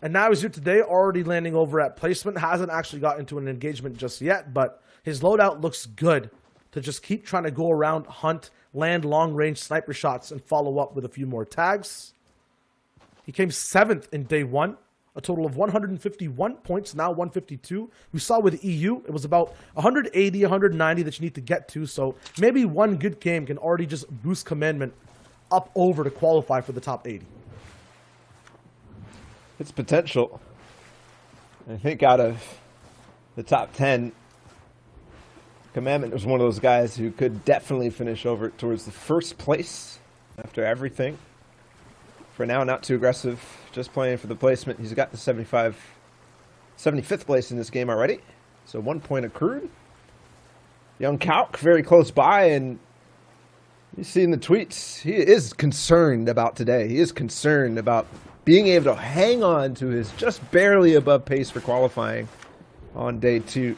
And now he's here today, already landing over at placement. Hasn't actually got into an engagement just yet, but his loadout looks good to just keep trying to go around, hunt, land long-range sniper shots, and follow up with a few more tags. He came 7th in day 1. A total of 151 points, now 152. We saw with EU, it was about 180, 190 that you need to get to. So maybe one good game can already just boost Commandment up over to qualify for the top 80.
It's potential. I think out of the top 10, Commandment was one of those guys who could definitely finish over towards the first place after everything. For now, not too aggressive, just playing for the placement. He's got the 75 75th place in this game already. So 1 point accrued. Young Kalk very close by, and you see in the tweets, he is concerned about today. He is concerned about being able to hang on to his just barely above pace for qualifying on day 2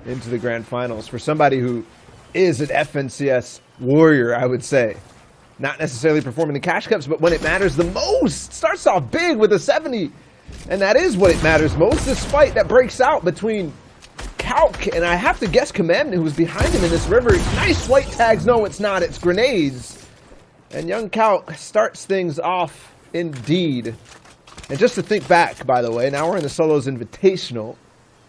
into the grand finals. For somebody who is an FNCS warrior, I would say. Not necessarily performing in cash cups, but when it matters the most. Starts off big with a 70. And that is what it matters most. This fight that breaks out between Kalk and I have to guess Commandment, who was behind him in this river. Nice white tags. No, it's not. It's grenades. And young Kalk starts things off indeed. And just to think back, by the way, now we're in the Solos Invitational.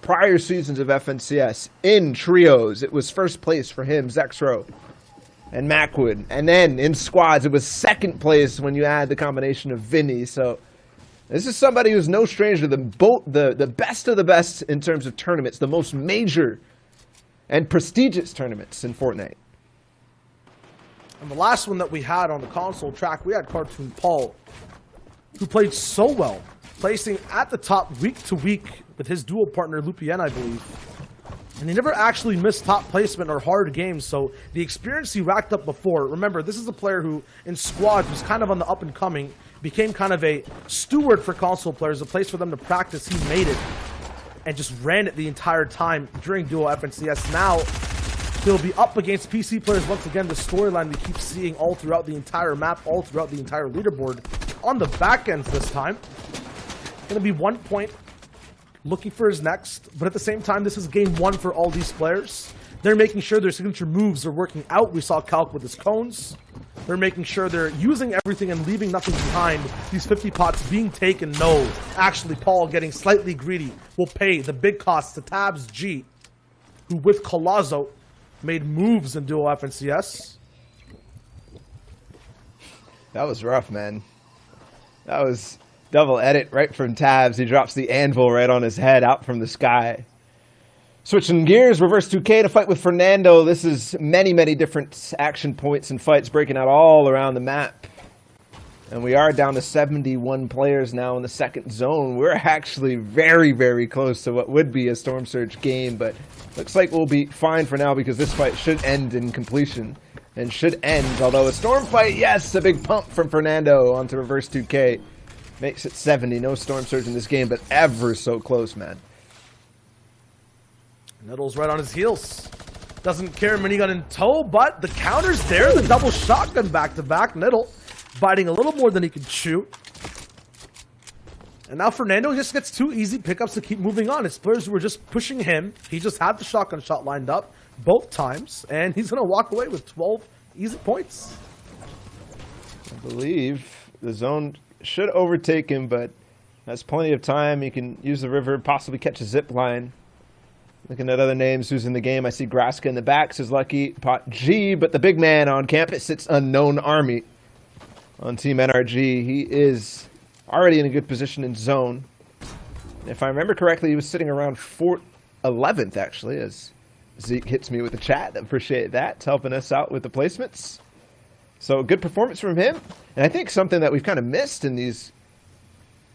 Prior seasons of FNCS in trios, it was first place for him, Zexro and Macwood. And then in squads, it was second place when you add the combination of Vinny. So this is somebody who's no stranger to the best of the best in terms of tournaments, the most major and prestigious tournaments in Fortnite.
And the last one that we had on the console track, we had Cartoon Paul, who played so well, placing at the top week to week with his dual partner Lupien, I believe. And he never actually missed top placement or hard games, so the experience he racked up before, remember, this is a player who, in squads, was kind of on the up and coming, became kind of a steward for console players, a place for them to practice. He made it, and just ran it the entire time during dual FNCS. Now, he'll be up against PC players once again, the storyline we keep seeing all throughout the entire map, all throughout the entire leaderboard, on the back ends this time. Gonna be 1 point, looking for his next, but at the same time, this is game 1 for all these players. They're making sure their signature moves are working out. We saw Kalk with his cones. They're making sure they're using everything and leaving nothing behind. These 50 pots being taken, no. Actually, Paul getting slightly greedy will pay the big cost to Tabs G. who with Colazzo made moves in duo FNCS.
That was rough, man. That was double edit right from tabs. He drops the anvil right on his head out from the sky. Switching gears, reverse 2K to fight with Fernando. This is many, many different action points and fights breaking out all around the map. And we are down to 71 players now in the second zone. We're actually very, very close to what would be a Storm Surge game, but looks like we'll be fine for now because this fight should end in completion. And should end, although a Storm fight, yes, a big pump from Fernando onto reverse 2K. Makes it 70, no Storm Surge in this game, but ever so close, man.
Nettle's right on his heels. Doesn't care, minigun in tow, but the counter's there. The double shotgun back-to-back. Nettle biting a little more than he can chew. And now Fernando just gets 2 easy pickups to keep moving on. His players were just pushing him. He just had the shotgun shot lined up both times, and he's going to walk away with 12 easy points.
I believe the zone should overtake him, but has plenty of time. He can use the river, possibly catch a zip line. Looking at other names who's in the game, I see Graska in the back, says Lucky Pot G, but the big man on campus sits Unknown Army on Team NRG. He is already in a good position in zone. If I remember correctly, he was sitting around 11th, actually, as Zeke hits me with the chat. Appreciate that. It's helping us out with the placements. So good performance from him. And I think something that we've kind of missed in these,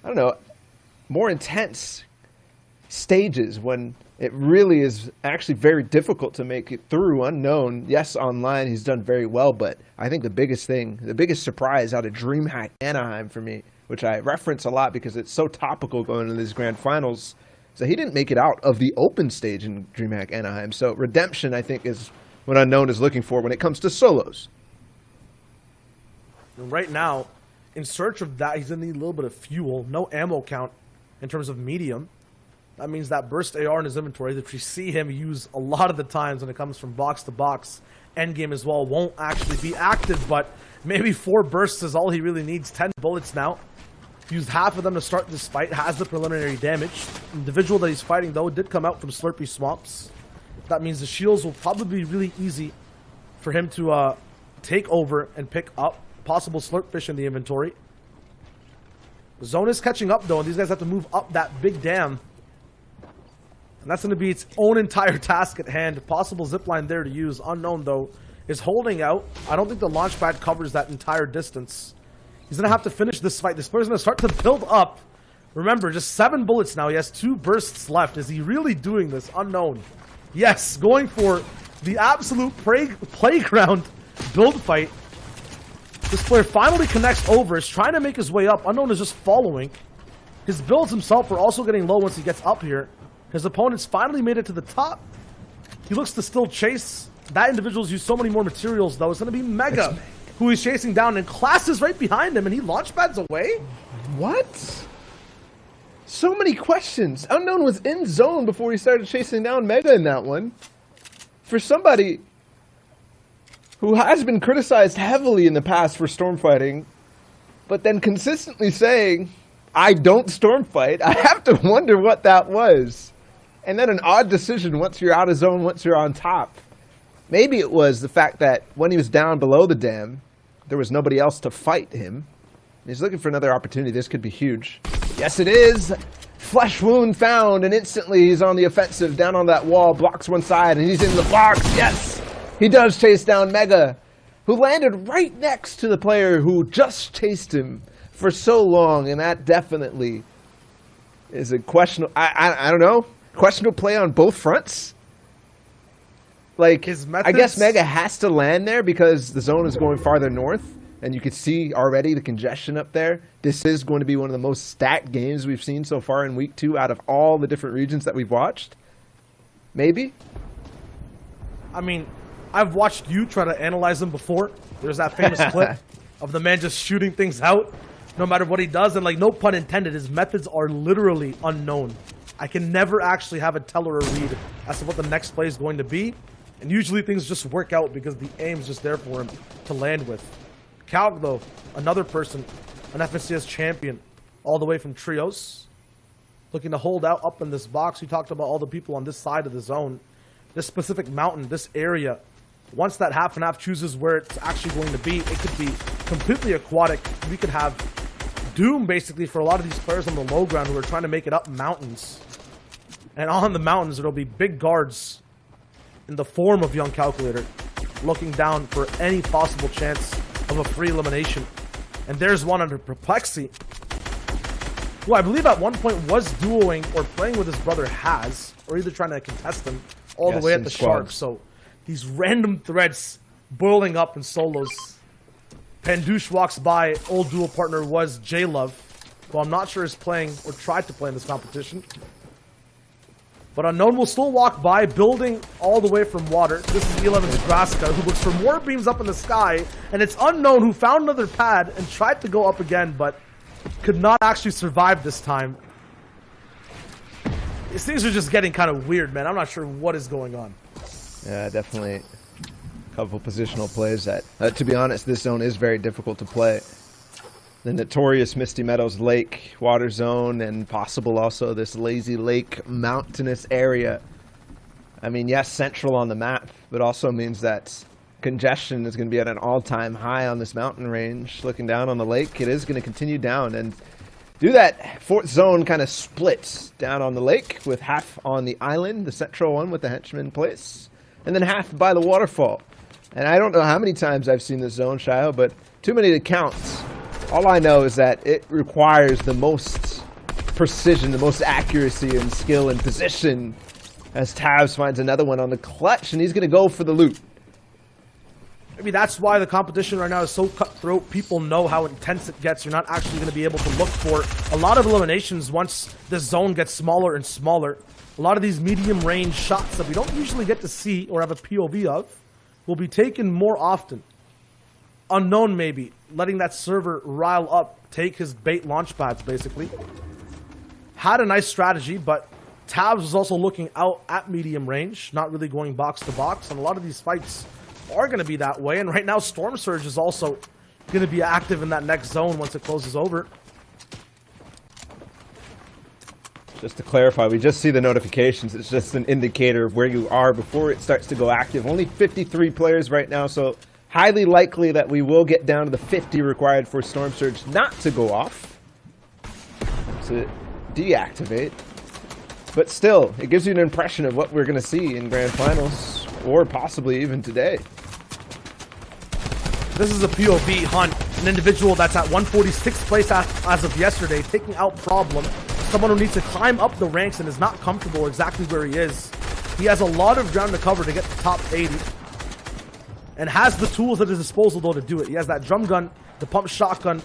I don't know, more intense stages when it really is actually very difficult to make it through. Unknown, yes, online he's done very well, but I think the biggest thing, the biggest surprise out of DreamHack Anaheim for me, which I reference a lot because it's so topical going into these grand finals, is that he didn't make it out of the open stage in DreamHack Anaheim. So redemption, I think, is what Unknown is looking for when it comes to solos.
And right now, in search of that, he's going to need a little bit of fuel. No ammo count in terms of medium. That means that burst AR in his inventory, that we see him use a lot of the times when it comes from box to box, endgame as well, won't actually be active, but maybe 4 bursts is all he really needs. 10 bullets now. Used half of them to start this fight, has the preliminary damage. The individual that he's fighting, though, did come out from Slurpy Swamps. That means the shields will probably be really easy for him to take over and pick up. Possible slurp fish in the inventory. The zone is catching up, though, and these guys have to move up that big dam. And that's going to be its own entire task at hand. Possible zipline there to use. Unknown, though, is holding out. I don't think the launch pad covers that entire distance. He's going to have to finish this fight. This player's going to start to build up. Remember, just 7 bullets now. He has 2 bursts left. Is he really doing this? Unknown. Yes, going for the absolute playground build fight. This player finally connects over. Is trying to make his way up. Unknown is just following. His builds himself are also getting low once he gets up here. His opponent's finally made it to the top. He looks to still chase. That individual's used so many more materials, though. It's going to be Mega, who he's chasing down, and Class is right behind him, and he launch pads away?
What? So many questions. Unknown was in zone before he started chasing down Mega in that one. For somebody who has been criticized heavily in the past for storm fighting, but then consistently saying, I don't storm fight, I have to wonder what that was. And then an odd decision once you're out of zone, once you're on top. Maybe it was the fact that when he was down below the dam, there was nobody else to fight him. He's looking for another opportunity. This could be huge. Yes, it is. Flesh wound found, and instantly he's on the offensive, down on that wall, blocks one side, and he's in the box. Yes, he does chase down Mega, who landed right next to the player who just chased him for so long, and that definitely is a questionable, I don't know, questionable play on both fronts. Like,
His methods?
I guess Mega has to land there because the zone is going farther north, and you can see already the congestion up there. This is going to be one of the most stacked games we've seen so far in week 2 out of all the different regions that we've watched. Maybe?
I mean, I've watched you try to analyze him before. There's that famous clip of the man just shooting things out no matter what he does, and like, no pun intended, his methods are literally unknown. I can never actually have a tell or a read as to what the next play is going to be, and usually things just work out because the aim's just there for him to land with. Calc, though, another person, an FNCS champion, all the way from Trios, looking to hold out up in this box. We talked about all the people on this side of the zone. this specific mountain, this area, once that half and half chooses where it's actually going to be, it could be completely aquatic. We could have doom basically for a lot of these players on the low ground who are trying to make it up mountains. And on the mountains, there'll be big guards in the form of Young Calculator looking down for any possible chance of a free elimination. And there's one under Perplexity, who I believe at one point was duoing or playing with his brother Haz, or either trying to contest him all the way at the Shark. So these random threads boiling up in solos. Pandouche walks by. Old duo partner was J-Love, who I'm not sure is playing or tried to play in this competition. But Unknown will still walk by, building all the way from water. This is E11's Graska, who looks for more beams up in the sky. And it's Unknown who found another pad and tried to go up again, but could not actually survive this time. These things are just getting kind of weird, man. I'm not sure what is going on.
Yeah, definitely a couple positional plays that, to be honest, this zone is very difficult to play. The notorious Misty Meadows Lake water zone, and possible also this Lazy Lake mountainous area. I mean, yes, central on the map, but also means that congestion is going to be at an all-time high on this mountain range. Looking down on the lake, it is going to continue down and do that fourth zone kind of splits down on the lake, with half on the island, the central one with the henchman place, and then half by the waterfall. And I don't know how many times I've seen this zone, Shio, but too many to count. All I know is that it requires the most precision, the most accuracy and skill and position, as Tabs finds another one on the clutch, and he's going to go for the loot.
Maybe that's why the competition right now is so cutthroat. People know how intense it gets. You're not actually going to be able to look for a lot of eliminations once the zone gets smaller and smaller. A lot of these medium range shots that we don't usually get to see or have a POV of will be taken more often. Unknown maybe, letting that server rile up, take his bait launch pads basically. Had a nice strategy, but Tabs was also looking out at medium range, not really going box to box, and a lot of these fights are going to be that way. And right now Storm Surge is also going to be active in that next zone once it closes over.
Just to clarify, we just see the notifications. It's just an indicator of where you are before it starts to go active. Only 53 players right now, so highly likely that we will get down to the 50 required for Storm Surge not to go off, to deactivate. But still, it gives you an impression of what we're going to see in Grand Finals, or possibly even today.
This is a POV hunt, an individual that's at 146th place as of yesterday, taking out Problem, someone who needs to climb up the ranks and is not comfortable exactly where he is. He has a lot of ground to cover to get to top 80, and has the tools at his disposal though to do it. He has that drum gun, the pump shotgun,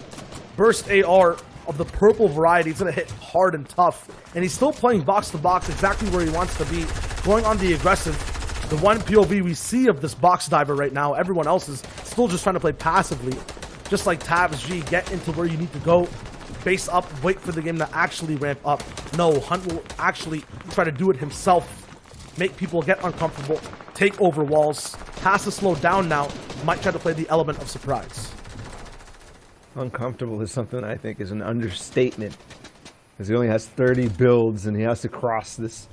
burst AR of the purple variety. It's going to hit hard and tough, and he's still playing box to box exactly where he wants to be, going on the aggressive. The one POV we see of this box diver right now, everyone else is still just trying to play passively. Just like Tabs G, get into where you need to go, base up, wait for the game to actually ramp up. No, Hunt will actually try to do it himself, make people get uncomfortable, take over walls, has to slow down now, might try to play the element of surprise.
Uncomfortable is something I think is an understatement, because he only has 30 builds and he has to cross this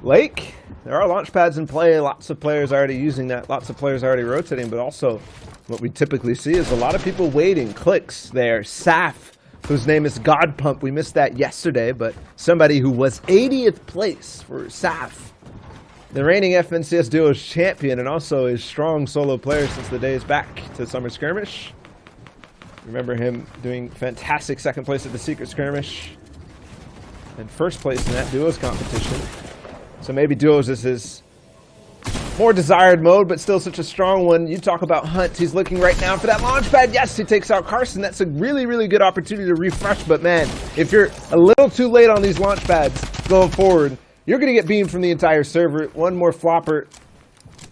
lake. There are launch pads in play, lots of players already using that, lots of players already rotating, but also what we typically see is a lot of people waiting. Clicks there, Saf, whose name is God Pump. We missed that yesterday, but somebody who was 80th place for Saf, the reigning FNCS Duos champion, and also a strong solo player since the days back to Summer Skirmish. Remember him doing fantastic second place at the Secret Skirmish and first place in that Duos competition. So maybe Duos is his more desired mode, but still such a strong one. You talk about Hunt. He's looking right now for that launch pad. Yes, he takes out Carson. That's a really, really good opportunity to refresh. But man, if you're a little too late on these launch pads going forward, you're going to get beamed from the entire server. One more flopper.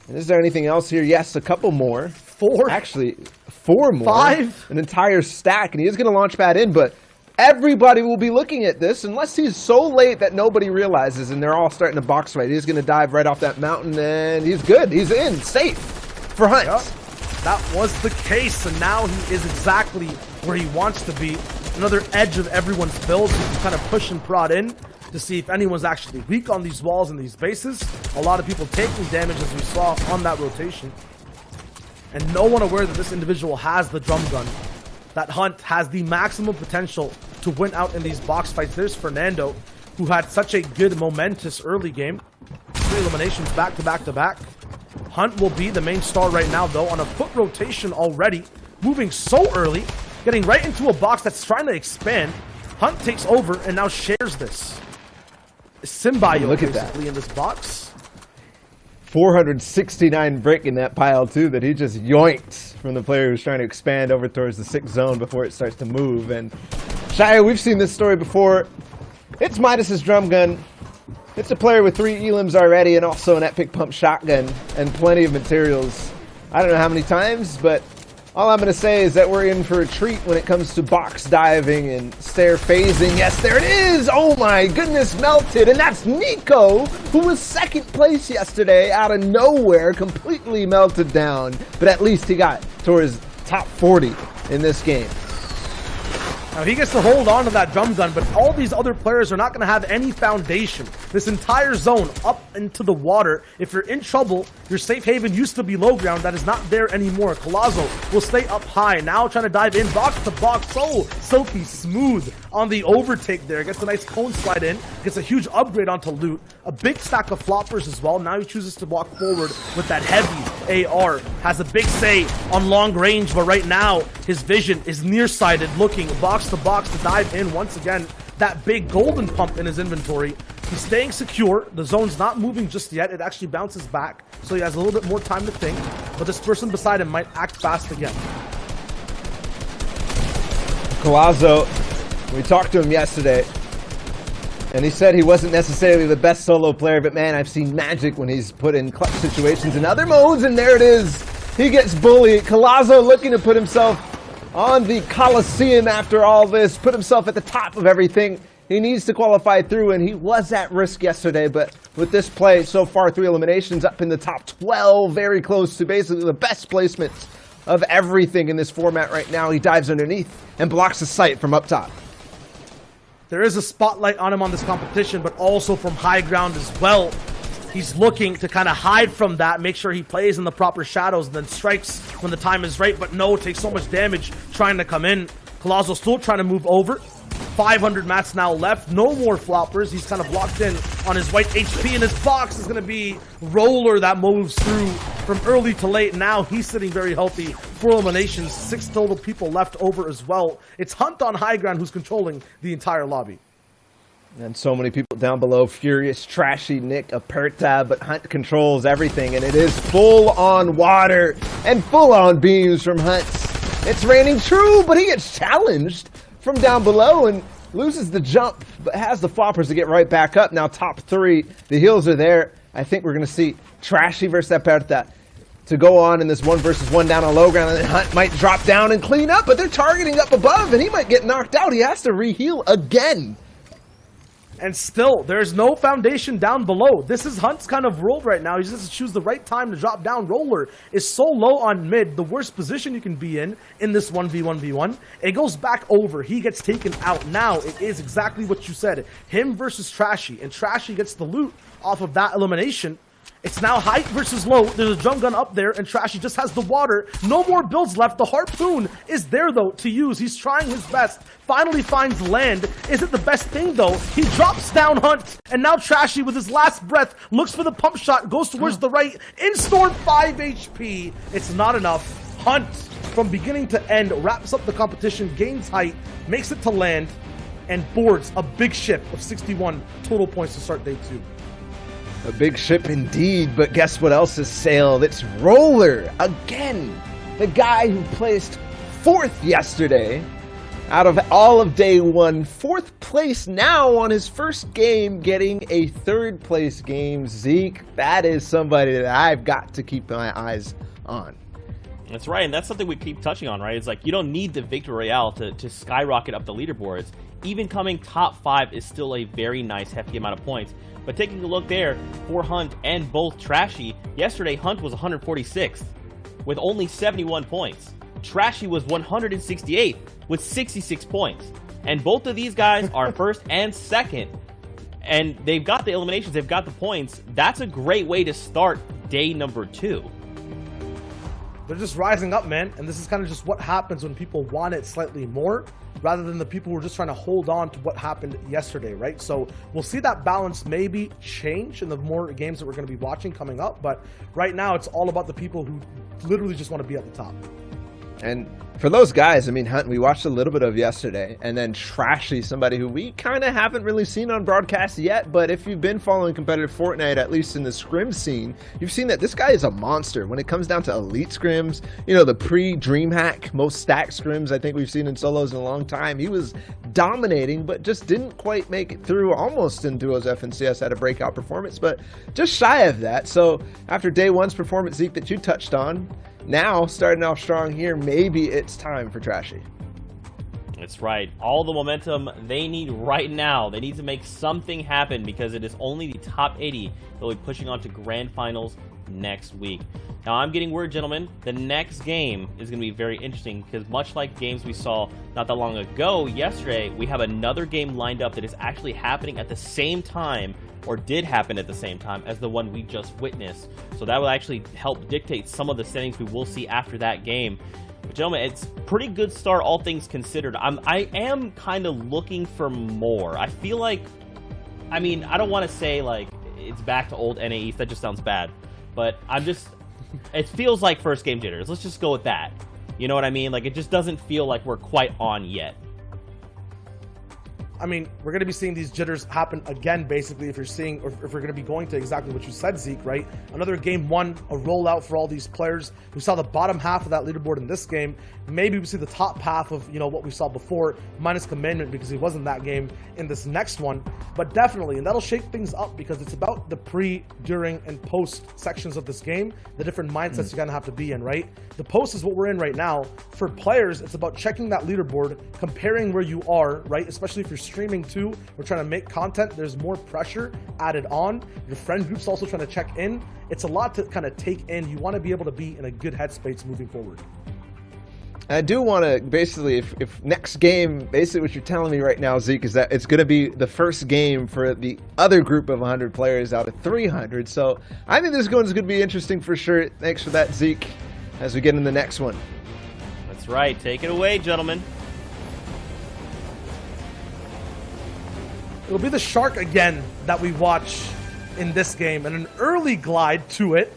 And is there anything else here? Yes, a couple more.
Four?
Actually, four more.
Five?
An entire stack. And he is going to launch pad in, but everybody will be looking at this unless he's so late that nobody realizes and they're all starting to box fight. He's going to dive right off that mountain, and he's good. He's in, safe for Hunt.
Yep. That was the case, and now he is exactly where he wants to be. Another edge of everyone's builds. He can kind of push and prod in. to see if anyone's actually weak on these walls and these bases. A lot of people taking damage, as we saw on that rotation. And no one aware that this individual has the drum gun. That Hunt has the maximum potential to win out in these box fights. There's Fernando, who had such a good, momentous early game. 3 eliminations back to back to back. Hunt will be the main star right now, though, on a foot rotation already. Moving so early, getting right into a box that's trying to expand. Hunt takes over and now shares this. Symbiote
Look at
basically
that.
in this box.
469 brick in that pile, too, that he just yoinked from the player who's trying to expand over towards the 6th zone before it starts to move. And Shia, we've seen this story before. It's Midas's drum gun. It's a player with 3 elims already and also an epic pump shotgun and plenty of materials. I don't know how many times, but all I'm going to say is that we're in for a treat when it comes to box diving and stair phasing. Yes, there it is! Oh my goodness, melted! And that's Nico, who was 2nd place yesterday out of nowhere, completely melted down. But at least he got towards top 40 in this game.
Now he gets to hold on to that drum gun, but all these other players are not going to have any foundation. This entire zone up into the water. If you're in trouble, your safe haven used to be low ground. That is not there anymore. Colazo will stay up high. Now trying to dive in box to box. So silky smooth on the overtake there. Gets a nice cone slide in. Gets a huge upgrade onto loot. A big stack of floppers as well. Now he chooses to walk forward with that heavy AR. Has a big say on long range, but right now his vision is nearsighted, looking box to box to dive in once again. That big golden pump in his inventory. He's staying secure. The zone's not moving just yet. It actually bounces back, so he has a little bit more time to think. But this person beside him might act fast again.
Colazo, we talked to him yesterday, and he said he wasn't necessarily the best solo player, but man, I've seen magic when he's put in clutch situations in other modes, and there it is. He gets bullied. Colazo looking to put himself on the Coliseum after all this, put himself at the top of everything. He needs to qualify through, and he was at risk yesterday, but with this play, so far 3 eliminations, up in the top 12, very close to basically the best placement of everything in this format right now. He dives underneath and blocks the sight from up top.
There is a spotlight on him on this competition, but also from high ground as well. He's looking to kind of hide from that, make sure he plays in the proper shadows, and then strikes when the time is right, but no, takes so much damage trying to come in. Colazo still trying to move over. 500 mats now left. No more floppers. He's kind of locked in on his white HP, and his box is going to be Roller that moves through from early to late. Now he's sitting very healthy. 4 eliminations, 6 total people left over as well. It's Hunt on high ground who's controlling the entire lobby.
And so many people down below. Furious, Trashy, Nick, Aperta, but Hunt controls everything, and it is full on water and full on beams from Hunt. It's raining true, but he gets challenged from down below and loses the jump, but has the floppers to get right back up. Now top 3, the heals are there. I think we're going to see Trashy versus Aperta to go on in this 1 versus 1 down on low ground, and then Hunt might drop down and clean up, but they're targeting up above, and he might get knocked out. He has to re-heal again.
And still, there's no foundation down below. This is Hunt's kind of world right now. He just has to choose the right time to drop down. Roller is so low on mid, the worst position you can be in this 1v1v1. It goes back over. He gets taken out. Now, it is exactly what you said. Him versus Trashy, and Trashy gets the loot off of that elimination. It's now height versus low. There's a drum gun up there, and Trashy just has the water. No more builds left. The harpoon is there, though, to use. He's trying his best. Finally finds land. Is it the best thing, though? He drops down Hunt, and now Trashy, with his last breath, looks for the pump shot, goes towards the right. In storm, 5 HP. It's not enough. Hunt, from beginning to end, wraps up the competition, gains height, makes it to land, and boards a big ship of 61 total points to start day 2.
A big ship indeed, but guess what else has sailed? It's Roller again. The guy who placed 4th yesterday out of all of day 1. 4th place now on his first game, getting a 3rd place game. Zeke, that is somebody that I've got to keep my eyes on.
That's right, and that's something we keep touching on, right? It's like you don't need the Victory Royale to skyrocket up the leaderboards. Even coming top 5 is still a very nice, hefty amount of points. But taking a look there for Hunt and both Trashy, yesterday Hunt was 146th with only 71 points. Trashy was 168th with 66 points. And both of these guys are 1st and 2nd. and they've got the eliminations, they've got the points. That's a great way to start day number 2.
They're just rising up, man. And this is kind of just what happens when people want it slightly more, rather than the people who are just trying to hold on to what happened yesterday, right? So we'll see that balance maybe change in the more games that we're going to be watching coming up. But right now, it's all about the people who literally just want to be at the top.
And for those guys, I mean, Hunt, we watched a little bit of yesterday, and then Trashy, somebody who we kind of haven't really seen on broadcast yet, but if you've been following competitive Fortnite, at least in the scrim scene, you've seen that this guy is a monster when it comes down to elite scrims. You know, the pre-DreamHack, most stacked scrims I think we've seen in solos in a long time. He was dominating, but just didn't quite make it through. Almost in duos FNCS had a breakout performance, but just shy of that. So after day 1's performance, Zeke, that you touched on, now, starting off strong here, maybe it's time for Trashy.
That's right. All the momentum they need right now. They need to make something happen because it is only the top 80 that will be pushing on to grand finals next week. Now, I'm getting word, gentlemen, the next game is going to be very interesting because much like games we saw not that long ago, yesterday, we have another game lined up that is actually happening at the same time, or did happen at the same time as the one we just witnessed. So that will actually help dictate some of the settings we will see after that game. But gentlemen, it's pretty good start, all things considered. I am kind of looking for more. I feel like, I mean, I don't want to say like it's back to old NA East. That just sounds bad. But I'm just, it feels like first game jitters. Let's just go with that. You know what I mean? Like, it just doesn't feel like we're quite on yet.
I mean, we're going to be seeing these jitters happen again, basically, if you're seeing, or if we're going to be going to exactly what you said, Zeke, right? Another game 1, a rollout for all these players. We saw the bottom half of that leaderboard in this game. Maybe we see the top half of, you know, what we saw before, minus Commandment, because he wasn't that game in this next one. But definitely, and that'll shake things up because it's about the pre, during, and post sections of this game, the different mindsets you're going to have to be in, right? The post is what we're in right now. For players, it's about checking that leaderboard, comparing where you are, right? Especially if you're streaming too, we're trying to make content, there's more pressure added on. Your friend group's also trying to check in. It's a lot to kind of take in. You want to be able to be in a good headspace moving forward.
I do want to basically, if next game, basically what you're telling me right now, Zeke, is that it's going to be the first game for the other group of 100 players out of 300. So I think this one's going to be interesting for sure. Thanks for that, Zeke, as we get in the next one.
That's right. Take it away, gentlemen.
It'll be the Shark again that we watch in this game, and an early glide to it.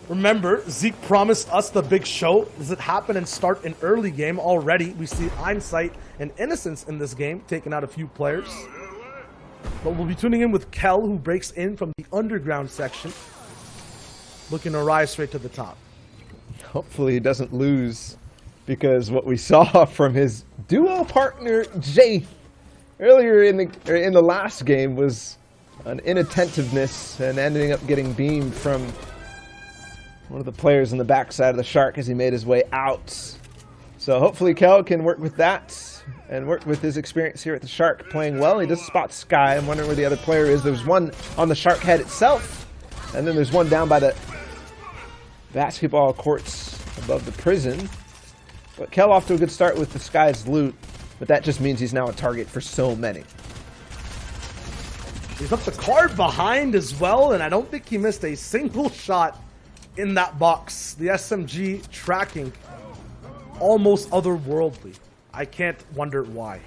Remember, Zeke promised us the big show. Does it happen and start an early game already? We see Hindsight and Innocence in this game, taking out a few players. But we'll be tuning in with Kel, who breaks in from the underground section, looking to rise straight to the top.
Hopefully he doesn't lose, because what we saw from his duo partner, Jay, earlier in the last game was an inattentiveness and ending up getting beamed from one of the players on the backside of the Shark as he made his way out. So hopefully Kel can work with that and work with his experience here at the Shark, playing well. He does spot Sky. I'm wondering where the other player is. There's one on the Shark head itself, and then there's one down by the basketball courts above the prison. But Kel off to a good start with the Sky's loot, but that just means he's now a target for so many.
He's up the card behind as well, and I don't think he missed a single shot in that box. The SMG tracking almost otherworldly. I can't wonder why.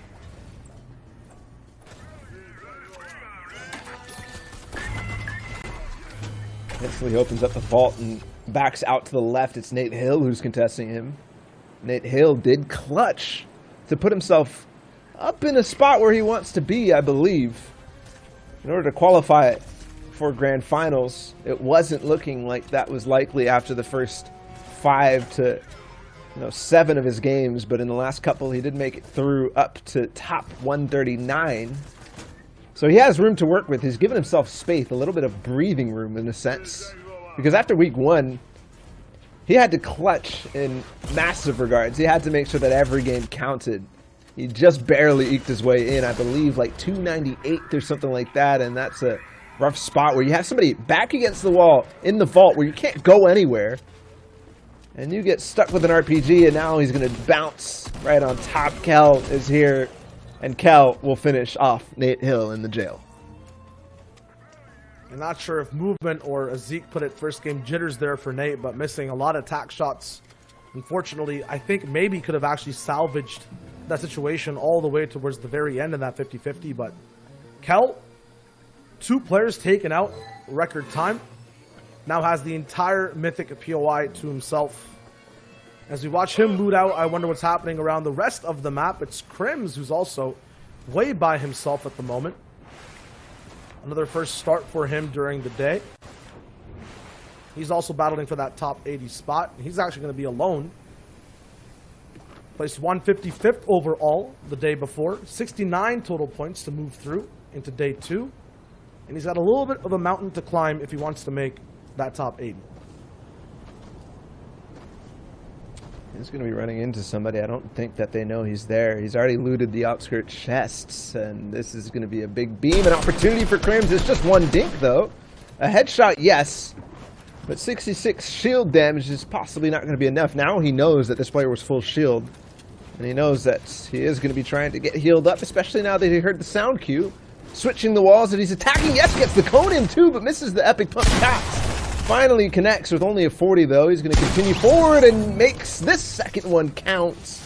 Instantly opens up the vault and backs out to the left. It's Nate Hill who's contesting him. Nate Hill did clutch to put himself up in a spot where he wants to be, I believe, in order to qualify for grand finals. It wasn't looking like that was likely after the first 5 to 7 of his games, but in the last couple he did make it through up to top 139. So he has room to work with. He's given himself space, a little bit of breathing room in a sense, because after week 1 he had to clutch in massive regards. He had to make sure that every game counted. He just barely eked his way in, I believe like 298 or something like that, and that's a rough spot where you have somebody back against the wall in the vault where you can't go anywhere, and you get stuck with an RPG, and now he's going to bounce right on top. Kel is here, and Kel will finish off Nate Hill in the jail.
I'm not sure if movement or, as Zeke put it, first game jitters there for Nate, but missing a lot of attack shots. Unfortunately, I think maybe could have actually salvaged that situation all the way towards the very end of that 50-50, but Kel, 2 players taken out, record time, now has the entire Mythic POI to himself. As we watch him loot out, I wonder what's happening around the rest of the map. It's Crims, who's also way by himself at the moment. Another first start for him during the day. He's also battling for that top 80 spot. He's actually going to be alone. Placed 155th overall the day before. 69 total points to move through into day 2. And he's got a little bit of a mountain to climb if he wants to make that top 80.
He's going to be running into somebody. I don't think that they know he's there. He's already looted the outskirt chests, and this is going to be a big beam. An opportunity for Crims. It's just 1 dink, though. A headshot, yes, but 66 shield damage is possibly not going to be enough. Now he knows that this player was full shield, and he knows that he is going to be trying to get healed up, especially now that he heard the sound cue. Switching the walls that he's attacking. Yes, gets the cone in, too, but misses the epic pump pass. Finally connects with only a 40, though. He's going to continue forward and makes this second one count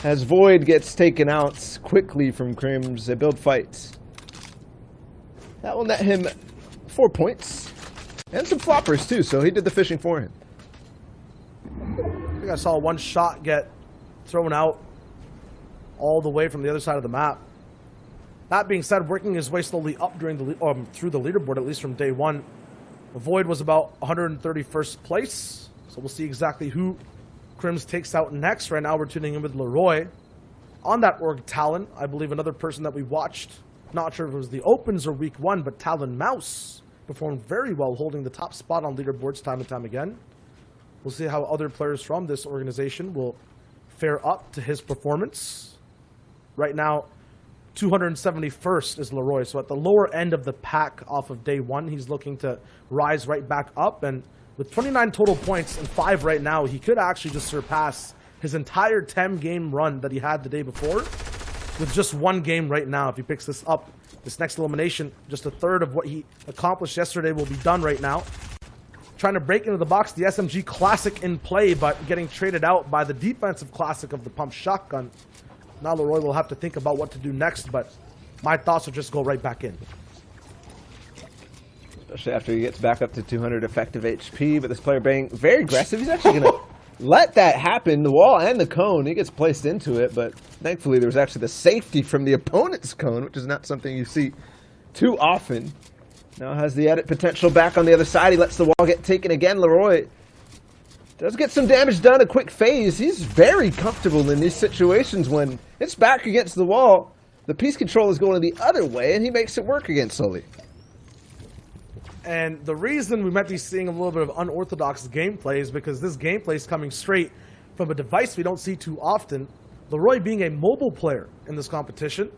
as Void gets taken out quickly from Crims. They build fights. That will net him 4 points and some floppers, too, so he did the fishing for him.
I think I saw 1 shot get thrown out all the way from the other side of the map. That being said, working his way slowly up during the through the leaderboard, at least from day 1. Void was about 131st place, so we'll see exactly who Crims takes out next. Right now we're tuning in with Leroy. On that org, Talon, I believe another person that we watched, not sure if it was the Opens or week 1, but Talon Mouse performed very well, holding the top spot on leaderboards time and time again. We'll see how other players from this organization will fare up to his performance. Right now, 271st is Leroy, so at the lower end of the pack off of day 1, he's looking to rise right back up, and with 29 total points and 5 right now, he could actually just surpass his entire 10-game run that he had the day before with just 1 game right now. If he picks this up, this next elimination, just a third of what he accomplished yesterday will be done right now. Trying to break into the box, the SMG Classic in play, but getting traded out by the defensive Classic of the Pump Shotgun. Now Leroy will have to think about what to do next, but my thoughts will just go right back in.
Especially after he gets back up to 200 effective HP, but this player being very aggressive. He's actually going to let that happen, the wall and the cone. He gets placed into it, but thankfully there was actually the safety from the opponent's cone, which is not something you see too often. Now has the edit potential back on the other side. He lets the wall get taken again. Leroy does get some damage done, a quick phase. He's very comfortable in these situations when it's back against the wall. The piece control is going the other way, and he makes it work again slowly.
And the reason we might be seeing a little bit of unorthodox gameplay is because this gameplay is coming straight from a device we don't see too often. Leroy being a mobile player in this competition,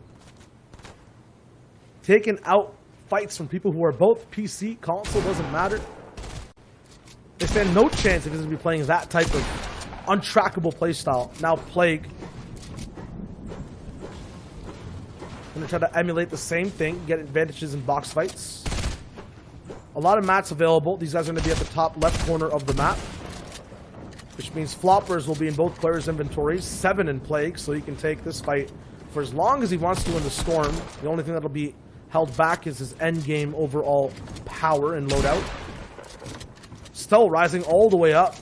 taking out fights from people who are both PC, console, doesn't matter. They stand no chance if he's going to be playing that type of untrackable playstyle. Now Plague going to try to emulate the same thing, get advantages in box fights. A lot of mats available. These guys are going to be at the top left corner of the map, which means floppers will be in both players' inventories. 7 in Plague, so he can take this fight for as long as he wants to in the Storm. The only thing that'll be held back is his endgame overall power and loadout. Still rising all the way up.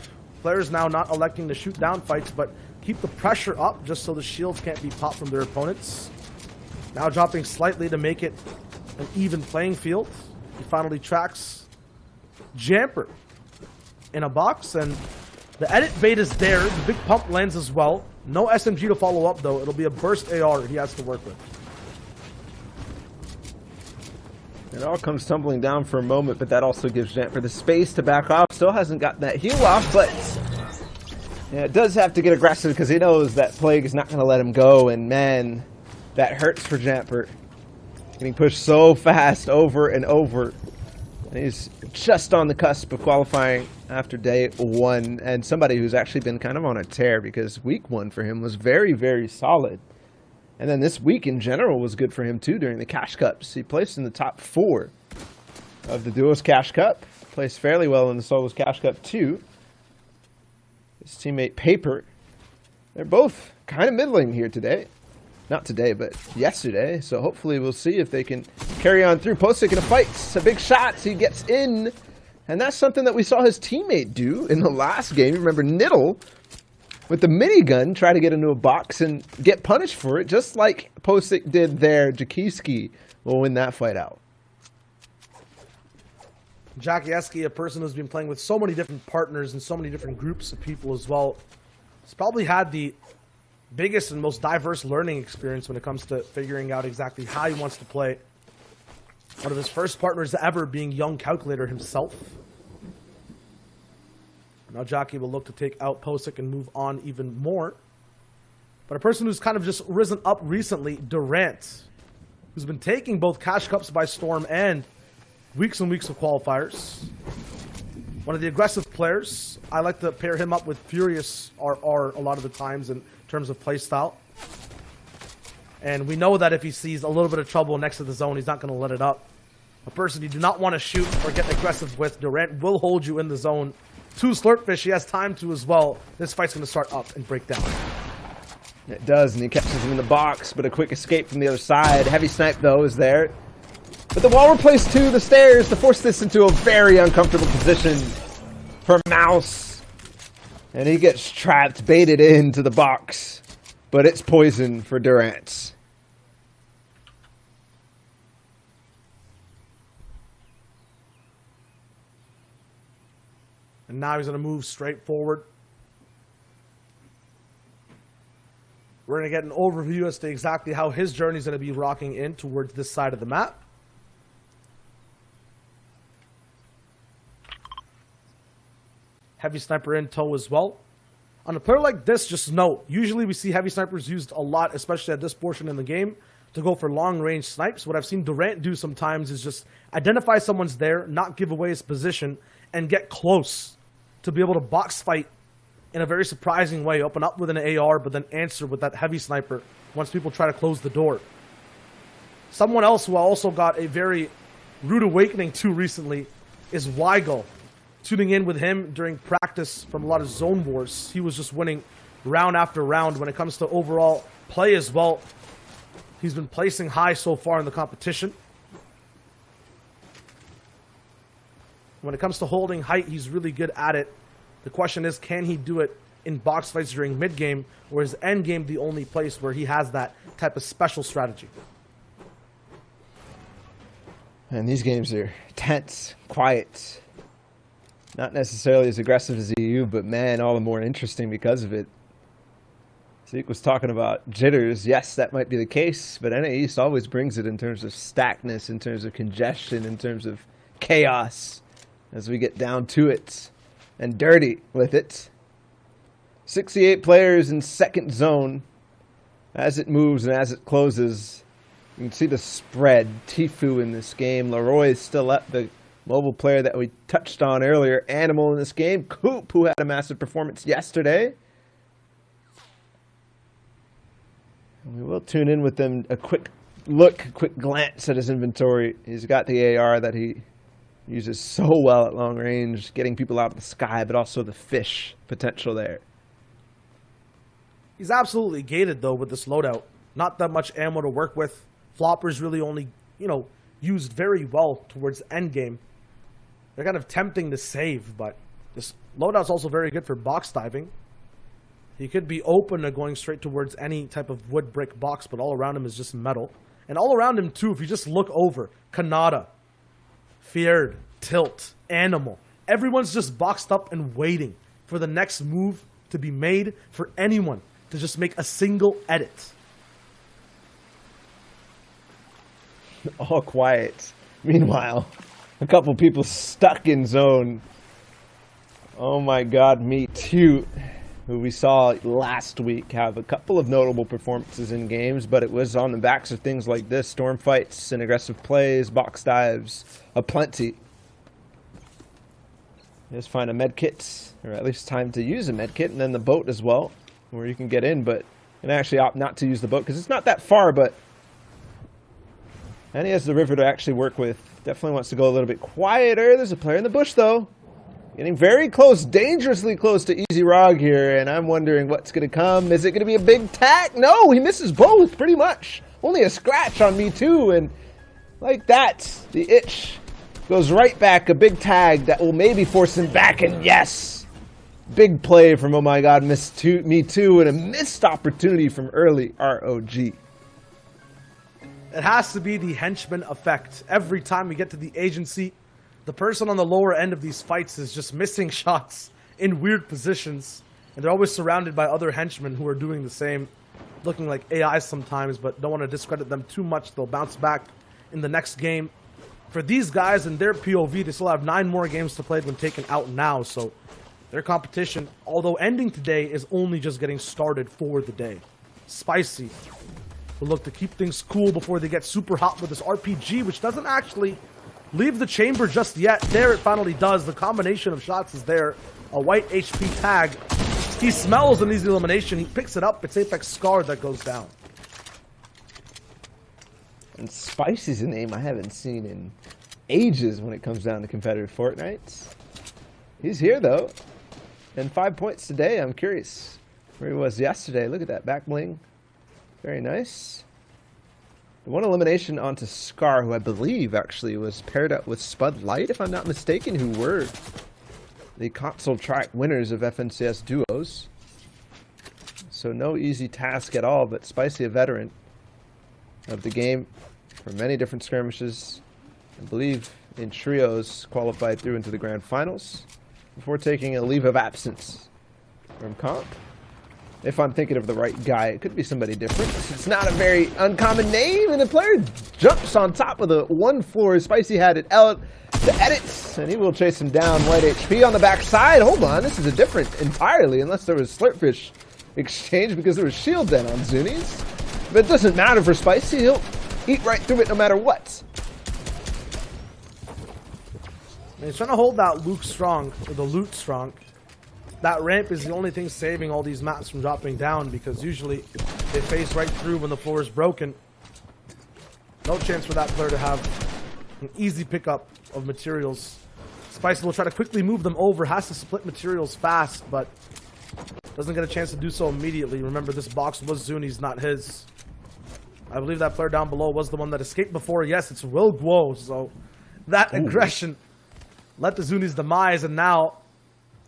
Players now not electing to shoot down fights, but keep the pressure up just so the shields can't be popped from their opponents. Now dropping slightly to make it an even playing field. He finally tracks Jamper in a box, and the edit bait is there. The big pump lands as well. No SMG to follow up, though. It'll be a burst AR he has to work with.
It all comes tumbling down for a moment, but that also gives Jamper the space to back off. Still hasn't gotten that heal off, but yeah, it does have to get aggressive because he knows that Plague is not going to let him go, and man, that hurts for Jamper. Getting pushed so fast over and over. And he's just on the cusp of qualifying after day 1, and somebody who's actually been kind of on a tear because week 1 for him was very, very solid. And then this week in general was good for him too during the Cash Cups. He placed in the top 4 of the Duos Cash Cup. Plays fairly well in the Solos Cash Cup too. His teammate Paper. They're both kind of middling here today. Not today, but yesterday. So hopefully we'll see if they can carry on through. Posick in a fight. A big shot. He gets in. And that's something that we saw his teammate do in the last game. You remember Niddle with the minigun try to get into a box and get punished for it, just like Posick did there. Jakiski will win that fight out.
Jackie, a person who's been playing with so many different partners and so many different groups of people as well, has probably had the biggest and most diverse learning experience when it comes to figuring out exactly how he wants to play. One of his first partners ever being Young Calculator himself. Now Jackie will look to take out Posick and move on even more. But a person who's kind of just risen up recently, Durant, who's been taking both Cash Cups by storm and weeks and weeks of qualifiers. One of the aggressive players. I like to pair him up with Furious RR a lot of the times in terms of playstyle. And we know that if he sees a little bit of trouble next to the zone, he's not going to let it up. A person you do not want to shoot or get aggressive with, Durant will hold you in the zone. 2 Slurpfish, he has time to as well. This fight's going to start up and break down.
It does, and he catches him in the box, but a quick escape from the other side. Heavy snipe, though, is there. But the wall replaced to the stairs to force this into a very uncomfortable position for Mouse. And he gets trapped, baited into the box. But it's poison for Durant.
And now he's going to move straight forward. We're going to get an overview as to exactly how his journey is going to be rocking in towards this side of the map. Heavy Sniper in tow as well. On a player like this, just note, usually we see Heavy Snipers used a lot, especially at this portion in the game, to go for long-range snipes. What I've seen Durant do sometimes is just identify someone's there, not give away his position, and get close to be able to box fight in a very surprising way. Open up with an AR, but then answer with that Heavy Sniper once people try to close the door. Someone else who I also got a very rude awakening to recently is Weigel. Tuning in with him during practice from a lot of zone wars. He was just winning round after round. When it comes to overall play as well, he's been placing high so far in the competition. When it comes to holding height, he's really good at it. The question is, can he do it in box fights during mid-game, or is end-game the only place where he has that type of special strategy?
And these games are tense, quiet. Not necessarily as aggressive as EU, but man, all the more interesting because of it. Zeke was talking about jitters. Yes, that might be the case, but NA East always brings it in terms of stackness, in terms of congestion, in terms of chaos as we get down to it. And dirty with it. 68 players in second zone. As it moves and as it closes, you can see the spread. Tifu in this game. Leroy is still up, the mobile player that we touched on earlier. Animal in this game. Coop, who had a massive performance yesterday. And we will tune in with them a quick look, a quick glance at his inventory. He's got the AR that he uses so well at long range, getting people out of the sky, but also the fish potential there.
He's absolutely gated, though, with this loadout. Not that much ammo to work with. Floppers really only, used very well towards endgame. They're kind of tempting to save, but this loadout's also very good for box diving. He could be open to going straight towards any type of wood brick box, but all around him is just metal. And all around him, too, if you just look over, Kanata, Feared, Tilt, Animal. Everyone's just boxed up and waiting for the next move to be made, for anyone to just make a single edit.
All quiet. Meanwhile, a couple people stuck in zone. Oh my god, me too. Who we saw last week have a couple of notable performances in games, but it was on the backs of things like this. Storm fights and aggressive plays, box dives, aplenty. Just find a med kit, or at least time to use a med kit, and then the boat as well, where you can get in, but you can actually opt not to use the boat, because it's not that far, but... And he has the river to actually work with. Definitely wants to go a little bit quieter. There's a player in the bush, though. Getting very close, dangerously close to Easy Rog here, and I'm wondering what's going to come. Is it going to be a big tag? No, he misses both, pretty much. Only a scratch on me, too, and like that, the itch goes right back. A big tag that will maybe force him back, and yes! Big play from Oh My God, Me Too, and a missed opportunity from early ROG.
It has to be the henchman effect. Every time we get to the agency, the person on the lower end of these fights is just missing shots in weird positions, and they're always surrounded by other henchmen who are doing the same, looking like AI sometimes, but don't want to discredit them too much. They'll bounce back in the next game. For these guys and their POV, they still have 9 more games to play when taken out now, so their competition, although ending today, is only just getting started for the day. Spicy will look to keep things cool before they get super hot with this RPG, which doesn't actually leave the chamber just yet. There it finally does. The combination of shots is there. A white HP tag. He smells an easy elimination. He picks it up. It's Apex Scar that goes down.
And Spicy's a name I haven't seen in ages when it comes down to competitive Fortnite. He's here, though. And 5 points today. I'm curious where he was yesterday. Look at that back bling. Very nice. The one elimination onto Scar, who I believe actually was paired up with Spud Light, if I'm not mistaken, who were the console track winners of FNCS duos. So no easy task at all, but Spicy, a veteran of the game for many different skirmishes. I believe in trios, qualified through into the grand finals before taking a leave of absence from comp. If I'm thinking of the right guy, it could be somebody different. It's not a very uncommon name, and the player jumps on top of the 1-4. Spicy had it out to edits, and he will chase him down. White HP on the backside. Hold on, this is a different entirely, unless there was Slurpfish exchange because there was shield then on Zuni's. But it doesn't matter for Spicy. He'll eat right through it no matter what.
And he's trying to hold that Luke strong, or the loot strong. That ramp is the only thing saving all these maps from dropping down, because usually they face right through when the floor is broken. No chance for that player to have an easy pickup of materials. Spicy will try to quickly move them over, has to split materials fast, but doesn't get a chance to do so immediately. Remember, this box was Zuni's, not his. I believe that player down below was the one that escaped before. Yes, it's Will Guo, so that aggression led to Zuni's demise, and now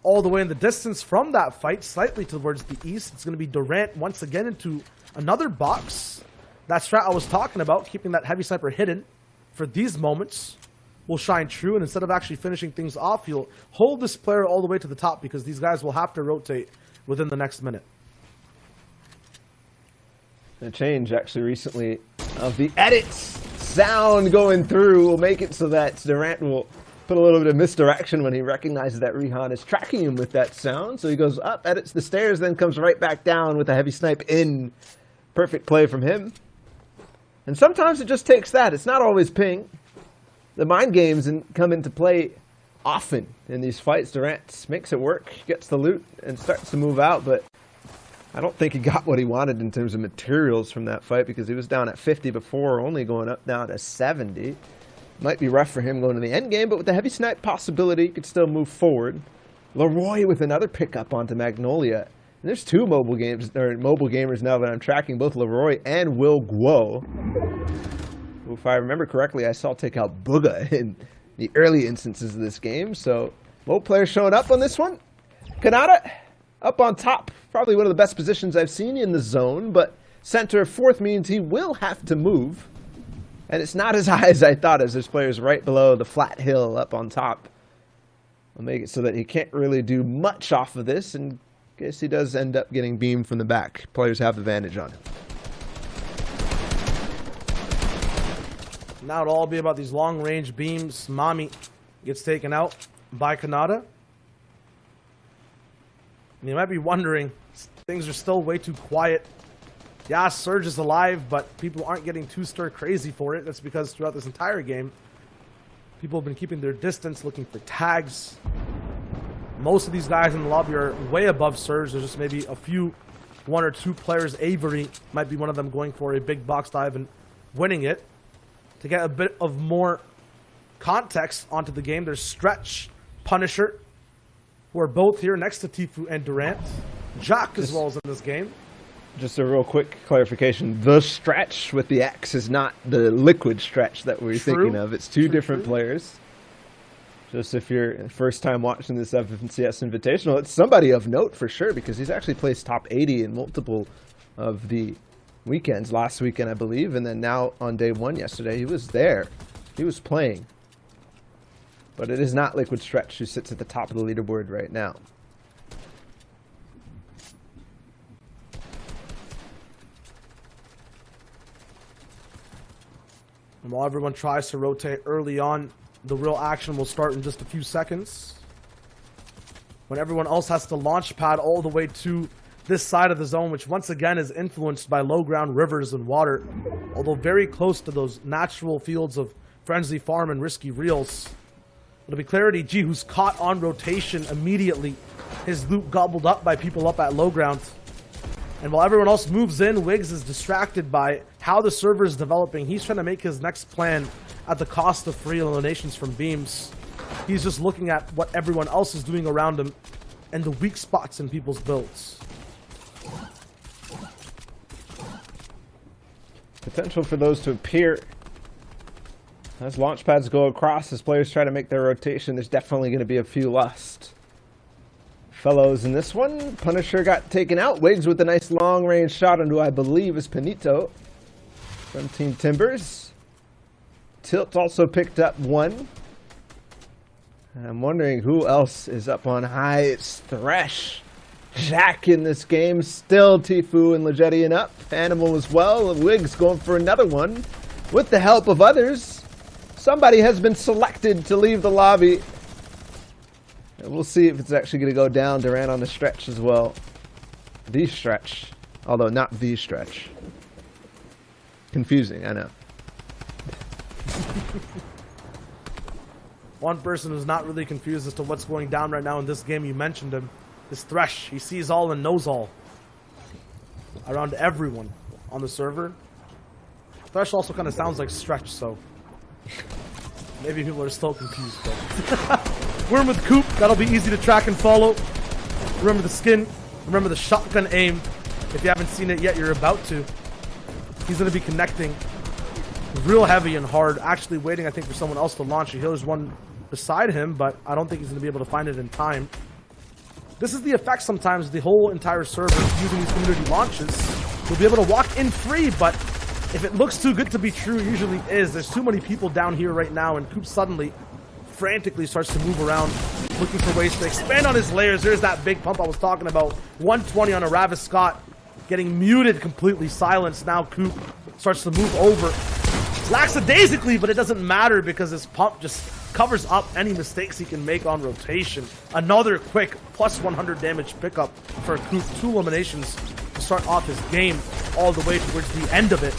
all the way in the distance from that fight, slightly towards the east, it's going to be Durant once again into another box. That strat I was talking about, keeping that heavy sniper hidden for these moments, will shine true. And instead of actually finishing things off, he'll hold this player all the way to the top, because these guys will have to rotate within the next minute.
A change actually recently of the edits sound going through will make it so that Durant will put a little bit of misdirection when he recognizes that Rihan is tracking him with that sound. So he goes up, edits the stairs, then comes right back down with a heavy snipe in. Perfect play from him. And sometimes it just takes that. It's not always ping. The mind games come into play often in these fights. Durant makes it work, gets the loot, and starts to move out, but I don't think he got what he wanted in terms of materials from that fight, because he was down at 50 before, only going up down to 70. Might be rough for him going to the end game, but with the heavy snipe possibility, he could still move forward. Leroy with another pickup onto Magnolia. And there's two mobile gamers now that I'm tracking, both Leroy and Will Guo. If I remember correctly, I saw take out Booga in the early instances of this game. So, both players showing up on this one. Kanata up on top. Probably one of the best positions I've seen in the zone, but center fourth means he will have to move. And it's not as high as I thought, as there's players right below the flat hill up on top. I'll make it so that he can't really do much off of this, and I guess he does end up getting beamed from the back. Players have the advantage on him.
Now it'll all be about these long-range beams. Mami gets taken out by Kanata. And you might be wondering, things are still way too quiet. Yeah, Surge is alive, but people aren't getting too stir-crazy for it. That's because throughout this entire game, people have been keeping their distance, looking for tags. Most of these guys in the lobby are way above Surge. There's just maybe a few, one or two players. Avery might be one of them, going for a big box dive and winning it to get a bit of more context onto the game, there's Stretch, Punisher, who are both here next to Tfue and Durant. Jack as well as in this game.
Just a real quick clarification. The Stretch with the X is not the Liquid Stretch that we're thinking of. It's two different players. Just if you're first time watching this FNCS Invitational, it's somebody of note for sure because he's actually placed top 80 in multiple of the weekends. Last weekend, I believe, and then now on day one yesterday, he was there. He was playing. But it is not Liquid Stretch who sits at the top of the leaderboard right now.
And while everyone tries to rotate early on, the real action will start in just a few seconds. When everyone else has to launch pad all the way to this side of the zone, which once again is influenced by low ground rivers and water, although very close to those natural fields of Frenzy Farm and Risky Reels. It'll be Clarity G, who's caught on rotation immediately. His loot gobbled up by people up at low ground. And while everyone else moves in, Wiggs is distracted by how the server is developing. He's trying to make his next plan at the cost of free eliminations from beams. He's just looking at what everyone else is doing around him and the weak spots in people's builds.
Potential for those to appear. As launch pads go across, as players try to make their rotation, there's definitely going to be a few lost. Fellows in this one, Punisher got taken out. Wiggs with a nice long-range shot onto, I believe, is Panito from Team Timbers. Tilt also picked up one. And I'm wondering who else is up on high. It's Thresh. Jack in this game. Still Tfue and Legetian up. Animal as well. Wiggs going for another one. With the help of others, somebody has been selected to leave the lobby. And we'll see if it's actually going to go down. Durant on the Stretch as well. The Stretch. Although not the Stretch. Confusing, I know.
One person who's not really confused as to what's going down right now in this game, you mentioned him, is Thresh. He sees all and knows all around everyone on the server. Thresh also kind of sounds like Stretch, so maybe people are still confused. But Worm with Coop, that'll be easy to track and follow. Remember the skin, remember the shotgun aim. If you haven't seen it yet, you're about to. He's going to be connecting real heavy and hard, actually waiting, I think, for someone else to launch. There's one beside him, but I don't think he's going to be able to find it in time. This is the effect sometimes, the whole entire server using these community launches. You'll be able to walk in free, but if it looks too good to be true, usually is. There's too many people down here right now, and Coop suddenly, frantically starts to move around, looking for ways to expand on his layers. There's that big pump I was talking about. 120 on a Ravis Scott, getting muted completely, silenced. Now Coop starts to move over. Lackadaisically, but it doesn't matter because his pump just covers up any mistakes he can make on rotation. Another quick plus 100 damage pickup for Coop. 2 eliminations to start off his game all the way towards the end of it.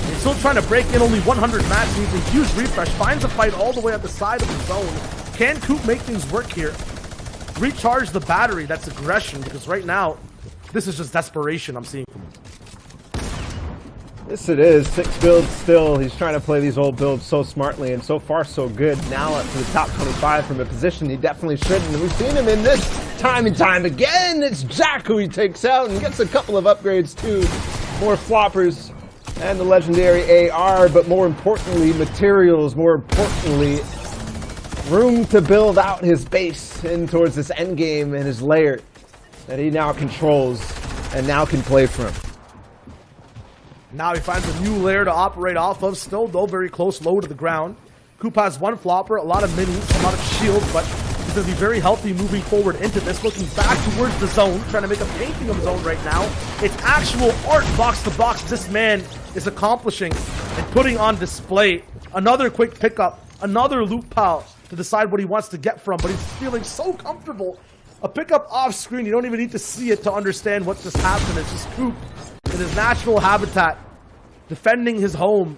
He's still trying to break in, only 100 mats, needs a huge refresh, finds a fight all the way at the side of the zone. Can Coop make things work here? Recharge the battery, that's aggression, because right now, this is just desperation I'm seeing from him.
Yes, it is. 6 builds still. He's trying to play these old builds so smartly, and so far so good. Now up to the top 25 from a position he definitely shouldn't. And we've seen him in this time and time again. It's Jack who he takes out and gets a couple of upgrades too. More floppers and the legendary AR, but more importantly, materials. More importantly, room to build out his base in towards this end game and his lair that he now controls and now can play from.
Now he finds a new layer to operate off of, still though very close, low to the ground. Coop has 1 flopper, a lot of minis, a lot of shields, but he's going to be very healthy moving forward into this, looking back towards the zone, trying to make a painting of zone right now. It's actual art box to box this man is accomplishing and putting on display. Another quick pickup, another loot pile to decide what he wants to get from, but he's feeling so comfortable. A pickup off screen, you don't even need to see it to understand what just happened. It's just Coop in his natural habitat, defending his home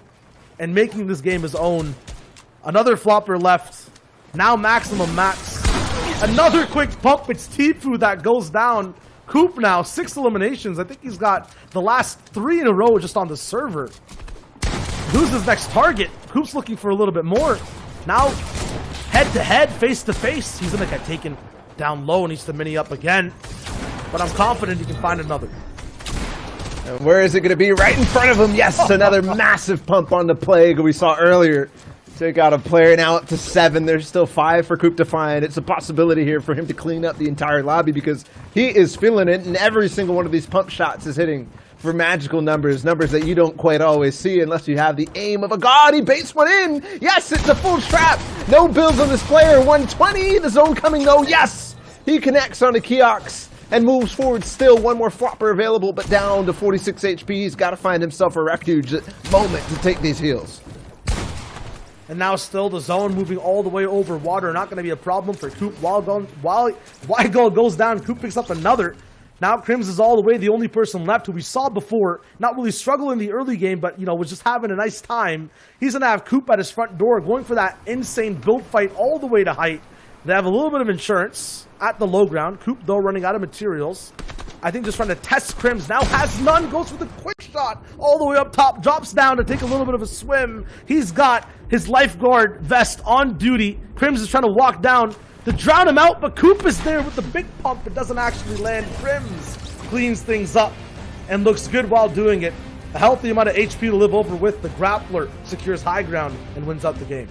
and making this game his own. Another flopper left. Now maximum max. Another quick pump. It's Tfue that goes down. Coop now, 6 eliminations. I think he's got the last 3 in a row just on the server. Who's his next target? Coop's looking for a little bit more. Now, head-to-head, face-to-face, he's going to get taken down low and needs to mini up again. But I'm confident he can find another.
And where is it going to be? Right in front of him. Yes, another massive pump on the Plague we saw earlier. Take out a player, now up to 7. There's still 5 for Coop to find. It's a possibility here for him to clean up the entire lobby because he is feeling it, and every single one of these pump shots is hitting for magical numbers that you don't quite always see unless you have the aim of a god. He baits one in. Yes, it's a full trap. No builds on this player. 120. The zone coming though. Yes, he connects on the Keox and moves forward. Still one more flopper available, but down to 46 HP. He's got to find himself a refuge moment to take these heals.
And now still the zone moving all the way over water. Not going to be a problem for Coop. Weigel goes down. Coop picks up another. Now Crims is all the way the only person left who we saw before. Not really struggle in the early game, but, you know, was just having a nice time. He's going to have Coop at his front door going for that insane build fight all the way to height. They have a little bit of insurance at the low ground. Coop, though, running out of materials. I think just trying to test Crims. Now has none. Goes for the quick shot all the way up top. Drops down to take a little bit of a swim. He's got his lifeguard vest on duty. Crims is trying to walk down to drown him out, but Coop is there with the big pump. It doesn't actually land. Crims cleans things up and looks good while doing it. A healthy amount of HP to live over with. The grappler secures high ground and wins out the game.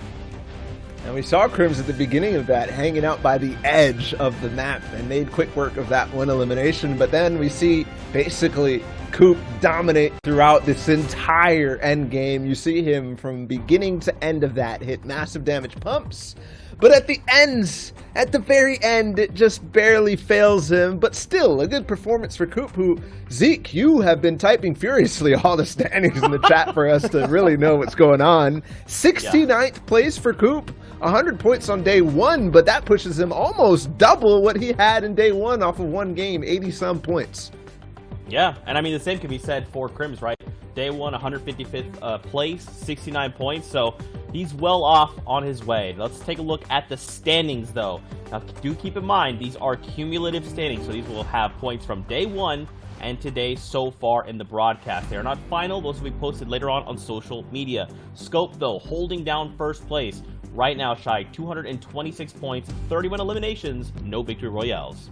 And we saw Crims at the beginning of that hanging out by the edge of the map and made quick work of that one elimination. But then we see basically Coop dominate throughout this entire end game. You see him from beginning to end of that hit massive damage pumps. But at the very end, it just barely fails him. But still, a good performance for Coop, who, Zeke, you have been typing furiously all the standings in the chat for us to really know what's going on. 69th place for Coop, 100 points on day 1, but that pushes him almost double what he had in day 1 off of one game, 80-some points.
Yeah, and I mean, the same can be said for Crims, right? Day 1, 155th place, 69 points, so he's well off on his way. Let's take a look at the standings, though. Now, do keep in mind, these are cumulative standings, so these will have points from day 1 and today so far in the broadcast. They are not final. Those will be posted later on social media. Scope, though, holding down first place right now, Shy, 226 points, 31 eliminations, no victory royales.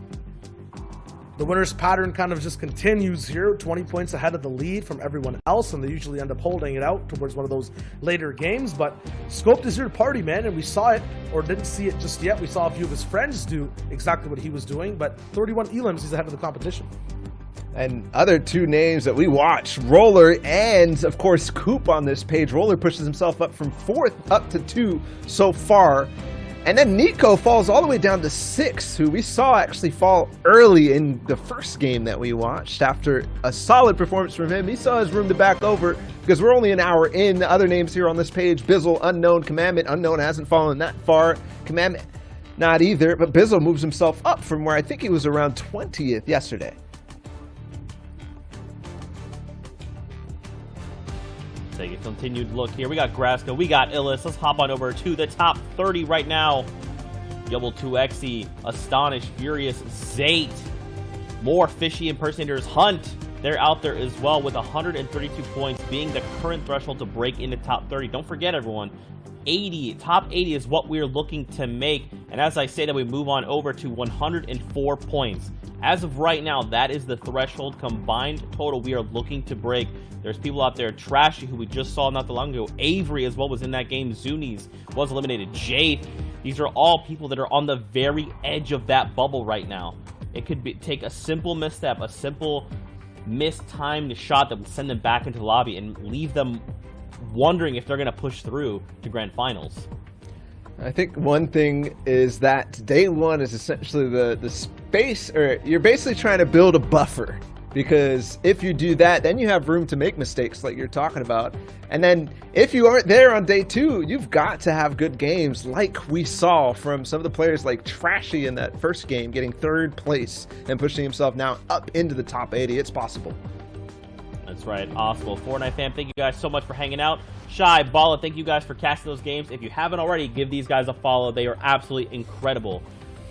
The winner's pattern kind of just continues here, 20 points ahead of the lead from everyone else, and they usually end up holding it out towards one of those later games. But Scoped is here to party, man, and we saw it, or didn't see it just yet. We saw a few of his friends do exactly what he was doing, but 31 elims, he's ahead of the competition.
And other two names that we watch, Roller and, of course, Coop on this page. Roller pushes himself up from 4th up to 2 so far. And then Nico falls all the way down to 6, who we saw actually fall early in the first game that we watched. After a solid performance from him, he saw his room to back over because we're only an hour in. The other names here on this page, Bizzle, Unknown, Commandment. Unknown hasn't fallen that far. Commandment, not either. But Bizzle moves himself up from where I think he was around 20th yesterday.
Take a continued look here. We got Graska, we got Illis. Let's hop on over to the top 30 right now. Yubble 2xe, Astonished, Furious, Zate, more Fishy Impersonators, Hunt. They're out there as well with 132 points, being the current threshold to break into top 30. Don't forget, everyone, top 80 is what we're looking to make. And as I say that, we move on over to 104 points. As of right now, that is the threshold combined total we are looking to break. There's people out there, Trashy, who we just saw not too long ago. Avery as well was in that game. Zunies was eliminated. Jaith. These are all people that are on the very edge of that bubble right now. It could take a simple misstep, a simple mistimed shot that would send them back into the lobby and leave them wondering if they're going to push through to grand finals.
I think one thing is that day 1 is essentially the space, or you're basically trying to build a buffer. Because if you do that, then you have room to make mistakes like you're talking about. And then if you aren't there on day 2, you've got to have good games like we saw from some of the players like Trashy in that first game, getting 3rd place and pushing himself now up into the top 80. It's possible.
That's right, awesome. Fortnite fam, thank you guys so much for hanging out. Shy, Balla, thank you guys for casting those games. If you haven't already, give these guys a follow. They are absolutely incredible.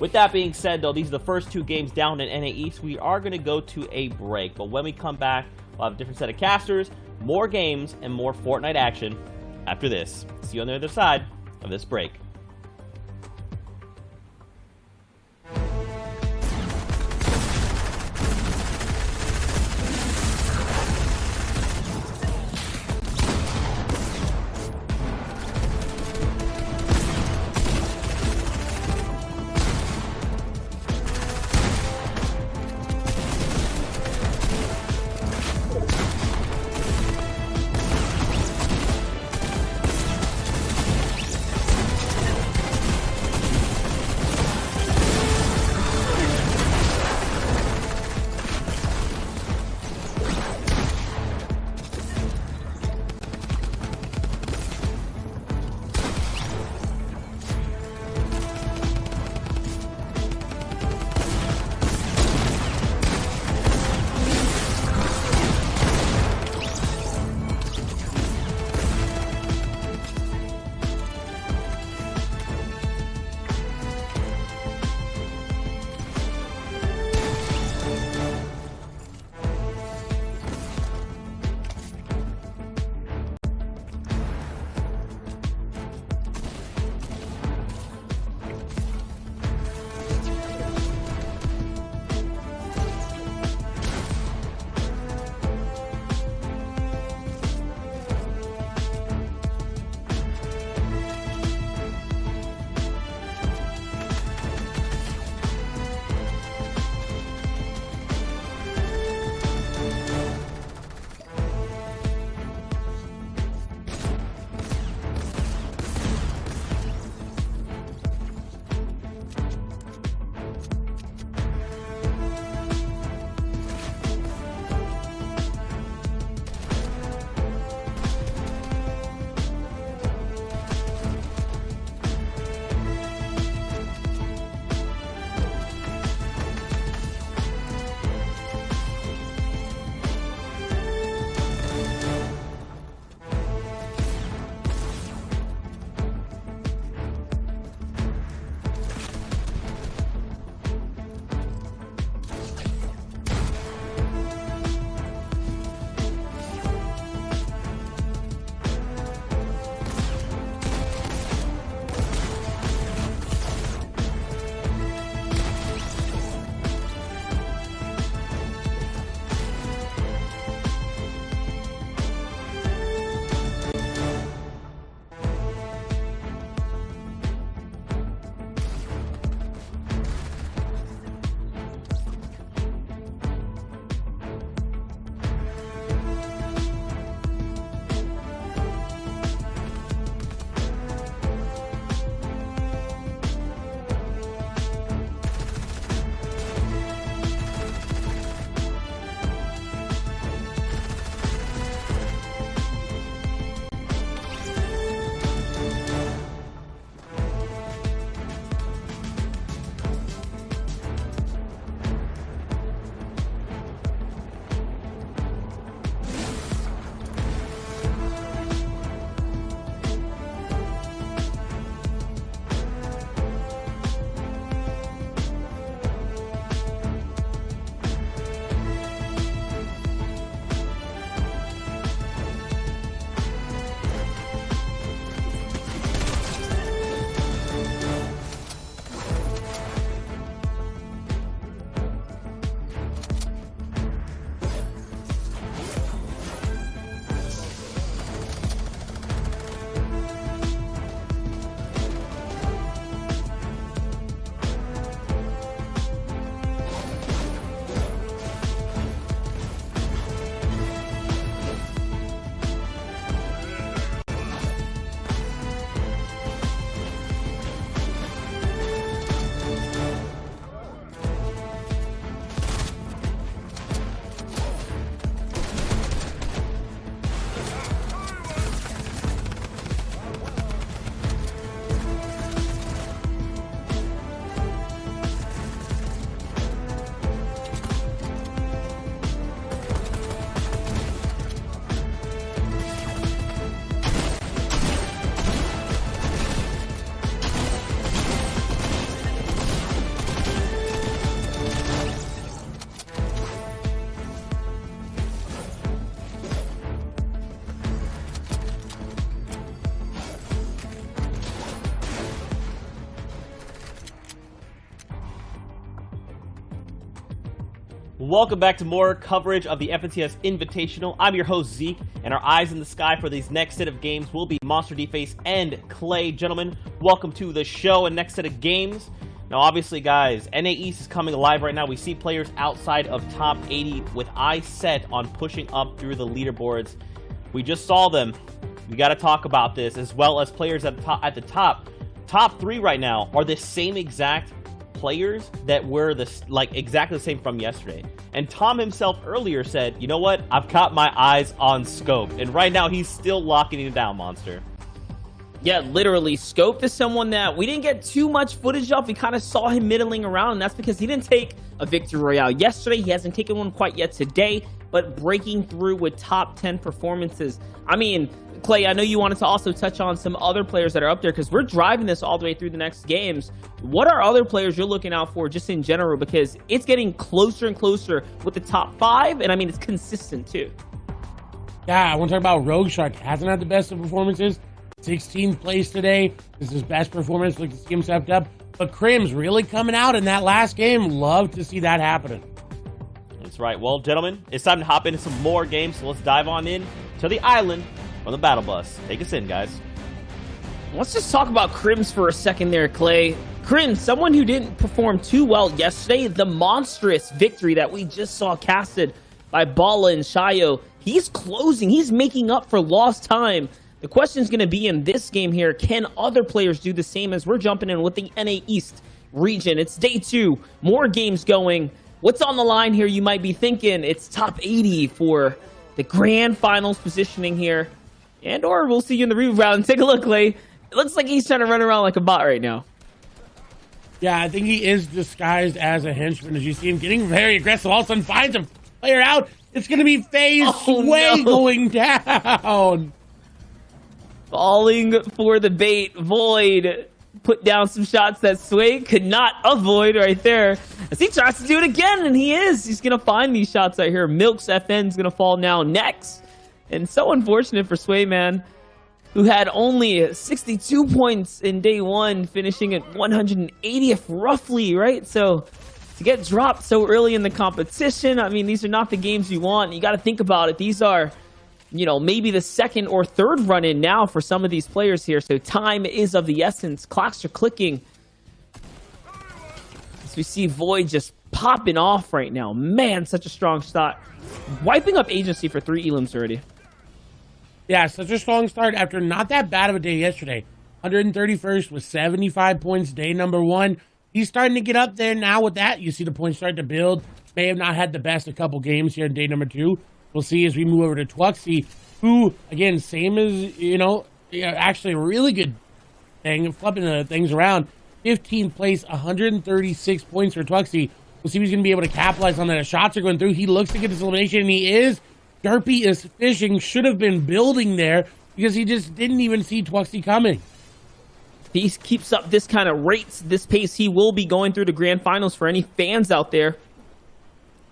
With that being said, though, these are the first 2 games down in NA East. We are going to go to a break, but when we come back, we'll have a different set of casters, more games, and more Fortnite action after this. See you on the other side of this break. Welcome back to more coverage of the FNCS Invitational. I'm your host, Zeke, and our eyes in the sky for these next set of games will be Monster D-Face and Clay. Gentlemen, welcome to the show and next set of games. Now, obviously, guys, NA East is coming alive right now. We see players outside of top 80 with eyes set on pushing up through the leaderboards. We just saw them. We got to talk about this, as well as players at the top. Top 3 right now are the same exact players that were exactly the same from yesterday. And Tom himself earlier said, you know what, I've got my eyes on Scope, and right now he's still locking it down, Monster.
Yeah, literally, Scope is someone that we didn't get too much footage of. We kind of saw him middling around, and that's because he didn't take a victory royale yesterday. He hasn't taken one quite yet today, but breaking through with top 10 performances. I mean, Clay, I know you wanted to also touch on some other players that are up there, because we're driving this all the way through the next games. What are other players you're looking out for just in general? Because it's getting closer and closer with the top 5, and I mean, it's consistent too.
Yeah, I want to talk about Rogue Shark. Hasn't had the best of performances. 16th place today. This is his best performance. Look to see him stepped up. But Crim's really coming out in that last game. Love to see that happening.
That's right. Well, gentlemen, it's time to hop into some more games. So let's dive on in to the island on the battle bus. Take us in, guys.
Let's just talk about Crims for a second there, Clay. Crim, someone who didn't perform too well yesterday, the monstrous victory that we just saw casted by Bala and Shayo. He's closing. He's making up for lost time. The question is going to be in this game here, can other players do the same as we're jumping in with the NA East region? It's day 2, more games going. What's on the line here, you might be thinking? It's top 80 for the grand finals positioning here. And or we'll see you in the review round. Take a look, Clay. It looks like he's trying to run around like a bot right now.
Yeah, I think he is disguised as a henchman. As you see him getting very aggressive, all of a sudden finds a player out. It's going to be FaZe Sway going down.
Falling for the bait. Void put down some shots that Sway could not avoid right there. As he tries to do it again, and he is. He's going to find these shots right here. Milk's FN's going to fall now next. And so unfortunate for Sway, man, who had only 62 points in day 1, finishing at 180th roughly, right? So to get dropped so early in the competition, I mean, these are not the games you want. You got to think about it. These are, you know, maybe the 2nd or 3rd run-in now for some of these players here. So time is of the essence. Clocks are clicking. As we see Void just popping off right now. Man, such a strong shot. Wiping up agency for 3 elims already.
Yeah, such a strong start after not that bad of a day yesterday. 131st with 75 points, day number 1. He's starting to get up there now with that. You see the points starting to build. May have not had the best a couple games here in day number 2. We'll see as we move over to Twaxi, who, again, same as, actually a really good thing, flipping the things around. 15th place, 136 points for Twaxi. We'll see if he's going to be able to capitalize on that. As shots are going through, he looks to get this elimination, and he is. Derpy is fishing, should have been building there because he just didn't even see Twaxi coming.
If he keeps up this kind of rates, this pace, he will be going through the grand finals for any fans out there.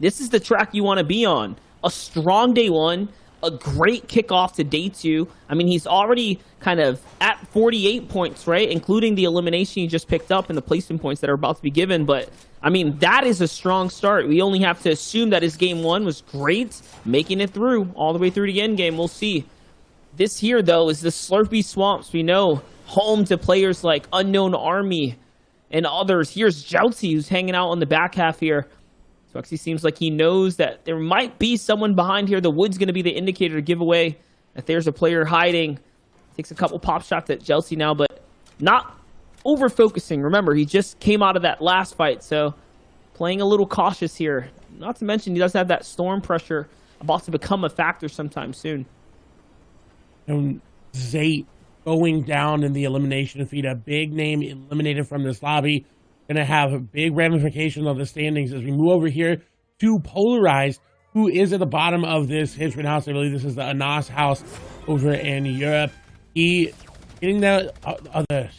This is the track you want to be on. A strong day 1, a great kickoff to day 2. I mean, he's already kind of at 48 points, right? Including the elimination he just picked up and the placement points that are about to be given. But, I mean, that is a strong start. We only have to assume that his game 1 was great, making it through, all the way through the end game. We'll see. This here, though, is the Slurpy Swamps. We know, home to players like Unknown Army and others. Here's Joutsy, who's hanging out on the back half here. Twaxi seems like he knows that there might be someone behind here. The wood's going to be the indicator to give away that there's a player hiding. Takes a couple pop shots at Chelsea now, but not over-focusing. Remember, he just came out of that last fight, so playing a little cautious here. Not to mention, he does have that storm pressure about to become a factor sometime soon.
And Zate going down in the elimination feed, a big name eliminated from this lobby. Going to have big ramifications on the standings as we move over here to Polarized, who is at the bottom of this henchman house. I believe this is the Anas house over in Europe. He getting the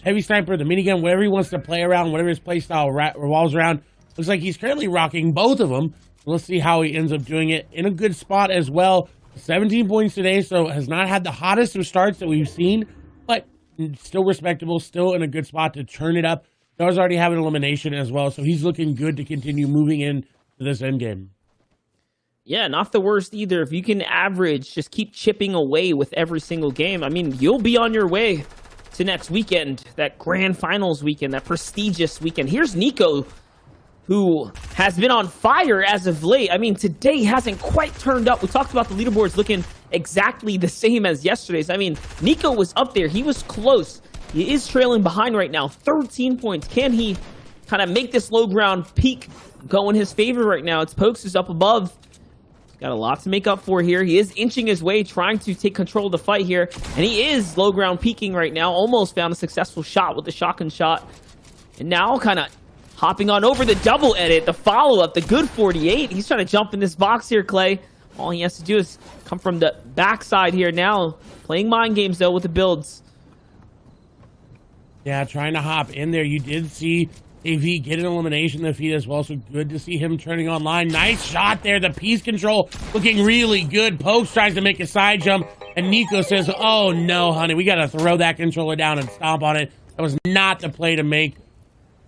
heavy sniper, the minigun, whatever he wants to play around, whatever his play style revolves around. Looks like he's currently rocking both of them. Let's see how he ends up doing it in a good spot as well. 17 points today, so has not had the hottest of starts that we've seen, but still respectable, still in a good spot to turn it up. Does already have an elimination as well, so he's looking good to continue moving in to this end game.
Yeah, not the worst either. If you can average, just keep chipping away with every single game, I mean, you'll be on your way to next weekend, that grand finals weekend, that prestigious weekend. Here's Nico, who has been on fire as of late. I mean, today hasn't quite turned up. We talked about the leaderboards looking exactly the same as yesterday's. I mean, Nico was up there. He was close. He is trailing behind right now, 13 points. Can he kind of make this low ground peak go in his favor right now? It's Pokes is up above. Got a lot to make up for here. He is inching his way, trying to take control of the fight here. And he is low ground peaking right now. Almost found a successful shot with the shotgun shot. And now kind of hopping on over the double edit, the follow-up, the good 48. He's trying to jump in this box here, Clay. All he has to do is come from the backside here now. Playing mind games, though, with the builds.
Yeah, trying to hop in there. You did see AV get an elimination defeat as well, so good to see him turning online. Nice shot there. The piece control looking really good. Pokes tries to make a side jump, and Nico says, oh no, honey, we got to throw that controller down and stomp on it. That was not the play to make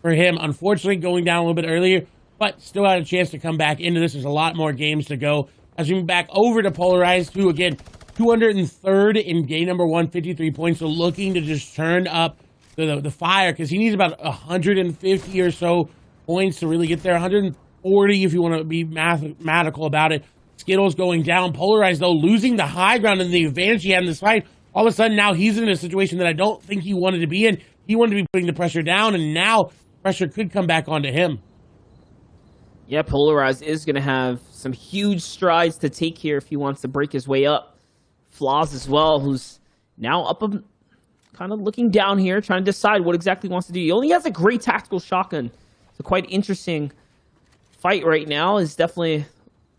for him. Unfortunately, going down a little bit earlier, but still had a chance to come back into this. There's a lot more games to go. As we move back over to Polarized, who again, 203rd in game number 1, 53 points, so looking to just turn up the fire, because he needs about 150 or so points to really get there. 140 if you want to be mathematical about it. Skittles going down. Polarized, though, losing the high ground and the advantage he had in this fight. All of a sudden, now he's in a situation that I don't think he wanted to be in. He wanted to be putting the pressure down, and now pressure could come back onto him.
Yeah, Polarized is going to have some huge strides to take here if he wants to break his way up. Flaws as well, who's now up kind of looking down here, trying to decide what exactly he wants to do. He only has a great tactical shotgun. It's a quite interesting fight right now. Is definitely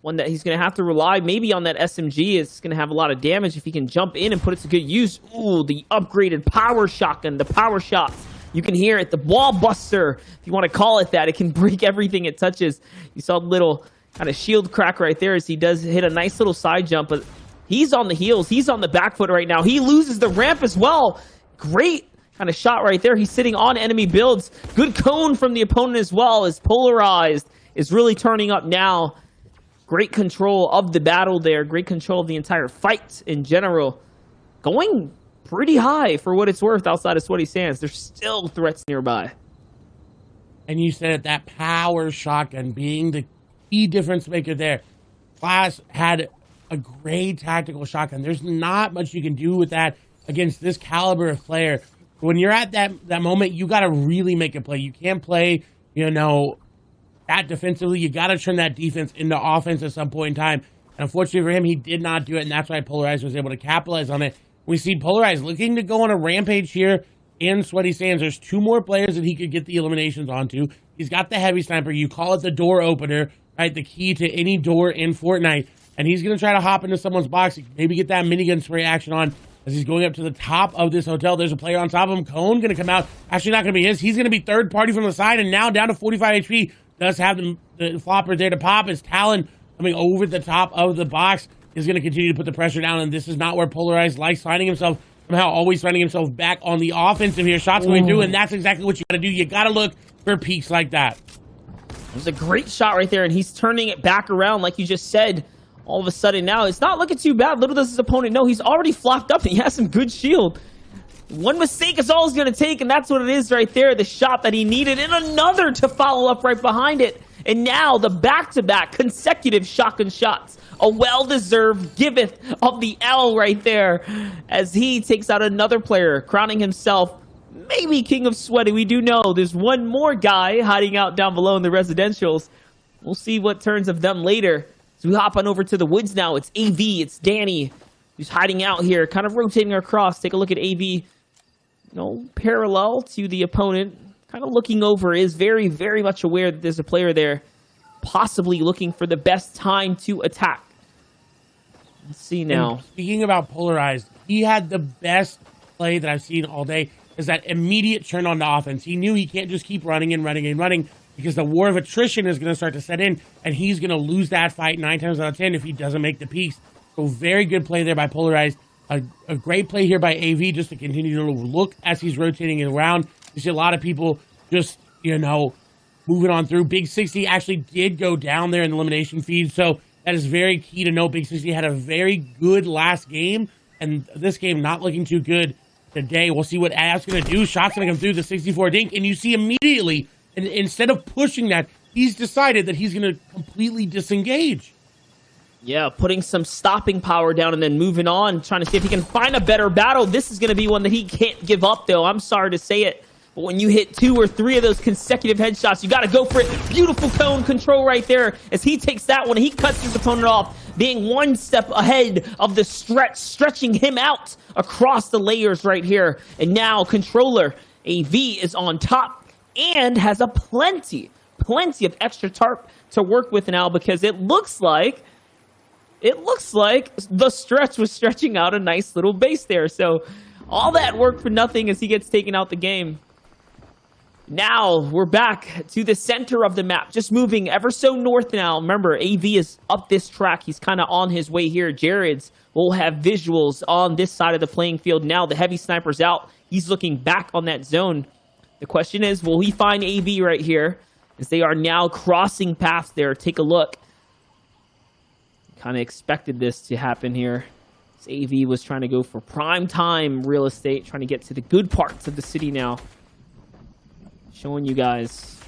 one that he's going to have to rely maybe on that SMG. It's going to have a lot of damage if he can jump in and put it to good use. Ooh, the upgraded power shotgun, the power shots. You can hear it, the wall buster, if you want to call it that. It can break everything it touches. You saw the little kind of shield crack right there as he does hit a nice little side jump, but he's on the heels. He's on the back foot right now. He loses the ramp as well. Great kind of shot right there. He's sitting on enemy builds. Good cone from the opponent as well, as Polarized is really turning up now. Great control of the battle there. Great control of the entire fight in general. Going pretty high for what it's worth outside of Sweaty Sands. There's still threats nearby.
And you said it, that power shotgun being the key difference maker there. Class had a great tactical shotgun. There's not much you can do with that against this caliber of player. When you're at that moment, you got to really make a play. You can't play, that defensively. You got to turn that defense into offense at some point in time. And unfortunately for him, he did not do it, and that's why Polarized was able to capitalize on it. We see Polarized looking to go on a rampage here in Sweaty Sands. There's 2 more players that he could get the eliminations onto. He's got the heavy sniper. You call it the door opener, right? The key to any door in Fortnite. And he's going to try to hop into someone's box, maybe get that minigun spray action on as he's going up to the top of this hotel. There's a player on top of him. Cone going to come out. Actually not going to be his. He's going to be third party from the side, and now down to 45 HP. Does have the flopper there to pop. His Talon coming over the top of the box is going to continue to put the pressure down, and this is not where Polarized likes finding himself. Somehow always finding himself back on the offensive here. Shots going through, and that's exactly what you got to do. You got to look for peaks like that.
It was a great shot right there, and he's turning it back around like you just said. All of a sudden now, it's not looking too bad. Little does his opponent know he's already flopped up, and he has some good shield. One mistake is all he's going to take, and that's what it is right there. The shot that he needed, and another to follow up right behind it. And now the back-to-back consecutive shotgun shots. A well-deserved giveth of the L right there as he takes out another player, crowning himself maybe King of Sweaty. We do know there's one more guy hiding out down below in the residentials. We'll see what turns of them later. So we hop on over to the woods now. It's AV, it's Danny, who's hiding out here, kind of rotating across. Take a look at AV, parallel to the opponent. Kind of looking over, is very, very much aware that there's a player there, possibly looking for the best time to attack. Let's see now.
And speaking about Polarized, he had the best play that I've seen all day, is that immediate turn on the offense. He knew he can't just keep running and running and running, because the war of attrition is going to start to set in, and he's going to lose that fight 9 times out of 10 if he doesn't make the peaks. So very good play there by Polarized. A great play here by AV just to continue to look as he's rotating it around. You see a lot of people just, moving on through. Big 60 actually did go down there in the elimination feed, so That is very key to note because he had a very good last game, and this game not looking too good today. We'll see what Ad's going to do. Shots going to come through the 64 dink, and you see immediately, and instead of pushing that, he's decided that he's going to completely disengage.
Yeah, putting some stopping power down and then moving on, trying to see if he can find a better battle. This is going to be one that he can't give up, though. I'm sorry to say it, but when you hit 2 or 3 of those consecutive headshots, you got to go for it. Beautiful cone control right there as he takes that one and he cuts his opponent off, being one step ahead of the stretching him out across the layers right here. And now Controller AV is on top and has a plenty of extra tarp to work with now, because it looks like the stretch was stretching out a nice little base there. So all that work for nothing as he gets taken out the game. Now we're back to the center of the map, just moving ever so north now. Remember, AV is up this track. He's kind of on his way here. Jared's will have visuals on this side of the playing field. Now the heavy sniper's out. He's looking back on that zone. The question is, will he find AV right here? As they are now crossing paths there. Take a look. Kind of expected this to happen here. As AV was trying to go for prime time real estate, trying to get to the good parts of the city now. Showing you guys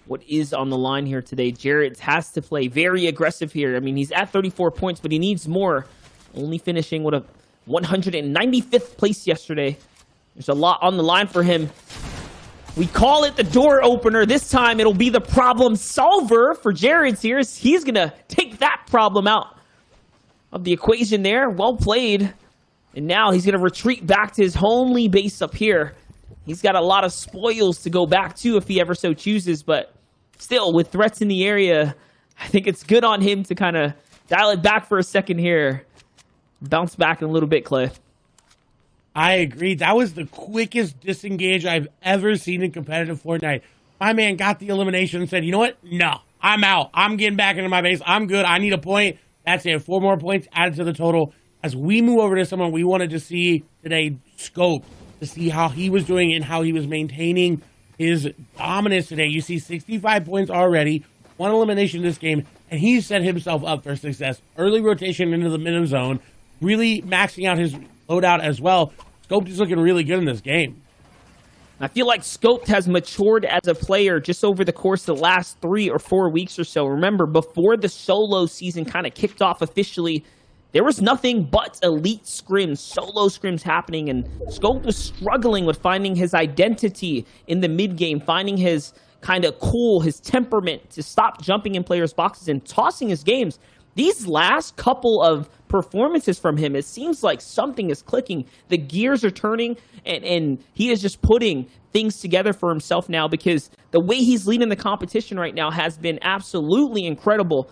what is on the line here today. Jared has to play very aggressive here. I mean, he's at 34 points, but he needs more. Only finishing with a 195th place yesterday. There's a lot on the line for him. We call it the door opener. This time it'll be the problem solver for Jared's here. He's going to take that problem out of the equation there. Well played. And now he's going to retreat back to his homely base up here. He's got a lot of spoils to go back to if he ever so chooses, but still, with threats in the area, I think it's good on him to kind of dial it back for a second here. Bounce back in a little bit, Clay.
I agree. That was the quickest disengage I've ever seen in competitive Fortnite. My man got the elimination and said, you know what? No, I'm out. I'm getting back into my base. I'm good. I need a point. That's it. 4 more points added to the total. As we move over to someone we wanted to see today, Scope, to see how he was doing and how he was maintaining his dominance today. You see 65 points already, 1 elimination in this game, and he set himself up for success. Early rotation into the middle zone, really maxing out his loadout as well. Scoped is looking really good in this game.
I feel like Scoped has matured as a player just over the course of the last 3 or 4 weeks or so. Remember, before the solo season kind of kicked off officially, there was nothing but elite scrims, solo scrims happening, and Scoped was struggling with finding his identity in the mid-game, finding his kind of cool, his temperament to stop jumping in players' boxes and tossing his games. These last couple of performances from him, it seems like something is clicking. The gears are turning, and he is just putting things together for himself now, because the way he's leading the competition right now has been absolutely incredible.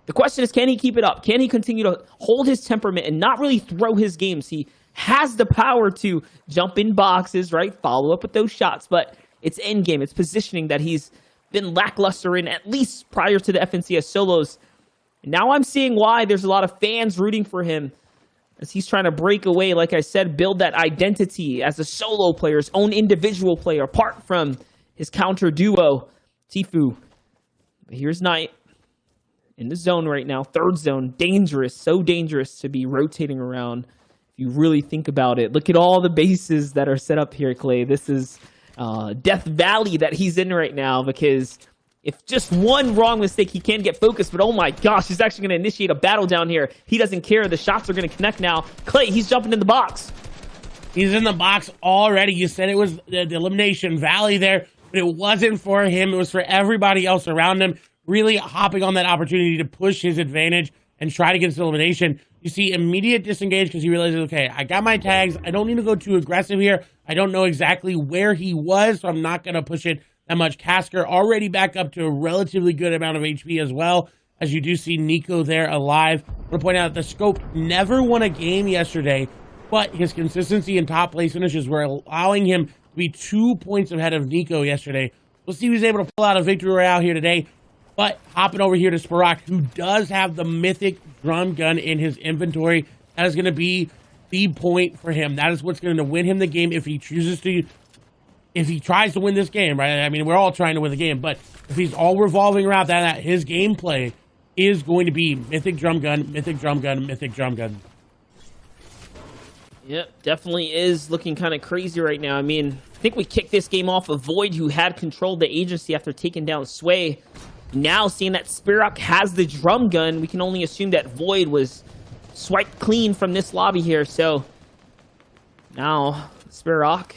The question is, can he keep it up? Can he continue to hold his temperament and not really throw his games? He has the power to jump in boxes, right? Follow up with those shots, but it's end game. It's positioning that he's been lackluster in, at least prior to the FNCS solos. Now I'm seeing why there's a lot of fans rooting for him, as he's trying to break away, like I said, build that identity as a solo player, his own individual player, apart from his counter duo, Tfue. But here's Knight in the zone right now, third zone, dangerous, so dangerous to be rotating around. If you really think about it, look at all the bases that are set up here, Clay. This is Death Valley that he's in right now, because if just one wrong mistake, he can get focused, but oh my gosh, he's actually going to initiate a battle down here. He doesn't care. The shots are going to connect now. Clay, he's jumping in the box.
He's in the box already. You said it was the elimination valley there, but it wasn't for him. It was for everybody else around him, really hopping on that opportunity to push his advantage and try to get this elimination. You see immediate disengage because he realizes, okay, I got my tags. I don't need to go too aggressive here. I don't know exactly where he was, so I'm not going to push it that much. Casker already back up to a relatively good amount of HP as well, as you do see Nico there alive. I want to point out that the Scope never won a game yesterday, but his consistency and top place finishes were allowing him to be 2 points ahead of Nico yesterday. We'll see if he's able to pull out a victory royale here today. But hopping over here to Sparak, who does have the mythic drum gun in his inventory, that is going to be the point for him. That is what's going to win him the game if he chooses to. If he tries to win this game, right? I mean, we're all trying to win the game, but if he's all revolving around that his gameplay, is going to be Mythic Drum Gun, Mythic Drum Gun, Mythic Drum Gun.
Yep, definitely is looking kind of crazy right now. I mean, I think we kicked this game off of Void, who had controlled the agency after taking down Sway. Now, seeing that Spirok has the drum gun, we can only assume that Void was swiped clean from this lobby here. So, now, Spirok,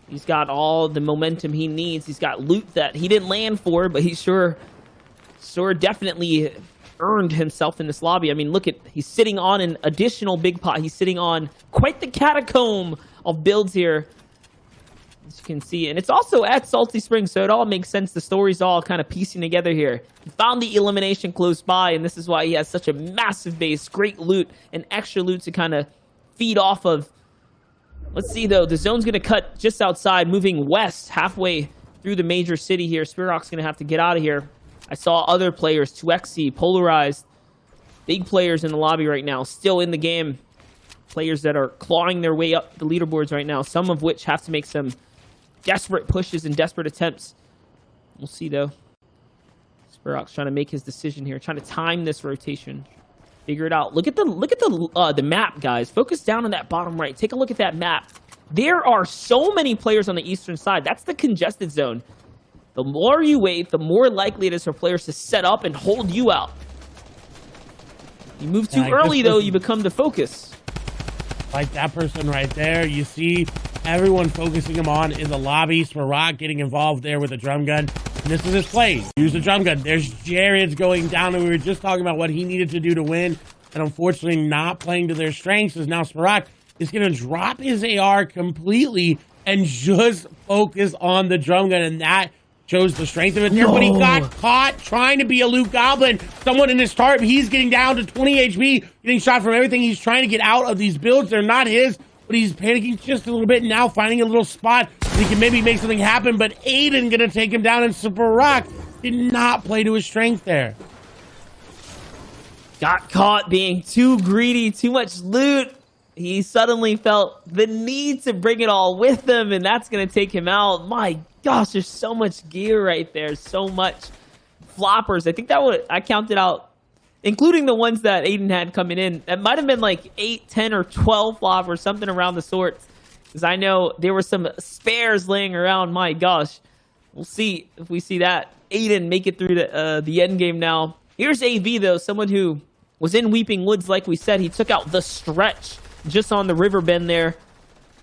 he's got all the momentum he needs. He's got loot that he didn't land for, but he sure definitely earned himself in this lobby. I mean, look at, he's sitting on an additional big pot. He's sitting on quite the catacomb of builds here, as you can see. And it's also at Salty Springs, so it all makes sense. The story's all kind of piecing together here. He found the elimination close by, and this is why he has such a massive base, great loot, and extra loot to kind of feed off of. Let's see, though. The zone's going to cut just outside, moving west, halfway through the major city here. Spirok's going to have to get out of here. I saw other players, 2XC, Polarized, big players in the lobby right now, still in the game. Players that are clawing their way up the leaderboards right now, some of which have to make some desperate pushes and desperate attempts. We'll see, though. Spirok's trying to make his decision here, trying to time this rotation. Figure it out. Look at the map, guys. Focus down on that bottom right. Take a look at that map. There are so many players on the eastern side. That's the congested zone. The more you wait, the more likely it is for players to set up and hold you out. You move too early, though, you become the focus.
Like that person right there, you see everyone focusing him on in the lobby. Spirok getting involved there with a drum gun. And this is his play. Use the drum gun. There's Jared's going down, and we were just talking about what he needed to do to win. And unfortunately, not playing to their strengths, is now Spirok is going to drop his AR completely and just focus on the drum gun. And that shows the strength of it there, but he got caught trying to be a Luke Goblin. Someone in his tarp, he's getting down to 20 HP, getting shot from everything. He's trying to get out of these builds. They're not his, but he's panicking just a little bit now, finding a little spot so he can maybe make something happen, but Aiden gonna take him down, and Spirok did not play to his strength there.
Got caught being too greedy, too much loot. He suddenly felt the need to bring it all with him, and that's going to take him out. My gosh, there's so much gear right there, so much floppers. I think I counted out, including the ones that Aiden had coming in. It might have been like 8, 10, or 12 floppers, something around the sorts. Because I know there were some spares laying around. My gosh. We'll see if we see that. Aiden make it through the end game now. Here's AV, though, someone who was in Weeping Woods, like we said. He took out the stretch just on the river bend there,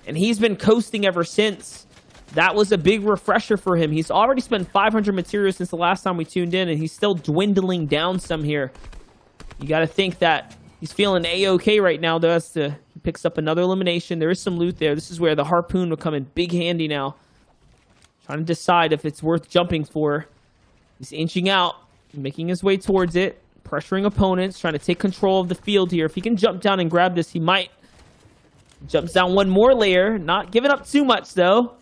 and he's been coasting ever since. That was a big refresher for him. He's already spent 500 materials since the last time we tuned in, and he's still dwindling down some here. You got to think that he's feeling A-OK right now, though, as he picks up another elimination. There is some loot there. This is where the harpoon will come in big handy now. Trying to decide if it's worth jumping for. He's inching out, making his way towards it, pressuring opponents, trying to take control of the field here. If he can jump down and grab this, he might. Jumps down one more layer, not giving up too much, though.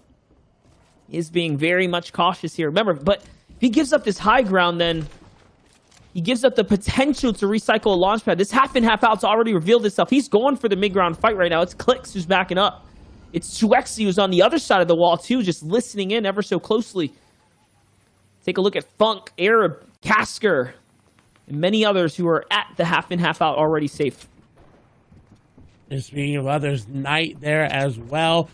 He is being very much cautious here. Remember, but if he gives up this high ground, then he gives up the potential to recycle a launch pad. This half in, half out's already revealed itself. He's going for the mid-ground fight right now. It's Clicks who's backing up. It's 2XC who's on the other side of the wall, too, just listening in ever so closely. Take a look at Funk, Arab, Casker, and many others who are at the half in, half out already safe.
And speaking of others, Knight there as well.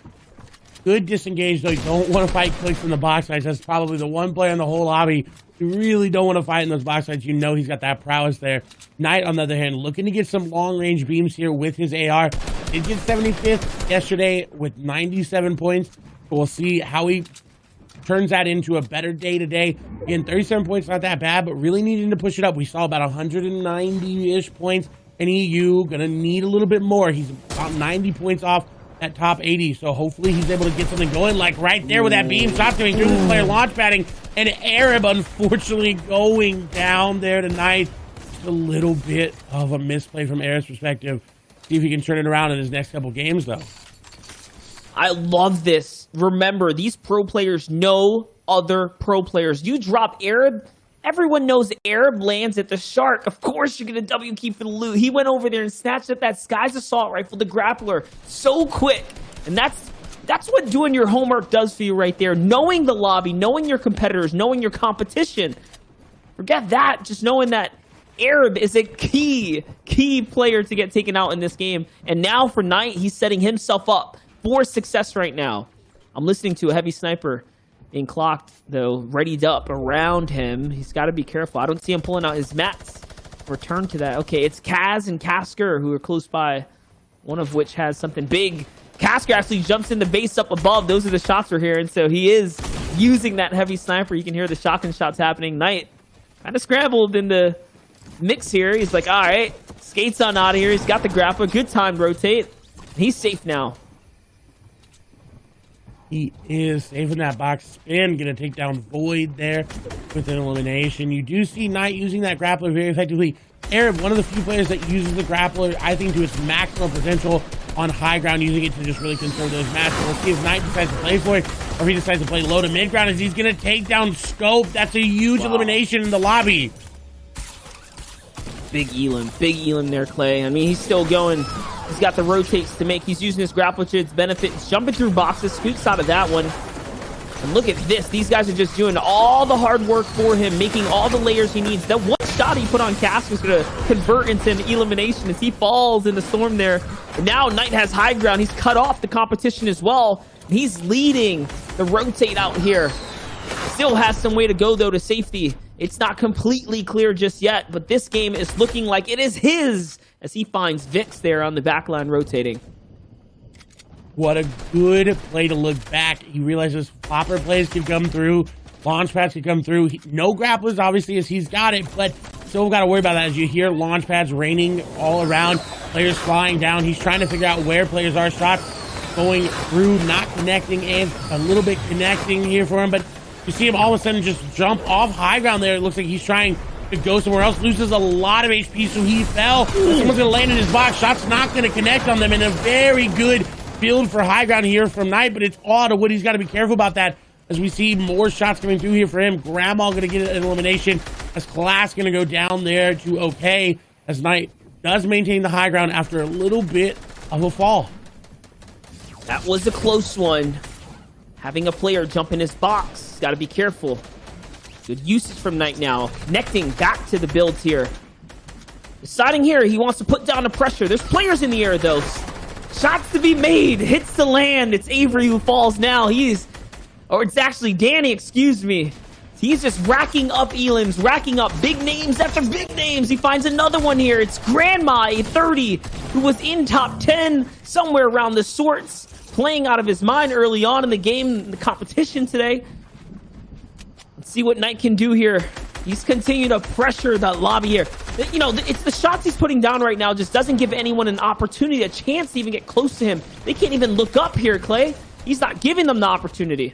Good disengage, though. You don't want to fight Clicks in the box fights. That's probably the one player in the whole lobby you really don't want to fight in those box fights. You know he's got that prowess there. Knight, on the other hand, looking to get some long-range beams here with his AR. Did get 75th yesterday with 97 points. But we'll see how he turns that into a better day today. Again, 37 points, not that bad, but really needing to push it up. We saw about 190-ish points. And EU gonna need a little bit more. He's about 90 points off that top 80, so hopefully he's able to get something going, like right there with that beam shot doing through this player launch padding, and Arab unfortunately going down there tonight. Just a little bit of a misplay from Arab's perspective. See if he can turn it around in his next couple games, though.
I love this. Remember, these pro players know other pro players. You drop Arab, everyone knows Arab lands at the Shark. Of course you're going to W key for the loot. He went over there and snatched up that Sky's Assault Rifle, the grappler, so quick. And that's what doing your homework does for you right there. Knowing the lobby, knowing your competitors, knowing your competition. Forget that. Just knowing that ESRB is a key player to get taken out in this game. And now for Knight, he's setting himself up for success right now. I'm listening to a heavy sniper being clocked, though, readied up around him. He's got to be careful. I don't see him pulling out his mats. Return to that. Okay, it's Kaz and Casker who are close by, one of which has something big. Casker actually jumps in the base up above. Those are the shots we're hearing, so he is using that heavy sniper. You can hear the shotgun shots happening. Knight kind of scrambled in the mix here. He's like, all right, skates on out of here. He's got the grappler. Good time rotate. He's safe now.
He is safe in that box spin. Going to take down Void there with an elimination. You do see Knight using that grappler very effectively. ESRB, one of the few players that uses the grappler, I think, to its maximum potential on high ground, using it to just really control those matches. We'll see if Knight decides to play for it, or if he decides to play low to mid ground, as he's going to take down Scope. That's a huge elimination in the lobby.
Big Elam there, Clay. I mean, he's still going. He's got the rotates to make. He's using his grappler to its benefit. He's jumping through boxes, scoots out of that one. And look at this. These guys are just doing all the hard work for him, making all the layers he needs. That one shot he put on Cask was going to convert into an elimination as he falls in the storm there. And now Knight has high ground. He's cut off the competition as well. He's leading the rotate out here. Still has some way to go, though, to safety. It's not completely clear just yet, but this game is looking like it is his as he finds Vix there on the backline rotating.
What a good play to look back. He realizes flopper plays can come through, launch pads can come through. No grapplers, obviously, as he's got it, but still got to worry about that as you hear launch pads raining all around, players flying down. He's trying to figure out where players are. Shots going through, not connecting, and a little bit connecting here for him, but you see him all of a sudden just jump off high ground there. It looks like he's trying to go somewhere else, loses a lot of HP, so he fell. Someone's going to land in his box. Shot's not going to connect on them, and a very good build for high ground here from Knight, but it's all to Wood. He's got to be careful about that as we see more shots coming through here for him. Grandma going to get an elimination as Class going to go down there to okay, as Knight does maintain the high ground after a little bit of a fall.
That was a close one. Having a player jump in his box, got to be careful. Good usage from Knight now. Connecting back to the builds here. Deciding here, he wants to put down the pressure. There's players in the air, though. Shots to be made. Hits to land. It's Avery who falls now. Or it's actually Danny, excuse me. He's just racking up elims, racking up big names after big names. He finds another one here. It's Grandma, a 30, who was in top 10, somewhere around the sorts. Playing out of his mind early on in the game, the competition today. Let's see what Knight can do here. He's continuing to pressure that lobby here. You know, it's the shots he's putting down right now just doesn't give anyone an opportunity, a chance to even get close to him. They can't even look up here, Clay. He's not giving them the opportunity.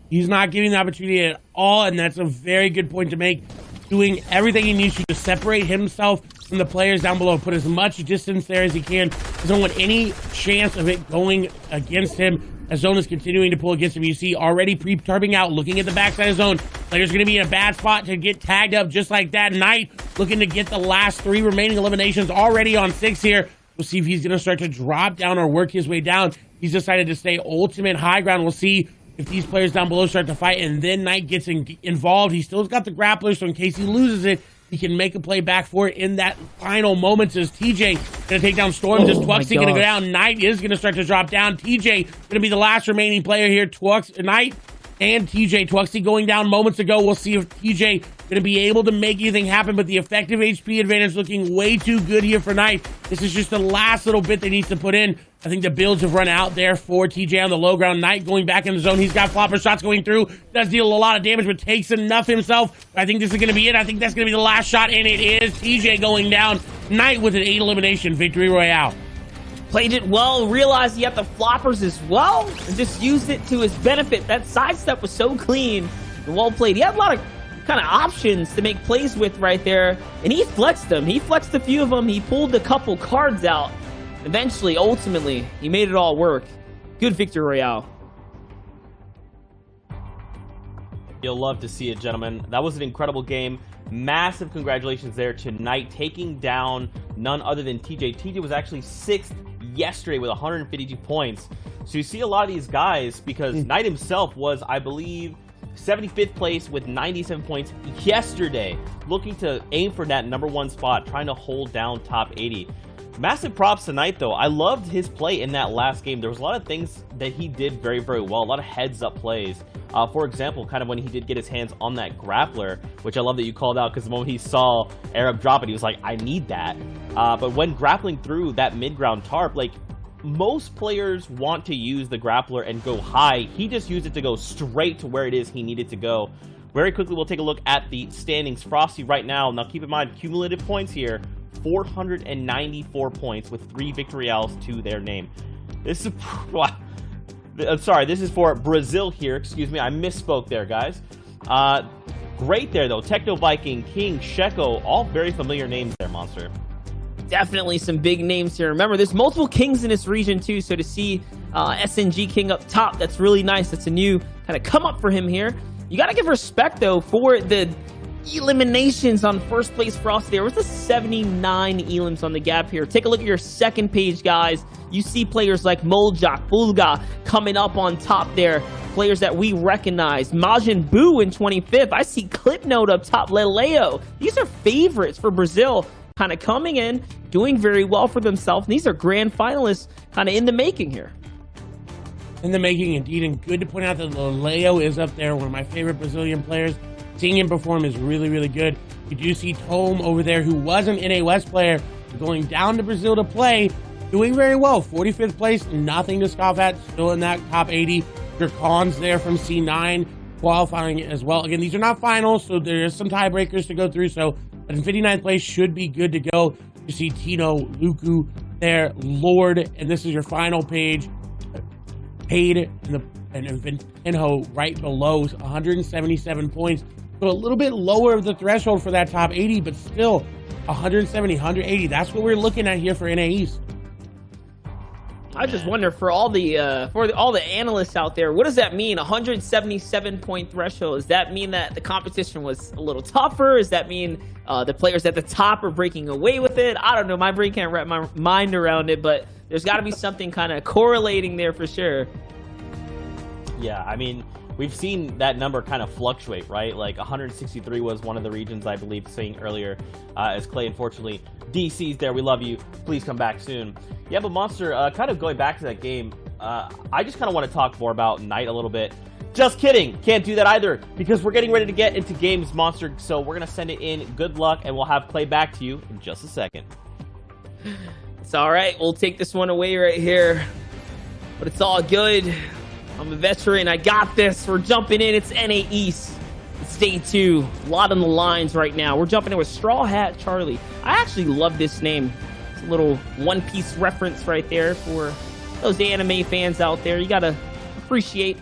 He's not giving the opportunity at all, and that's a very good point to make. Doing everything he needs to separate himself from the players down below, put as much distance there as he can. Doesn't want any chance of it going against him. As Zone is continuing to pull against him. You see already pre-turbing out, looking at the backside of Zone. Player's going to be in a bad spot to get tagged up just like that. Knight looking to get the last 3 remaining eliminations already on 6 here. We'll see if he's going to start to drop down or work his way down. He's decided to stay ultimate high ground. We'll see if these players down below start to fight, and then Knight gets involved. He's still got the grappler, so in case he loses it, he can make a play back for it in that final moments as TJ going to take down Storm. Just Twaxy going to go down. Knight is going to start to drop down. TJ going to be the last remaining player here. Knight and TJ. Twaxy going down moments ago. We'll see if TJ going to be able to make anything happen, but the effective HP advantage looking way too good here for Knight. This is just the last little bit they need to put in. I think the builds have run out there for TJ on the low ground. Knight going back in the zone. He's got flopper shots going through. Does deal a lot of damage, but takes enough himself. I think this is going to be it. I think that's going to be the last shot, and it is. TJ going down. Knight with an 8 elimination victory royale.
Played it well, realized he had the floppers as well, and just used it to his benefit. That sidestep was so clean and well played. He had a lot of kind of options to make plays with right there, and he flexed them. He flexed a few of them. He pulled a couple cards out. Eventually, ultimately, he made it all work. Good victory royale.
You'll love to see it, gentlemen. That was an incredible game. Massive congratulations there to Knight, taking down none other than TJ. TJ was actually 6th yesterday with 152 points. So you see a lot of these guys, because Knight himself was, I believe, 75th place with 97 points yesterday, looking to aim for that #1 spot, trying to hold down top 80. Massive props tonight, though. I loved his play in that last game. There was a lot of things that he did very, very well. A lot of heads-up plays. For example, kind of when he did get his hands on that grappler, which I love that you called out, because the moment he saw Arab drop it, he was like, I need that. But when grappling through that mid-ground tarp, like, most players want to use the grappler and go high. He just used it to go straight to where it is he needed to go. Very quickly, we'll take a look at the standings. Frosty right now, now keep in mind, cumulative points here, 494 points with 3 victorials to their name. This is, wow. Sorry, this is for Brazil here. Excuse me, I misspoke there, guys. Great there, though. Techno Viking, King, Sheko, all very familiar names there, Monster.
Definitely some big names here. Remember, there's multiple kings in this region, too, so to see SNG King up top, that's really nice. That's a new kind of come up for him here. You got to give respect, though, for the eliminations on first place Frosty. There was a 79 elims on the gap here. Take a look at your second page, guys. You see players like Moljak, Bulga coming up on top there. Players that we recognize. Majin Buu in 25th. I see Clipnote up top. Leleo. These are favorites for Brazil. Kind of coming in, doing very well for themselves. These are grand finalists kind of in the making here.
In the making, indeed. And good to point out that Leleo is up there. One of my favorite Brazilian players. Seeing him perform is really, really good. You do see Tome over there, who was an NA West player, going down to Brazil to play, doing very well. 45th place, nothing to scoff at, still in that top 80. Your Cons there from C9, qualifying as well. Again, these are not finals, so there's some tiebreakers to go through, so in 59th place should be good to go. You see Tino, Luku there, Lord, and this is your final page. Paid and Vincenzo right below, 177 points. So a little bit lower of the threshold for that top 80, but still 170, 180. That's what we're looking at here for NA East.
I just wonder for all the analysts out there, what does that mean? 177 point threshold. Does that mean that the competition was a little tougher? Does that mean the players at the top are breaking away with it? I don't know. My brain can't wrap my mind around it, but there's got to be something kind of correlating there for sure.
Yeah, I mean, we've seen that number kind of fluctuate, right? Like 163 was one of the regions, I believe, saying earlier, as Clay, unfortunately, DC's there. We love you. Please come back soon. Yeah, but Monster, kind of going back to that game, I just kind of want to talk more about Knight a little bit. Just kidding. Can't do that either, because we're getting ready to get into games, Monster. So we're going to send it in. Good luck, and we'll have Clay back to you in just a second.
It's all right. We'll take this one away right here. But it's all good. I'm a veteran. I got this. We're jumping in. It's NA East. It's day 2. A lot on the lines right now. We're jumping in with Straw Hat Charlie. I actually love this name. It's a little One Piece reference right there for those anime fans out there. You got to appreciate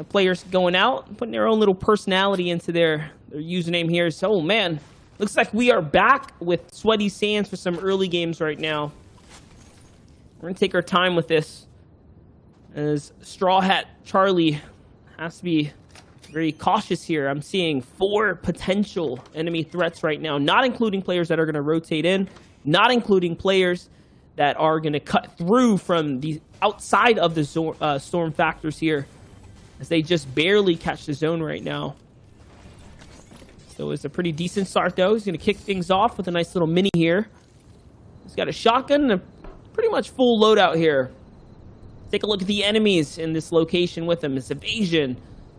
players going out and putting their own little personality into their username here. So, man, looks like we are back with Sweaty Sands for some early games right now. We're going to take our time with this, as Straw Hat Charlie has to be very cautious here. I'm seeing 4 potential enemy threats right now, not including players that are going to rotate in, not including players that are going to cut through from the outside of the storm factors here, as they just barely catch the zone right now. So it's a pretty decent start, though. He's going to kick things off with a nice little mini here. He's got a shotgun and a pretty much full loadout here. Take a look at the enemies in this location with him. It's Evasion,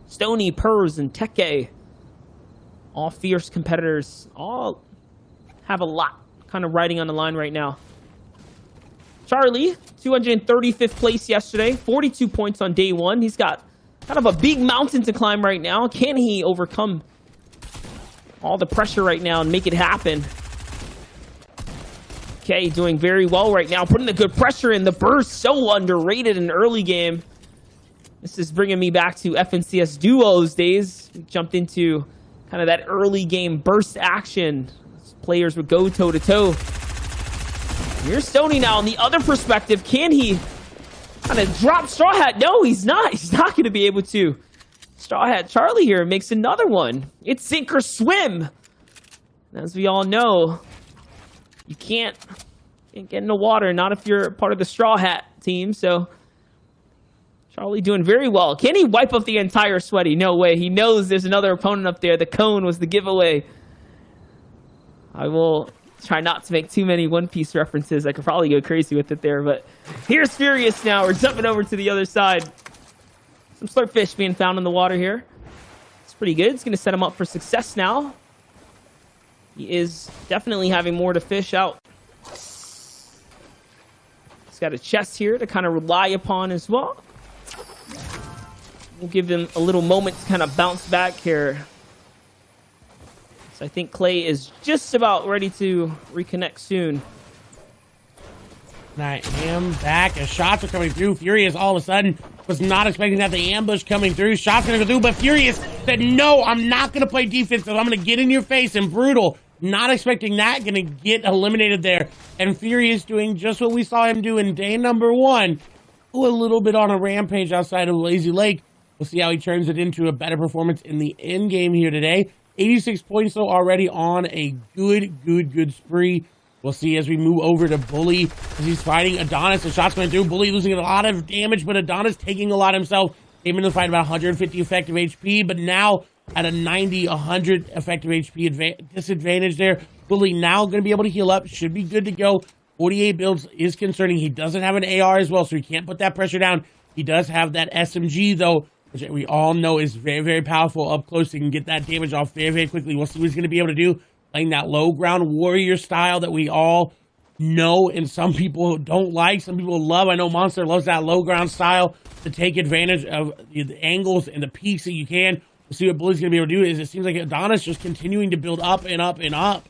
Stony, Purrs, and Teke. All fierce competitors. All have a lot kind of riding on the line right now. Charlie, 235th place yesterday. 42 points on day 1. He's got kind of a big mountain to climb right now. Can he overcome all the pressure right now and make it happen? Okay, doing very well right now, putting the good pressure in. The burst, so underrated in the early game. This is bringing me back to FNCS Duos days. We jumped into kind of that early game burst action. Players would go toe-to-toe. Here's Stony now on the other perspective. Can he kind of drop Straw Hat? No, he's not. He's not going to be able to. Straw Hat Charlie here makes another one. It's sink or swim. As we all know, you can't get in the water, not if you're part of the Straw Hat team. So Charlie doing very well. Can he wipe up the entire sweaty? No way. He knows there's another opponent up there. The cone was the giveaway. I will try not to make too many One Piece references. I could probably go crazy with it there, but here's Furious now. We're jumping over to the other side. Some slurpfish being found in the water here. It's pretty good. It's going to set him up for success now. He is definitely having more to fish out. He's got a chest here to kind of rely upon as well. We'll give him a little moment to kind of bounce back here. So I think Clay is just about ready to reconnect soon.
And I am back as shots are coming through. Furious all of a sudden was not expecting that, the ambush coming through. Shots gonna go through, but Furious said, no, I'm not gonna play defense, so I'm gonna get in your face and brutal. Not expecting that, gonna get eliminated there. And Furious doing just what we saw him do in day number 1. A little bit on a rampage outside of Lazy Lake. We'll see how he turns it into a better performance in the end game here today. 86 points though, already on a good spree. We'll see as we move over to Bully as he's fighting Adonis. The shots going through. Bully losing a lot of damage, but Adonis taking a lot himself. Came into the fight about 150 effective HP, but now at a 90, 100 effective HP disadvantage there. Bully now going to be able to heal up. Should be good to go. 48 builds is concerning. He doesn't have an AR as well, so he can't put that pressure down. He does have that SMG, though, which we all know is very powerful up close. He can get that damage off very quickly. We'll see what he's going to be able to do. Playing that low ground warrior style that we all know and some people don't like, some people love. I know Monster loves that low ground style to take advantage of the angles and the peaks that you can. We'll see what Bully's going to be able to do. Is it seems like Adonis just continuing to build up and up and up.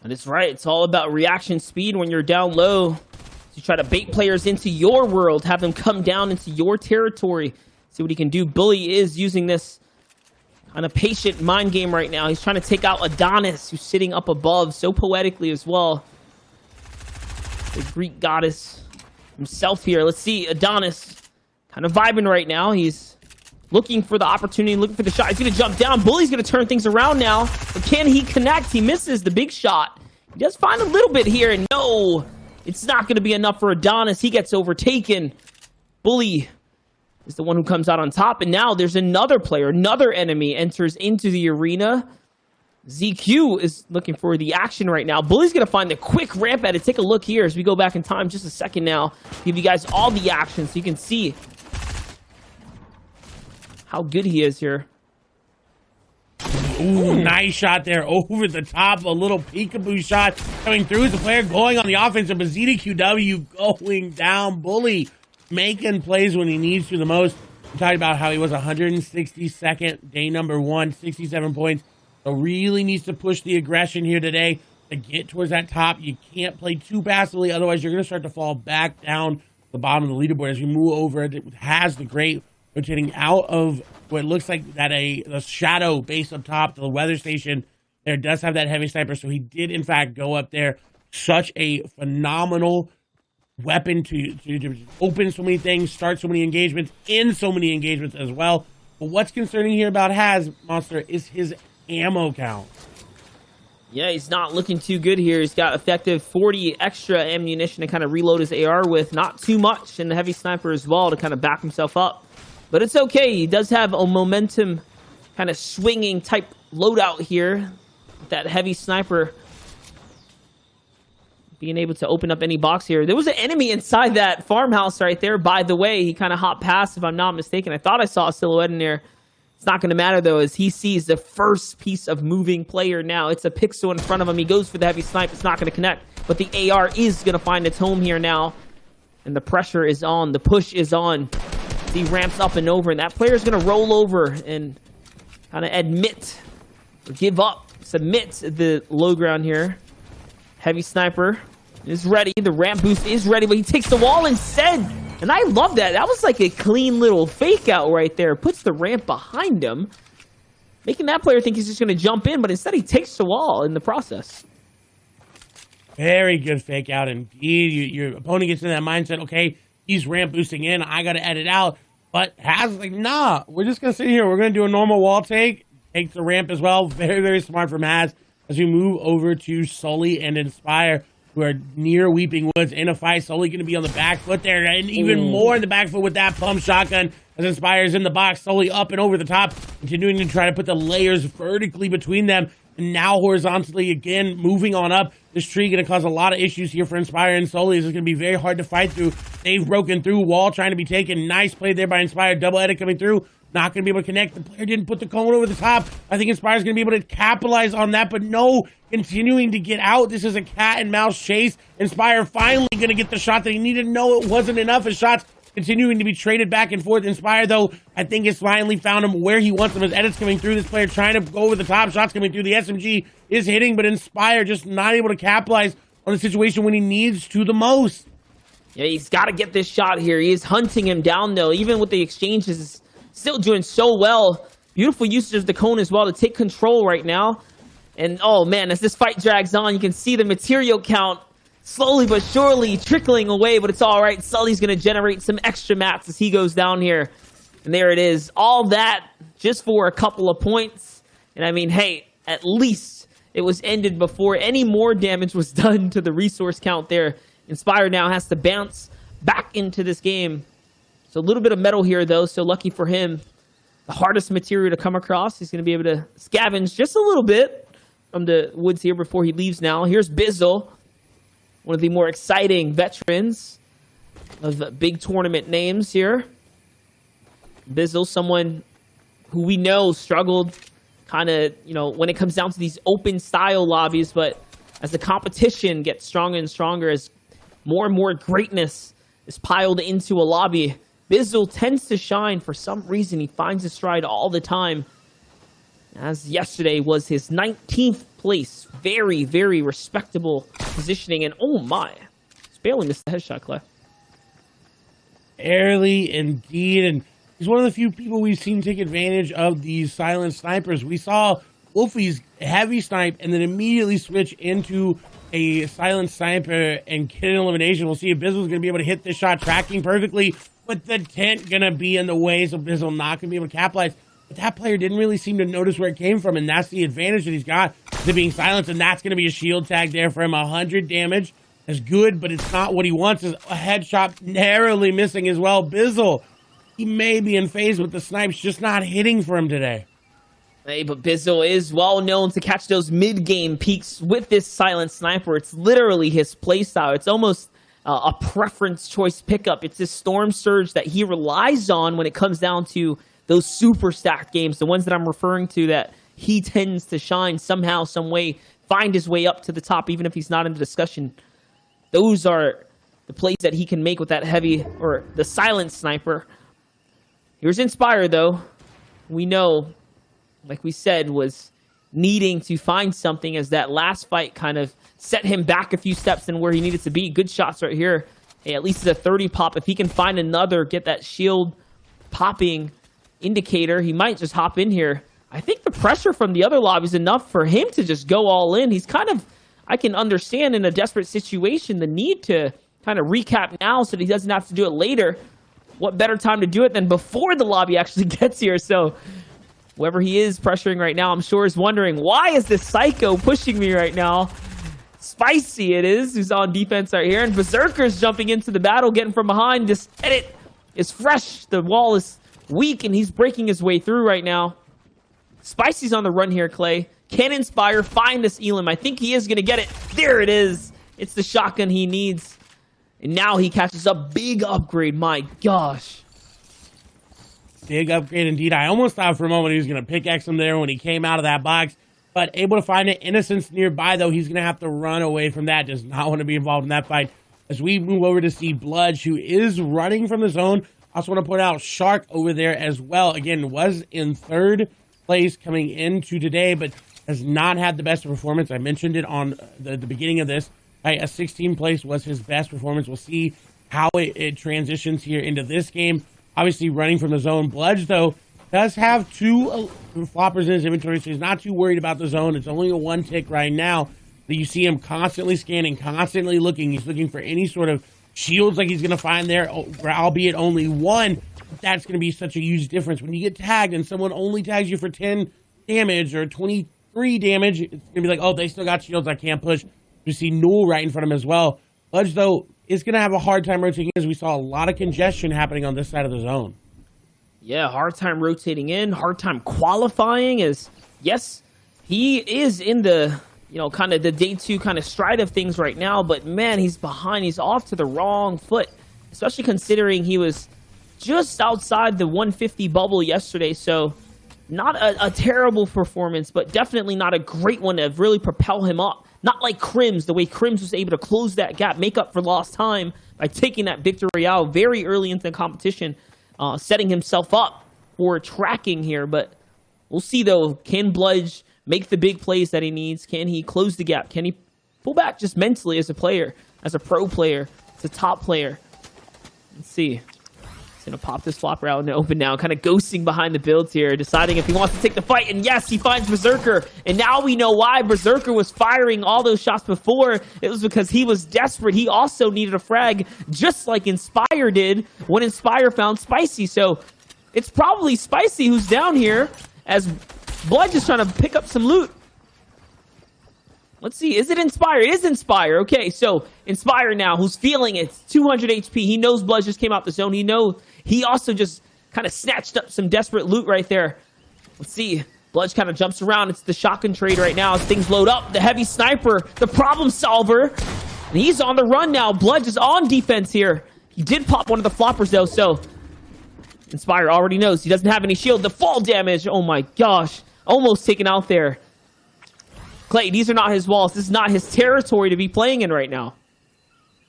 And it's right. It's all about reaction speed when you're down low. You try to bait players into your world, have them come down into your territory. See what he can do. Bully is using this kind of patient mind game right now. He's trying to take out Adonis, who's sitting up above so poetically as well. The Greek goddess himself here. Let's see. Adonis kind of vibing right now. He's looking for the opportunity, looking for the shot. He's going to jump down. Bully's going to turn things around now. But can he connect? He misses the big shot. He does find a little bit here. And no, it's not going to be enough for Adonis. He gets overtaken. Bully is the one who comes out on top. And now there's another player, another enemy enters into the arena. ZQ is looking for the action right now. Bully's going to find the quick ramp at it. Take a look here as we go back in time just a second now. Give you guys all the action so you can see how good he is here.
Ooh, nice shot there over the top. A little peekaboo shot coming through. The player going on the offensive, but ZQW going down. Bully making plays when he needs to the most. I'm talking about how he was 162nd, day number 1, 67 points. So really needs to push the aggression here today to get towards that top. You can't play too passively, otherwise you're going to start to fall back down the bottom of the leaderboard as you move over. It has the great rotating out of what looks like that a shadow base up top, the weather station there does have that heavy sniper, so he did in fact go up there. Such a phenomenal weapon to open so many things, start so many engagements, end so many engagements as well. But what's concerning here about Haz, Monster, is his ammo count.
Yeah, he's not looking too good here. He's got effective 40 extra ammunition to kind of reload his AR with. Not too much in the heavy sniper as well to kind of back himself up. But it's okay. He does have a momentum kind of swinging type loadout here. That heavy sniper being able to open up any box here. There was an enemy inside that farmhouse right there, by the way. He kind of hopped past, if I'm not mistaken. I thought I saw a silhouette in there. It's not going to matter, though, as he sees the first piece of moving player now. It's a pixel in front of him. He goes for the heavy snipe. It's not going to connect. But the AR is going to find its home here now. And the pressure is on. The push is on. He ramps up and over. And that player is going to roll over and kind of admit or give up. Submit the low ground here. Heavy sniper is ready. The ramp boost is ready. But he takes the wall instead. And I love that. That was like a clean little fake out right there. Puts the ramp behind him, making that player think he's just going to jump in, but instead he takes the wall in the process.
Very good fake out indeed. Your opponent gets in that mindset, okay, he's ramp boosting in, I got to edit out. But Haz like, nah, we're just going to sit here. We're going to do a normal wall take. Takes the ramp as well. Very, very smart from Haz as we move over to Sully and Inspire. who are near Weeping Woods in a fight. Sully going to be on the back foot there, and even more in the back foot with that pump shotgun as Inspire's in the box. Sully up and over the top, continuing to try to put the layers vertically between them, and now horizontally again, moving on up. This tree going to cause a lot of issues here for Inspire and Sully. This is going to be very hard to fight through. They've broken through. Wall trying to be taken. Nice play there by Inspire. Double edit coming through. Not going to be able to connect. The player didn't put the cone over the top. I think Inspire's going to be able to capitalize on that, but no, continuing to get out. This is a cat and mouse chase. Inspire finally going to get the shot that he needed. No, it wasn't enough. His shots continuing to be traded back and forth. Inspire, though, I think has finally found him where he wants him. His edits coming through. This player trying to go over the top. Shots coming through. The SMG is hitting, but Inspire just not able to capitalize on the situation when he needs to the most.
Yeah, he's got to get this shot here. He is hunting him down, though. Even with the exchanges, still doing so well. Beautiful usage of the cone as well to take control right now. And, oh, man, as this fight drags on, you can see the material count slowly but surely trickling away, but it's all right. Sully's going to generate some extra mats as he goes down here. And there it is. All that just for a couple of points. And, I mean, hey, at least it was ended before any more damage was done to the resource count there. Inspire now has to bounce back into this game. So a little bit of metal here, though, so lucky for him. The hardest material to come across. He's going to be able to scavenge just a little bit from the woods here before he leaves now. Here's Bizzle, one of the more exciting veterans of big tournament names here. Bizzle, someone who we know struggled kind of, you know, when it comes down to these open style lobbies, but as the competition gets stronger and stronger, as more and more greatness is piled into a lobby, Bizzle tends to shine. For some reason, he finds his stride all the time. As yesterday was his 19th place. Very, very respectable positioning. And oh my, he's barely missed the headshot, Clay.
Barely indeed. And he's one of the few people we've seen take advantage of these silent snipers. We saw Wolfie's heavy snipe and then immediately switch into a silent sniper and get an elimination. We'll see if Bizzle's going to be able to hit this shot, tracking perfectly, but the tent going to be in the way, so Bizzle not going to be able to capitalize. But that player didn't really seem to notice where it came from, and that's the advantage that he's got to being silenced, and that's going to be a shield tag there for him. 100 damage is good, but it's not what he wants. Is a headshot narrowly missing as well. Bizzle, he may be in phase with the snipes, just not hitting for him today.
Hey, but Bizzle is well known to catch those mid-game peaks with this silent sniper. It's literally his playstyle. It's almost a preference choice pickup. It's this storm surge that he relies on when it comes down to those super stacked games, the ones that I'm referring to that he tends to shine somehow, some way, find his way up to the top, even if he's not in the discussion. Those are the plays that he can make with that heavy, or the silent sniper. Here's Inspire, though. We know, like we said, was needing to find something as that last fight kind of set him back a few steps than where he needed to be. Good shots right here. Hey, at least it's a 30 pop. If he can find another, get that shield popping indicator, he might just hop in here. I think the pressure from the other lobby is enough for him to just go all in. He's kind of, I can understand in a desperate situation, the need to kind of recap now so that he doesn't have to do it later. What better time to do it than before the lobby actually gets here? So whoever he is pressuring right now, I'm sure is wondering, why is this psycho pushing me right now? Spicy it is, who's on defense right here. And Berserker's jumping into the battle, getting from behind. This edit is fresh. The wall is weak, and he's breaking his way through right now. Spicy's on the run here, Clay. Can Inspire find this Elim? I think he is going to get it. There it is. It's the shotgun he needs. And now he catches a big upgrade. My gosh.
Big upgrade indeed. I almost thought for a moment he was going to pickaxe him there when he came out of that box. But able to find it. Innocence nearby, though. He's going to have to run away from that. Does not want to be involved in that fight. As we move over to see Bludge, who is running from the zone. Also want to point out Shark over there as well. Again, was in third place coming into today, but has not had the best performance. I mentioned it on the beginning of this. Right? A 16th place was his best performance. We'll see how it transitions here into this game. Obviously, running from the zone. Bludge, though, does have two floppers in his inventory, so he's not too worried about the zone. It's only a one tick right now. But you see him constantly scanning, constantly looking. He's looking for any sort of shields like he's going to find there, albeit only one. That's going to be such a huge difference. When you get tagged and someone only tags you for 10 damage or 23 damage, it's going to be like, oh, they still got shields, I can't push. You see Newell right in front of him as well. Bludge, though, is going to have a hard time rotating in as we saw a lot of congestion happening on this side of the zone.
Yeah, hard time rotating in, hard time qualifying as, yes, he is in the, kind of the day 2 kind of stride of things right now, but man, he's behind. He's off to the wrong foot, especially considering he was just outside the 150 bubble yesterday, so not a terrible performance, but definitely not a great one to really propel him up. Not like Crims, the way Crims was able to close that gap, make up for lost time by taking that victory out very early into the competition, setting himself up for tracking here. But we'll see, though. Can Bludge make the big plays that he needs? Can he close the gap? Can he pull back just mentally as a player, as a pro player, as a top player? Let's see. He's going to pop this flopper out in the open now, kind of ghosting behind the builds here, deciding if he wants to take the fight. And yes, he finds Berserker. And now we know why Berserker was firing all those shots before. It was because he was desperate. He also needed a frag, just like Inspire did when Inspire found Spicy. So it's probably Spicy who's down here as Blood is trying to pick up some loot. Let's see, is it Inspire? It is Inspire. Okay, so Inspire now, who's feeling it, 200 HP. He knows Blood just came out the zone. He also just kind of snatched up some desperate loot right there. Let's see, Blood kind of jumps around. It's the shotgun trade right now as things load up. The heavy sniper, the problem solver. And he's on the run now. Blood is on defense here. He did pop one of the floppers though, so Inspire already knows he doesn't have any shield. The fall damage, oh my gosh. Almost taken out there. Clay, these are not his walls. This is not his territory to be playing in right now.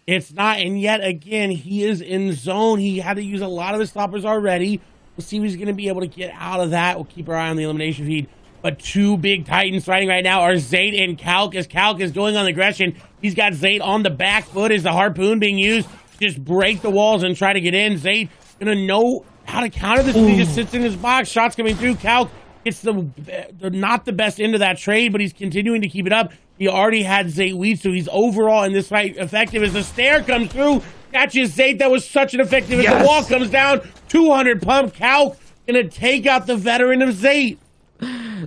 It's not, and yet again, he is in zone. He had to use a lot of his stoppers already. We'll see if he's going to be able to get out of that. We'll keep our eye on the elimination feed. But two big titans fighting right now are Zayt and Calc, as Calc is going on aggression. He's got Zayt on the back foot. Is the harpoon being used? Just break the walls and try to get in. Zayt going to know how to counter this. He just sits in his box. Shots coming through. Calc gets the not the best end of that trade, but he's continuing to keep it up. He already had Zayt weed, so he's overall in this fight effective as the stare comes through. Catches Zayt. That was such an effective as the wall comes down. 200 pump. Calc gonna take out the veteran of Zayt.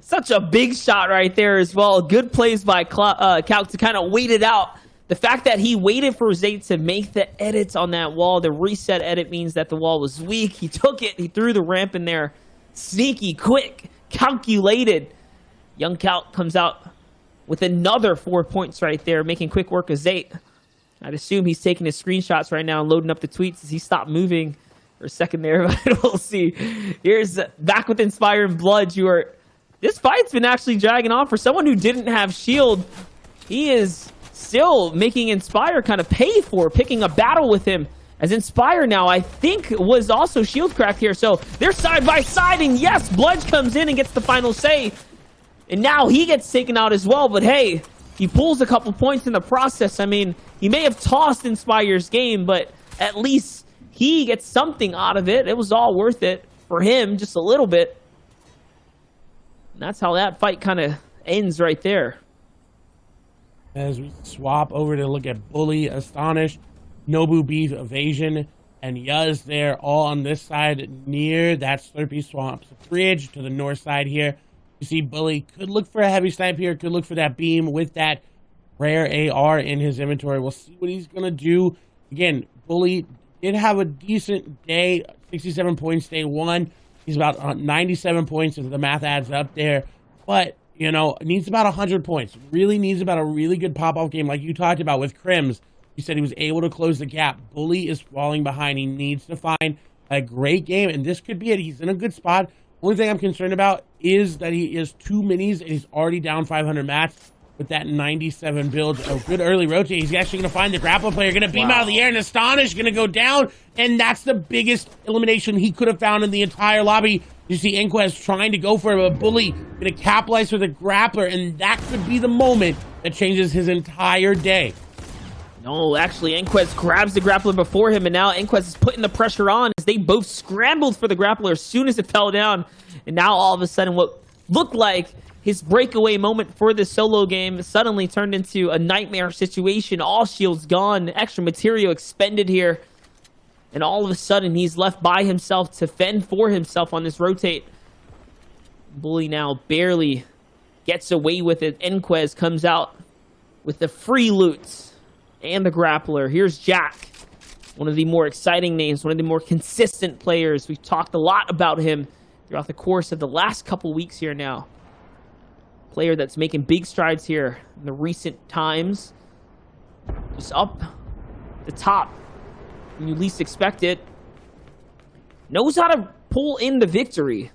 Such a big shot right there as well. Good plays by Calc to kind of wait it out. The fact that he waited for Zayt to make the edits on that wall, the reset edit means that the wall was weak. He took it. He threw the ramp in there. Sneaky, quick, calculated. Young Calc comes out with another 4 points right there, making quick work of Zayt. I'd assume he's taking his screenshots right now and loading up the tweets as he stopped moving for a second there, but we'll see. Here's back with Inspire and Blood. This fight's been actually dragging on. For someone who didn't have shield, he is still making Inspire kind of pay for picking a battle with him. As Inspire now, I think, was also shield cracked here. So they're side by side, and yes, Blood comes in and gets the final say. And now he gets taken out as well, but hey, he pulls a couple points in the process. I mean, he may have tossed Inspire's game, but at least he gets something out of it. It was all worth it for him, just a little bit. And that's how that fight kind of ends right there.
As we swap over to look at Bully, Astonished, Nobu Beef, Evasion, and Yuz there, all on this side near that Slurpee Swamps bridge to the north side here. You see Bully could look for a heavy snipe here, could look for that beam with that rare AR in his inventory. We'll see what he's going to do. Again, Bully did have a decent day, 67 points day one. He's about 97 points if the math adds up there. But, you know, needs about 100 points. Really needs about a really good pop-off game like you talked about with Crims. You said he was able to close the gap. Bully is falling behind. He needs to find a great game, and this could be it. He's in a good spot. Only thing I'm concerned about is that he is 2 minis, and he's already down 500 mats with that 97 build. A good early rotate. He's actually going to find the grapple player, going to beam out of the air, and Astonish going to go down, and that's the biggest elimination he could have found in the entire lobby. You see Inquest trying to go for it, but Bully going to capitalize with a grappler, and that could be the moment that changes his entire day.
No, actually, Enquest grabs the grappler before him, and now Enquest is putting the pressure on as they both scrambled for the grappler as soon as it fell down. And now, all of a sudden, what looked like his breakaway moment for this solo game suddenly turned into a nightmare situation. All shields gone, extra material expended here. And all of a sudden, he's left by himself to fend for himself on this rotate. Bully now barely gets away with it. Enquest comes out with the free loot and the grappler. Here's Jack, one of the more exciting names, one of the more consistent players. We've talked a lot about him throughout the course of the last couple weeks here now. Player that's making big strides here in the recent times. Just up the top when you least expect it. Knows how to pull in the victory.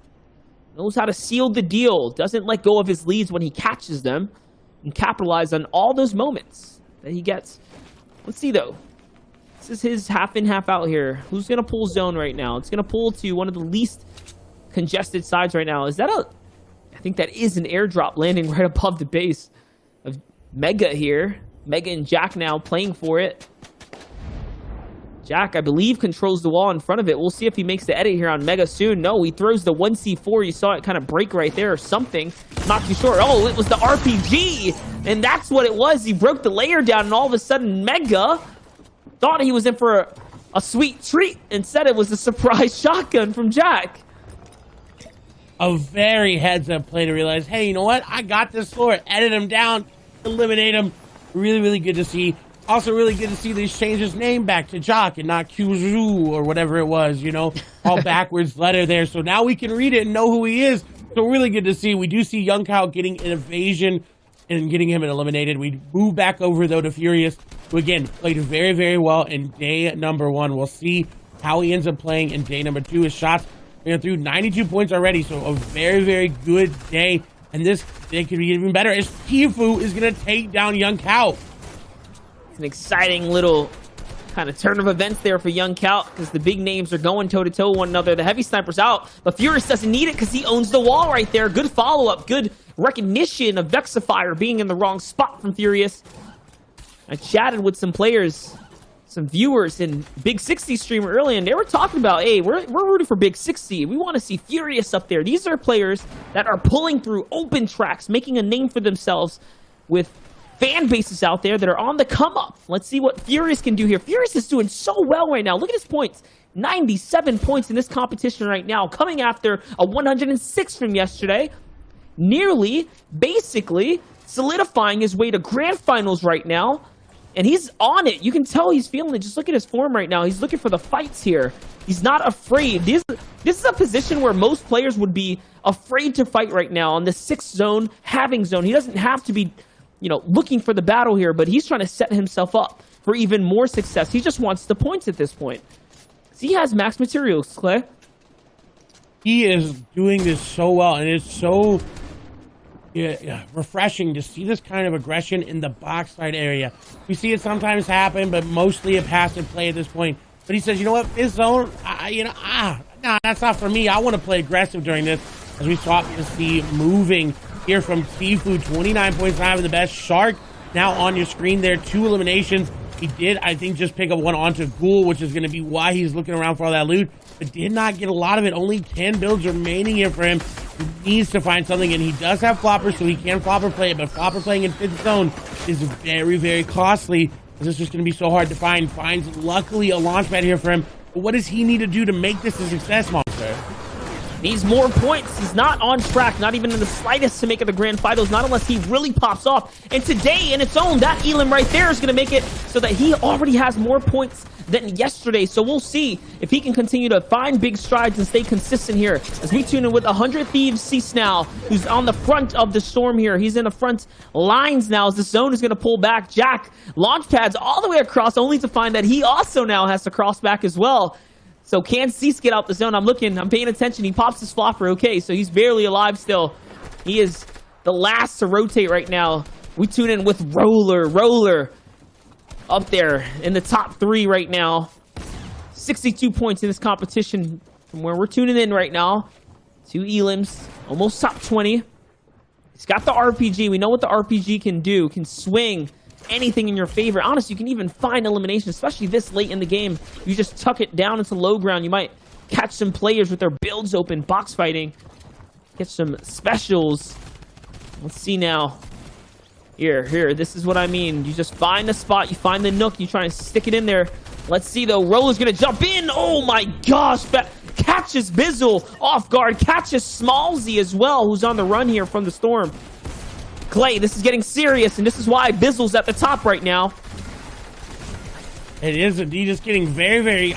Knows how to seal the deal. Doesn't let go of his leads when he catches them. And capitalize on all those moments that he gets. Let's see, though. This is his half in, half out here. Who's going to pull zone right now? It's going to pull to one of the least congested sides right now. Is that a... I think that is an airdrop landing right above the base of Mega here. Mega and Jack now playing for it. Jack, I believe, controls the wall in front of it. We'll see if he makes the edit here on Mega soon. No, he throws the 1C4. You saw it kind of break right there or something. Not too sure. Oh, it was the RPG. And that's what it was. He broke the layer down, and all of a sudden, Mega thought he was in for a sweet treat. Instead, it was a surprise shotgun from Jack.
A very heads-up play to realize, hey, you know what? I got this floor. Edit him down. Eliminate him. Really, really good to see. Also, really good to see they changed his name back to Jock and not Qzhu or whatever it was, you know, all backwards letter there. So now we can read it and know who he is. So really good to see. We do see Young Cow getting an evasion and getting him eliminated. We move back over, though, to Furious, who, again, played very, very well in day number 1. We'll see how he ends up playing in day number 2. His shots through 92 points already, so a very, very good day. And this day could be even better as Tifu is going to take down Young Cow.
It's an exciting little kind of turn of events there for Young Cow because the big names are going toe-to-toe with one another. The heavy sniper's out, but Furious doesn't need it because he owns the wall right there. Good follow-up, good recognition of Vexifier being in the wrong spot from Furious. I chatted with some players, some viewers in Big 60 stream earlier, and they were talking about, hey, we're rooting for Big 60. We want to see Furious up there. These are players that are pulling through open tracks, making a name for themselves with fan bases out there that are on the come up. Let's see what Furious can do here. Furious is doing so well right now. Look at his points. 97 points in this competition right now, coming after a 106 from yesterday. Nearly, basically, solidifying his way to grand finals right now. And he's on it. You can tell he's feeling it. Just look at his form right now. He's looking for the fights here. He's not afraid. This is a position where most players would be afraid to fight right now on the 6th zone, having zone. He doesn't have to be, you know, looking for the battle here, but he's trying to set himself up for even more success. He just wants the points at this point. He has max materials, Clay.
He is doing this so well, and it's so refreshing to see this kind of aggression in the box side area. We see it sometimes happen, but mostly a passive play at this point. But he says, you know what, this zone, nah, that's not for me. I want to play aggressive during this. As we swap to see moving here from Seafood, 29 points, not having the best. Shark now on your screen there, 2 eliminations. He did, I think, just pick up one onto Ghoul, which is going to be why he's looking around for all that loot, but did not get a lot of it. Only 10 builds remaining here for him. He needs to find something, and he does have Flopper, so he can Flopper play it, but Flopper playing in 5th zone is very, very costly. This is just going to be so hard to find. Finds, luckily, a launch pad here for him. But what does he need to do to make this a success, Monster?
Needs more points. He's not on track, not even in the slightest to make it the grand finals, not unless he really pops off. And today, in its own, that Elim right there is going to make it so that he already has more points than yesterday. So we'll see if he can continue to find big strides and stay consistent here. As we tune in with 100 Thieves Cease now, who's on the front of the storm here. He's in the front lines now as the zone is going to pull back. Jack launch pads all the way across, only to find that he also now has to cross back as well. So can Cease get out the zone? I'm paying attention. He pops his flopper. Okay, so he's barely alive still. He is the last to rotate right now. We tune in with Roller up there in the top 3 right now. 62 points in this competition from where we're tuning in right now. 2 Elims, almost top 20. He's got the RPG. We know what the RPG can do. Can swing anything in your favor. Honestly, you can even find elimination, especially this late in the game. You just tuck it down into low ground. You might catch some players with their builds open, box fighting. Get some specials. Let's see now. Here, this is what I mean. You just find the spot, you find the nook, you try and stick it in there. Let's see, though. Roller's gonna jump in. Oh my gosh. Catches Bizzle off guard. Catches Smallzy as well, who's on the run here from the storm. Clay, this is getting serious, and this is why Bizzle's at the top right now.
It is indeed just getting very, very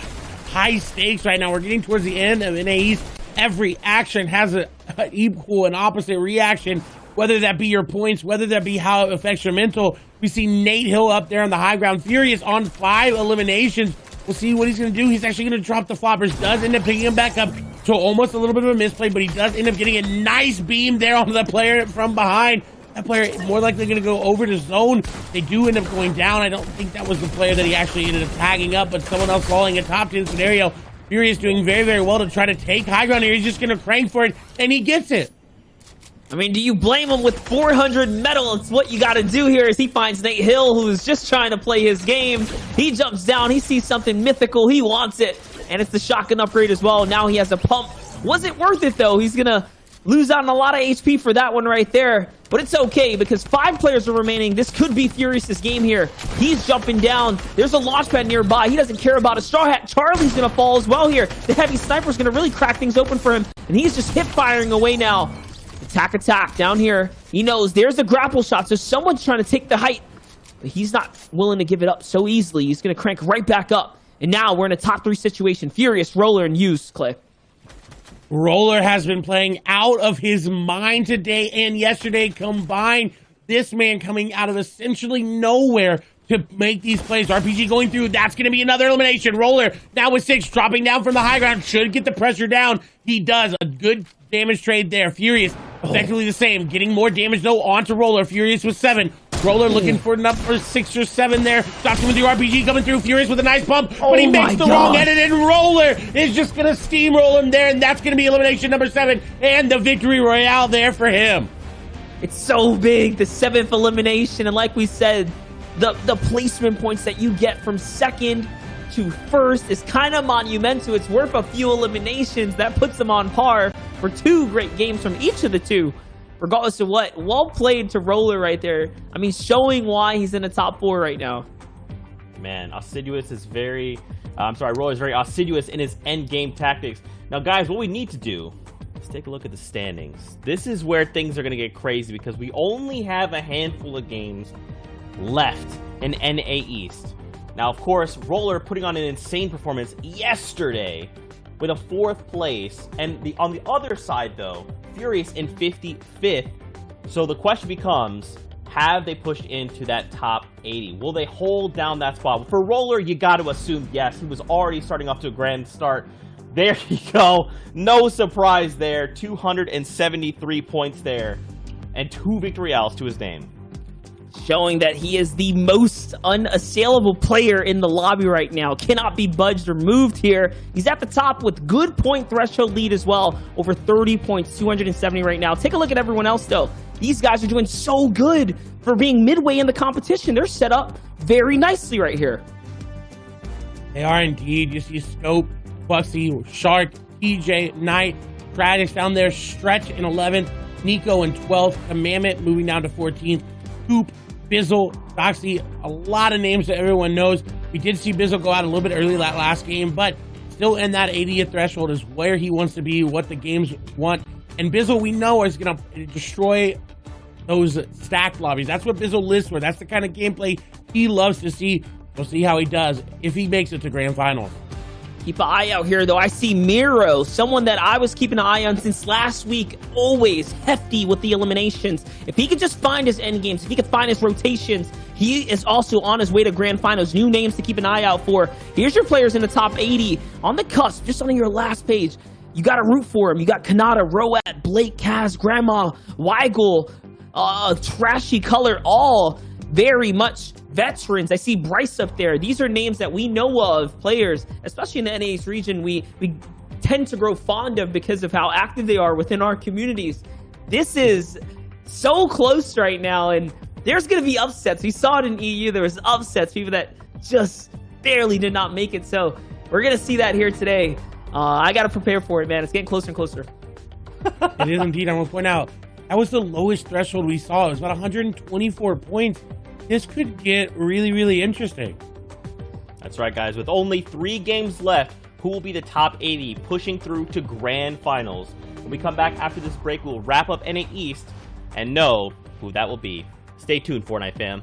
high stakes right now. We're getting towards the end of NA East. Every action has an equal and opposite reaction, whether that be your points, whether that be how it affects your mental. We see Nate Hill up there on the high ground. Furious on 5 eliminations. We'll see what he's going to do. He's actually going to drop the floppers. Does end up picking him back up. So almost a little bit of a misplay, but he does end up getting a nice beam there onto the player from behind. That player more likely going to go over to zone. They do end up going down. I don't think that was the player that he actually ended up tagging up, but someone else falling a top 10 scenario. Furious doing very, very well to try to take high ground here. He's just going to crank for it, and he gets it.
I mean, do you blame him with 400 metal? It's what you got to do here as he finds Nate Hill, who is just trying to play his game. He jumps down. He sees something mythical. He wants it, and it's the shotgun upgrade as well. Now he has a pump. Was it worth it, though? He's going to lose out on a lot of HP for that one right there. But it's okay, because 5 players are remaining. This could be Furious's game here. He's jumping down. There's a launch pad nearby. He doesn't care about a Straw Hat. Charlie's going to fall as well here. The heavy sniper's going to really crack things open for him. And he's just hip firing away now. Attack down here. He knows there's the grapple shots. There's someone trying to take the height. But he's not willing to give it up so easily. He's going to crank right back up. And now we're in a top 3 situation. Furious, Roller, and Use, Clay.
Roller has been playing out of his mind today and yesterday combined. This man coming out of essentially nowhere to make these plays. RPG going through. That's going to be another elimination. Roller now with 6, dropping down from the high ground. Should get the pressure down. He does. A good damage trade there. Furious, effectively the same. Getting more damage, though, onto Roller. Furious with 7. Roller looking for number 6 or 7 there. Stops him with the RPG coming through. Furious with a nice bump, but he makes the wrong edit, and Roller is just going to steamroll him there, and that's going to be elimination number 7, and the victory royale there for him.
It's so big, the 7th elimination, and like we said, the placement points that you get from 2nd to 1st is kind of monumental. It's worth a few eliminations. That puts them on par for 2 great games from each of the 2. Regardless of what, well played to Roller right there. I mean, showing why he's in the top 4 right now.
Man, Assiduous is Roller is very assiduous in his end game tactics. Now, guys, what we need to do is take a look at the standings. This is where things are going to get crazy because we only have a handful of games left in NA East. Now, of course, Roller putting on an insane performance yesterday with a 4th place, and on the other side, though, Furious in 55th. So the question becomes, have they pushed into that top 80? Will they hold down that spot? For Roller, you got to assume yes. He was already starting off to a grand start. There you go. No surprise there. 273 points there, and 2 victory royales to his name.
Showing that he is the most unassailable player in the lobby right now. Cannot be budged or moved here. He's at the top with good point threshold lead as well. Over 30 points, 270 right now. Take a look at everyone else, though. These guys are doing so good for being midway in the competition. They're set up very nicely right here.
They are indeed. You see Scope, Bussy, Shark, TJ, Knight, Tradix down there. Stretch in 11th. Nico in 12th. Commandment moving down to 14th. Coop, Bizzle, Doxy, a lot of names that everyone knows. We did see Bizzle go out a little bit early that last game, but still in that 80th threshold is where he wants to be, what the games want. And Bizzle, we know, is going to destroy those stacked lobbies. That's what Bizzle lives for. That's the kind of gameplay he loves to see. We'll see how he does if he makes it to grand finals.
Keep an eye out here, though. I see Miro, someone that I was keeping an eye on since last week. Always hefty with the eliminations. If he could just find his end games, if he could find his rotations, he is also on his way to grand finals. New names to keep an eye out for. Here's your players in the top 80. On the cusp, just on your last page. You got to root for him. You got Kanata, Roat, Blake, Kaz, Grandma, Weigel, Trashy Color, all very much veterans. I see Bryce up there. These are names that we know of, players, especially in the NA's region, we tend to grow fond of because of how active they are within our communities. This is so close right now, and there's going to be upsets. We saw it in EU. There was upsets, people that just barely did not make it. So we're going to see that here today. I got to prepare for it, man. It's getting closer and closer.
It is indeed. I want to point out, that was the lowest threshold we saw. It was about 124 points. This could get really, really interesting.
That's right, guys. With only 3 games left, who will be the top 80 pushing through to grand finals? When we come back after this break, we'll wrap up NA East and know who that will be. Stay tuned, Fortnite fam.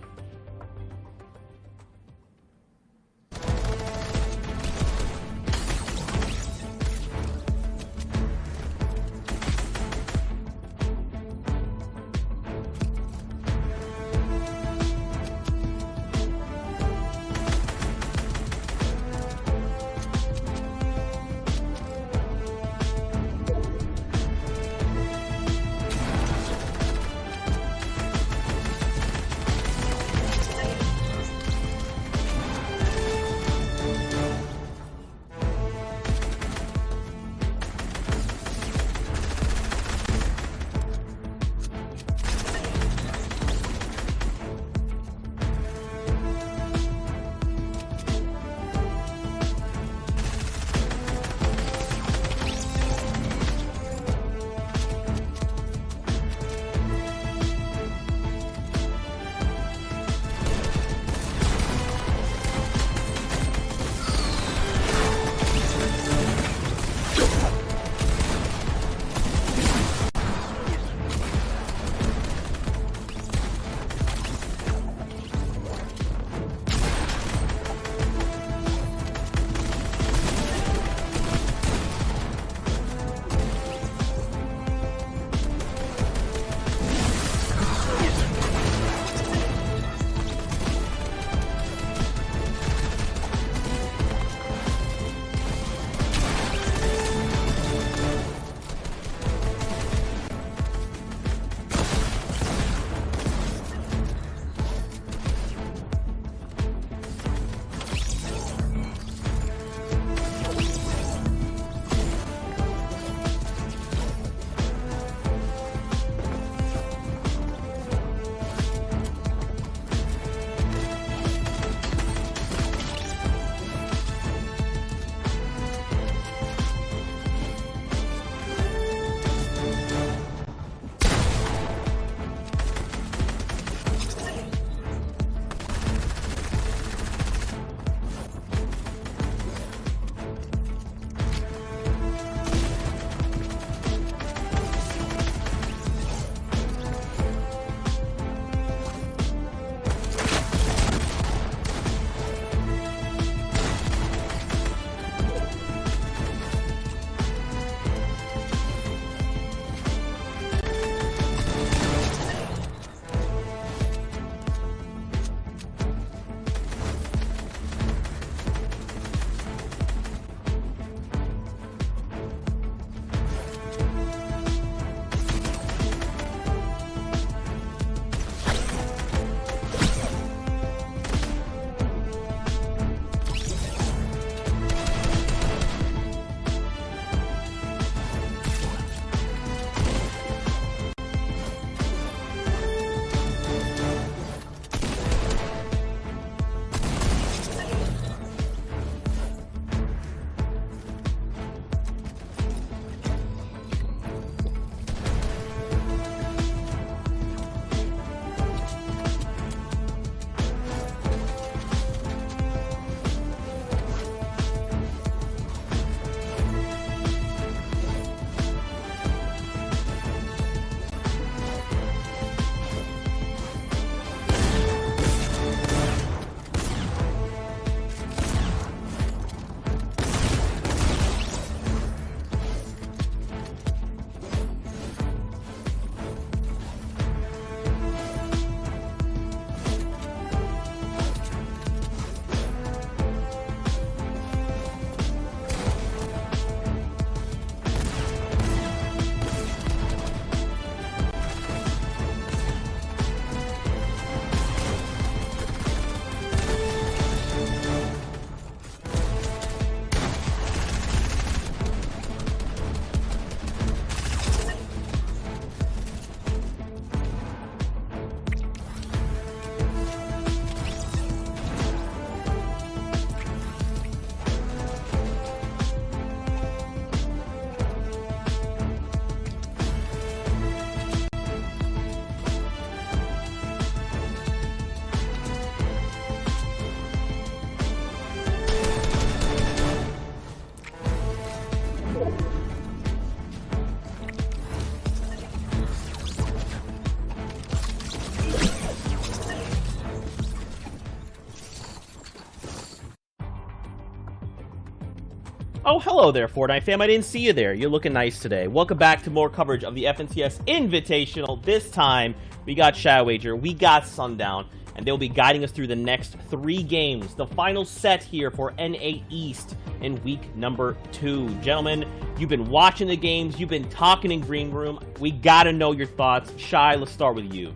Oh, hello there, Fortnite fam. I didn't see you there. You're looking nice today. Welcome back to more coverage of the FNCS Invitational. This time, we got Shadow Wager, we got Sundown, and they'll be guiding us through the next 3 games. The final set here for NA East in week number 2. Gentlemen, you've been watching the games, you've been talking in Green Room. We gotta know your thoughts. Shy, let's start with you.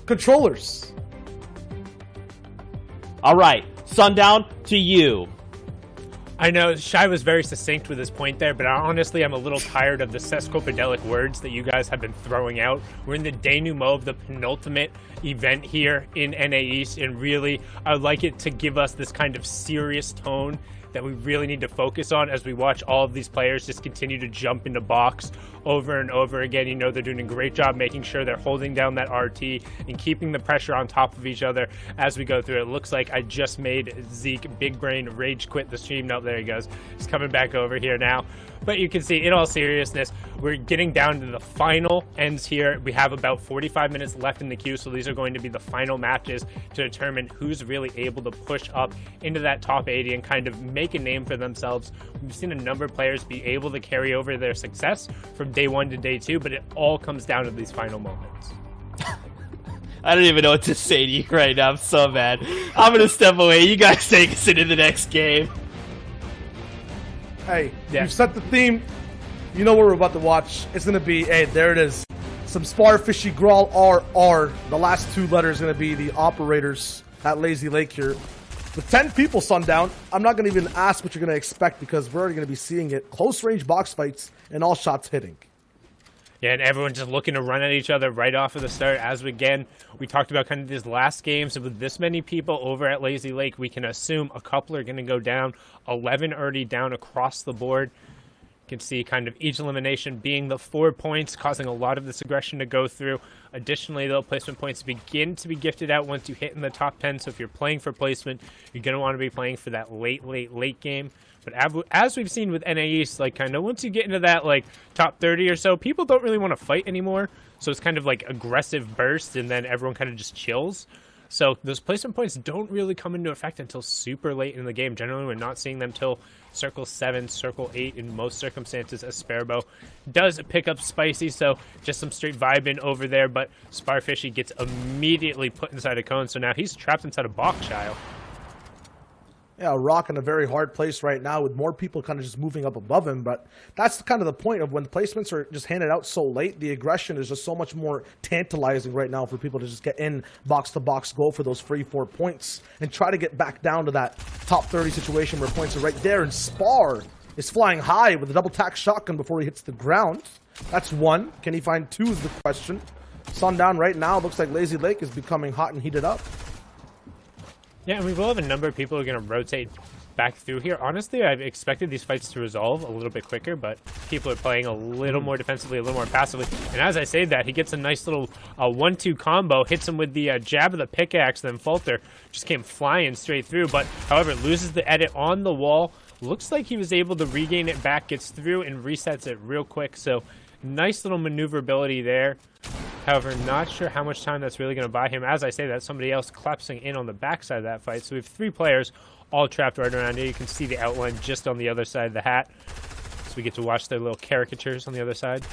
Controllers.
All right, Sundown, to you.
I know Shai was very succinct with his point there, but honestly, I'm a little tired of the sesquipedalic words that you guys have been throwing out. We're in the denouement of the penultimate event here in NA East, and really, I'd like it to give us this kind of serious tone that we really need to focus on as we watch all of these players just continue to jump into box over and over again. You know, they're doing a great job making sure they're holding down that RT and keeping the pressure on top of each other as we go through. It looks like I just made Zeke Big Brain rage quit the stream. No, there he goes. He's coming back over here now. But you can see, in all seriousness, we're getting down to the final ends here. We have about 45 minutes left in the queue, so these are going to be the final matches to determine who's really able to push up into that top 80 and kind of make a name for themselves. We've seen a number of players be able to carry over their success from day 1 to day 2, but it all comes down to these final moments.
I don't even know what to say to you right now. I'm so mad. I'm going to step away. You guys take us into the next game.
Hey,
Yeah.
you've set the theme. You know what we're about to watch. It's going to be, hey, there it is. Some Spar Fishy Grawl RR. The last 2 letters going to be the operators at Lazy Lake here. With 10 people, Sundown, I'm not going to even ask what you're going to expect because we're already going to be seeing it. Close range box fights and all shots hitting.
Yeah, and everyone's just looking to run at each other right off of the start. As we talked about kind of these last games, with this many people over at Lazy Lake, we can assume a couple are going to go down. 11 already down across the board. You can see kind of each elimination being the 4 points, causing a lot of this aggression to go through. Additionally, though, placement points begin to be gifted out once you hit in the top 10. So if you're playing for placement, you're going to want to be playing for that late game. But as we've seen with NA East, like kind of once you get into that like top 30 or so, people don't really want to fight anymore. So it's kind of like aggressive bursts, and then everyone kind of just chills. So those placement points don't really come into effect until super late in the game. Generally, we're not seeing them till Circle 7, Circle 8 in most circumstances, as Sparrow does pick up Spicy, so just some straight vibing over there, but Sparfishy gets immediately put inside a cone, so now he's trapped inside a box, Child.
Yeah, Rock in a very hard place right now with more people kind of just moving up above him. But that's kind of the point of when the placements are just handed out so late, the aggression is just so much more tantalizing right now for people to just get in box-to-box, go for those free 4 points, and try to get back down to that top 30 situation where points are right there. And Spar is flying high with a double-tack shotgun before he hits the ground. That's 1. Can he find 2 is the question. Sundown right now looks like Lazy Lake is becoming hot and heated up.
Yeah, and we will have a number of people who are going to rotate back through here. Honestly, I've expected these fights to resolve a little bit quicker, but people are playing a little more defensively, a little more passively. And as I say that, he gets a nice little 1-2 combo, hits him with the jab of the pickaxe, then Falter just came flying straight through, but however, loses the edit on the wall. Looks like he was able to regain it back, gets through, and resets it real quick, so nice little maneuverability there. However, not sure how much time that's really going to buy him. As I say that, somebody else collapsing in on the backside of that fight. So we have 3 players all trapped right around here. You can see the outline just on the other side of the hat. So we get to watch their little caricatures on the other side.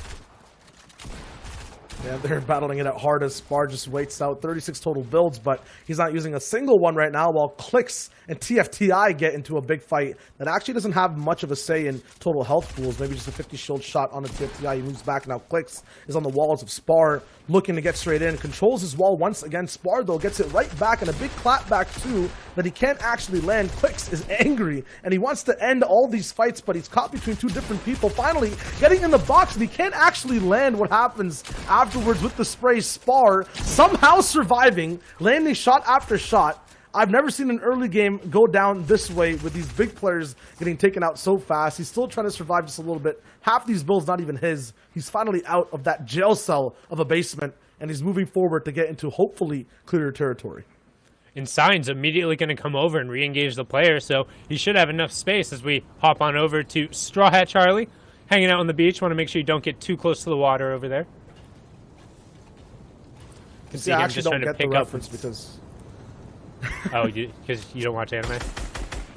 Yeah, they're battling it at hard as Spar just waits out 36 total builds, but he's not using a single one right now, while Clicks and TFTI get into a big fight that actually doesn't have much of a say in total health pools. Maybe just a 50 shield shot on the TFTI. He moves back. Now Clicks is on the walls of Spar, looking to get straight in. Controls his wall once again. Spar, though, gets it right back, and a big clap back, too, that he can't actually land. Clicks is angry, and he wants to end all these fights, but he's caught between 2 different people. Finally, getting in the box, and he can't actually land. What happens afterwards with the spray? Spar somehow surviving, landing shot after shot. I've never seen an early game go down this way with these big players getting taken out so fast. He's still trying to survive just a little bit. Half these builds not even his. He's finally out of that jail cell of a basement, and he's moving forward to get into hopefully clearer territory.
And Sign's immediately going to come over and re-engage the player, so he should have enough space as we hop on over to Straw Hat Charlie, hanging out on the beach. Want to make sure you don't get too close to the water over there. You can see
I
him
actually
just trying
don't
to
get the
pick up.
reference because...
Oh, because you don't watch anime?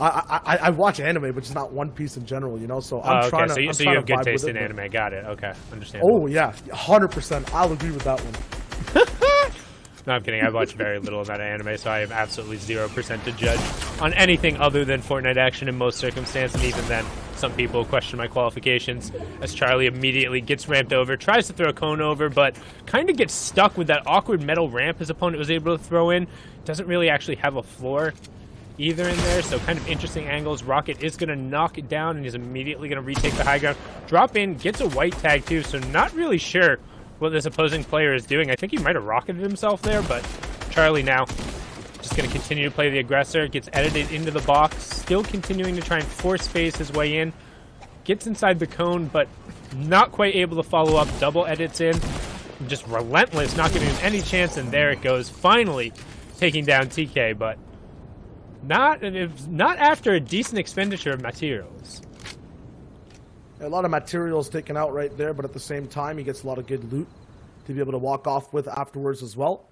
I watch anime, but just not One Piece in general, you know. So I'm trying to.
So you have good taste in anime. Got it. Okay, understand.
Oh yeah, 100%. I'll agree with that one.
No, I'm kidding. I watch very little of that anime, so I have absolutely 0% to judge on anything other than Fortnite action in most circumstances, and even then, some people question my qualifications as Charlie immediately gets ramped over, tries to throw a cone over, but kind of gets stuck with that awkward metal ramp his opponent was able to throw in. Doesn't really actually have a floor either in there, so kind of interesting angles. Rocket is going to knock it down, and he's immediately going to retake the high ground. Drop in, gets a white tag too, so not really sure what this opposing player is doing. I think he might have rocketed himself there, but Charlie now just going to continue to play the aggressor, gets edited into the box, still continuing to try and force phase his way in, gets inside the cone, but not quite able to follow up, double edits in, just relentless, not giving him any chance, and there it goes, finally taking down TK, but not after a decent expenditure of materials.
A lot of materials taken out right there, but at the same time, he gets a lot of good loot to be able to walk off with afterwards as well.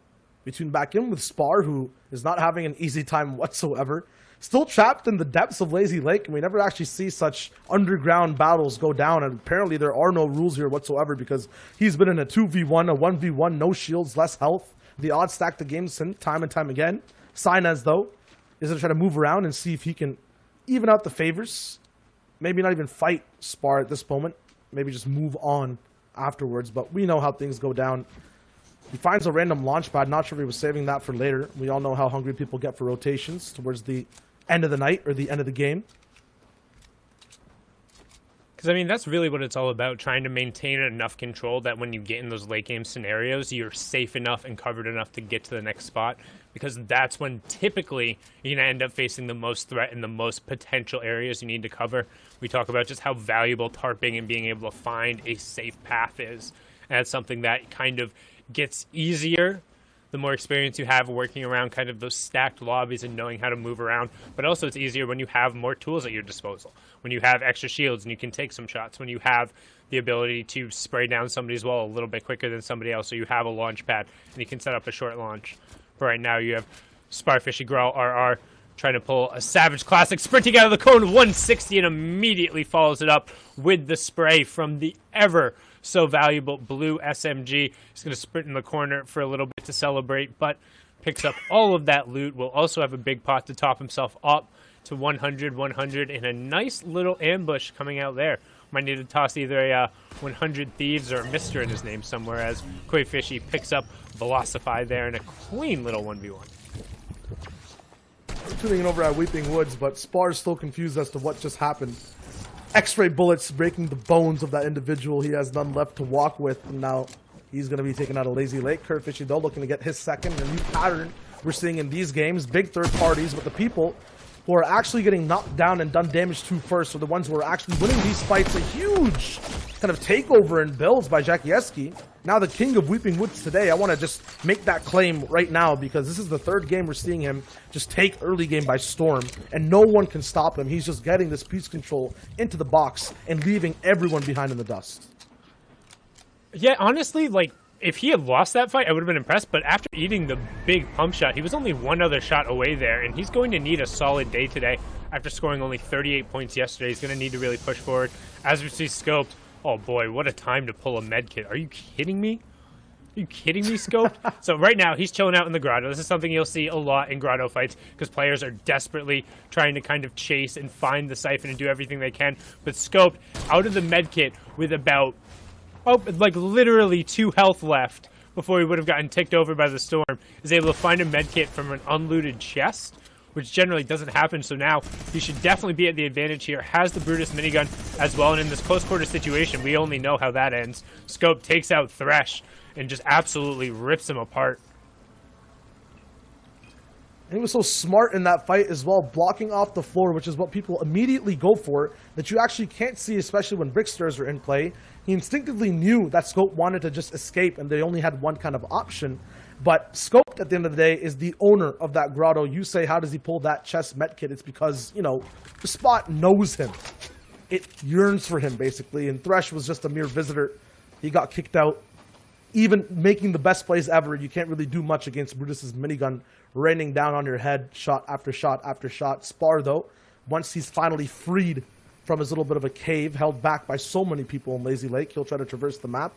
We tune back in with Spar, who is not having an easy time whatsoever. Still trapped in the depths of Lazy Lake, and we never actually see such underground battles go down, and apparently there are no rules here whatsoever because he's been in a 2v1, a 1v1, no shields, less health. The odds stack the game time and time again. Sinez, though, is going to try to move around and see if he can even out the favors. Maybe not even fight Spar at this moment. Maybe just move on afterwards. But we know how things go down. He finds a random launch pad. Not sure if he was saving that for later. We all know how hungry people get for rotations towards the end of the night or the end of the game.
Because, I mean, that's really what it's all about, trying to maintain enough control that when you get in those late game scenarios, you're safe enough and covered enough to get to the next spot. Because that's when typically you're going to end up facing the most threat in the most potential areas you need to cover. We talk about just how valuable tarping and being able to find a safe path is. And that's something that kind of gets easier the more experience you have working around kind of those stacked lobbies and knowing how to move around. But also it's easier when you have more tools at your disposal. When you have extra shields and you can take some shots. When you have the ability to spray down somebody's wall a little bit quicker than somebody else. So you have a launch pad and you can set up a short launch. But right now you have Sparfishy Growl RR trying to pull a Savage Classic, sprinting out of the cone 160 and immediately follows it up with the spray from the ever so valuable blue SMG. He's going to sprint in the corner for a little bit to celebrate, but picks up all of that loot. Will also have a big pot to top himself up to 100, 100, and a nice little ambush coming out there. Might need to toss either a 100 Thieves or a Mister in his name somewhere as Koi Fishy picks up Velocify there in a clean little 1v1.
We're tuning in over at Weeping Woods, but Spar's still confused as to what just happened. X-ray bullets breaking the bones of that individual. He has none left to walk with, and now he's going to be taken out of Lazy Lake. Fishy, though, looking to get his second. A new pattern we're seeing in these games. Big third parties, but the people who are actually getting knocked down and done damage to first are the ones who are actually winning these fights. A huge kind of takeover in builds by Jackiewski. Now the king of Weeping Woods today. I want to just make that claim right now because this is the third game we're seeing him just take early game by storm, and no one can stop him. He's just getting this piece control into the box and leaving everyone behind in the dust.
Yeah, honestly, like, if he had lost that fight, I would have been impressed, but after eating the big pump shot, he was only one other shot away there, and he's going to need a solid day today. After scoring only 38 points yesterday, he's going to need to really push forward. As we see Scoped, oh boy, what a time to pull a med kit. Are you kidding me? Are you kidding me, Scoped? So right now, he's chilling out in the grotto. This is something you'll see a lot in grotto fights because players are desperately trying to kind of chase and find the siphon and do everything they can. But Scoped, out of the med kit with about, like literally 2 health left before he would have gotten ticked over by the storm, is able to find a med kit from an unlooted chest, which generally doesn't happen. So now he should definitely be at the advantage here. Has the Brutus minigun as well, and in this close quarter situation, we only know how that ends. Scope takes out Thresh and just absolutely rips him apart.
And he was so smart in that fight as well, blocking off the floor, which is what people immediately go for, that you actually can't see, especially when Bricksters are in play. He instinctively knew that Scope wanted to just escape, and they only had one kind of option. But Scope, at the end of the day, is the owner of that grotto. You say, how does he pull that chest med kit? It's because, you know, the spot knows him. It yearns for him, basically. And Thresh was just a mere visitor. He got kicked out. Even making the best plays ever, you can't really do much against Brutus's minigun raining down on your head, shot after shot after shot. Spar, though, once he's finally freed from his little bit of a cave held back by so many people in Lazy Lake, he'll try to traverse the map,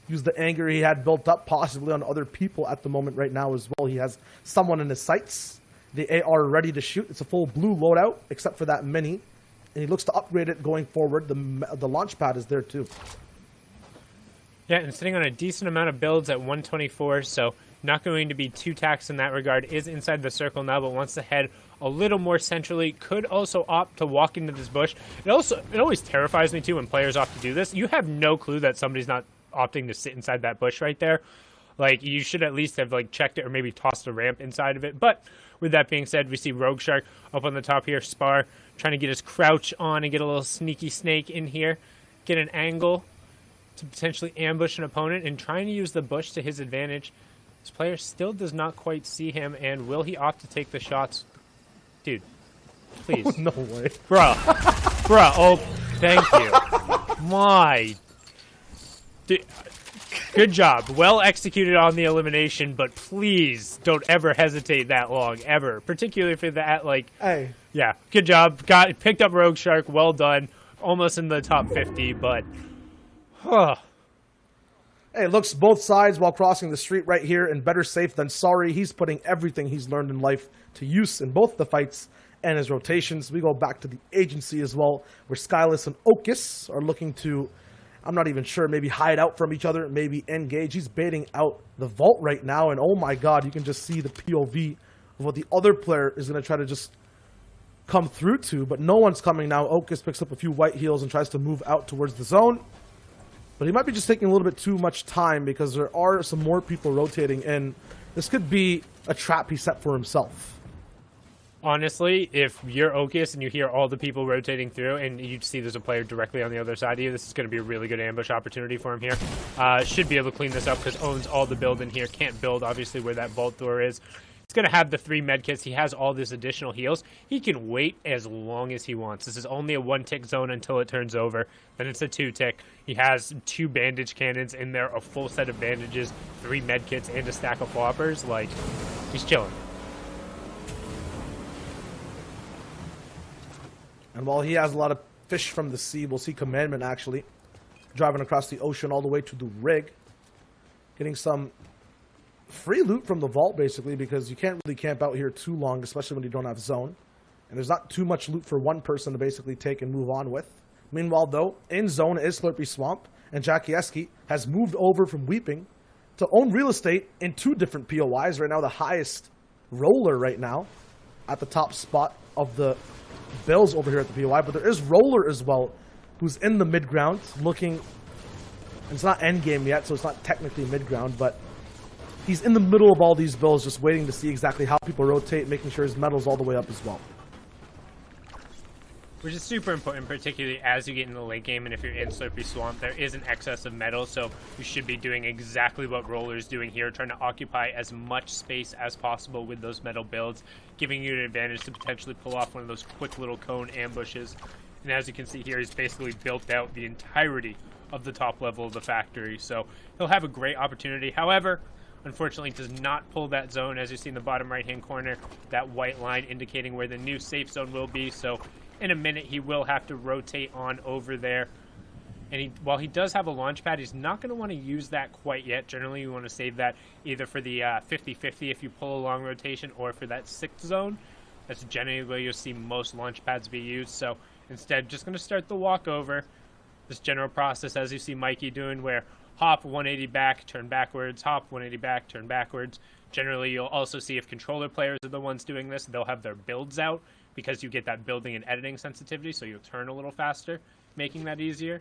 use the anger he had built up possibly on other people at the moment right now as well. He has someone in his sights. The AR ready to shoot. It's a full blue loadout except for that mini, and he looks to upgrade it going forward. The launch pad is there too.
Yeah, and sitting on a decent amount of builds at 124, so not going to be too taxed in that regard. Is inside the circle now, but wants to head a little more centrally. Could also opt to walk into this bush. It always terrifies me too when players opt to do this. You have no clue that somebody's not opting to sit inside that bush right there. Like, you should at least have like checked it or maybe tossed a ramp inside of it. But with that being said, we see Rogue Shark up on the top here. Spar trying to get his crouch on and get a little sneaky snake in here, get an angle to potentially ambush an opponent and trying to use the bush to his advantage. This player still does not quite see him, and will he opt to take the shots? Dude, please.
Oh, no way.
Bruh. Bruh, oh, thank you. My. Dude, good job. Well executed on the elimination, but please don't ever hesitate that long, ever. Particularly for that, like...
Hey.
Yeah, good job. Picked up Rogue Shark, well done. Almost in the top 50, but... Huh.
Hey, looks both sides while crossing the street right here, and better safe than sorry. He's putting everything he's learned in life to use in both the fights and his rotations. We go back to the agency as well, where Skyless and Okus are looking to, I'm not even sure, maybe hide out from each other, maybe engage. He's baiting out the vault right now, and oh my god, you can just see the POV of what the other player is going to try to just come through to, but no one's coming now. Okus picks up a few white heals and tries to move out towards the zone. But he might be just taking a little bit too much time because there are some more people rotating in. This could be a trap he set for himself.
Honestly, if you're Okus and you hear all the people rotating through and you see there's a player directly on the other side of you, this is going to be a really good ambush opportunity for him here. Should be able to clean this up because owns all the build in here. Can't build, obviously, where that vault door is. He's going to have the 3 medkits. He has all these additional heals. He can wait as long as he wants. This is only a 1-tick zone until it turns over. Then it's a 2-tick. He has 2 bandage cannons in there, a full set of bandages, 3 medkits, and a stack of floppers. Like, he's chilling.
And while he has a lot of fish from the sea, we'll see Commandment actually driving across the ocean all the way to the rig, getting some free loot from the vault, basically, because you can't really camp out here too long, especially when you don't have zone. And there's not too much loot for one person to basically take and move on with. Meanwhile, though, in zone is Slurpy Swamp, and Jackie has moved over from Weeping to own real estate in 2 different POIs. Right now, the highest roller right now at the top spot of the bills over here at the POI. But there is Roller as well, who's in the mid-ground looking... It's not endgame yet, so it's not technically mid-ground, but he's in the middle of all these bills, just waiting to see exactly how people rotate, making sure his metal's all the way up as well.
Which is super important, particularly as you get in the late game, and if you're in Slurpy Swamp, there is an excess of metal, so you should be doing exactly what Roller's doing here, trying to occupy as much space as possible with those metal builds, giving you an advantage to potentially pull off one of those quick little cone ambushes. And as you can see here, he's basically built out the entirety of the top level of the factory, so he'll have a great opportunity. However, unfortunately, does not pull that zone. As you see in the bottom right-hand corner, that white line indicating where the new safe zone will be, so in a minute, he will have to rotate on over there. And while he does have a launch pad, he's not going to want to use that quite yet. Generally, you want to save that either for the 50-50 if you pull a long rotation, or for that 6th zone. That's generally where you'll see most launch pads be used. So instead, just going to start the walk over. This general process, as you see Mikey doing, where hop 180 back, turn backwards, hop 180 back, turn backwards. Generally, you'll also see if controller players are the ones doing this, they'll have their builds out, because you get that building and editing sensitivity, so you'll turn a little faster, making that easier.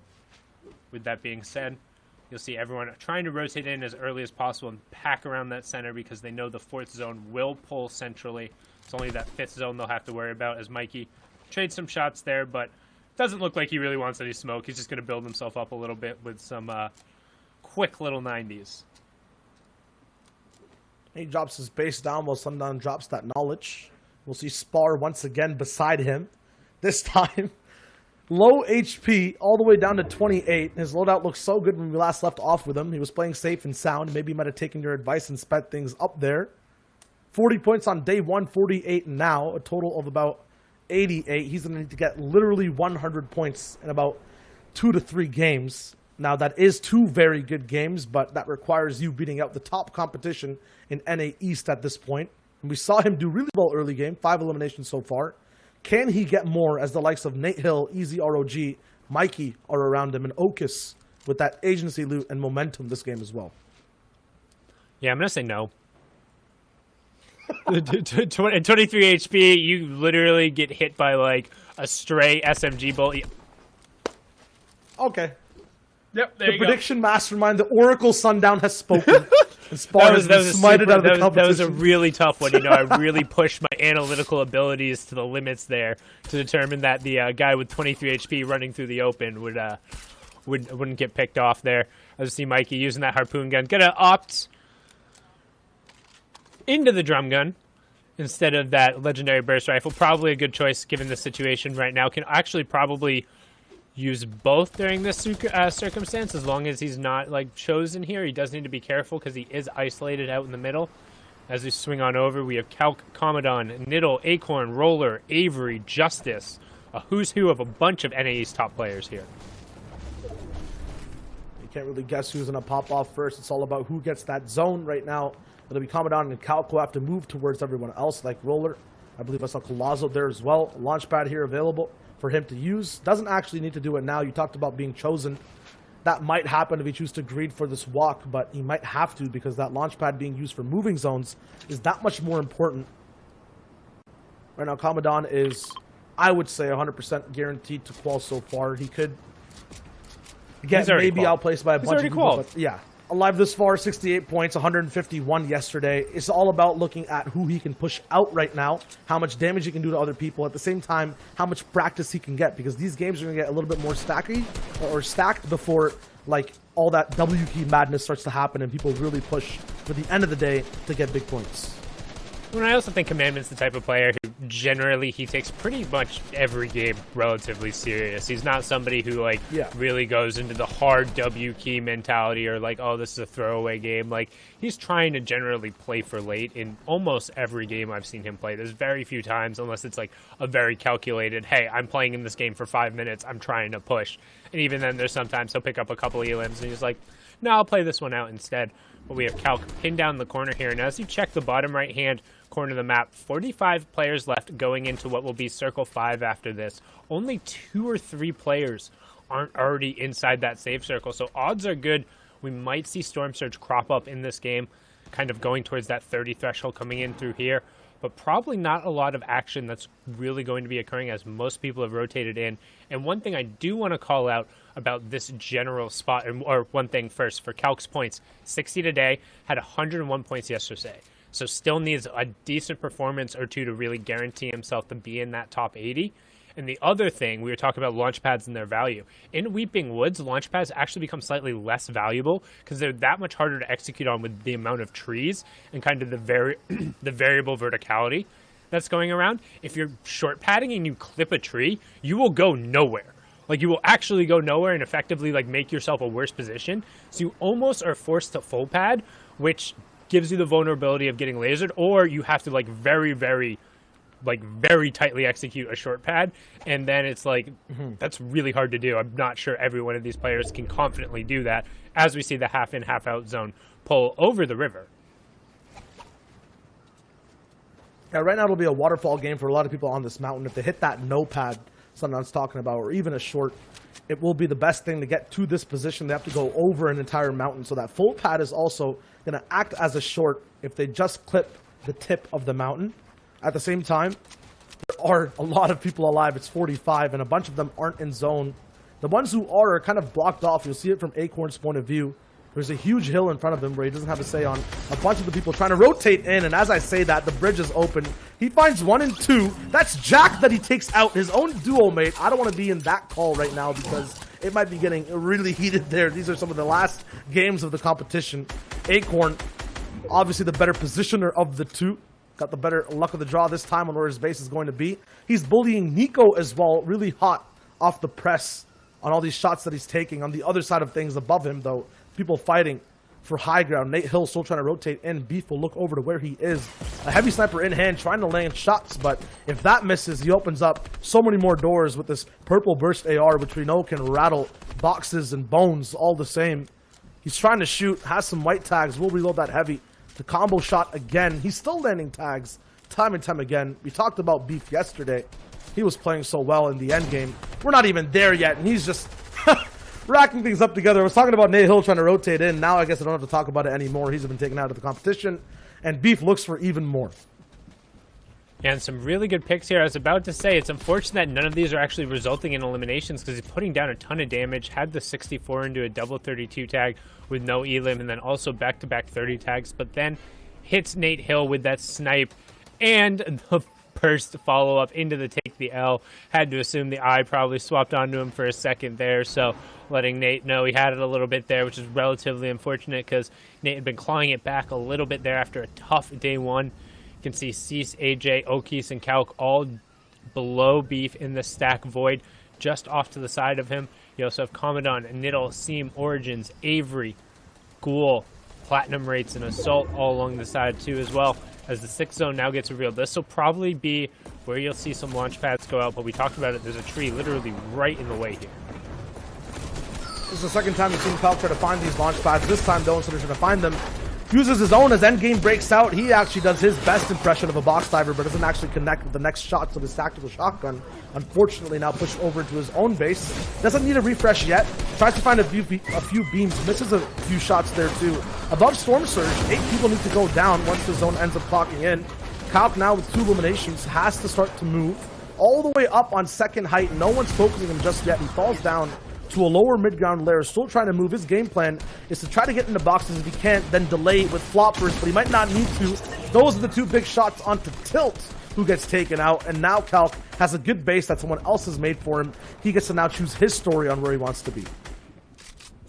With that being said, you'll see everyone trying to rotate in as early as possible and pack around that center because they know the 4th zone will pull centrally. It's only that 5th zone they'll have to worry about, as Mikey trades some shots there, but doesn't look like he really wants any smoke. He's just going to build himself up a little bit with some quick little 90s.
He drops his base down while Sundown drops that knowledge. We'll see Spar once again beside him. This time, low HP, all the way down to 28. His loadout looks so good when we last left off with him. He was playing safe and sound. Maybe he might have taken your advice and sped things up there. 40 points on day 1, 48 now. A total of about 88. He's going to need to get literally 100 points in about 2 to 3 games. Now, that is 2 very good games, but that requires you beating out the top competition in NA East at this point. And we saw him do really well early game, 5 eliminations so far. Can he get more as the likes of Nate Hill, Easy ROG, Mikey are around him, and Okus with that agency loot and momentum this game as well?
Yeah, I'm going to say no. 23 HP, you literally get hit by like a stray SMG bolt.
Okay.
Yep,
the prediction mastermind, the Oracle Sundown has spoken. And Spawn has been smited out of the competition.
That was a really tough one. You know, I really pushed my analytical abilities to the limits there to determine that the guy with 23 HP running through the open wouldn't get picked off there. I just see Mikey using that harpoon gun. Gonna opt into the drum gun instead of that legendary burst rifle. Probably a good choice given the situation right now. Can actually probably use both during this circumstance as long as he's not like chosen here. He does need to be careful because he is isolated out in the middle. As we swing on over, we have Calc, Commodon, Niddle, Acorn, Roller, Avery, Justice. A who's who of a bunch of NAE's top players here.
You can't really guess who's going to pop off first. It's all about who gets that zone right now. It'll be Commodon and Calc who have to move towards everyone else like Roller. I believe I saw Colazo there as well. Launchpad here available for him to use. Doesn't actually need to do it now. You talked about being chosen. That might happen if he chooses to greed for this walk, but he might have to because that launch pad being used for moving zones is that much more important. Right now, Commodon is, I would say, 100% guaranteed to qual so far. He could get maybe outplaced by a bunch of people, but yeah. Alive this far, 68 points, 151 yesterday. It's all about looking at who he can push out right now, how much damage he can do to other people, at the same time, how much practice he can get, because these games are going to get a little bit more stacked before like all that W key madness starts to happen and people really push for the end of the day to get big points.
And I also think Commandment's the type of player who generally he takes pretty much every game relatively serious. He's not somebody who really goes into the hard W key mentality or like, oh, this is a throwaway game. Like, he's trying to generally play for late in almost every game I've seen him play. There's very few times, unless it's like a very calculated, hey, I'm playing in this game for 5 minutes, I'm trying to push. And even then, there's sometimes he'll pick up a couple of elims and he's like, no, I'll play this one out instead. But we have Calc pinned down the corner here. And as you check the bottom right-hand corner of the map, 45 players left going into what will be Circle 5 after this. Only 2 or 3 players aren't already inside that safe circle. So odds are good. We might see Storm Surge crop up in this game, kind of going towards that 30 threshold coming in through here. But probably not a lot of action that's really going to be occurring as most people have rotated in. And one thing I do want to call out about this general spot, or one thing first, for Calc's points, 60 today, had 101 points yesterday. So still needs a decent performance or two to really guarantee himself to be in that top 80. And the other thing, we were talking about launch pads and their value. In Weeping Woods, launch pads actually become slightly less valuable because they're that much harder to execute on with the amount of trees and kind of the variable verticality that's going around. If you're short padding and you clip a tree, you will go nowhere. Like, you will actually go nowhere and effectively like make yourself a worse position. So you almost are forced to full pad, which gives you the vulnerability of getting lasered, or you have to like very tightly execute a short pad, and then it's like that's really hard to do. I'm not sure every one of these players can confidently do that as we see the half in, half out zone pull over the river.
Yeah, right now it'll be a waterfall game for a lot of people on this mountain. If they hit that no pad Sundown's talking about, or even a short, it will be the best thing to get to this position. They have to go over an entire mountain, so that full pad is also going to act as a short if they just clip the tip of the mountain. At the same time, there are a lot of people alive. It's 45, and a bunch of them aren't in zone. The ones who are kind of blocked off. You'll see it from Acorn's point of view. There's a huge hill in front of him where he doesn't have a say on. A bunch of the people trying to rotate in, and as I say that, the bridge is open. He finds 1 and 2. That's Jack that he takes out, his own duo mate. I don't want to be in that call right now because it might be getting really heated there. These are some of the last games of the competition. Acorn, obviously the better positioner of the two. Got the better luck of the draw this time on where his base is going to be. He's bullying Nico as well, really hot off the press on all these shots that he's taking. On the other side of things above him, though, people fighting. for high ground. Nate Hill still trying to rotate in. Beef will look over to where he is. A heavy sniper in hand, trying to land shots, but if that misses, he opens up so many more doors with this purple burst AR, which we know can rattle boxes and bones all the same. He's trying to shoot, has some white tags, will reload that heavy. The combo shot again. He's still landing tags time and time again. We talked about Beef yesterday. He was playing so well in the end game. We're not even there yet, and he's just racking things up together. I was talking about Nate Hill trying to rotate in. Now I guess I don't have to talk about it anymore. He's been taken out of the competition, and Beef looks for even more.
And some really good picks here. I was about to say, it's unfortunate that none of these are actually resulting in eliminations because he's putting down a ton of damage. Had the 64 into a double 32 tag with no elim, and then also back-to-back 30 tags, but then hits Nate Hill with that snipe and the burst follow-up into the take the L. Had to assume the eye probably swapped onto him for a second there, so letting Nate know he had it a little bit there, which is relatively unfortunate because Nate had been clawing it back a little bit there after a tough day one. You can see Cease, AJ, Okis, and Calc all below Beef in the stack void, just off to the side of him. You also have Commandant, Niddle, Seam, Origins, Avery, Ghoul, Platinum Rates, and Assault all along the side too as well. As the 6th zone now gets revealed, this will probably be where you'll see some launch pads go out, but we talked about it. There's a tree literally right in the way here.
This is the second time we've seen Calc try to find these launch pads. This time, though, instead of trying to find them, uses his own as endgame breaks out. He actually does his best impression of a box diver, but doesn't actually connect with the next shots of his tactical shotgun. Unfortunately, now pushed over into his own base. Doesn't need a refresh yet. Tries to find a few beams. Misses a few shots there, too. Above Storm Surge, 8 people need to go down once the zone ends up clocking in. Calc now with 2 eliminations has to start to move all the way up on second height. No one's focusing him just yet. He falls down to a lower mid-ground layer, still trying to move. His game plan is to try to get into boxes. If he can't, then delay with floppers, but he might not need to. Those are the 2 big shots onto Tilt, who gets taken out, and now Calc has a good base that someone else has made for him. He gets to now choose his story on where he wants to be.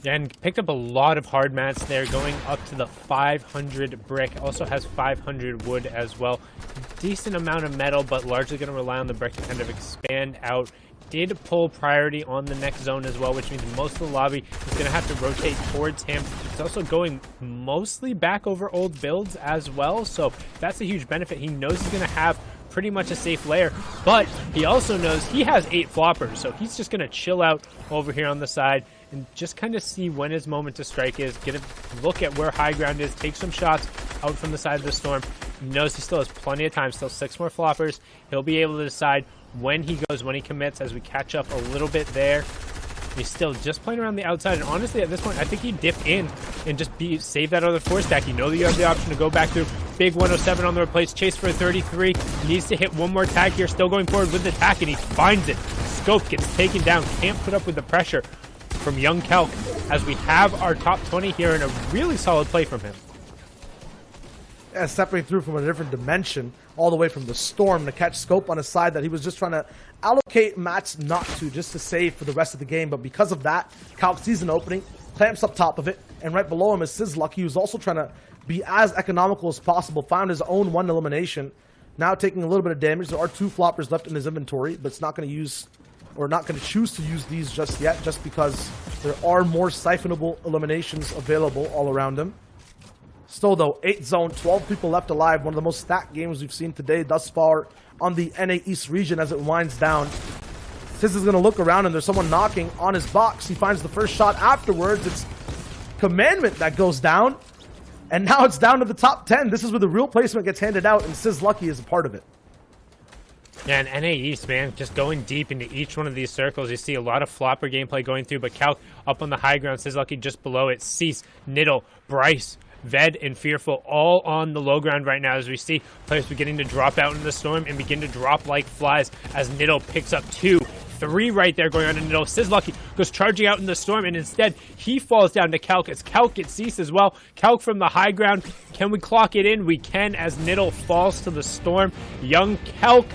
And picked up a lot of hard mats there, going up to the 500 brick. Also has 500 wood as well. Decent amount of metal, but largely going to rely on the brick to kind of expand out. Did pull priority on the next zone as well, which means most of the lobby is going to have to rotate towards him. He's also going mostly back over old builds as well, so that's a huge benefit. He knows he's going to have pretty much a safe layer, but he also knows he has 8 floppers, so he's just going to chill out over here on the side and just kind of see when his moment to strike is, get a look at where high ground is, take some shots out from the side of the storm. He knows he still has plenty of time, still 6 more floppers. He'll be able to decide when he goes, when he commits, as we catch up a little bit there. He's still just playing around the outside, and honestly, at this point, I think he'd dip in and just save that other 4 stack. You know that you have the option to go back through. Big 107 on the replace, chase for a 33. Needs to hit one more tag here, still going forward with the attack, and he finds it. Scope gets taken down, can't put up with the pressure from young Calc, as we have our top 20 here, and a really solid play from him.
Yeah, stepping through from a different dimension, all the way from the storm to catch Scope on his side that he was just trying to allocate mats not to, just to save for the rest of the game. But because of that, Calc sees an opening, clamps up top of it, and right below him is Sizlucky, who's also trying to be as economical as possible, found his own 1 elimination. Now taking a little bit of damage. There are 2 floppers left in his inventory, but it's not going to use, or not going to choose to use these just yet, just because there are more siphonable eliminations available all around him. Still, though, 8th zone, 12 people left alive. One of the most stacked games we've seen today thus far on the NA East region as it winds down. Tiz is going to look around, and there's someone knocking on his box. He finds the first shot afterwards. It's Commandment that goes down, and now it's down to the top 10. This is where the real placement gets handed out, and Sizlucky is a part of it.
Yeah, and NA East, man, just going deep into each one of these circles. You see a lot of flopper gameplay going through, but Calc up on the high ground, Sizlucky just below it. Cease, Niddle, Bryce, Ved, and Fearful all on the low ground right now, as we see players beginning to drop out in the storm and begin to drop like flies, as Niddle picks up 2, 3 right there going on to Niddle. Sizlucky goes charging out in the storm, and instead he falls down to Calc, as Calc gets Cease as well. Calc from the high ground. Can we clock it in? We can, as Niddle falls to the storm. Young Calc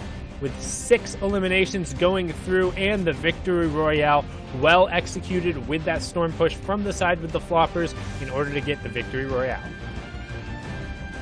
with 6 eliminations going through, and the victory royale well executed with that storm push from the side with the floppers in order to get the victory royale.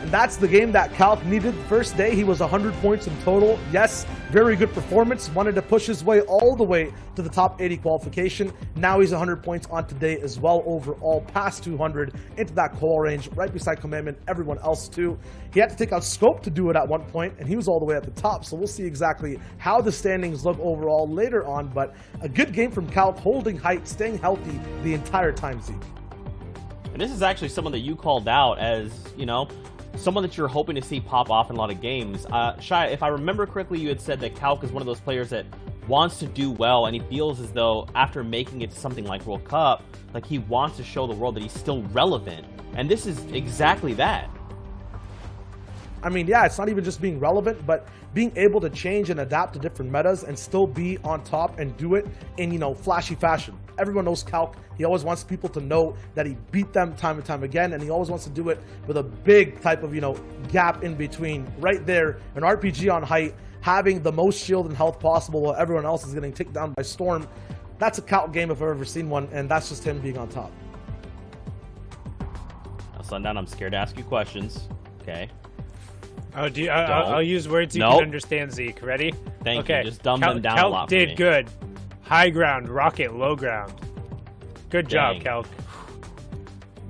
And that's the game that Calc needed. First day, he was 100 points in total. Yes, very good performance. Wanted to push his way all the way to the top 80 qualification. Now he's 100 points on today as well overall, past 200 into that qual range, right beside Commandment, everyone else too. He had to take out Scope to do it at one point, and he was all the way at the top. So we'll see exactly how the standings look overall later on. But a good game from Calc, holding height, staying healthy the entire time, Zeke.
And this is actually someone that you called out as, you know, someone that you're hoping to see pop off in a lot of games. Shia, if I remember correctly, you had said that Calc is one of those players that wants to do well, and he feels as though after making it to something like World Cup, like he wants to show the world that he's still relevant. And this is exactly that.
I mean, yeah, it's not even just being relevant, but being able to change and adapt to different metas and still be on top and do it in, you know, flashy fashion. Everyone knows Calc. He always wants people to know that he beat them time and time again, and he always wants to do it with a big type of, you know, gap in between. Right there, an RPG on height, having the most shield and health possible while everyone else is getting taken down by Storm. That's a Calc game if I've ever seen one, and that's just him being on top.
Now, Sundown, I'm scared to ask you questions. Okay.
Oh, I'll use words you can understand, Zeke. Ready?
Thank you. Just dumb them down a lot for me.
Did good. High ground, rocket, low ground. Good job, Calc.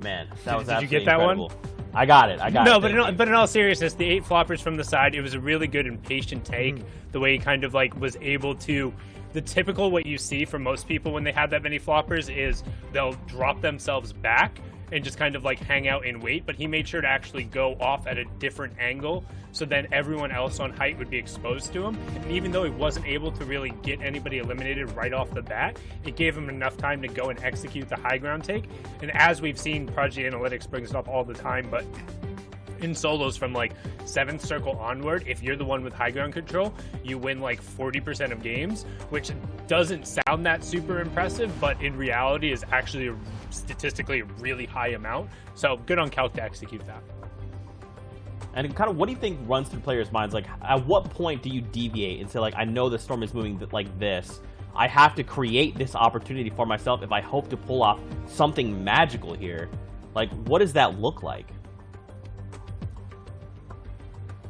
Man, that was absolutely
Did you get that
incredible.
one?
I got it.
No, but in all seriousness, the 8 floppers from the side, it was a really good and patient take. The way he kind of like was able to. The typical what you see from most people when they have that many floppers is they'll drop themselves back and just kind of like hang out and wait, but he made sure to actually go off at a different angle so then everyone else on height would be exposed to him. And even though he wasn't able to really get anybody eliminated right off the bat, it gave him enough time to go and execute the high ground take. And as we've seen, Prodigy Analytics brings it up all the time, but in solos from like 7th circle onward, if you're the one with high ground control, you win like 40% of games, which doesn't sound that super impressive, but in reality is actually statistically a really high amount. So good on Calc to execute that.
And kind of what do you think runs through players' minds? Like, at what point do you deviate and say, like, I know the Storm is moving like this. I have to create this opportunity for myself if I hope to pull off something magical here. Like, what does that look like?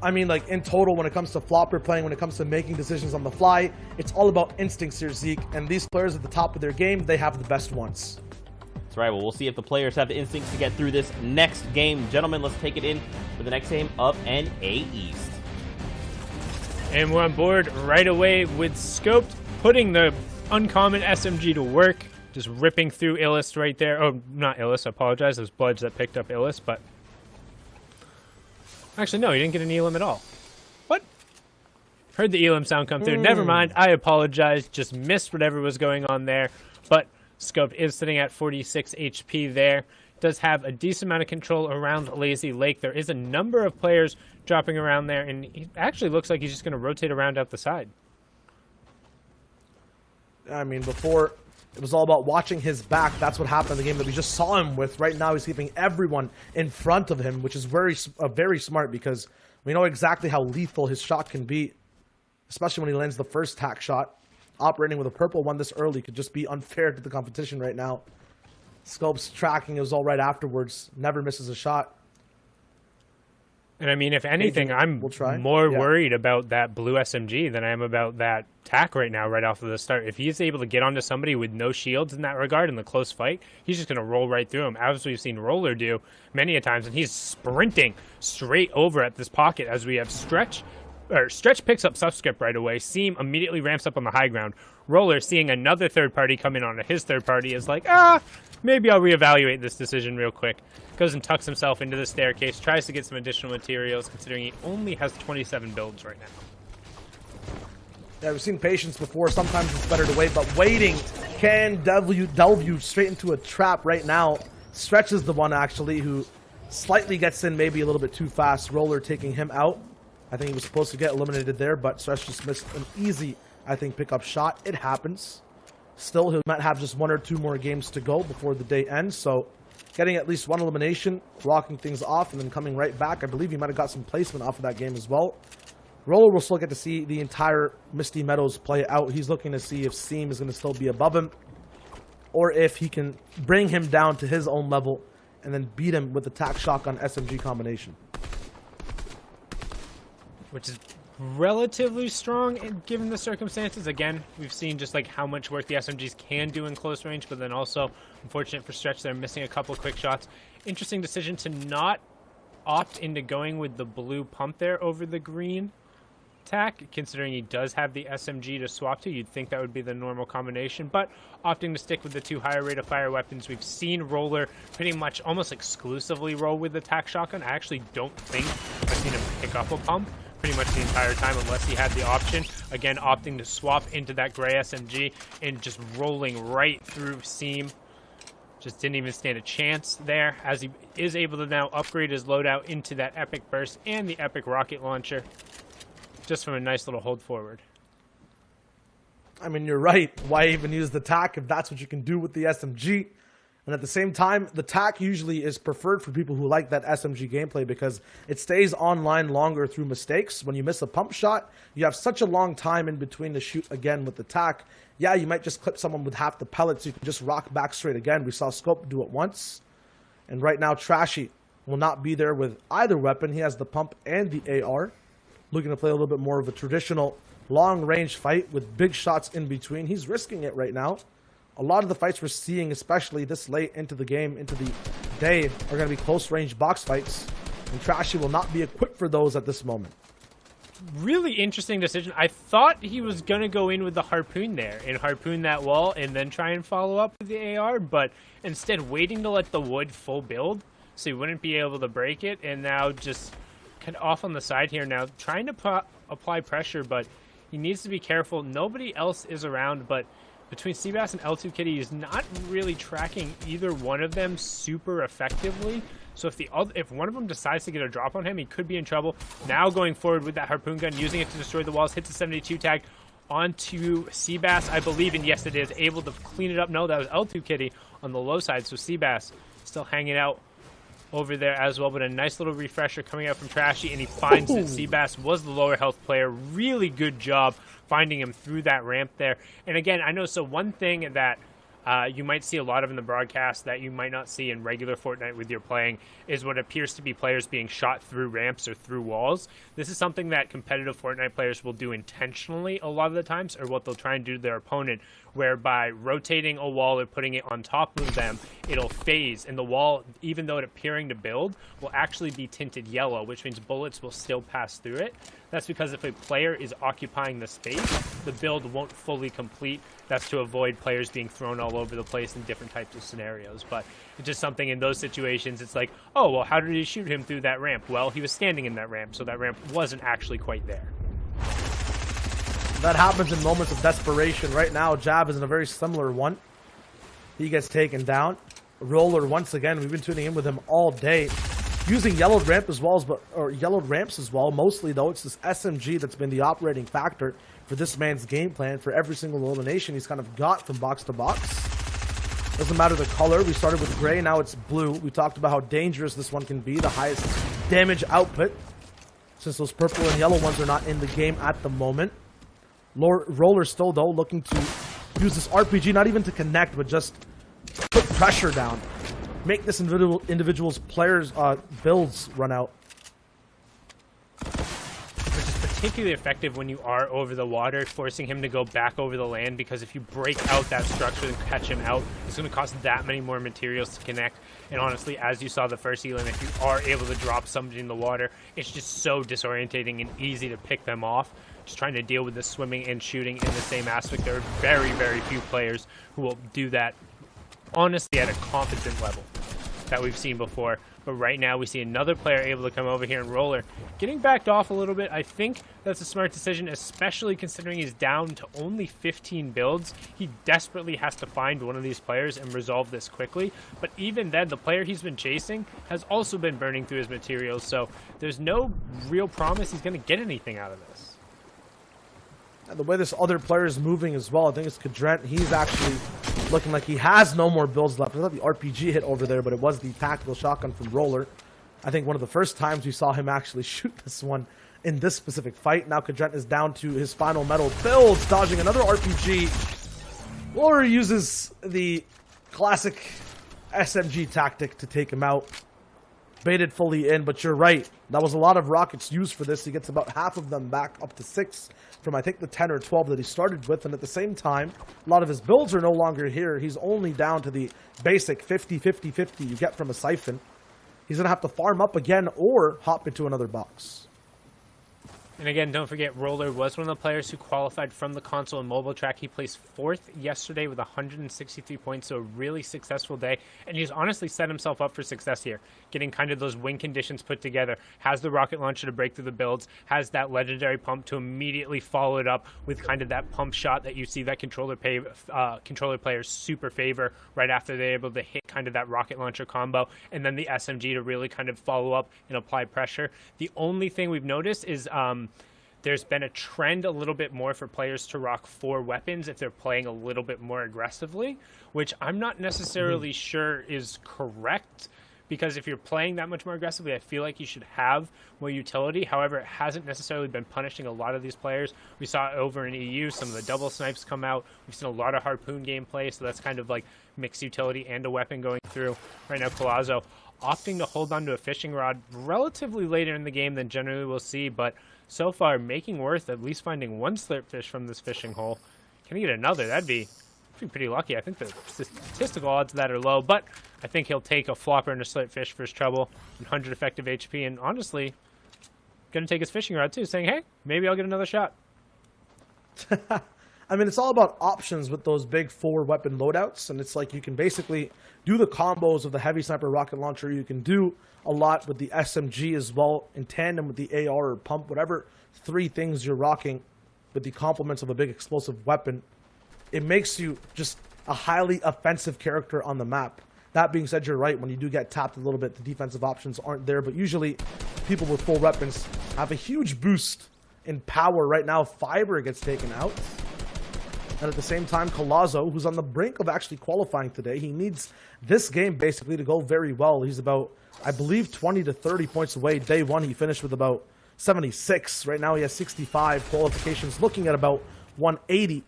I mean, like, in total, when it comes to flopper playing, when it comes to making decisions on the fly, it's all about instincts here, Zeke. And these players at the top of their game, they have the best ones.
That's right. Well, we'll see if the players have the instincts to get through this next game. Gentlemen, let's take it in for the next game of NA East.
And we're on board right away with Scoped, putting the uncommon SMG to work. Just ripping through Illust right there. Oh, not Illust, I apologize. It was Bludge that picked up Illust, but... Actually, no, he didn't get an Elim at all. What? Heard the Elim sound come through. Never mind. I apologize. Just missed whatever was going on there. But Scope is sitting at 46 HP there. Does have a decent amount of control around Lazy Lake. There is a number of players dropping around there, and he actually looks like he's just going to rotate around out the side.
I mean, before it was all about watching his back. That's what happened in the game that we just saw him with. Right now, he's keeping everyone in front of him, which is very smart because we know exactly how lethal his shot can be, especially when he lands the first tack shot. Operating with a purple one this early could just be unfair to the competition right now. Scope's tracking is all right afterwards. Never misses a shot.
And I mean, if anything, I'm more worried about that blue SMG than I am about that tack right now, right off of the start. If he's able to get onto somebody with no shields in that regard in the close fight, he's just going to roll right through him, as we've seen Roller do many a times. And he's sprinting straight over at this pocket as we have Stretch picks up Subscript right away. Seam immediately ramps up on the high ground. Roller, seeing another third party come in on his third party, is like, maybe I'll reevaluate this decision real quick. Goes and tucks himself into the staircase, tries to get some additional materials, considering he only has 27 builds right now.
Yeah, we've seen patience before. Sometimes it's better to wait, but waiting can delve you straight into a trap right now. Stretch is the one, actually, who slightly gets in maybe a little bit too fast. Roller taking him out. I think he was supposed to get eliminated there, but Stretch just missed an easy, I think, pickup shot. It happens. Still, he might have just 1 or 2 more games to go before the day ends, so getting at least 1 elimination, rocking things off, and then coming right back. I believe he might have got some placement off of that game as well. Roller will still get to see the entire Misty Meadows play out. He's looking to see if Seam is going to still be above him, or if he can bring him down to his own level and then beat him with the tack shotgun SMG combination.
which is relatively strong given the circumstances. Again, we've seen just like how much work the SMGs can do in close range, but then also, unfortunate for Stretch, they're missing a couple quick shots. Interesting decision to not opt into going with the blue pump there over the green tack, considering he does have the SMG to swap to. You'd think that would be the normal combination, but opting to stick with the 2 higher rate of fire weapons. We've seen Roller pretty much almost exclusively roll with the tack shotgun. I actually don't think I've seen him pick up a pump pretty much the entire time unless he had the option. Again, opting to swap into that gray SMG and just rolling right through Seam. Just didn't even stand a chance there, as he is able to now upgrade his loadout into that Epic Burst and the Epic Rocket Launcher, just from a nice little hold forward.
I mean, you're right. Why even use the tack if that's what you can do with the SMG? And at the same time, the tack usually is preferred for people who like that SMG gameplay because it stays online longer through mistakes. When you miss a pump shot, you have such a long time in between to shoot again with the tack. Yeah, you might just clip someone with half the pellets. You can just rock back straight again. We saw Scope do it once. And right now, Trashy will not be there with either weapon. He has the pump and the AR. Looking to play a little bit more of a traditional long-range fight with big shots in between. He's risking it right now. A lot of the fights we're seeing, especially this late into the game, into the day, are going to be close-range box fights. And Trashy will not be equipped for those at this moment.
Really interesting decision. I thought he was going to go in with the harpoon there and harpoon that wall and then try and follow up with the AR, but instead waiting to let the wood full build so he wouldn't be able to break it, and now just kind of off on the side here now, trying to apply pressure, but he needs to be careful. Nobody else is around, but between Seabass and L2 Kitty, he's not really tracking either one of them super effectively. So if one of them decides to get a drop on him, he could be in trouble. Now going forward with that harpoon gun, using it to destroy the walls, hits the 72 tag onto Seabass, I believe, and yes, it is able to clean it up. No, that was L2 Kitty on the low side, so Seabass still hanging out over there as well, but a nice little refresher coming out from Trashy, and he finds that Seabass was the lower health player. Really good job finding him through that ramp there. And again, I know, so one thing that you might see a lot of in the broadcast that you might not see in regular Fortnite with your playing is what appears to be players being shot through ramps or through walls. This is something that competitive Fortnite players will do intentionally a lot of the times, or what they'll try and do to their opponent, where by rotating a wall or putting it on top of them, it'll phase, and the wall, even though it appearing to build, will actually be tinted yellow, which means bullets will still pass through it. That's because if a player is occupying the space, the build won't fully complete. That's to avoid players being thrown all over the place in different types of scenarios. But it's just something in those situations, it's like, oh, well, how did he shoot him through that ramp? Well, he was standing in that ramp, so that ramp wasn't actually quite there.
That happens in moments of desperation. Right now, Jab is in a very similar one. He gets taken down. Roller, once again, we've been tuning in with him all day. Using yellowed ramps as well, mostly though, it's this SMG that's been the operating factor for this man's game plan for every single elimination he's kind of got from box to box. Doesn't matter the color. We started with gray, now it's blue. We talked about how dangerous this one can be, the highest damage output, since those purple and yellow ones are not in the game at the moment. Roller still, though, looking to use this RPG, not even to connect, but just put pressure down. Make this individual's players' builds run out.
Which is particularly effective when you are over the water, forcing him to go back over the land, because if you break out that structure and catch him out, it's going to cost that many more materials to connect. And honestly, as you saw the first Elan, if you are able to drop somebody in the water, it's just so disorientating and easy to pick them off. Just trying to deal with the swimming and shooting in the same aspect. There are very, very few players who will do that, honestly, at a competent level that we've seen before. But right now we see another player able to come over here and Roller getting backed off a little bit. I think that's a smart decision, especially considering he's down to only 15 builds. He desperately has to find one of these players and resolve this quickly. But even then, the player he's been chasing has also been burning through his materials, so there's no real promise he's going to get anything out of this.
And the way this other player is moving as well, I think it's Kadrent. He's actually looking like he has no more builds left. I thought the RPG hit over there, but it was the tactical shotgun from Roller. I think one of the first times we saw him actually shoot this one in this specific fight. Now Kadrent is down to his final metal builds, dodging another RPG. Roller uses the classic SMG tactic to take him out. baited fully in, but you're right. That was a lot of rockets used for this. He gets about half of them back, up to 6 from I think the 10 or 12 that he started with, and at the same time, a lot of his builds are no longer here. He's only down to the basic 50-50-50 you get from a Siphon. He's going to have to farm up again or hop into another box.
And again, don't forget, Roller was one of the players who qualified from the console and mobile track. He placed 4th yesterday with 163 points, so a really successful day. And he's honestly set himself up for success here, getting kind of those win conditions put together. Has the rocket launcher to break through the builds, has that legendary pump to immediately follow it up with kind of that pump shot that you see that controller players super favor right after they're able to hit kind of that rocket launcher combo, and then the SMG to really kind of follow up and apply pressure. The only thing we've noticed is there's been a trend a little bit more for players to rock 4 weapons if they're playing a little bit more aggressively, which I'm not necessarily sure is correct, because if you're playing that much more aggressively, I feel like you should have more utility. However, it hasn't necessarily been punishing a lot of these players. We saw over in EU, some of the double snipes come out. We've seen a lot of harpoon gameplay, so that's kind of like mixed utility and a weapon going through. Right now, Collazo opting to hold on to a fishing rod relatively later in the game than generally we'll see, but so far making worth at least finding 1 slurp fish from this fishing hole. Can he get another? That'd be pretty lucky. I think the statistical odds of that are low, but I think he'll take a flopper and a slurp fish for his trouble. 100 effective HP, and honestly, gonna take his fishing rod too, saying, hey, maybe I'll get another shot.
I mean, it's all about options with those big 4 weapon loadouts, and it's like you can basically do the combos of the heavy sniper rocket launcher. You can do a lot with the SMG as well in tandem with the AR or pump, whatever 3 things you're rocking with the complements of a big explosive weapon. It makes you just a highly offensive character on the map. That being said, you're right. When you do get tapped a little bit, the defensive options aren't there, but usually people with full weapons have a huge boost in power. Right now, Fiber gets taken out. And at the same time, Collazo, who's on the brink of actually qualifying today, he needs this game basically to go very well. He's about, I believe, 20 to 30 points away. Day 1, he finished with about 76. Right now, he has 65 qualifications, looking at about 180.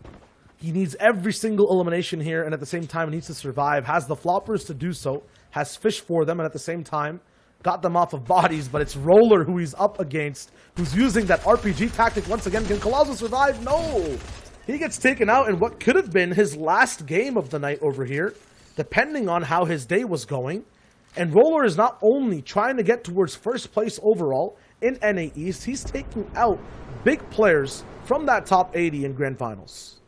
He needs every single elimination here, and at the same time, he needs to survive. Has the floppers to do so, has fish for them, and at the same time, got them off of bodies, but it's Roller who he's up against, who's using that RPG tactic once again. Can Collazo survive? No! He gets taken out in what could have been his last game of the night over here, depending on how his day was going. And Roller is not only trying to get towards first place overall in NA East, he's taking out big players from that top 80 in Grand Finals.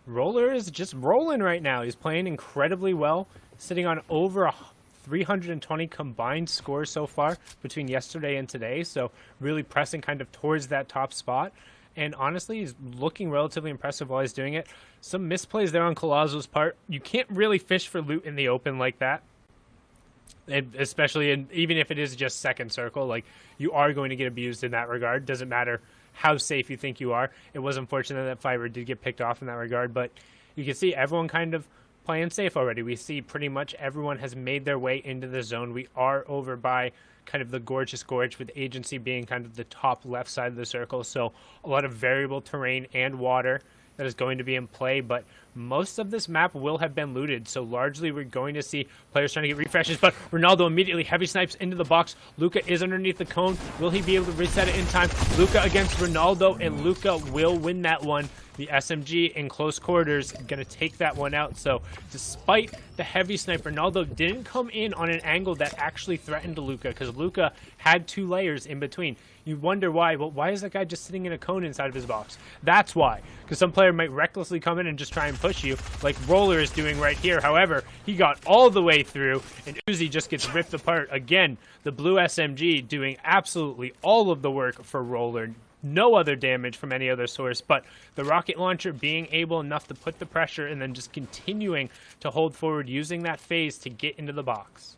Roller is just rolling right now. He's playing incredibly well, sitting on over 320 combined scores so far between yesterday and today, so really pressing kind of towards that top spot. And honestly, he's looking relatively impressive while he's doing it. Some misplays there on Collazo's part. You can't really fish for loot in the open like that. Especially even if it is just second circle, like, you are going to get abused in that regard. Doesn't matter how safe you think you are. It was unfortunate that Fiber did get picked off in that regard, but you can see everyone kind of playing safe already. We see pretty much everyone has made their way into the zone. We are over by kind of the Gorgeous Gorge, with Agency being kind of the top left side of the circle, so a lot of variable terrain and water that is going to be in play, but most of this map will have been looted, so largely we're going to see players trying to get refreshes, but Ronaldo immediately heavy snipes into the box. Luca is underneath the cone. Will he be able to reset it in time? Luca against Ronaldo, and Luca will win that one. The SMG in close quarters going to take that one out. So despite the heavy snipe, Ronaldo didn't come in on an angle that actually threatened Luca, because Luca had 2 layers in between. You wonder why. Well, why is that guy just sitting in a cone inside of his box? That's why. Because some player might recklessly come in and just try and push you, like Roller is doing right here. However, he got all the way through, and Uzi just gets ripped apart. Again, the blue SMG doing absolutely all of the work for Roller. No other damage from any other source, but the rocket launcher being able enough to put the pressure and then just continuing to hold forward, using that phase to get into the box.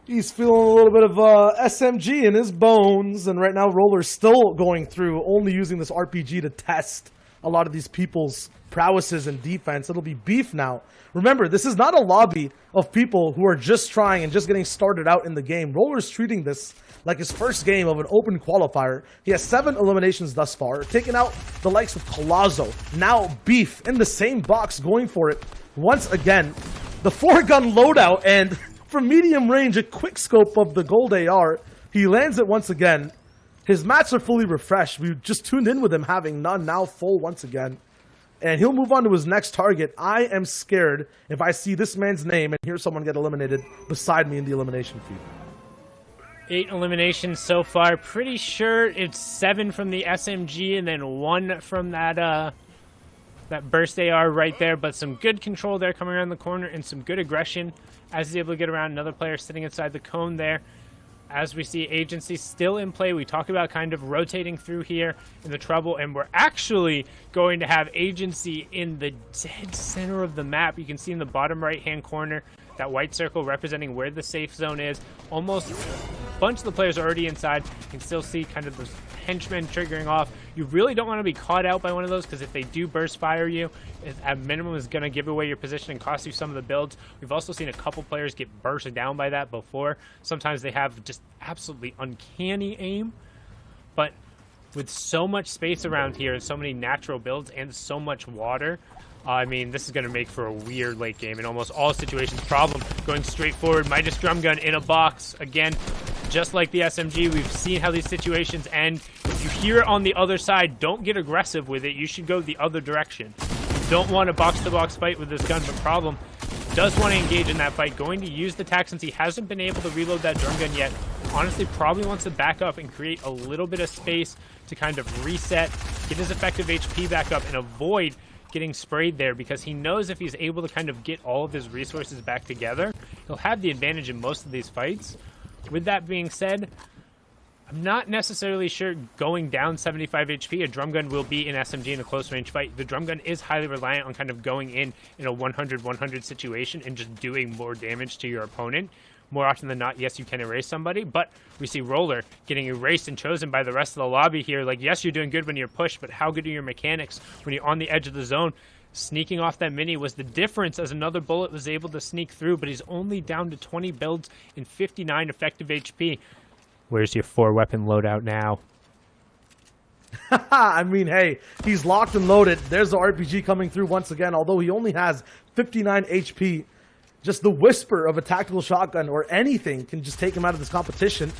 He's feeling a little bit of SMG in his bones, and right now Roller's still going through, only using this RPG to test a lot of these people's prowesses and defense. It'll be beef now. Remember, this is not a lobby of people who are just trying and just getting started out in the game. Roller's treating this like his first game of an open qualifier. He has 7 eliminations thus far, taking out the likes of Collazo. Now Beef in the same box, going for it once again. The 4-gun loadout, and from medium range, a quick scope of the gold AR. He lands it once again. His mats are fully refreshed. We just tuned in with him having none, now full once again. And he'll move on to his next target. I am scared if I see this man's name and hear someone get eliminated beside me in the elimination feed.
8 eliminations so far. Pretty sure it's 7 from the SMG and then 1 from that burst AR right there. But some good control there coming around the corner and some good aggression as he's able to get around another player sitting inside the cone there. As we see agency still in play, we talk about kind of rotating through here in the trouble, and we're actually going to have agency in the dead center of the map. You can see in the bottom right-hand corner that white circle representing where the safe zone is. Almost a bunch of the players are already inside. You can still see kind of those henchmen triggering off. You really don't want to be caught out by one of those, because if they do burst fire you, at minimum is going to give away your position and cost you some of the builds. We've also seen a couple players get burst down by that before. Sometimes they have just absolutely uncanny aim, but with so much space around here and so many natural builds and so much water, I mean, this is going to make for a weird late game in almost all situations. Problem going straight forward. Midas drum gun in a box. Again, just like the SMG, we've seen how these situations end. If you hear it on the other side, don't get aggressive with it. You should go the other direction. You don't want a box-to-box fight with this gun, but Problem does want to engage in that fight. Going to use the tac since he hasn't been able to reload that drum gun yet. Honestly, probably wants to back up and create a little bit of space to kind of reset, get his effective HP back up, and avoid getting sprayed there, because he knows if he's able to kind of get all of his resources back together, he'll have the advantage in most of these fights. With that being said, I'm not necessarily sure going down 75 HP, a drum gun will be an SMG in a close range fight. The drum gun is highly reliant on kind of going in a 100-100 situation and just doing more damage to your opponent. More often than not, yes, you can erase somebody, but we see Roller getting erased and chosen by the rest of the lobby here. Like, yes, you're doing good when you're pushed, but how good are your mechanics when you're on the edge of the zone? Sneaking off that mini was the difference, as another bullet was able to sneak through, but he's only down to 20 builds and 59 effective HP. Where's your 4-weapon loadout now?
I mean, hey, he's locked and loaded. There's the RPG coming through once again, although he only has 59 HP. Just the whisper of a tactical shotgun or anything can just take him out of this competition.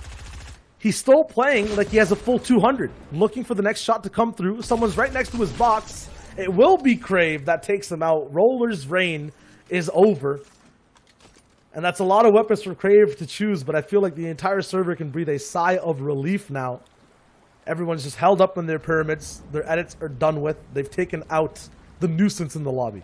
He's still playing like he has a full 200, looking for the next shot to come through. Someone's right next to his box. It will be Crave that takes him out. Roller's reign is over. And that's a lot of weapons for Crave to choose, but I feel like the entire server can breathe a sigh of relief now. Everyone's just held up in their pyramids. Their edits are done with. They've taken out the nuisance in the lobby.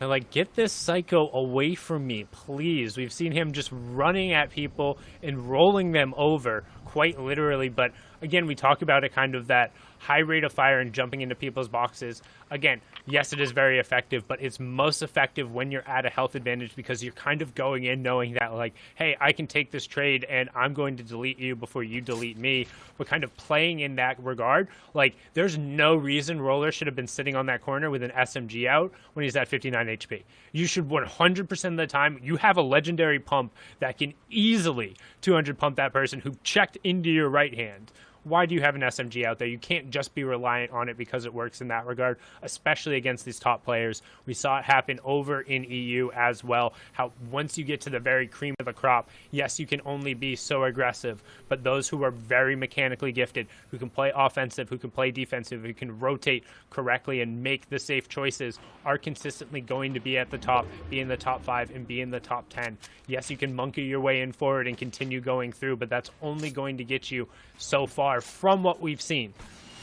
And like, get this psycho away from me, please. We've seen him just running at people and rolling them over, quite literally. But again, we talk about it kind of that high rate of fire and jumping into people's boxes. Again, yes, it is very effective, but it's most effective when you're at a health advantage, because you're kind of going in knowing that, like, hey, I can take this trade and I'm going to delete you before you delete me. But kind of playing in that regard, like, there's no reason Roller should have been sitting on that corner with an SMG out when he's at 59 HP. You should 100% of the time, you have a legendary pump that can easily 200 pump that person who checked into your right hand. Why do you have an SMG out there? You can't just be reliant on it because it works in that regard, especially against these top players. We saw it happen over in EU as well, how once you get to the very cream of the crop, yes, you can only be so aggressive, but those who are very mechanically gifted, who can play offensive, who can play defensive, who can rotate correctly and make the safe choices, are consistently going to be at the top, be in the top 5, and be in the top 10. Yes, you can monkey your way in forward and continue going through, but that's only going to get you so far from what we've seen.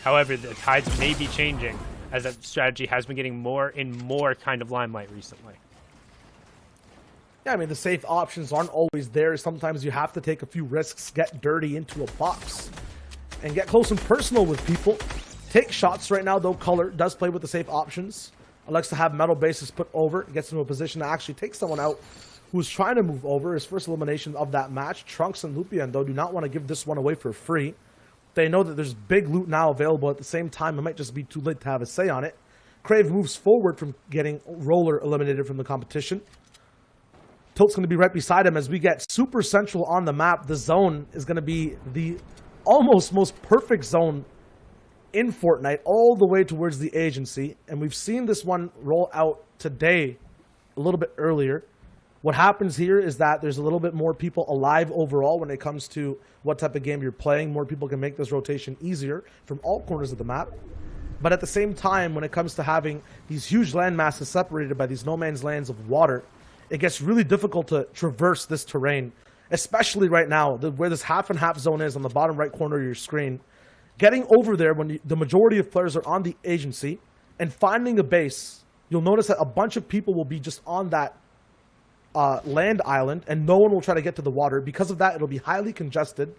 However, the tides may be changing, as that strategy has been getting more and more kind of limelight recently.
Yeah, I mean, the safe options aren't always there. Sometimes you have to take a few risks, get dirty into a box, and get close and personal with people. Take shots right now, though. Color does play with the safe options. Likes to have metal bases put over. Gets into a position to actually take someone out who's trying to move over. His first elimination of that match. Trunks and Lupien, though, do not want to give this one away for free. They know that there's big loot now available. At the same time, it might just be too late to have a say on it. Crave moves forward from getting Roller eliminated from the competition. Tilt's going to be right beside him as we get super central on the map. The zone is going to be the almost most perfect zone in Fortnite, all the way towards the agency. And we've seen this one roll out today, a little bit earlier. What happens here is that there's a little bit more people alive overall when it comes to what type of game you're playing. More people can make this rotation easier from all corners of the map. But at the same time, when it comes to having these huge land masses separated by these no man's lands of water, it gets really difficult to traverse this terrain, especially right now, where this half and half zone is on the bottom right corner of your screen. Getting over there when the majority of players are on the agency and finding a base, you'll notice that a bunch of people will be just on that land island, and no one will try to get to the water. Because of that, it'll be highly congested,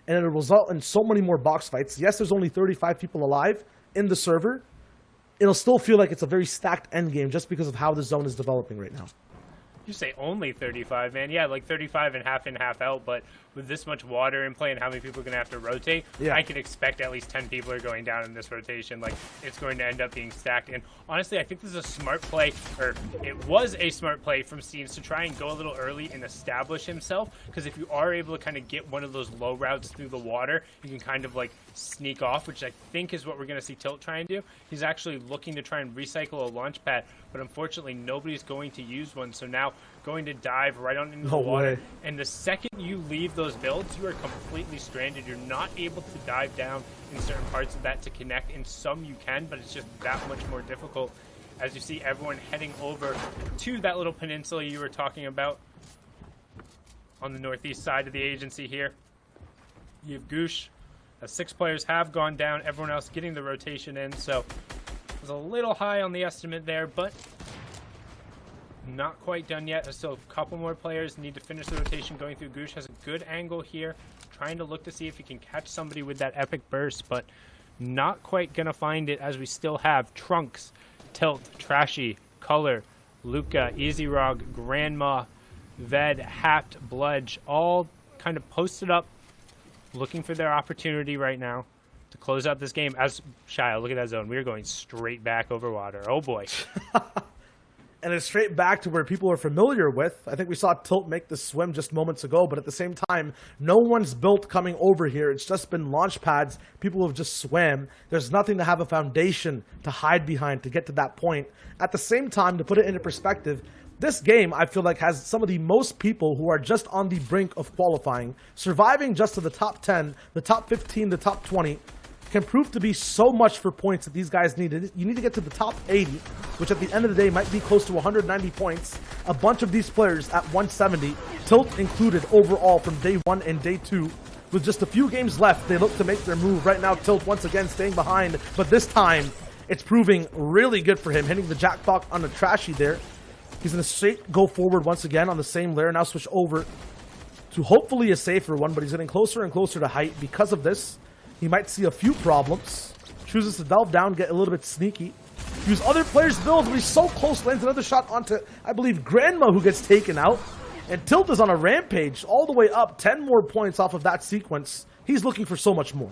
and it'll result in so many more box fights. Yes, there's only 35 people alive in the server. It'll still feel like it's a very stacked endgame just because of how the zone is developing right now.
You say only 35, man. Yeah, like 35 and half out, but with this much water in play and how many people are going to have to rotate, I can expect at least 10 people are going down in this rotation. Like, it's going to end up being stacked. And honestly, I think this is a smart play, or it was a smart play from Steams to try and go a little early and establish himself, because if you are able to kind of get one of those low routes through the water, you can kind of like sneak off, which I think is what we're going to see Tilt try and do. He's actually looking to try and recycle a launch pad, but unfortunately nobody's going to use one, so now going to dive right on into the water. And the second you leave those builds, you are completely stranded. You're not able to dive down in certain parts of that to connect. In some you can, but it's just that much more difficult. As you see everyone heading over to that little peninsula you were talking about on the northeast side of the agency here. You have Goosh. 6 players have gone down. Everyone else getting the rotation in, so it was a little high on the estimate there, but not quite done yet. There's still a couple more players need to finish the rotation going through. Goosh has a good angle here, trying to look to see if he can catch somebody with that epic burst, but not quite gonna find it, as we still have Trunks, Tilt, Trashy, Color, Luca, EasyRog, Grandma, Ved, Hapt, Bludge, all kind of posted up, looking for their opportunity right now to close out this game. As Shia, look at that zone. We are going straight back over water. Oh boy.
And it's straight back to where people are familiar with. I think we saw Tilt make the swim just moments ago, but at the same time, no one's built coming over here. It's just been launch pads. People have just swam. There's nothing to have a foundation to hide behind to get to that point. At the same time, to put it into perspective, this game, I feel like, has some of the most people who are just on the brink of qualifying. Surviving just to the top 10, the top 15, the top 20 can prove to be so much for points that these guys need. You need to get to the top 80, which at the end of the day might be close to 190 points. A bunch of these players at 170, Tilt included overall from day 1 and day 2. With just a few games left, they look to make their move. Right now, Tilt once again staying behind, but this time it's proving really good for him, hitting the jackpot on the Trashy there. He's going to straight go forward once again on the same layer. Now switch over to hopefully a safer one, but he's getting closer and closer to height. Because of this, he might see a few problems. Chooses to delve down, get a little bit sneaky. Use other players' builds, but he's so close. Lands another shot onto, I believe, Grandma, who gets taken out. And Tilt is on a rampage all the way up. 10 more points off of that sequence. He's looking for so much more.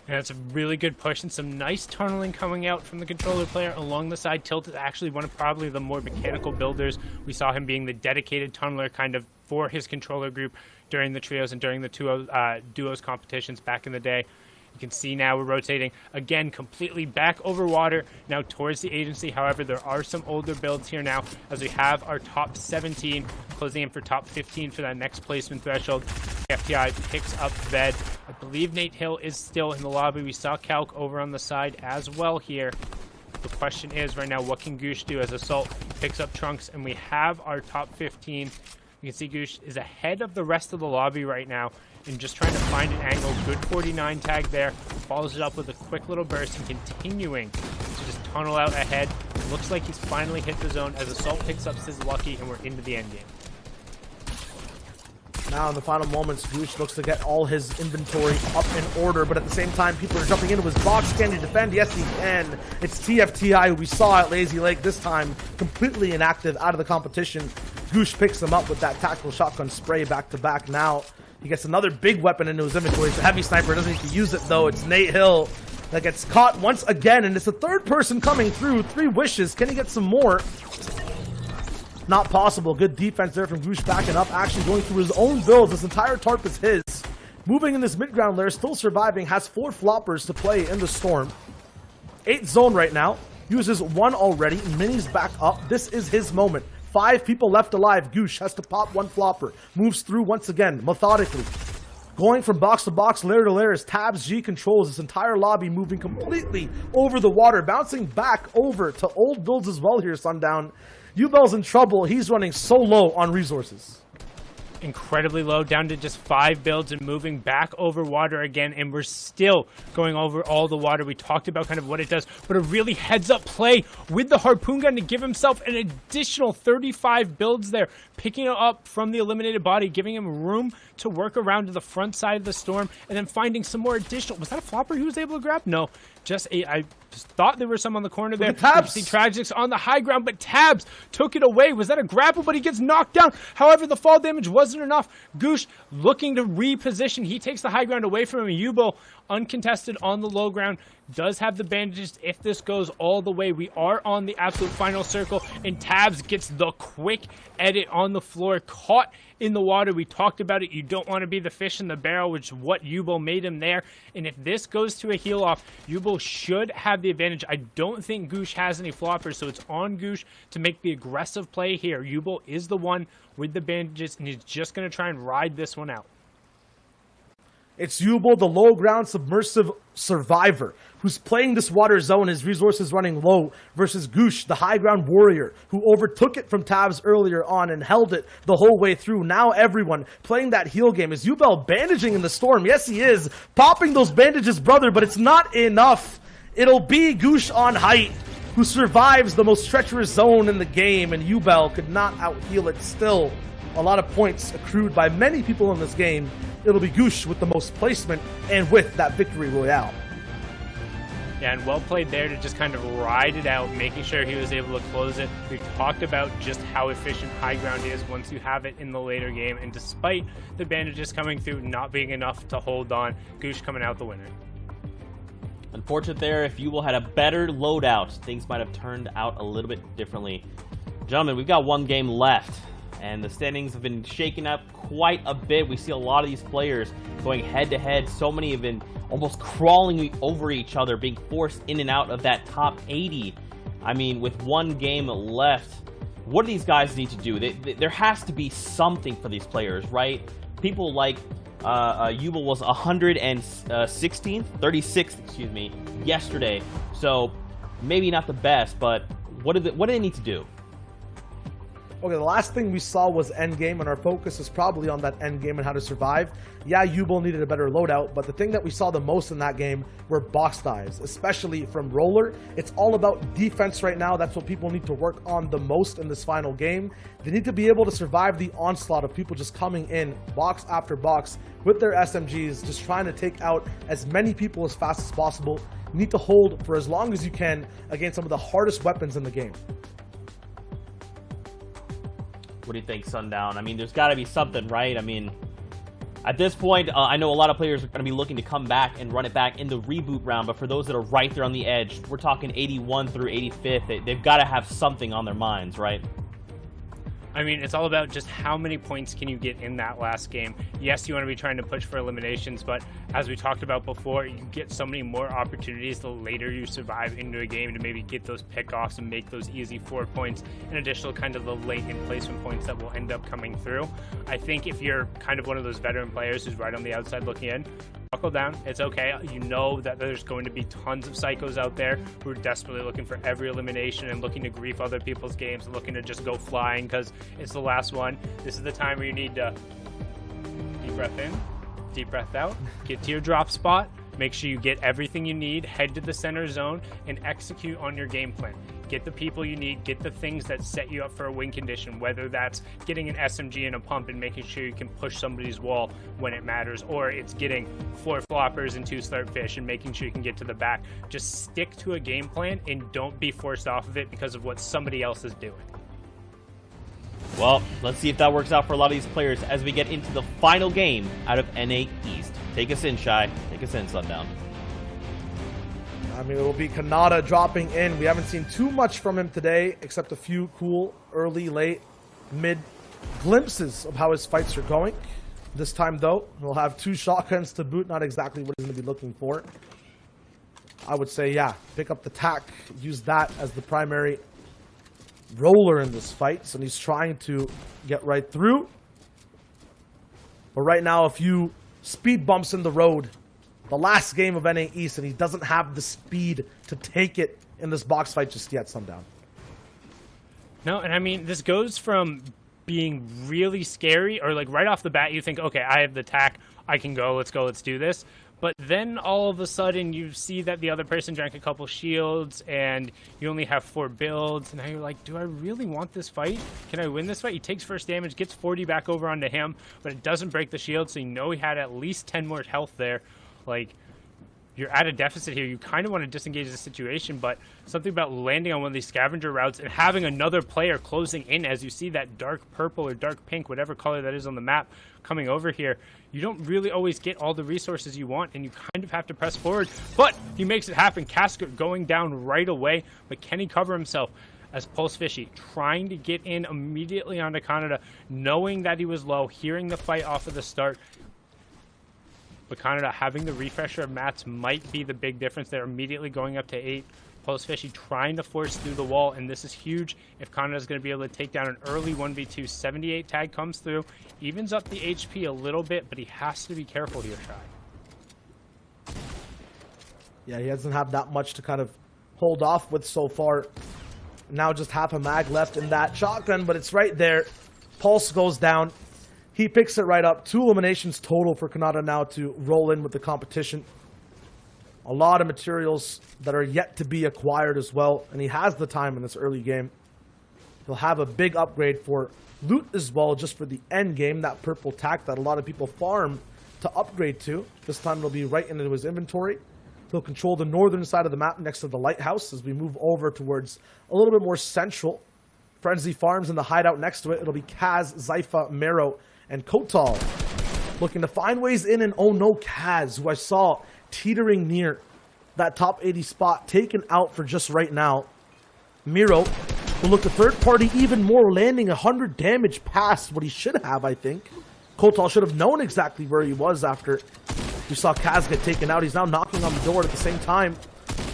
And it's a really good push and some nice tunneling coming out from the controller player along the side. Tilt is actually one of probably the more mechanical builders. We saw him being the dedicated tunneler kind of for his controller group during the trios and during the duos competitions back in the day. You can see now we're rotating again completely back over water now towards the agency. However, there are some older builds here now as we have our top 17 closing in for top 15 for that next placement threshold. FTI picks up Ved. I believe Nate Hill is still in the lobby. We saw Calc over on the side as well here. The question is right now, what can Goosh do as Assault picks up Trunks, and we have our top 15. You can see Goosh is ahead of the rest of the lobby right now and just trying to find an angle. Good 49 tag there. Follows it up with a quick little burst and continuing to just tunnel out ahead. Looks like he's finally hit the zone as Assault picks up his lucky and we're into the end game.
Now in the final moments, Goosh looks to get all his inventory up in order, but at the same time, people are jumping into his box. Can he defend? Yes, he can. It's TFTI, who we saw at Lazy Lake this time, completely inactive, out of the competition. Goosh picks him up with that tactical shotgun spray back-to-back. Now he gets another big weapon into his inventory. It's a heavy sniper. Doesn't need to use it, though. It's Nate Hill that gets caught once again, and it's the third person coming through. 3 wishes. Can he get some more? Not possible. Good defense there from Goosh backing up, actually going through his own builds. This entire tarp is his. Moving in this mid-ground layer, still surviving, has 4 floppers to play in the storm. 8th zone right now. Uses 1 already. Mini's back up. This is his moment. 5 people left alive. Goosh has to pop one flopper. Moves through once again, methodically. Going from box to box, layer to layer as Tabs G controls this entire lobby, moving completely over the water, bouncing back over to old builds as well here, Sundown. Ubel's in trouble. He's running so low on resources.
Incredibly low, down to just 5 builds and moving back over water again, and we're still going over all the water. We talked about kind of what it does, but a really heads-up play with the harpoon gun to give himself an additional 35 builds there, picking it up from the eliminated body, giving him room to work around to the front side of the storm, and then finding some more additional. Was that a flopper he was able to grab? No, just I thought there was some on the corner there.
Tabs.
See Tragics on the high ground, but Tabs took it away. Was that a grapple? But he gets knocked down. However, the fall damage wasn't enough. Goosh looking to reposition. He takes the high ground away from him. Yubo uncontested on the low ground. Does have the bandages if this goes all the way. We are on the absolute final circle, and Tabs gets the quick edit on the floor, caught in the water. We talked about it. You don't want to be the fish in the barrel, which is what Yubo made him there. And if this goes to a heal off, Yubo should have the advantage. I don't think Goosh has any floppers, so it's on Goosh to make the aggressive play here. Yubo is the one with the bandages, and he's just going to try and ride this one out.
It's Yubo, the low ground submersive survivor, who's playing this water zone, his resources running low, versus Goosh, the high ground warrior, who overtook it from Tabs earlier on and held it the whole way through. Now everyone playing that heal game. Is Yubel bandaging in the storm? Yes, he is. Popping those bandages, brother, but it's not enough. It'll be Goosh on height, who survives the most treacherous zone in the game, and Yubel could not out-heal it. Still, a lot of points accrued by many people in this game. It'll be Goosh with the most placement and with that victory royale.
Yeah, and well played there to just kind of ride it out, making sure he was able to close it. We've talked about just how efficient high ground is once you have it in the later game, and despite the bandages coming through not being enough to hold on, Goosh coming out the winner.
Unfortunate there. If Yubel had a better loadout, things might have turned out a little bit differently. Gentlemen, we've got one game left, and the standings have been shaken up quite a bit. We see a lot of these players going head-to-head. So many have been almost crawling over each other, being forced in and out of that top 80. I mean, with one game left, what do these guys need to do? There has to be something for these players, right? People like Yubel was 116th, 36th, excuse me, yesterday. So maybe not the best, but what do they need to do?
Okay, the last thing we saw was endgame, and our focus is probably on that endgame and how to survive. Yeah, Yubel needed a better loadout, but the thing that we saw the most in that game were box dives, especially from Roller. It's all about defense right now. That's what people need to work on the most in this final game. They need to be able to survive the onslaught of people just coming in box after box with their SMGs, just trying to take out as many people as fast as possible. You need to hold for as long as you can against some of the hardest weapons in the game.
What do you think, Sundown? I mean, there's got to be something, right? I mean, at this point, I know a lot of players are going to be looking to come back and run it back in the reboot round, but for those that are right there on the edge, we're talking 81 through 85th, they've got to have something on their minds, right?
I mean, it's all about just how many points can you get in that last game. Yes, you want to be trying to push for eliminations, but as we talked about before, you get so many more opportunities the later you survive into a game to maybe get those pickoffs and make those easy 4 points, in addition to kind of the late in placement points that will end up coming through. I think if you're kind of one of those veteran players who's right on the outside looking in, buckle down. It's okay. You know that there's going to be tons of psychos out there who are desperately looking for every elimination and looking to grief other people's games and looking to just go flying because it's the last one. This is the time where you need to deep breath in, deep breath out, get to your drop spot, make sure you get everything you need, head to the center zone, and execute on your game plan. Get the people you need, get the things that set you up for a win condition, whether that's getting an SMG and a pump and making sure you can push somebody's wall when it matters, or it's getting 4 floppers and 2 slurp fish and making sure you can get to the back. Just stick to a game plan and don't be forced off of it because of what somebody else is doing.
Well, let's see if that works out for a lot of these players as we get into the final game out of NA East. Take us in, Shy. Take us in, Sundown.
I mean, it'll be Kanata dropping in. We haven't seen too much from him today, except a few cool early, late, mid glimpses of how his fights are going. This time, though, he'll have 2 shotguns to boot. Not exactly what he's going to be looking for. I would say, yeah, pick up the tack. Use that as the primary roller in this fight, and he's trying to get right through. But right now, a few speed bumps in the road. The last game of NA East, and he doesn't have the speed to take it in this box fight just yet, Sundown.
No, and I mean, this goes from being really scary, or like right off the bat, you think, okay, I have the tack, I can go, let's do this. But then all of a sudden, you see that the other person drank a couple shields, and you only have 4 builds, and now you're like, do I really want this fight? Can I win this fight? He takes first damage, gets 40 back over onto him, but it doesn't break the shield, so you know he had at least 10 more health there. Like, you're at a deficit here. You kind of want to disengage the situation, but something about landing on one of these scavenger routes and having another player closing in as you see that dark purple or dark pink, whatever color that is on the map, coming over here. You don't really always get all the resources you want, and you kind of have to press forward. But he makes it happen. Casket going down right away, but can he cover himself? As Pulse Fishy trying to get in immediately onto Canada, knowing that he was low, hearing the fight off of the start. But Canada having the refresher of mats might be the big difference. They're immediately going up to 8. Pulse Fishy trying to force through the wall, and this is huge if Canada is going to be able to take down an early 1v2. 78 tag comes through, evens up the HP a little bit, but he has to be careful here, Shy.
Yeah, he doesn't have that much to kind of hold off with so far. Now just half a mag left in that shotgun, but it's right there. Pulse goes down. He picks it right up. 2 eliminations total for Kanata now to roll in with the competition. A lot of materials that are yet to be acquired as well, and he has the time in this early game. He'll have a big upgrade for loot as well, just for the end game, that purple tack that a lot of people farm to upgrade to. This time it'll be right into his inventory. He'll control the northern side of the map next to the lighthouse as we move over towards a little bit more central. Frenzy Farms in the hideout next to it. It'll be Kaz, Zypha, Mero, and Kotal looking to find ways in, and oh no, Kaz, who I saw teetering near that top 80 spot, taken out for just right now. Miro will look to third party even more, landing 100 damage past what he should have, I think. Kotal should have known exactly where he was after we saw Kaz get taken out. He's now knocking on the door at the same time.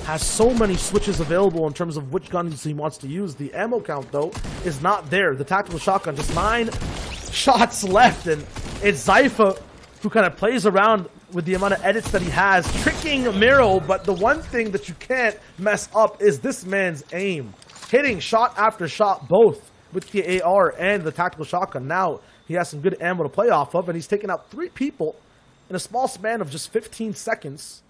Has so many switches available in terms of which guns he wants to use. The ammo count, though, is not there. The tactical shotgun, just 9 shots left, and it's Zypha who kind of plays around with the amount of edits that he has, tricking Miro, but the one thing that you can't mess up is this man's aim. Hitting shot after shot, both with the AR and the tactical shotgun. Now he has some good ammo to play off of, and he's taken out 3 people in a small span of just 15 seconds.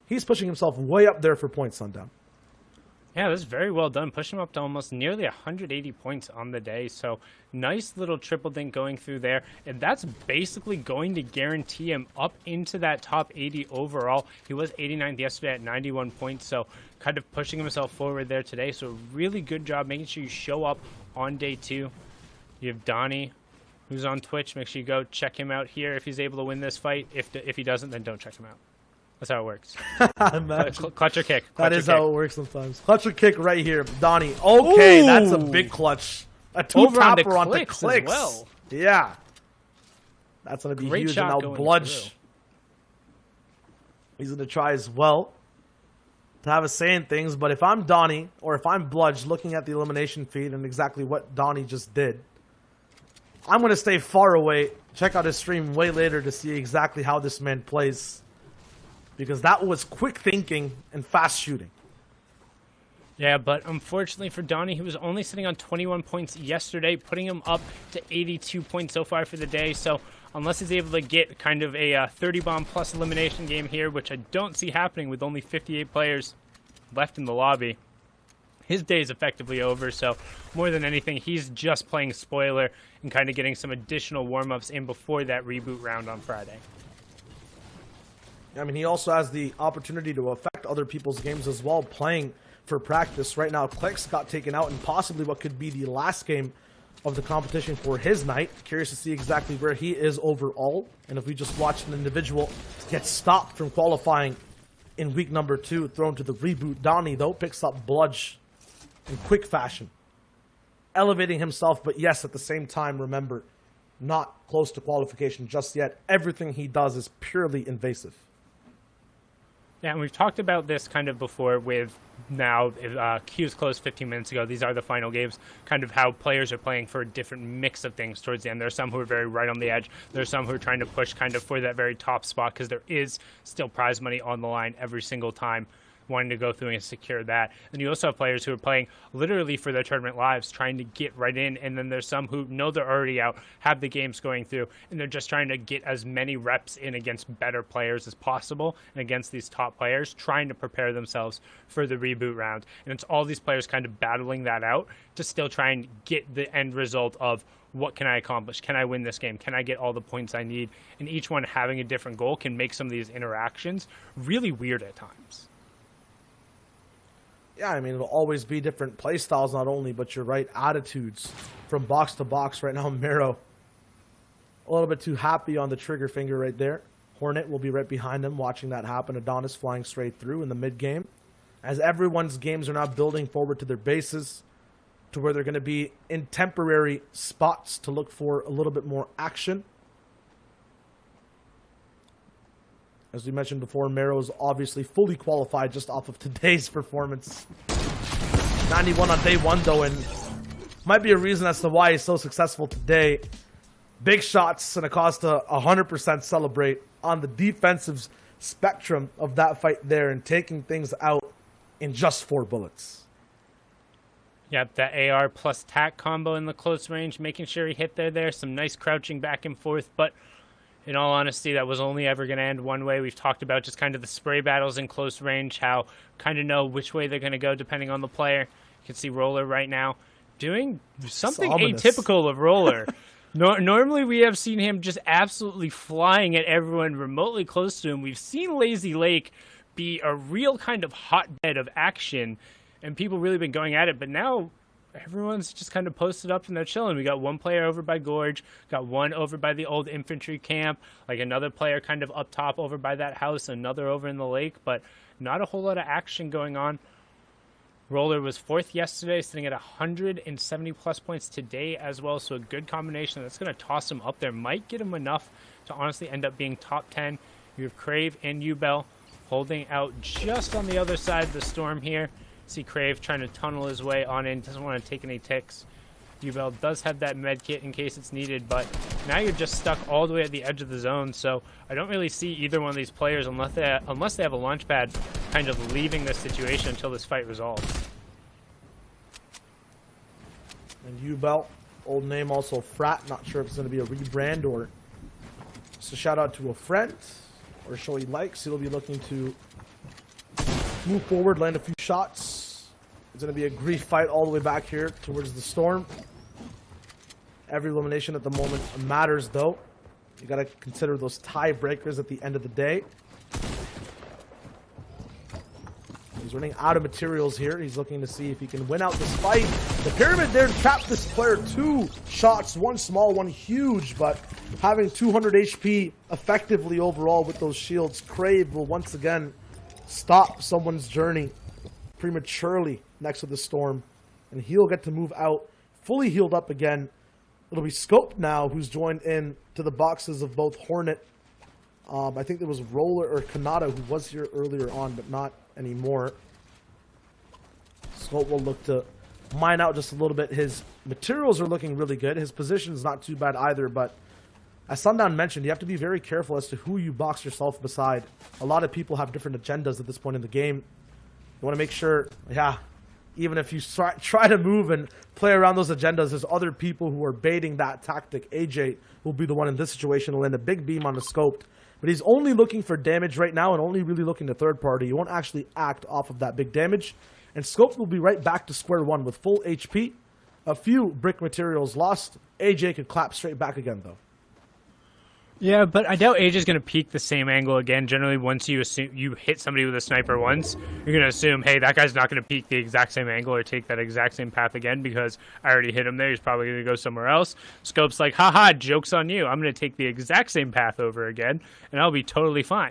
He's pushing himself way up there for points, Sundown.
Yeah, this is very well done. Pushing him up to almost nearly 180 points on the day. So nice little triple dink going through there. And that's basically going to guarantee him up into that top 80 overall. He was 89th yesterday at 91 points. So kind of pushing himself forward there today. So really good job making sure you show up on day 2. You have Donnie, who's on Twitch. Make sure you go check him out here if he's able to win this fight. If he doesn't, then don't check him out. That's how it works. Clutch or kick.
That is how it works sometimes. Clutch or kick right here, Donnie. Okay, ooh, that's a big clutch. A 2-topper on the clicks. As well. Yeah. That's going to be great huge. And now Bludge. He's going to try as well to have a say in things. But if I'm Donnie, or if I'm Bludge, looking at the elimination feed and exactly what Donnie just did, I'm going to stay far away. Check out his stream way later to see exactly how this man plays. Because that was quick thinking and fast shooting.
Yeah, but unfortunately for Donnie, he was only sitting on 21 points yesterday, putting him up to 82 points so far for the day. So unless he's able to get kind of a 30-bomb plus elimination game here, which I don't see happening with only 58 players left in the lobby, his day is effectively over. So more than anything, he's just playing spoiler and kind of getting some additional warm-ups in before that reboot round on Friday.
I mean, he also has the opportunity to affect other people's games as well, playing for practice. Right now, Clicks got taken out in possibly what could be the last game of the competition for his night. Curious to see exactly where he is overall. And if we just watch an individual get stopped from qualifying in week number 2, thrown to the reboot, Donnie, though, picks up Bludge in quick fashion, elevating himself. But yes, at the same time, remember, not close to qualification just yet. Everything he does is purely invasive.
Yeah, and we've talked about this kind of before with now queues closed 15 minutes ago. These are the final games, kind of how players are playing for a different mix of things towards the end. There are some who are very right on the edge. There are some who are trying to push kind of for that very top spot because there is still prize money on the line every single time, wanting to go through and secure that. And you also have players who are playing literally for their tournament lives, trying to get right in. And then there's some who know they're already out, have the games going through, and they're just trying to get as many reps in against better players as possible and against these top players, trying to prepare themselves for the reboot round. And it's all these players kind of battling that out to still try and get the end result of what can I accomplish? Can I win this game? Can I get all the points I need? And each one having a different goal can make some of these interactions really weird at times.
Yeah, I mean, it'll always be different play styles, not only, but your right attitudes from box to box. Right now, Mero a little bit too happy on the trigger finger right there. Hornet will be right behind him watching that happen. Adonis flying straight through in the mid-game. As everyone's games are now building forward to their bases, to where they're going to be in temporary spots to look for a little bit more action. As we mentioned before, Mero is obviously fully qualified just off of today's performance. 91 on day one, though, and might be a reason as to why he's so successful today. Big shots and a cause to 100% celebrate on the defensive spectrum of that fight there and taking things out in just 4 bullets.
Yep, that AR plus tac combo in the close range, making sure he hit there. Some nice crouching back and forth, but in all honesty, that was only ever going to end one way. We've talked about just kind of the spray battles in close range, how kind of know which way they're going to go depending on the player. You can see Roller right now doing something atypical of Roller. Normally, we have seen him just absolutely flying at everyone remotely close to him. We've seen Lazy Lake be a real kind of hotbed of action, and people really been going at it. But now everyone's just kind of posted up and they're chilling. We got one player over by Gorge, got one over by the old infantry camp, like another player kind of up top over by that house, another over in the lake, but not a whole lot of action going on. Roller was 4th yesterday, sitting at 170 plus points today as well, so a good combination that's going to toss him up there. Might get him enough to honestly end up being top 10. You have Crave and Ubel holding out just on the other side of the storm here. See Crave trying to tunnel his way on in, doesn't want to take any ticks. Ubel does have that med kit in case it's needed, but now you're just stuck all the way at the edge of the zone, so I don't really see either one of these players, unless they have a launch pad, kind of leaving this situation until this fight resolves.
And Ubel, old name also Frat, not sure if it's going to be a rebrand or just a shout out to a friend or show he likes. He'll be looking to move forward, land a few shots. It's going to be a grief fight all the way back here towards the storm. Every elimination at the moment matters, though. You got to consider those tiebreakers at the end of the day. He's running out of materials here. He's looking to see if he can win out this fight. The Pyramid there trapped this player. 2 shots, one small, one huge, but having 200 HP effectively overall with those shields, Crave will once again stop someone's journey prematurely next to the storm, and he'll get to move out fully healed up again. It'll be Scope now who's joined in to the boxes of both Hornet. I think there was Roller or Kanata who was here earlier on, but not anymore. Scope will look to mine out just a little bit. His materials are looking really good. His position's not too bad either, but as Sundown mentioned, you have to be very careful as to who you box yourself beside. A lot of people have different agendas at this point in the game. You want to make sure, even if you try to move and play around those agendas, there's other people who are baiting that tactic. AJ will be the one in this situation to land a big beam on the Scoped. But he's only looking for damage right now and only really looking to third party. You won't actually act off of that big damage. And Scoped will be right back to square one with full HP. A few brick materials lost. AJ could clap straight back again, though.
Yeah, but I doubt AJ's going to peek the same angle again. Generally, once you assume you hit somebody with a sniper once, you're going to assume, hey, that guy's not going to peek the exact same angle or take that exact same path again because I already hit him there. He's probably going to go somewhere else. Scope's like, haha, joke's on you. I'm going to take the exact same path over again, and I'll be totally fine.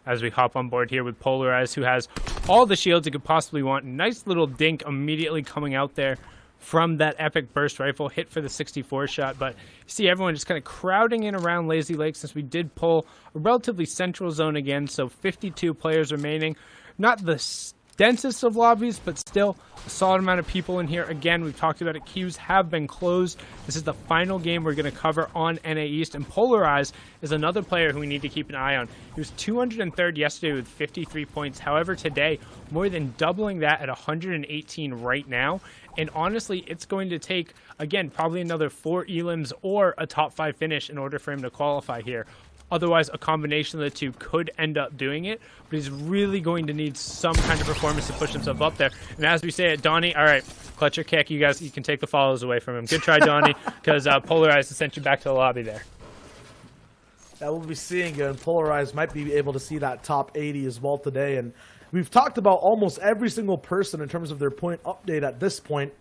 As we hop on board here with Polarize, who has all the shields he could possibly want. Nice little dink immediately coming out there from that epic burst rifle, hit for the 64 shot. But you see everyone just kind of crowding in around Lazy Lake since we did pull a relatively central zone again. So 52 players remaining. Not the densest of lobbies, but still a solid amount of people in here. Again, we've talked about it. Queues have been closed. This is the final game we're going to cover on NA East. And Polarize is another player who we need to keep an eye on. He was 203rd yesterday with 53 points. However, today, more than doubling that at 118 right now. And honestly, it's going to take, again, probably another 4 elims or a top 5 finish in order for him to qualify here. Otherwise, a combination of the two could end up doing it, but he's really going to need some kind of performance to push himself up there. And as we say it, Donnie, all right, clutch your kick. You guys, you can take the follows away from him. Good try, Donnie, because Polarized sent you back to the lobby there.
That we'll be seeing, and Polarized might be able to see that top 80 as well today. And we've talked about almost every single person in terms of their point update at this point,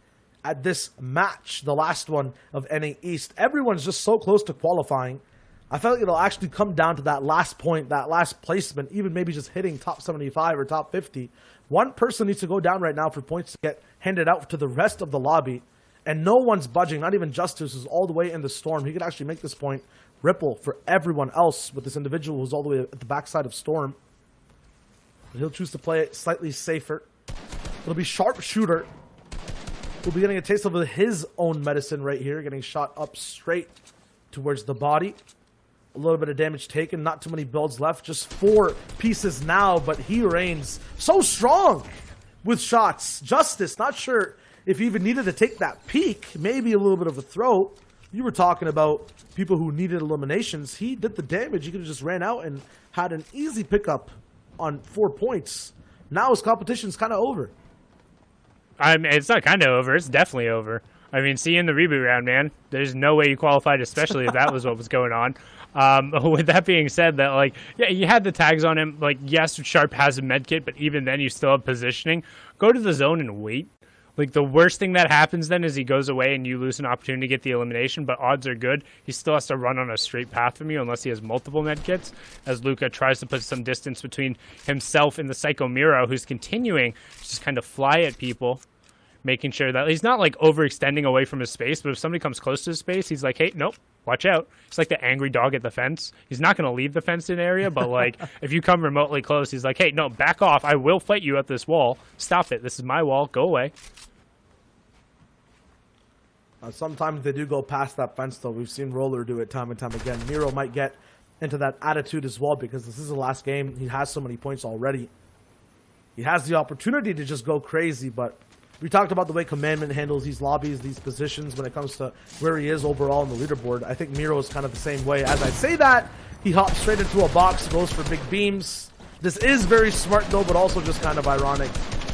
at this match, the last one of NA East. Everyone's just so close to qualifying. I feel like it'll actually come down to that last point, that last placement, even maybe just hitting top 75 or top 50. One person needs to go down right now for points to get handed out to the rest of the lobby, and no one's budging, not even Justice, who's all the way in the Storm. He could actually make this point ripple for everyone else with this individual who's all the way at the backside of Storm. But he'll choose to play it slightly safer. It'll be Sharpshooter. We'll be getting a taste of his own medicine right here, getting shot up straight towards the body. A little bit of damage taken, not too many builds left, just 4 pieces now, but he reigns so strong with shots. Justice, not sure if he even needed to take that peek, maybe a little bit of a throw. You were talking about people who needed eliminations. He did the damage. He could have just ran out and had an easy pickup on 4 points. Now his competition's kind of over.
I mean, it's not kind of over. It's definitely over. I mean, see you in the reboot round, man. There's no way you qualified, especially if that was what was going on. With that being said, that like, yeah, you had the tags on him. Like, yes, Sharp has a med kit, but even then, you still have positioning. Go to the zone and wait. Like, the worst thing that happens then is he goes away and you lose an opportunity to get the elimination, but odds are good. He still has to run on a straight path from you unless he has multiple med kits, as Luca tries to put some distance between himself and the Psycho Miro, who's continuing to just kind of fly at people, making sure that he's not like overextending away from his space, but if somebody comes close to his space, he's like, hey, nope, watch out. It's like the angry dog at the fence. He's not going to leave the fenced-in area, but like if you come remotely close, he's like, hey, no, back off. I will fight you at this wall. Stop it. This is my wall. Go away.
Sometimes they do go past that fence, though. We've seen Roller do it time and time again. Miro might get into that attitude as well because this is the last game. He has so many points already. He has the opportunity to just go crazy, but we talked about the way Commandment handles these lobbies, these positions when it comes to where he is overall on the leaderboard. I think Miro is kind of the same way. As I say that, he hops straight into a box, goes for big beams. This is very smart, though, but also just kind of ironic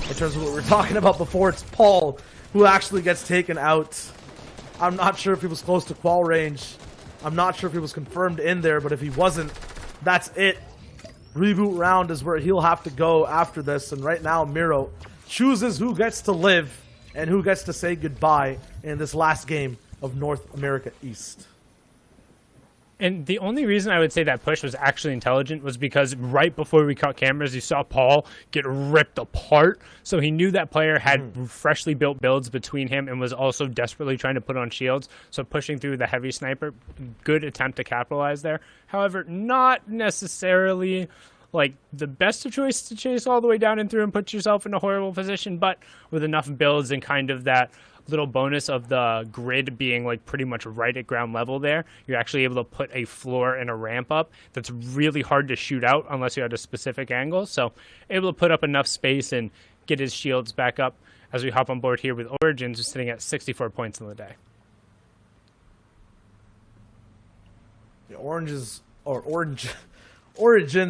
in terms of what we were talking about before. It's Paul who actually gets taken out. I'm not sure if he was close to qual range. I'm not sure if he was confirmed in there, but if he wasn't, that's it. Reboot round is where he'll have to go after this, and right now Miro chooses who gets to live and who gets to say goodbye in this last game of North America East.
And the only reason I would say that push was actually intelligent was because right before we cut cameras, you saw Paul get ripped apart. So he knew that player had freshly built builds between him and was also desperately trying to put on shields. So pushing through the heavy sniper, good attempt to capitalize there. However, not necessarily like the best of choice to chase all the way down and through and put yourself in a horrible position, but with enough builds and kind of that little bonus of the grid being like pretty much right at ground level there, you're actually able to put a floor and a ramp up that's really hard to shoot out unless you're at a specific angle. So able to put up enough space and get his shields back up as we hop on board here with Origins, who's sitting at 64 points in the day.
The Origins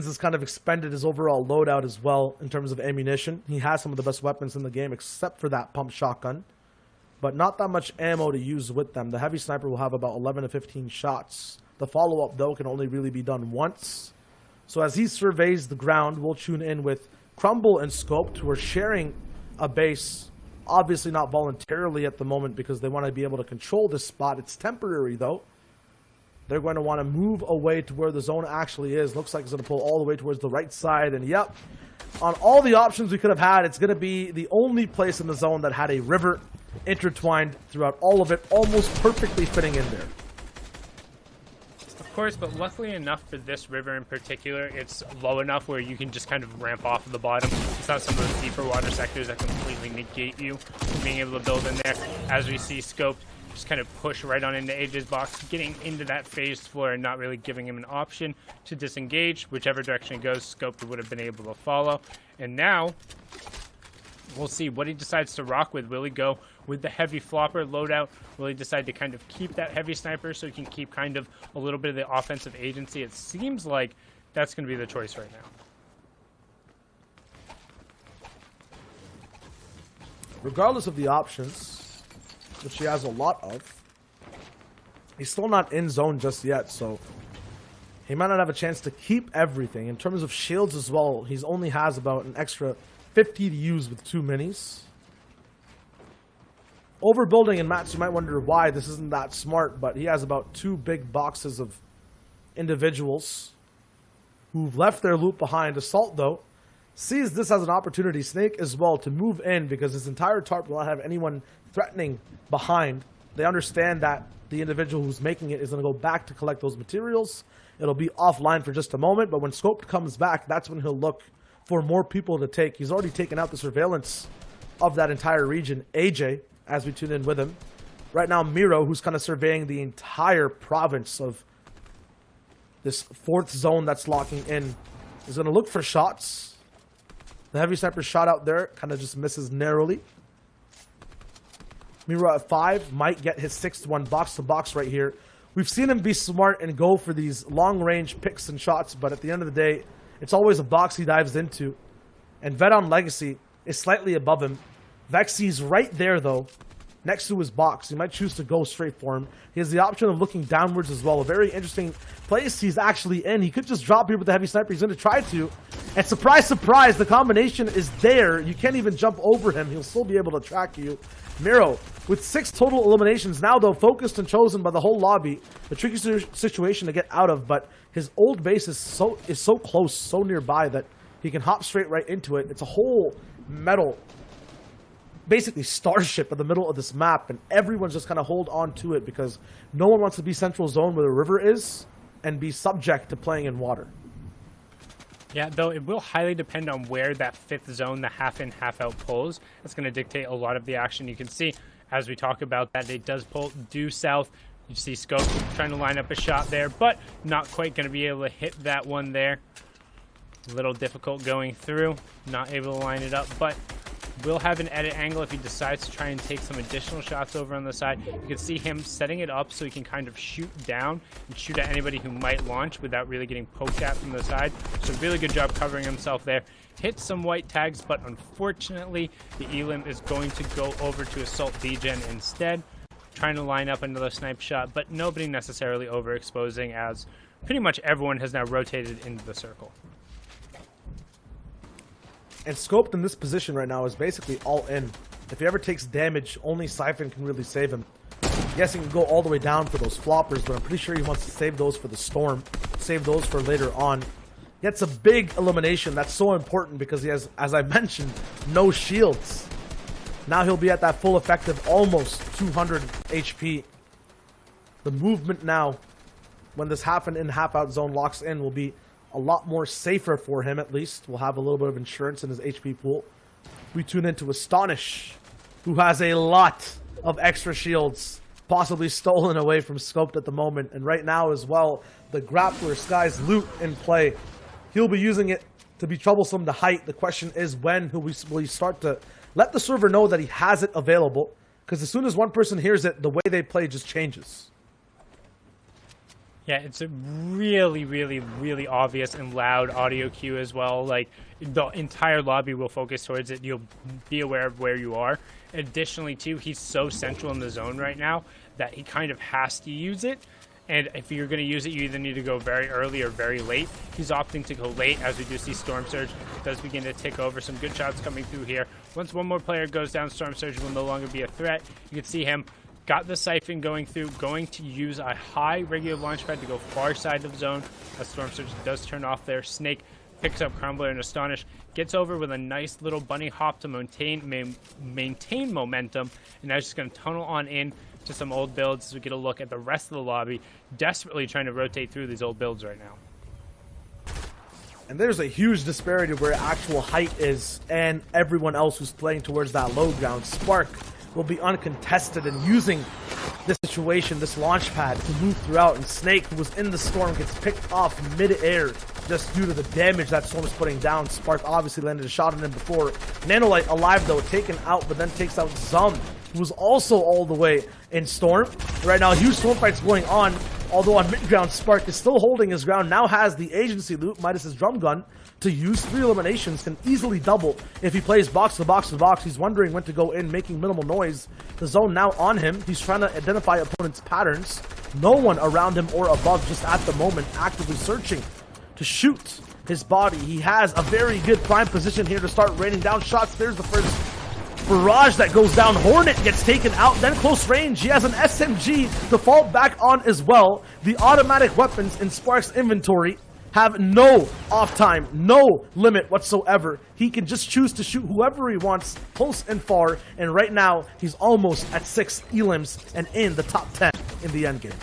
has kind of expended his overall loadout as well in terms of ammunition. He has some of the best weapons in the game except for that pump shotgun, but not that much ammo to use with them. The heavy sniper will have about 11 to 15 shots. The follow-up, though, can only really be done once. So as he surveys the ground, we'll tune in with Crumble and Scoped, who are sharing a base, obviously not voluntarily at the moment because they want to be able to control this spot. It's temporary, though. They're going to want to move away to where the zone actually is. Looks like it's going to pull all the way towards the right side. And yep, on all the options we could have had, it's going to be the only place in the zone that had a river. intertwined throughout all of it, almost perfectly fitting in there.
Of course, but luckily enough for this river in particular, it's low enough where you can just kind of ramp off of the bottom. It's not some of those deeper water sectors that completely negate you from being able to build in there. As we see Scoped just kind of push right on into AJ's box, getting into that phased floor and not really giving him an option to disengage. Whichever direction it goes, Scoped would have been able to follow. And now we'll see what he decides to rock with. Will he go with the heavy flopper loadout? Will he decide to kind of keep that heavy sniper so he can keep kind of a little bit of the offensive agency? It seems like that's going to be the choice right now.
Regardless of the options, which he has a lot of, he's still not in zone just yet, so he might not have a chance to keep everything. In terms of shields as well, he only has about an extra 50 to use with 2 minis. Overbuilding in mats, you might wonder why this isn't that smart, but he has about 2 big boxes of individuals who've left their loot behind. Assault, though, sees this as an opportunity, Snake as well, to move in because his entire tarp will not have anyone threatening behind. They understand that the individual who's making it is going to go back to collect those materials. It'll be offline for just a moment, but when Scoped comes back, that's when he'll look for more people to take. He's already taken out the surveillance of that entire region. AJ, as we tune in with him. Right now, Miro, who's kind of surveying the entire province of this 4th zone that's locking in, is going to look for shots. The heavy sniper shot out there kind of just misses narrowly. Miro at 5 might get his 6th one box to box right here. We've seen him be smart and go for these long-range picks and shots, but at the end of the day, it's always a box he dives into. And Vedon Legacy is slightly above him. Vexy's right there, though, next to his box. He might choose to go straight for him. He has the option of looking downwards as well. A very interesting place he's actually in. He could just drop here with the heavy sniper. He's going to try to. And surprise, surprise, the combination is there. You can't even jump over him. He'll still be able to track you. Miro, with 6 total eliminations, now though focused and chosen by the whole lobby. A tricky situation to get out of, but his old base is so close, so nearby that he can hop straight right into it. It's a whole metal, basically starship in the middle of this map, and everyone's just kind of hold on to it because no one wants to be central zone where the river is and be subject to playing in water.
Yeah, though it will highly depend on where that 5th zone, the half-in, half-out pulls. That's going to dictate a lot of the action. You can see, as we talk about that, it does pull due south. You see Scope trying to line up a shot there, but not quite going to be able to hit that one there. A little difficult going through, not able to line it up, but will have an edit angle if he decides to try and take some additional shots over on the side. You can see him setting it up so he can kind of shoot down and shoot at anybody who might launch without really getting poked at from the side. So really good job covering himself there. Hit some white tags, but unfortunately the Elim is going to go over to Assault Degen instead, trying to line up another snipe shot, but nobody necessarily overexposing as pretty much everyone has now rotated into the circle.
And Scoped in this position right now is basically all in. If he ever takes damage, only Siphon can really save him. Yes, he can go all the way down for those floppers, but I'm pretty sure he wants to save those for the storm. Save those for later on. Gets a big elimination. That's so important because he has, as I mentioned, no shields. Now he'll be at that full effective, almost 200 HP. The movement now, when this half-in, half-out zone locks in, will be a lot more safer for him, at least. We'll have a little bit of insurance in his HP pool. We tune into Astonish, who has a lot of extra shields, possibly stolen away from Scoped at the moment. And right now as well, the Grappler Sky's loot in play. He'll be using it to be troublesome to height. The question is, when will he start to let the server know that he has it available? Because as soon as one person hears it, the way they play just changes.
Yeah, it's a really, really, really obvious and loud audio cue as well. Like, the entire lobby will focus towards it. You'll be aware of where you are. Additionally, too, he's so central in the zone right now that he kind of has to use it. And if you're going to use it, you either need to go very early or very late. He's opting to go late, as we do see Storm Surge does begin to tick over. Some good shots coming through here. Once one more player goes down, Storm Surge will no longer be a threat. You can see him. Got the Siphon going through, going to use a high regular launch pad to go far side of zone as Storm Surge does turn off there. Snake picks up Crumbler and Astonish, gets over with a nice little bunny hop to maintain momentum, and now he's just going to tunnel on in to some old builds as we get a look at the rest of the lobby, desperately trying to rotate through these old builds right now.
And there's a huge disparity where actual height is and everyone else who's playing towards that low ground. Spark will be uncontested and using this situation, this launch pad, to move throughout, and Snake, who was in the storm, gets picked off mid-air just due to the damage that Storm is putting down. Spark obviously landed a shot on him before. Nanolite alive though, taken out, but then takes out Zum, who was also all the way in Storm. Right now, huge Storm fights going on, although on mid-ground, Spark is still holding his ground, now has the agency loot, minus his drum gun, to use 3 eliminations, can easily double if he plays box to box to box. He's wondering when to go in, making minimal noise. The zone now on him. He's trying to identify opponents' patterns. No one around him or above just at the moment, actively searching to shoot his body. He has a very good prime position here to start raining down shots. There's the first barrage that goes down. Hornet gets taken out, then close range. He has an SMG to fall back on as well. The automatic weapons in Spark's inventory have no off time, no limit whatsoever. He can just choose to shoot whoever he wants, close and far, and right now he's almost at 6 elims and in the top 10 in the endgame.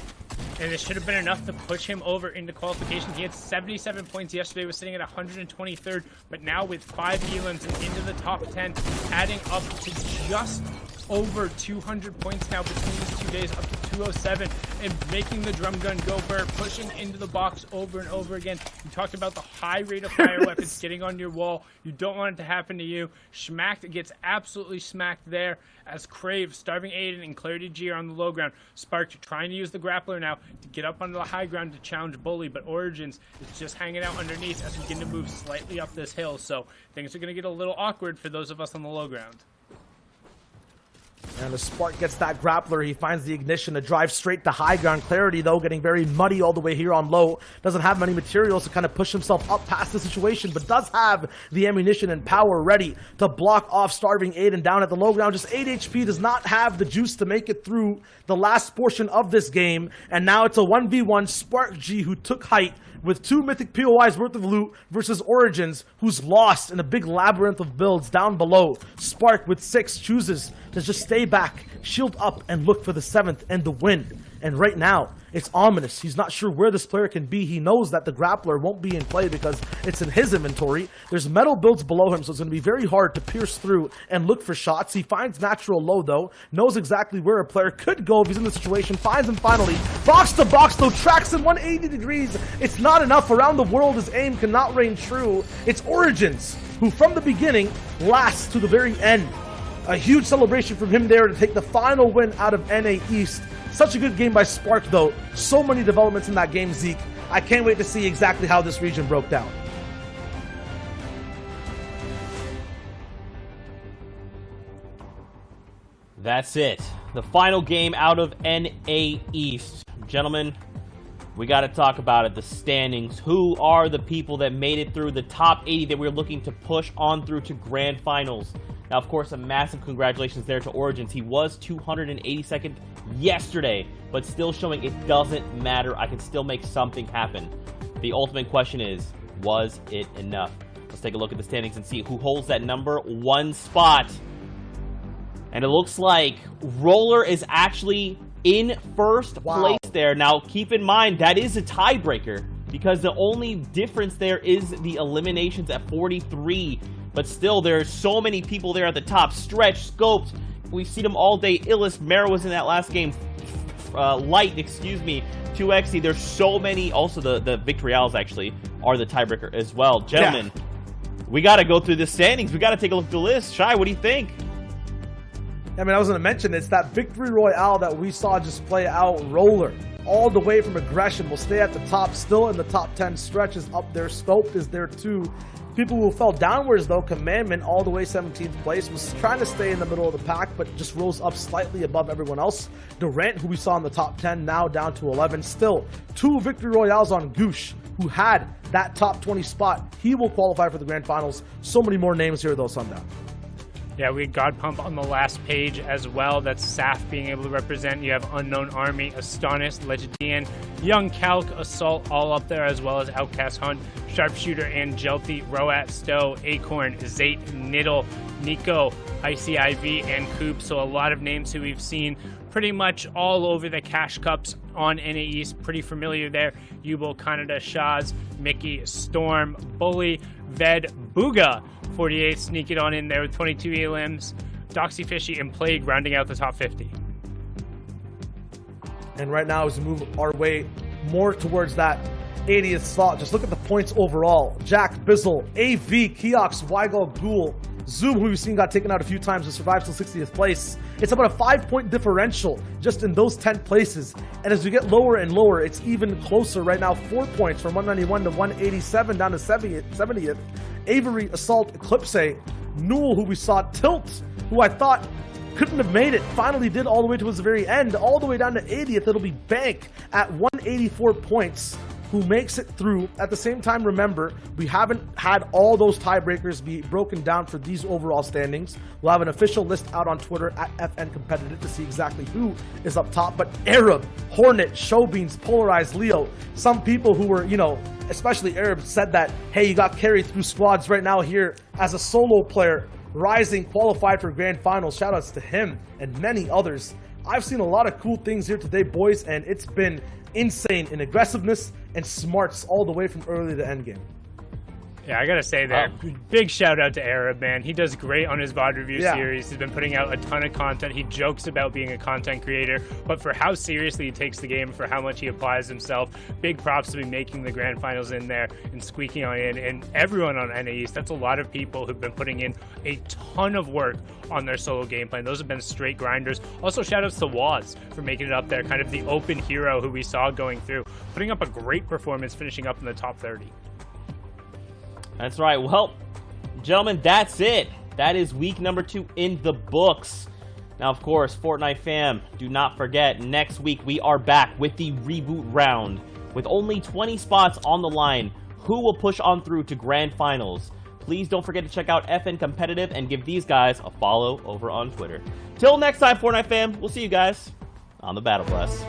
And it should have been enough to push him over into qualification. He had 77 points yesterday, was sitting at 123rd, but now with 5 elims and into the top 10, adding up to just over 200 points now between these 2 days, up to 207, and making the drum gun go burr, pushing into the box over and over again. You talked about the high rate of fire weapons getting on your wall. You don't want it to happen to you. Schmacked gets absolutely smacked there as Crave, Starving Aiden, and Clarity G are on the low ground. Spark trying to use the grappler now to get up onto the high ground to challenge Bully, but Origins is just hanging out underneath as we begin to move slightly up this hill, so things are going to get a little awkward for those of us on the low ground.
And the Spark gets that grappler. He finds the ignition to drive straight to high ground. Clarity, though, getting very muddy all the way here on low. Doesn't have many materials to kind of push himself up past the situation, but does have the ammunition and power ready to block off Starving Aiden down at the low ground. Just 8 HP, does not have the juice to make it through the last portion of this game. And now it's a 1v1 Spark G, who took height with 2 Mythic POIs worth of loot versus Origins, who's lost in a big labyrinth of builds down below. Spark with 6 chooses to just stay back, shield up, and look for the 7th and the win. And right now, it's ominous. He's not sure where this player can be. He knows that the grappler won't be in play because it's in his inventory. There's metal builds below him, so it's going to be very hard to pierce through and look for shots. He finds natural low, though. Knows exactly where a player could go if he's in the situation. Finds him finally. Box to box, though. Tracks him 180 degrees. It's not enough. Around the world, his aim cannot reign true. It's Origins, who from the beginning lasts to the very end. A huge celebration from him there to take the final win out of NA East. Such a good game by Spark, though. So many developments in that game, Zeke. I can't wait to see exactly how this region broke down.
That's it. The final game out of NA East. Gentlemen, we got to talk about it. The standings. Who are the people that made it through the top 80 that we're looking to push on through to grand finals? Now, of course, a massive congratulations there to Origins. He was 282nd yesterday, but still showing it doesn't matter. I can still make something happen. The ultimate question is, was it enough? Let's take a look at the standings and see who holds that number 1 spot. And it looks like Roller is actually in first place there. Now, keep in mind, that is a tiebreaker because the only difference there is the eliminations at 43. But still, there are so many people there at the top. Stretch, Scoped, we've seen them all day. Illest, Mara was in that last game. Light, excuse me, 2XE. There's so many. Also, the Victorials actually are the tiebreaker as well. Gentlemen, we got to go through the standings. We got to take a look at the list. Shy, what do you think?
I mean, I was going to mention, it's that Victory Royale that we saw just play out. Roller, all the way from Aggression, will stay at the top, still in the top 10. Stretch is up there. Scoped is there too. People who fell downwards, though, Commandment, all the way 17th place, was trying to stay in the middle of the pack, but just rose up slightly above everyone else. Durant, who we saw in the top 10, now down to 11. Still, 2 Victory Royales on Goosh, who had that top 20 spot. He will qualify for the grand finals. So many more names here, though, Sundown.
Yeah, we had God Pump on the last page as well. That's Saf being able to represent. You have Unknown Army, Astonished, Legendian, Young Calc, Assault all up there, as well as Outcast Hunt, Sharpshooter, and Jelty, Roat, Stowe, Acorn, Zate, Niddle, Nico, Icy IV, and Coop. So a lot of names who we've seen pretty much all over the Cash Cups on NA East. Pretty familiar there. Yubo, Canada, Shaz, Mickey, Storm, Bully, Ved, Booga, 48 sneaking on in there with 22 elims. Doxy Fishy and Plague rounding out the top 50.
And right now, as we move our way more towards that 80th slot, just look at the points overall. Jack, Bizzle, AV, Keox, Weigel, Ghoul, Zoom, who we've seen got taken out a few times, but survived till 60th place. It's about a 5-point differential just in those 10 places. And as we get lower and lower, it's even closer right now. 4 points from 191 to 187 down to 70th. Avery, Assault, Eclipse, Newell, who we saw, Tilt, who I thought couldn't have made it, finally did all the way to his very end, all the way down to 80th. It'll be Bank at 184 points, who makes it through. At the same time, remember, we haven't had all those tiebreakers be broken down for these overall standings. We'll have an official list out on Twitter at FN Competitive to see exactly who is up top. But Arab, Hornet, Showbeans, Polarized, Leo, some people who were, especially Arab, said that, hey, you got carried through squads right now here as a solo player, rising, qualified for grand finals. Shout outs to him and many others. I've seen a lot of cool things here today, boys, and it's been insane in aggressiveness and smarts all the way from early to end game.
Yeah, I gotta say there, big shout out to Arab, man. He does great on his VOD review series. He's been putting out a ton of content. He jokes about being a content creator, but for how seriously he takes the game, for how much he applies himself, big props to be making the grand finals in there and squeaking on in. And everyone on NA East, that's a lot of people who've been putting in a ton of work on their solo gameplay. And those have been straight grinders. Also, shout outs to Waz for making it up there, kind of the open hero who we saw going through, putting up a great performance, finishing up in the top 30.
That's right. Well, gentlemen, that's it. That is week number 2 in the books. Now, of course, Fortnite fam, do not forget, next week we are back with the reboot round. With only 20 spots on the line, who will push on through to grand finals? Please don't forget to check out FN Competitive and give these guys a follow over on Twitter. Till next time, Fortnite fam, we'll see you guys on the Battle Bus.